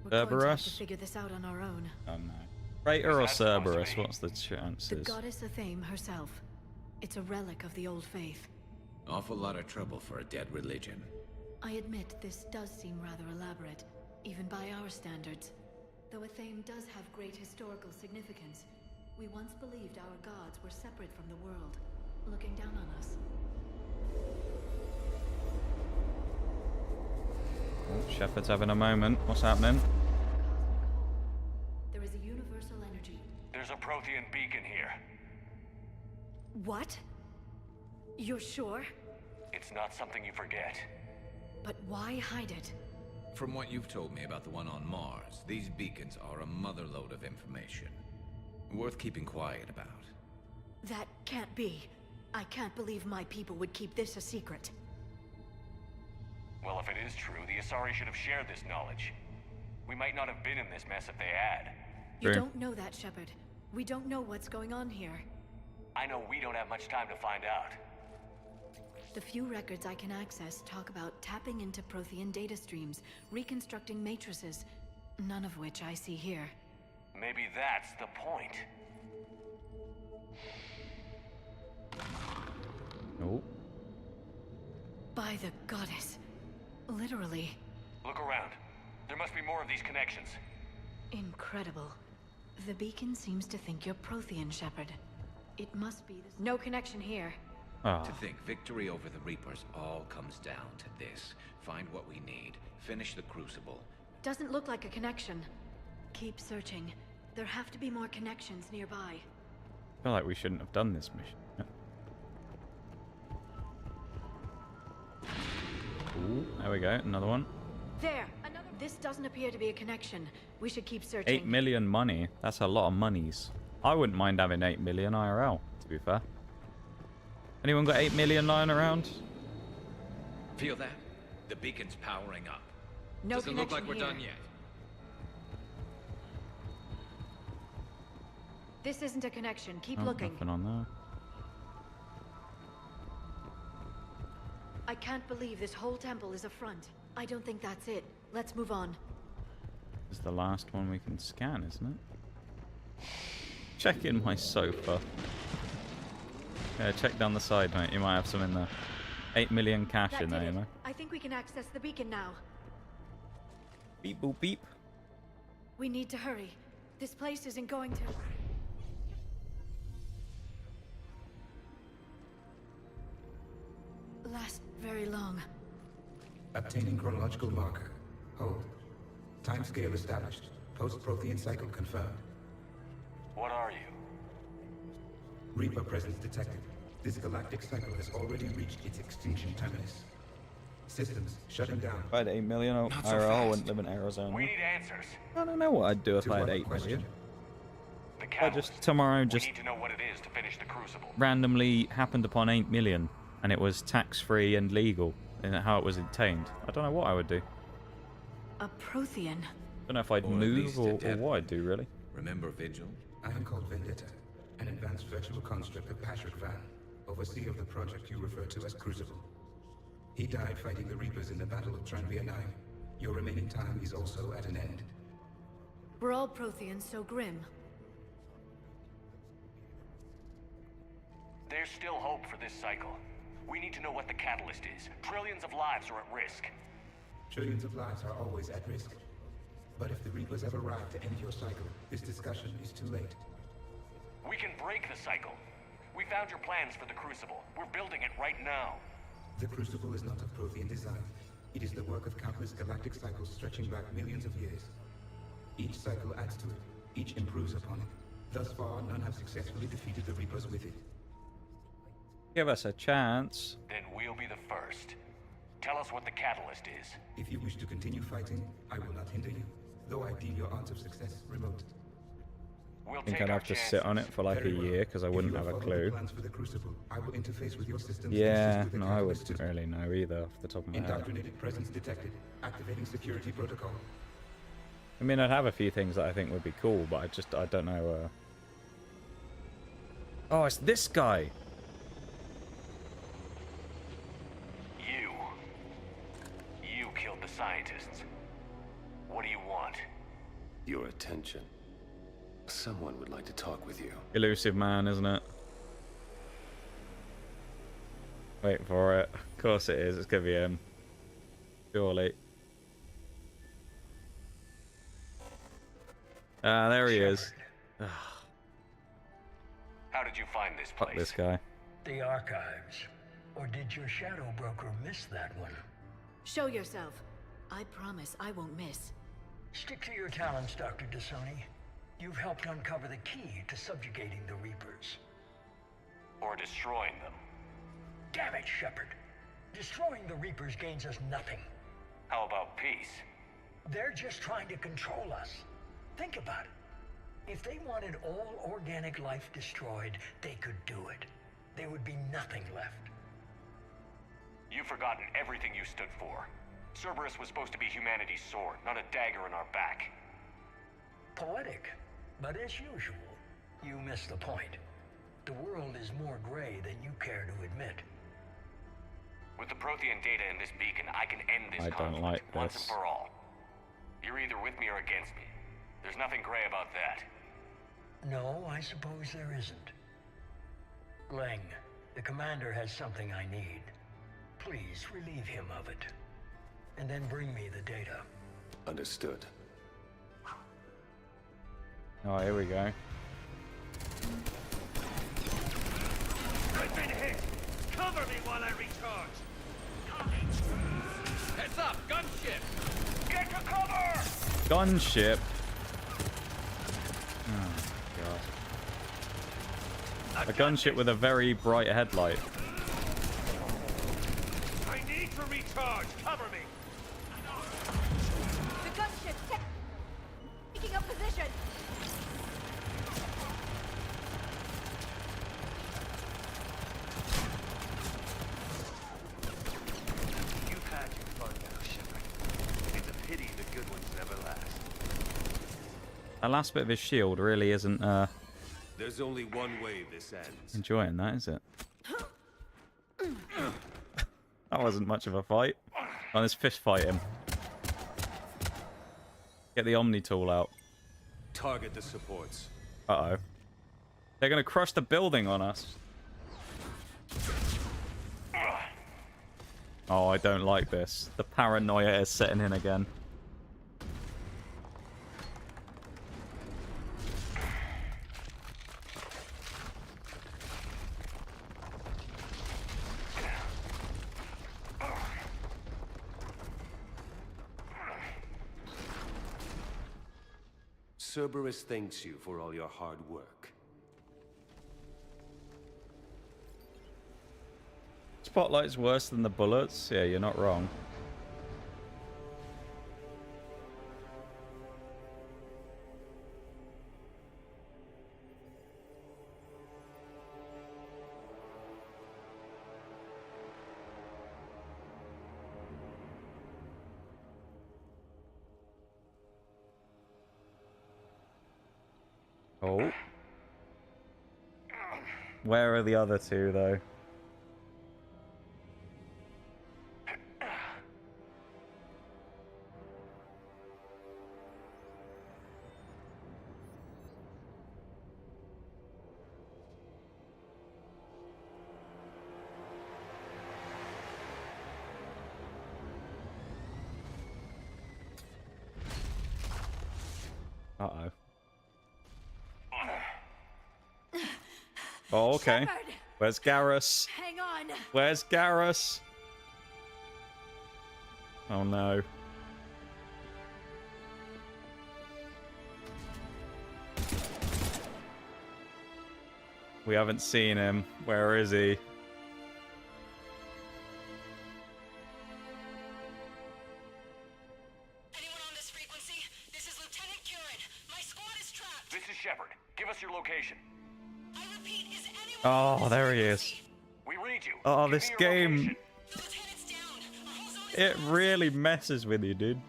We're going to have to Cerberus? figure this out on our own. Oh no. Traitor or Cerberus? What's the chances? The goddess Athame herself. It's a relic of the old faith. Awful lot of trouble for a dead religion. I admit this does seem rather elaborate, even by our standards. Though Athame does have great historical significance, we once believed our gods were separate from the world, looking down on us. Oh, Shepard's having a moment. What's happening? There is a universal energy. There's a Prothean beacon here. What? You're sure? It's not something you forget. But why hide it? From what you've told me about the one on Mars, these beacons are a motherlode of information. Worth keeping quiet about. That can't be. I can't believe my people would keep this a secret. Well, if it is true, the Asari should have shared this knowledge. We might not have been in this mess if they had. You don't know that, Shepard. We don't know what's going on here. I know we don't have much time to find out. The few records I can access talk about tapping into Prothean data streams, reconstructing matrices, none of which I see here. Maybe that's the point. Oh. By the goddess. Literally. Look around. There must be more of these connections. Incredible. The beacon seems to think you're Prothean, Shepard. It must be this. No connection here. Ah. To think victory over the Reapers all comes down to this. Find what we need. Finish the Crucible. Doesn't look like a connection. Keep searching. There have to be more connections nearby. I feel like we shouldn't have done this mission. Ooh, there we go, another one. There! Another. This doesn't appear to be a connection. We should keep searching. 8 million money. That's a lot of monies. I wouldn't mind having 8 million IRL, to be fair. Anyone got 8 million lying around? Feel that? The beacon's powering up. No Doesn't look like connection we're here. done yet. This isn't a connection. Keep Oh, looking. nothing on there. I can't believe this whole temple is a front. I don't think that's it. Let's move on. This is the last one we can scan, isn't it? Check in my sofa. Yeah, check down the side, mate. You might have some in there. 8 million cash That in there, did you it. know. I think we can access the beacon now. Beep boop beep. We need to hurry. This place isn't going to... last very long. Obtaining chronological marker. Hold. Timescale established. Post-Prothean cycle confirmed. What are you? Reaper presence detected. This galactic cycle has already reached its extinction terminus. Systems shutting down. If I had 8 million IRL, I wouldn't live in Arizona. We need answers. I don't know what I'd do if I had 8 million. The I catalyst. just tomorrow We just need to know what it is to finish the Crucible. randomly happened upon 8 million and it was tax-free and legal in how it was obtained. I don't know what I would do. A Prothean. Don't know if I'd Or at move least a or dead what I'd do, really. Remember Vigil? I am called Vendetta, an advanced virtual construct of Patrick Van, overseer of the project you refer to as Crucible. He died fighting the Reapers in the Battle of Tranvia 9. Your remaining time is also at an end. Were all Protheans so grim? There's still hope for this cycle. We need to know what the catalyst is. Trillions of lives are at risk. Trillions of lives are always at risk. But if the Reapers have arrived to end your cycle, this discussion is too late. We can break the cycle. We found your plans for the Crucible. We're building it right now. The Crucible is not of Prothean design. It is the work of countless galactic cycles stretching back millions of years. Each cycle adds to it. Each improves upon it. Thus far, none have successfully defeated the Reapers with it. Give us a chance. Then we'll be the first. Tell us what the catalyst is. If you wish to continue fighting, I will not hinder you, though I deem your odds of success remote. We'll I think take I'd our have to sit on it for like a Very well. year because I If wouldn't you have a followed clue. the plans for the Crucible, I will interface with your systems. Yeah, with the no, I catalyst wouldn't really know either off the top of my head. Indoctrinated presence detected. Activating security protocol. I mean, I'd have a few things that I think would be cool, but I don't know. Oh, it's this guy. You killed the scientists. What do you want? Your attention. Someone would like to talk with you. Elusive man, isn't it? Wait for it. Of course it is. It's gonna be him. Surely. Ah, there he is. How did you find this Fuck place? this guy. The archives. Or did your shadow broker miss that one? Show yourself. I promise I won't miss. Stick to your talents, Dr. Dasoni. You've helped uncover the key to subjugating the Reapers. Or destroying them. Damn it, Shepard. Destroying the Reapers gains us nothing. How about peace? They're just trying to control us. Think about it. If they wanted all organic life destroyed, they could do it. There would be nothing left. You've forgotten everything you stood for. Cerberus was supposed to be humanity's sword, not a dagger in our back. Poetic, but as usual, you miss the point. The world is more gray than you care to admit. With the Prothean data in this beacon, I can end this I conflict don't like once and this. for all. You're either with me or against me. There's nothing gray about that. No, I suppose there isn't. Leng, the commander has something I need. Please relieve him of it. And then bring me the data. Understood. Oh, here we go. I've been hit! Cover me while I recharge! Heads up! Gunship! Get to cover! Gunship. Oh, God. A gunship with a very bright headlight. I need to recharge! Cover me! The gunship taking up position. You've had your fun now, Shepard. It's a pity the good ones never last. That last bit of his shield really isn't There's only one way this ends. enjoying that, is it? That wasn't much of a fight. Oh, let's fist fight him. Get the Omni tool out. Target the supports. Uh-oh. They're gonna crush the building on us. Oh, I don't like this. The paranoia is setting in again. Cerberus thanks you for all your hard work. Spotlight's worse than the bullets? Yeah, you're not wrong. Oh. Where are the other two, though? Uh-oh. Oh, okay. Shepard! Where's Garrus? Hang on. Where's Garrus? Oh no. We haven't seen him. Where is he? This is Shepard. Give us your location. Oh, there he is. We read you. Oh, Give me this your game. location. It really messes with you, dude.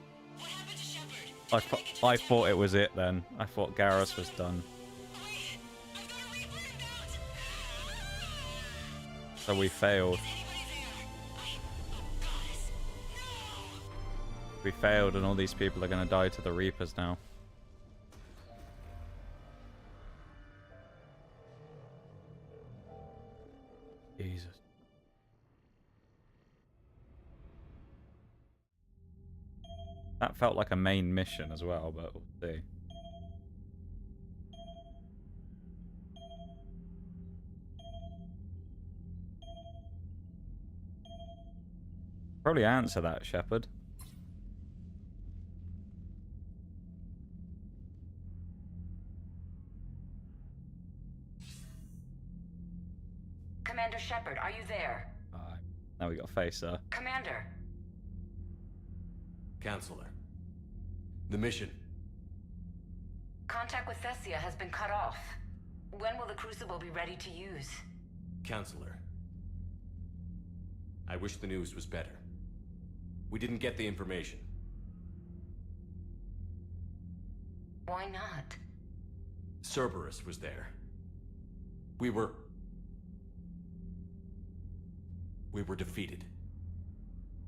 I thought it was it then. I thought Garrus was done. So we failed. We failed and all these people are going to die to the Reapers now. Jesus. That felt like a main mission as well, but we'll see. Probably answer that, Shepard. Commander Shepard, are you there? Now we got a face there. Commander. Counselor. The mission. Contact with Thessia has been cut off. When will the Crucible be ready to use? Counselor. I wish the news was better. We didn't get the information. Why not? Cerberus was there. We were defeated.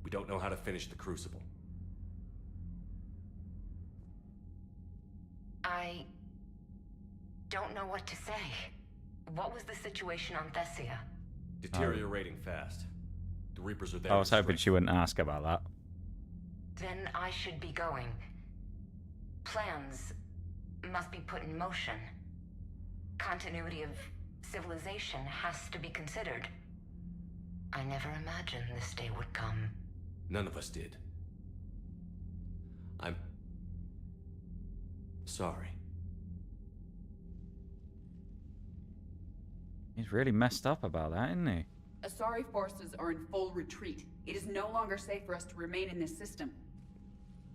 We don't know how to finish the Crucible. I don't know what to say. What was the situation on Thessia? Deteriorating fast. The Reapers are there. I was hoping she wouldn't ask about that. Then I should be going. Plans must be put in motion. Continuity of civilization has to be considered. I never imagined this day would come. None of us did. I'm sorry. He's really messed up about that, isn't he? Asari forces are in full retreat. It is no longer safe for us to remain in this system.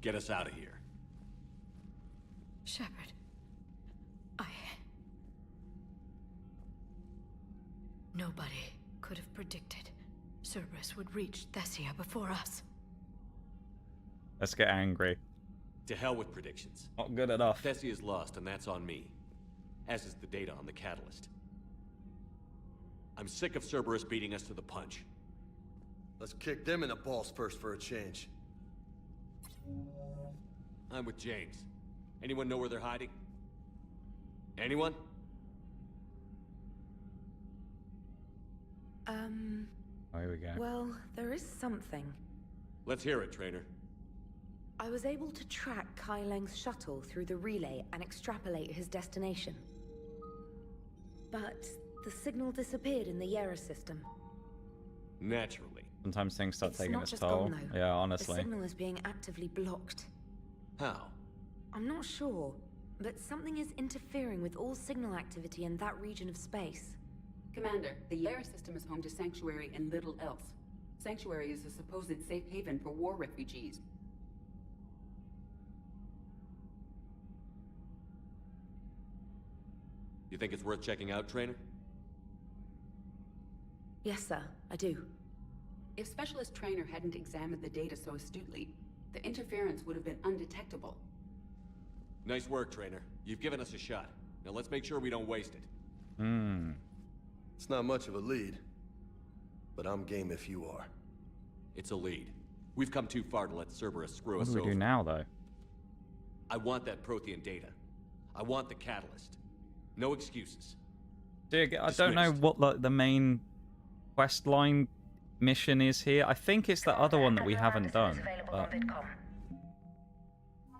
Get us out of here. Shepard. Nobody could have predicted Cerberus would reach Thessia before us. Let's get angry. To hell with predictions. Not good enough. Thessia is lost, and that's on me. As is the data on the catalyst. I'm sick of Cerberus beating us to the punch. Let's kick them in the balls first for a change. I'm with James. Anyone know where they're hiding? Anyone? Oh, here we go. Well, there is something. Let's hear it, Trainer. I was able to track Kai Leng's shuttle through the relay and extrapolate his destination. But the signal disappeared in the Yera system. Naturally. Sometimes things start taking not its just toll. gone, though. Yeah, honestly. The signal is being actively blocked. How? I'm not sure, but something is interfering with all signal activity in that region of space. Commander, the Yera system is home to Sanctuary and little else. Sanctuary is a supposed safe haven for war refugees. You think it's worth checking out, Trainer? Yes, sir, I do. If Specialist Trainer hadn't examined the data so astutely, the interference would have been undetectable. Nice work, Trainer. You've given us a shot. Now let's make sure we don't waste it. It's not much of a lead, but I'm game if you are. It's a lead. We've come too far to let Cerberus screw What us do we over. do now, though? I want that Prothean data. I want the catalyst. No excuses. Dig, I don't know what the main quest line mission is here. I think it's the other one that we haven't done, but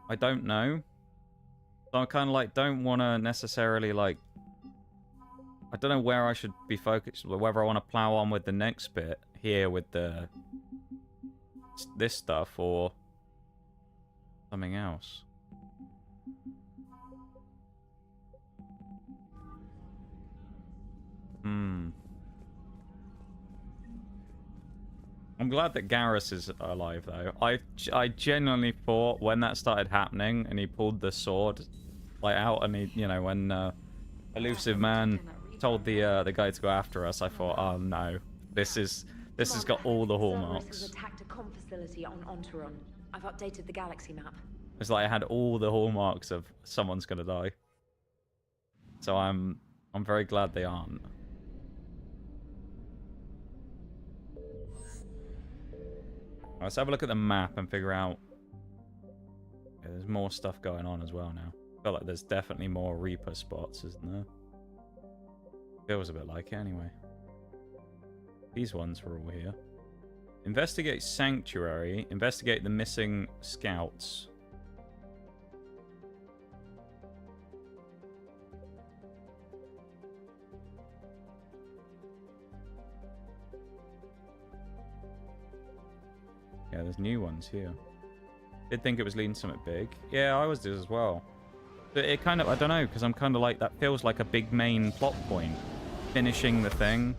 I don't know. So I kind of like don't want to necessarily like. I don't know where I should be focused. Whether I want to plow on with the next bit here with this stuff or something else. I'm glad that Garrus is alive, though. I genuinely thought when that started happening and he pulled the sword like out and he, you know, when Elusive Man told the guy to go after us, I thought, oh no, this has got all the hallmarks. Cerberus has attacked a comm facility on Ontaron. I've updated the galaxy map. It's like it had all the hallmarks of someone's gonna die. So I'm very glad they aren't. Let's have a look at the map and figure out. Yeah, there's more stuff going on as well now. I feel like there's definitely more Reaper spots, isn't there? Feels a bit like it anyway. These ones were all here. Investigate Sanctuary. Investigate the missing scouts. Yeah, there's new ones here. Did think it was leading something big. Yeah, I was as well. But it kind of, I don't know, because I'm kind of like, that feels like a big main plot point. Finishing the thing.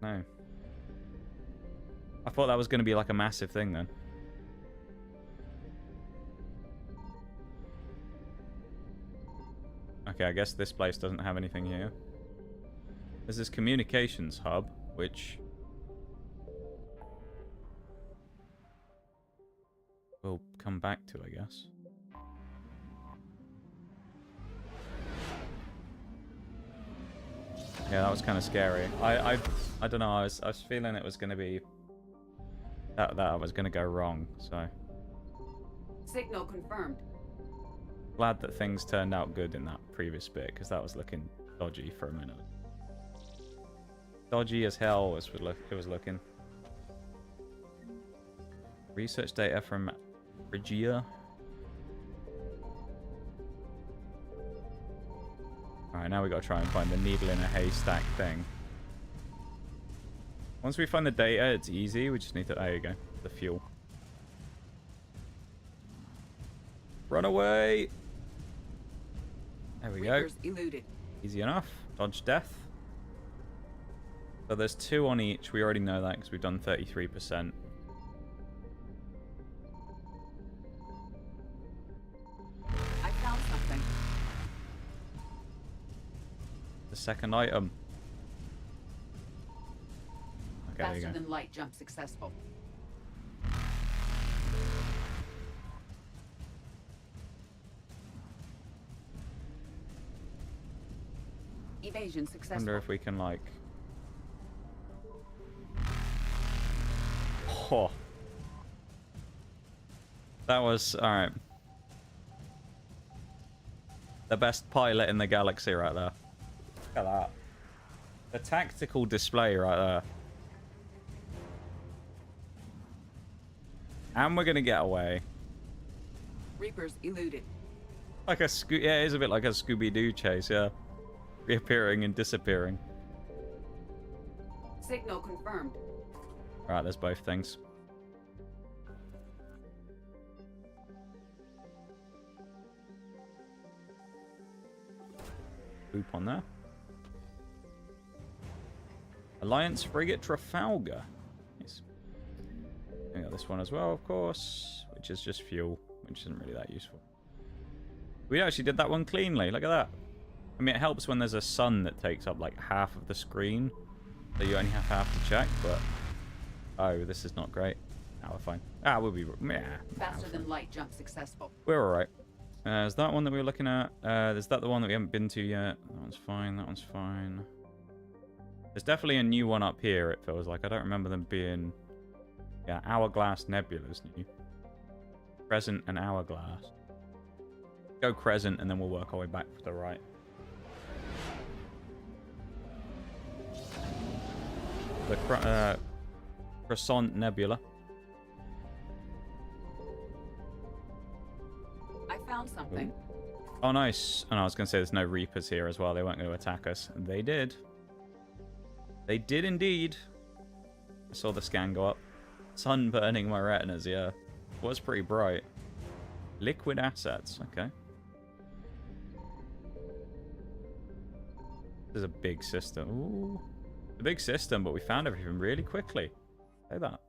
No. I thought that was going to be like a massive thing then. Okay, I guess this place doesn't have anything here. There's this communications hub, which we'll come back to, I guess. Yeah, that was kind of scary. I don't know. I was feeling it was going to be that was going to go wrong. So Signal confirmed. glad that things turned out good in that previous bit, because that was looking dodgy for a minute. Dodgy as hell it was looking. Research data from Phrygia. Alright, now we gotta try and find the needle in a haystack thing. Once we find the data, it's easy. We just need to... There you go. The fuel. Run away! There we go. Eluded. Easy enough. Dodge death. So there's 2 on each. We already know that because we've done 33%. I found something. The second item. Okay, there you Faster go. than light jump successful. Evasion successful. Wonder if we can, like... Oh. That was... Alright. The best pilot in the galaxy right there. Look at that. The tactical display right there. And we're gonna get away. Reapers eluded. Like a yeah, it is a bit like a Scooby-Doo chase, yeah. Reappearing and disappearing. Signal confirmed. Right, there's both things. Loop on there. Alliance frigate Trafalgar. Nice. We got this one as well, of course, which is just fuel, which isn't really that useful. We actually did that one cleanly. Look at that. I mean, it helps when there's a sun that takes up like half of the screen, so you only have half to check, but... Oh, this is not great. Ah, we're fine. Ah, we'll be... Yeah. Faster than light jump successful. We're alright. Is that one that we were looking at? Is that the one that we haven't been to yet? That one's fine, that one's fine. There's definitely a new one up here, it feels like. I don't remember them being... Yeah, Hourglass Nebula's new. Crescent and Hourglass. Go Crescent and then we'll work our way back to the right. The Croissant Nebula. I found something. Oh, nice. And I was going to say there's no Reapers here as well. They weren't going to attack us. They did. They did indeed. I saw the scan go up. Sun burning my retinas, yeah. Was pretty bright. Liquid assets, okay. This is a big system. Ooh. A big system, but we found everything really quickly. Say that.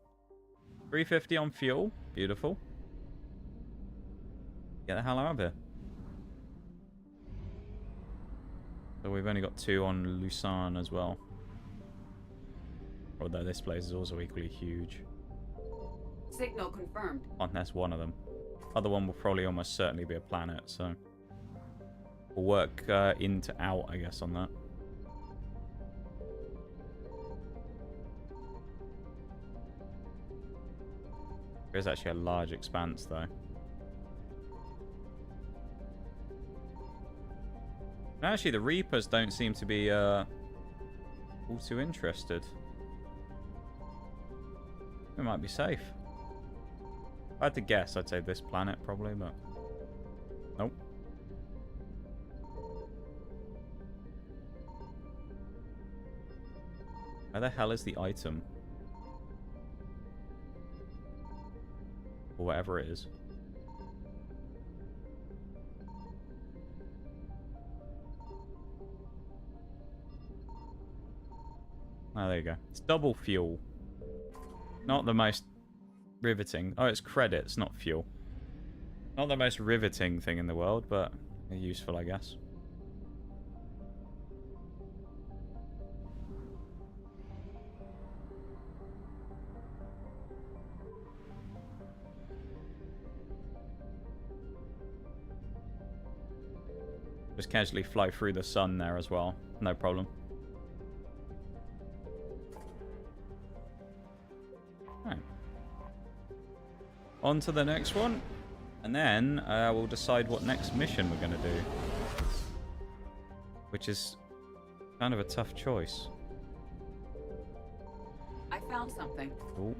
350 on fuel. Beautiful. Get the hell out of here. So we've only got 2 on Lucerne as well. Although this place is also equally huge. Signal confirmed. Oh, that's one of them. Other one will probably almost certainly be a planet, so... We'll work in to out, I guess, on that. There is actually a large expanse, though. And actually, the Reapers don't seem to be all too interested. We might be safe. If I had to guess, I'd say this planet, probably, but... Nope. Where the hell is the item? Or whatever it is. Oh, there you go. It's double fuel. Not the most riveting. Oh, it's credits, not fuel. Not the most riveting thing in the world, but useful, I guess. Just casually fly through the sun there as well. No problem. Right. On to the next one. And then we'll decide what next mission we're going to do. Which is kind of a tough choice. I found something. Ooh.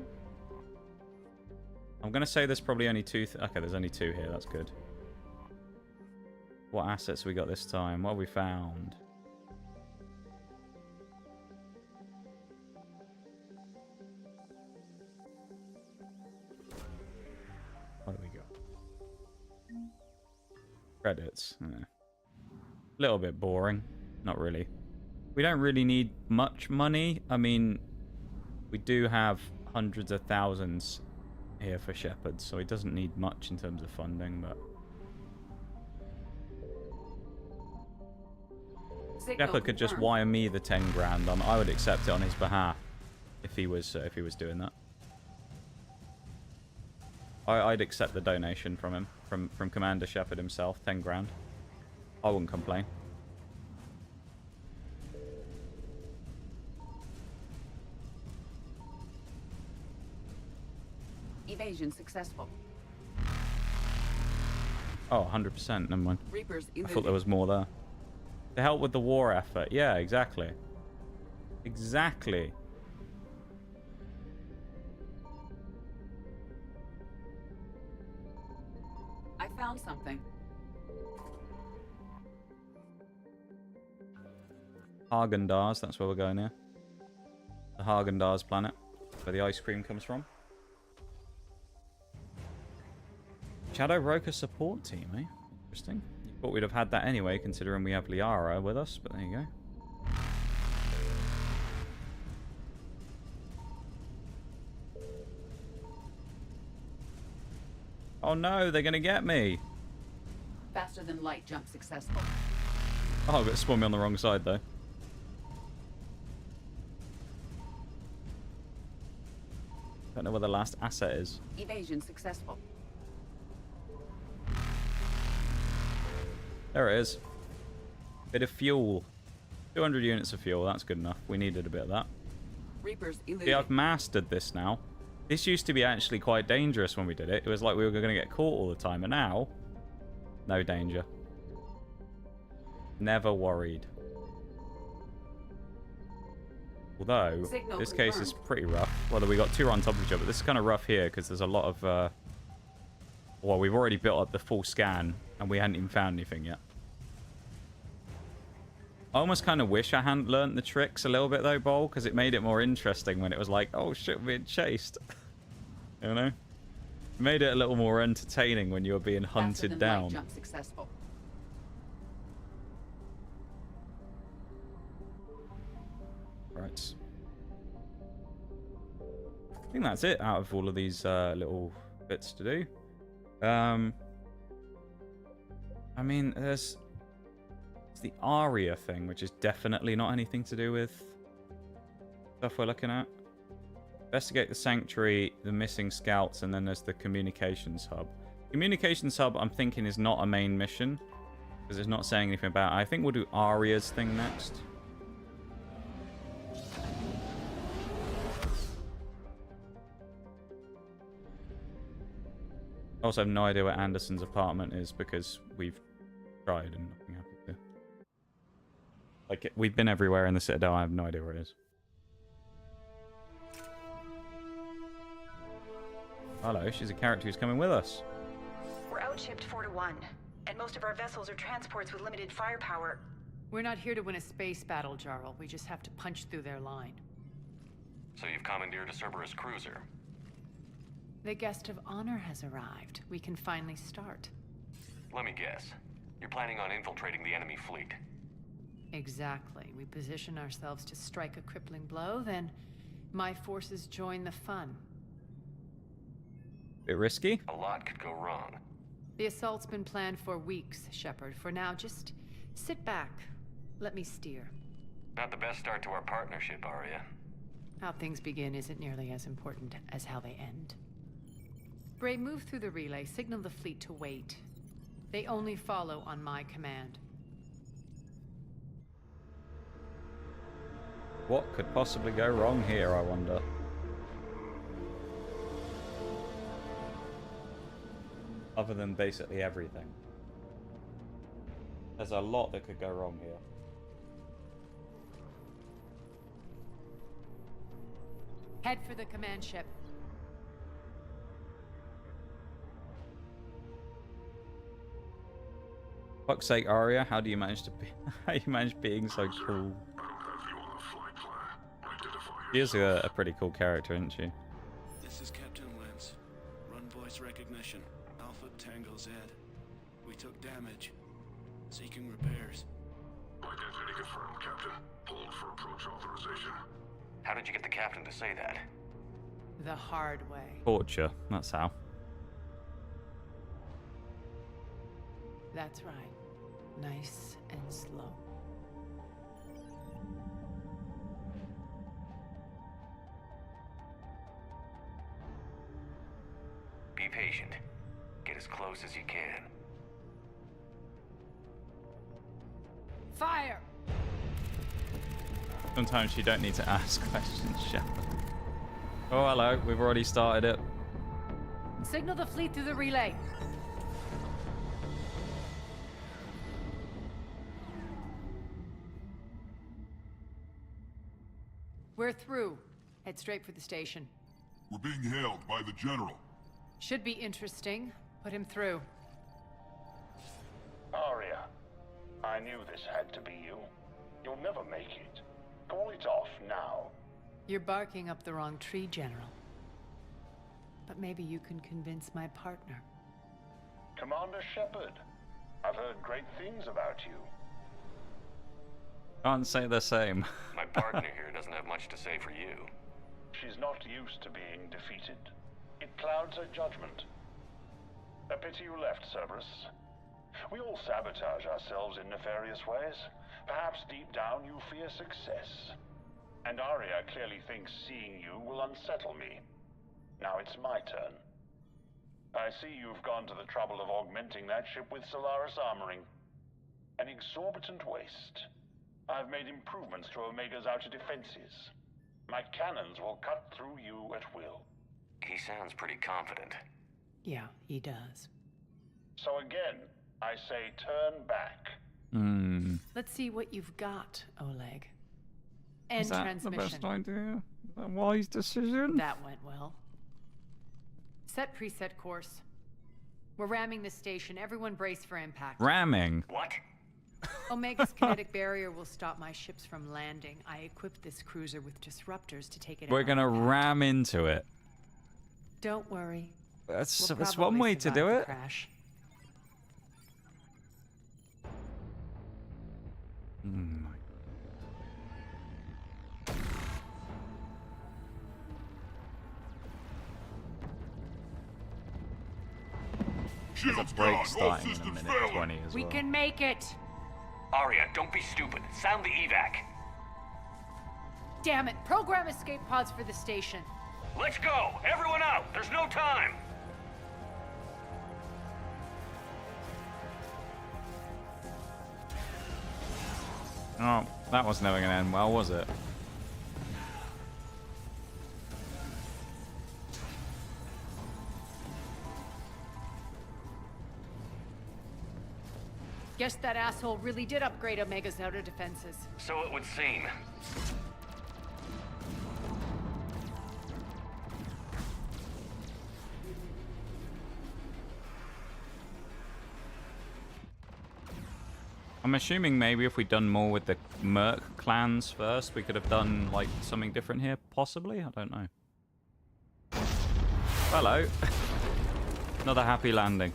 I'm going to say there's probably only two. Okay, there's only two here. That's good. What assets we got this time? What have we found? What do we got? Credits. A little bit boring. Not really. We don't really need much money. I mean, we do have hundreds of thousands here for Shepard, so he doesn't need much in terms of funding, but... Shepard could just wire me the 10 grand on. I would accept it on his behalf if he was doing that. I'd accept the donation from him, from Commander Shepard himself, 10 grand. I wouldn't complain. Evasion successful. Oh, 100%. Never mind. Reapers I thought there was more there. To help with the war effort. Yeah, exactly. Exactly. I found something. Haagen-Dazs, that's where we're going here. The Haagen-Dazs planet, where the ice cream comes from. Shadow Broker support team, eh? Interesting. You thought we'd have had that anyway, considering we have Liara with us, but there you go. Oh no, they're gonna get me! Faster than light jump successful. Oh, but it spawned me on the wrong side though. Don't know where the last asset is. Evasion successful. There it is. Bit of fuel. 200 units of fuel, that's good enough. We needed a bit of that. Reapers eluded. See, I've mastered this now. This used to be actually quite dangerous when we did it. It was like we were going to get caught all the time, and now, no danger. Never worried. Although, Signal this confirmed. case is pretty rough. Well, we got two on top of each other. This is kind of rough here because there's a lot of... well, we've already built up the full scan, and we hadn't even found anything yet. I almost kind of wish I hadn't learnt the tricks a little bit, though, Bol, because it made it more interesting when it was like, oh, shit, we're being chased. You know? It made it a little more entertaining when you were being hunted Light down. jump successful. Right. I think that's it out of all of these little bits to do. I mean, there's the Aria thing, which is definitely not anything to do with stuff we're looking at. Investigate the sanctuary, the missing scouts, and then there's the communications hub. Communications hub, I'm thinking, is not a main mission because it's not saying anything about it. I think we'll do Aria's thing next. I also have no idea where Anderson's apartment is because we've tried and nothing happened to. Like, we've been everywhere in the Citadel, I have no idea where it is. Hello, she's a character who's coming with us. We're outshipped 4-1, and most of our vessels are transports with limited firepower. We're not here to win a space battle, Jarl. We just have to punch through their line. So you've commandeered a Cerberus cruiser. The guest of honor has arrived. We can finally start. Let me guess. You're planning on infiltrating the enemy fleet. Exactly. We position ourselves to strike a crippling blow, then my forces join the fun. Bit risky? A lot could go wrong. The assault's been planned for weeks, Shepard. For now, just sit back. Let me steer. Not the best start to our partnership, Arya. How things begin isn't nearly as important as how they end. Bray, move through the relay. Signal the fleet to wait. They only follow on my command. What could possibly go wrong here, I wonder? Other than basically everything. There's a lot that could go wrong here. Head for the command ship. Fuck's sake, Arya, how do you manage to be? How you manage being so cool? She is a pretty cool character, isn't she? This is Captain Lance. Run voice recognition. Alpha Tango Z. We took damage. Seeking repairs. Identity confirmed, Captain. Hold for approach authorization. How did you get the captain to say that? The hard way. Torture, that's how. That's right. Nice and slow. Be patient. Get as close as you can. Fire! Sometimes you don't need to ask questions, Shepard. Oh, hello. We've already started it. Signal the fleet through the relay. We're through. Head straight for the station. We're being hailed by the General. Should be interesting. Put him through. Arya, I knew this had to be you. You'll never make it. Call it off now. You're barking up the wrong tree, General. But maybe you can convince my partner. Commander Shepard, I've heard great things about you. Can't say the same. My partner here doesn't have much to say for you. She's not used to being defeated. It clouds her judgment. A pity you left, Cerberus. We all sabotage ourselves in nefarious ways. Perhaps deep down you fear success. And Arya clearly thinks seeing you will unsettle me. Now it's my turn. I see you've gone to the trouble of augmenting that ship with Solaris armoring. An exorbitant waste. I've made improvements to Omega's outer defenses. My cannons will cut through you at will. He sounds pretty confident. Yeah, he does. So again, I say turn back. Let's see what you've got, Oleg. End Is that transmission. the best idea? Is that a wise decision? That went well. Set preset course. We're ramming the station. Everyone brace for impact. Ramming? What? Omega's kinetic barrier will stop my ships from landing. I equipped this cruiser with disruptors to take it out. We're gonna ram into it. Don't worry. That's We'll one way to do survive the it. crash. There's a break starting in a minute 20 as We well. can make it. Arya, don't be stupid. Sound the evac. Damn it. Program escape pods for the station. Let's go! Everyone out! There's no time! Oh, that was never gonna end well, was it? Guess that asshole really did upgrade Omega's outer defenses. So it would seem. I'm assuming maybe if we'd done more with the Merc clans first, we could have done like something different here, possibly? I don't know. Hello. Another happy landing.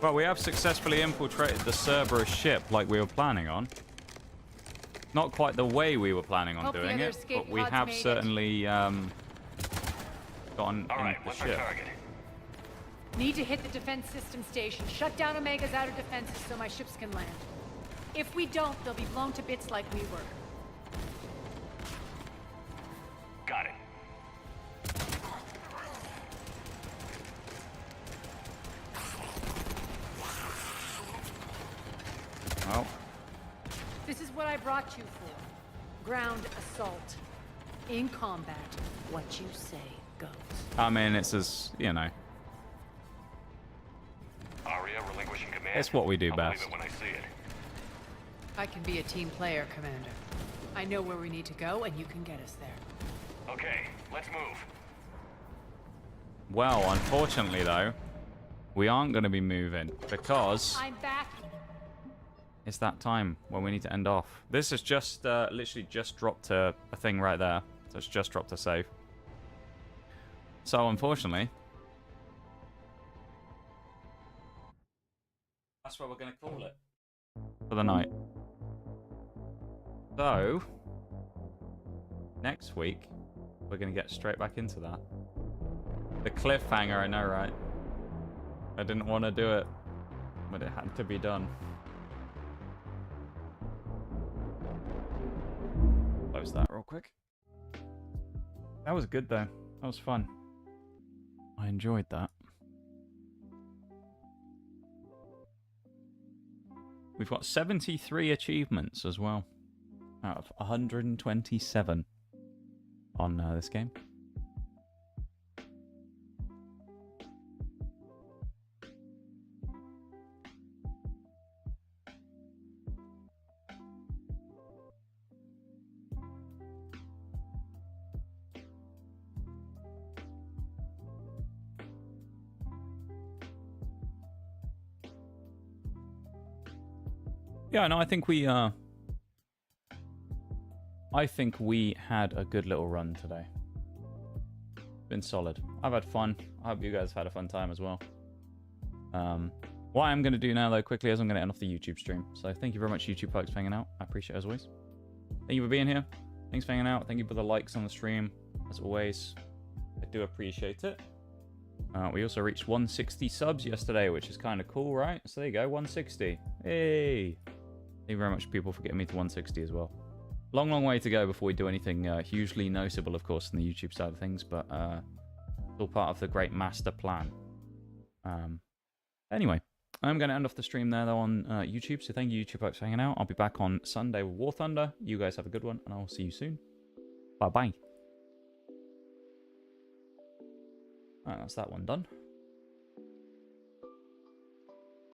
Well, we have successfully infiltrated the Cerberus ship like we were planning on. Not quite the way we were planning on doing it, but we have certainly gotten in the ship. Need to hit the defense system station. Shut down Omega's outer defenses so my ships can land. If we don't, they'll be blown to bits like we were. Got it. Oh. This is what I brought you for. Ground assault. In combat, what you say goes. I mean, it's as, you know. Aria relinquishing command. It's what we do I'll best. believe it when I see it. I can be a team player, Commander. I know where we need to go, and you can get us there. Okay, let's move. Well, unfortunately, though, we aren't going to be moving because I'm back. it's that time when we need to end off. This has just literally just dropped a thing right there. So it's just dropped a save. So, unfortunately, that's what we're going to call it for the night. So, next week, we're going to get straight back into that. The cliffhanger, I know, right? I didn't want to do it, but it had to be done. Close that real quick. That was good, though. That was fun. I enjoyed that. We've got 73 achievements as well, out of 127 on this game. Yeah, no, I think we had a good little run today. Been solid. I've had fun. I hope you guys have had a fun time as well. What I'm going to do now, though, quickly, is I'm going to end off the YouTube stream. So thank you very much, YouTube folks, for hanging out. I appreciate it as always. Thank you for being here. Thanks for hanging out. Thank you for the likes on the stream, as always. I do appreciate it. We also reached 160 subs yesterday, which is kind of cool, right? So there you go, 160. Hey! Thank you very much, people, for getting me to 160 as well. Long, long way to go before we do anything hugely noticeable, of course, in the YouTube side of things, but it's all part of the great master plan. Anyway, I'm going to end off the stream there, though, on YouTube, so thank you, YouTube folks, for hanging out. I'll be back on Sunday with War Thunder. You guys have a good one, and I'll see you soon. Bye-bye. Alright, that's that one done.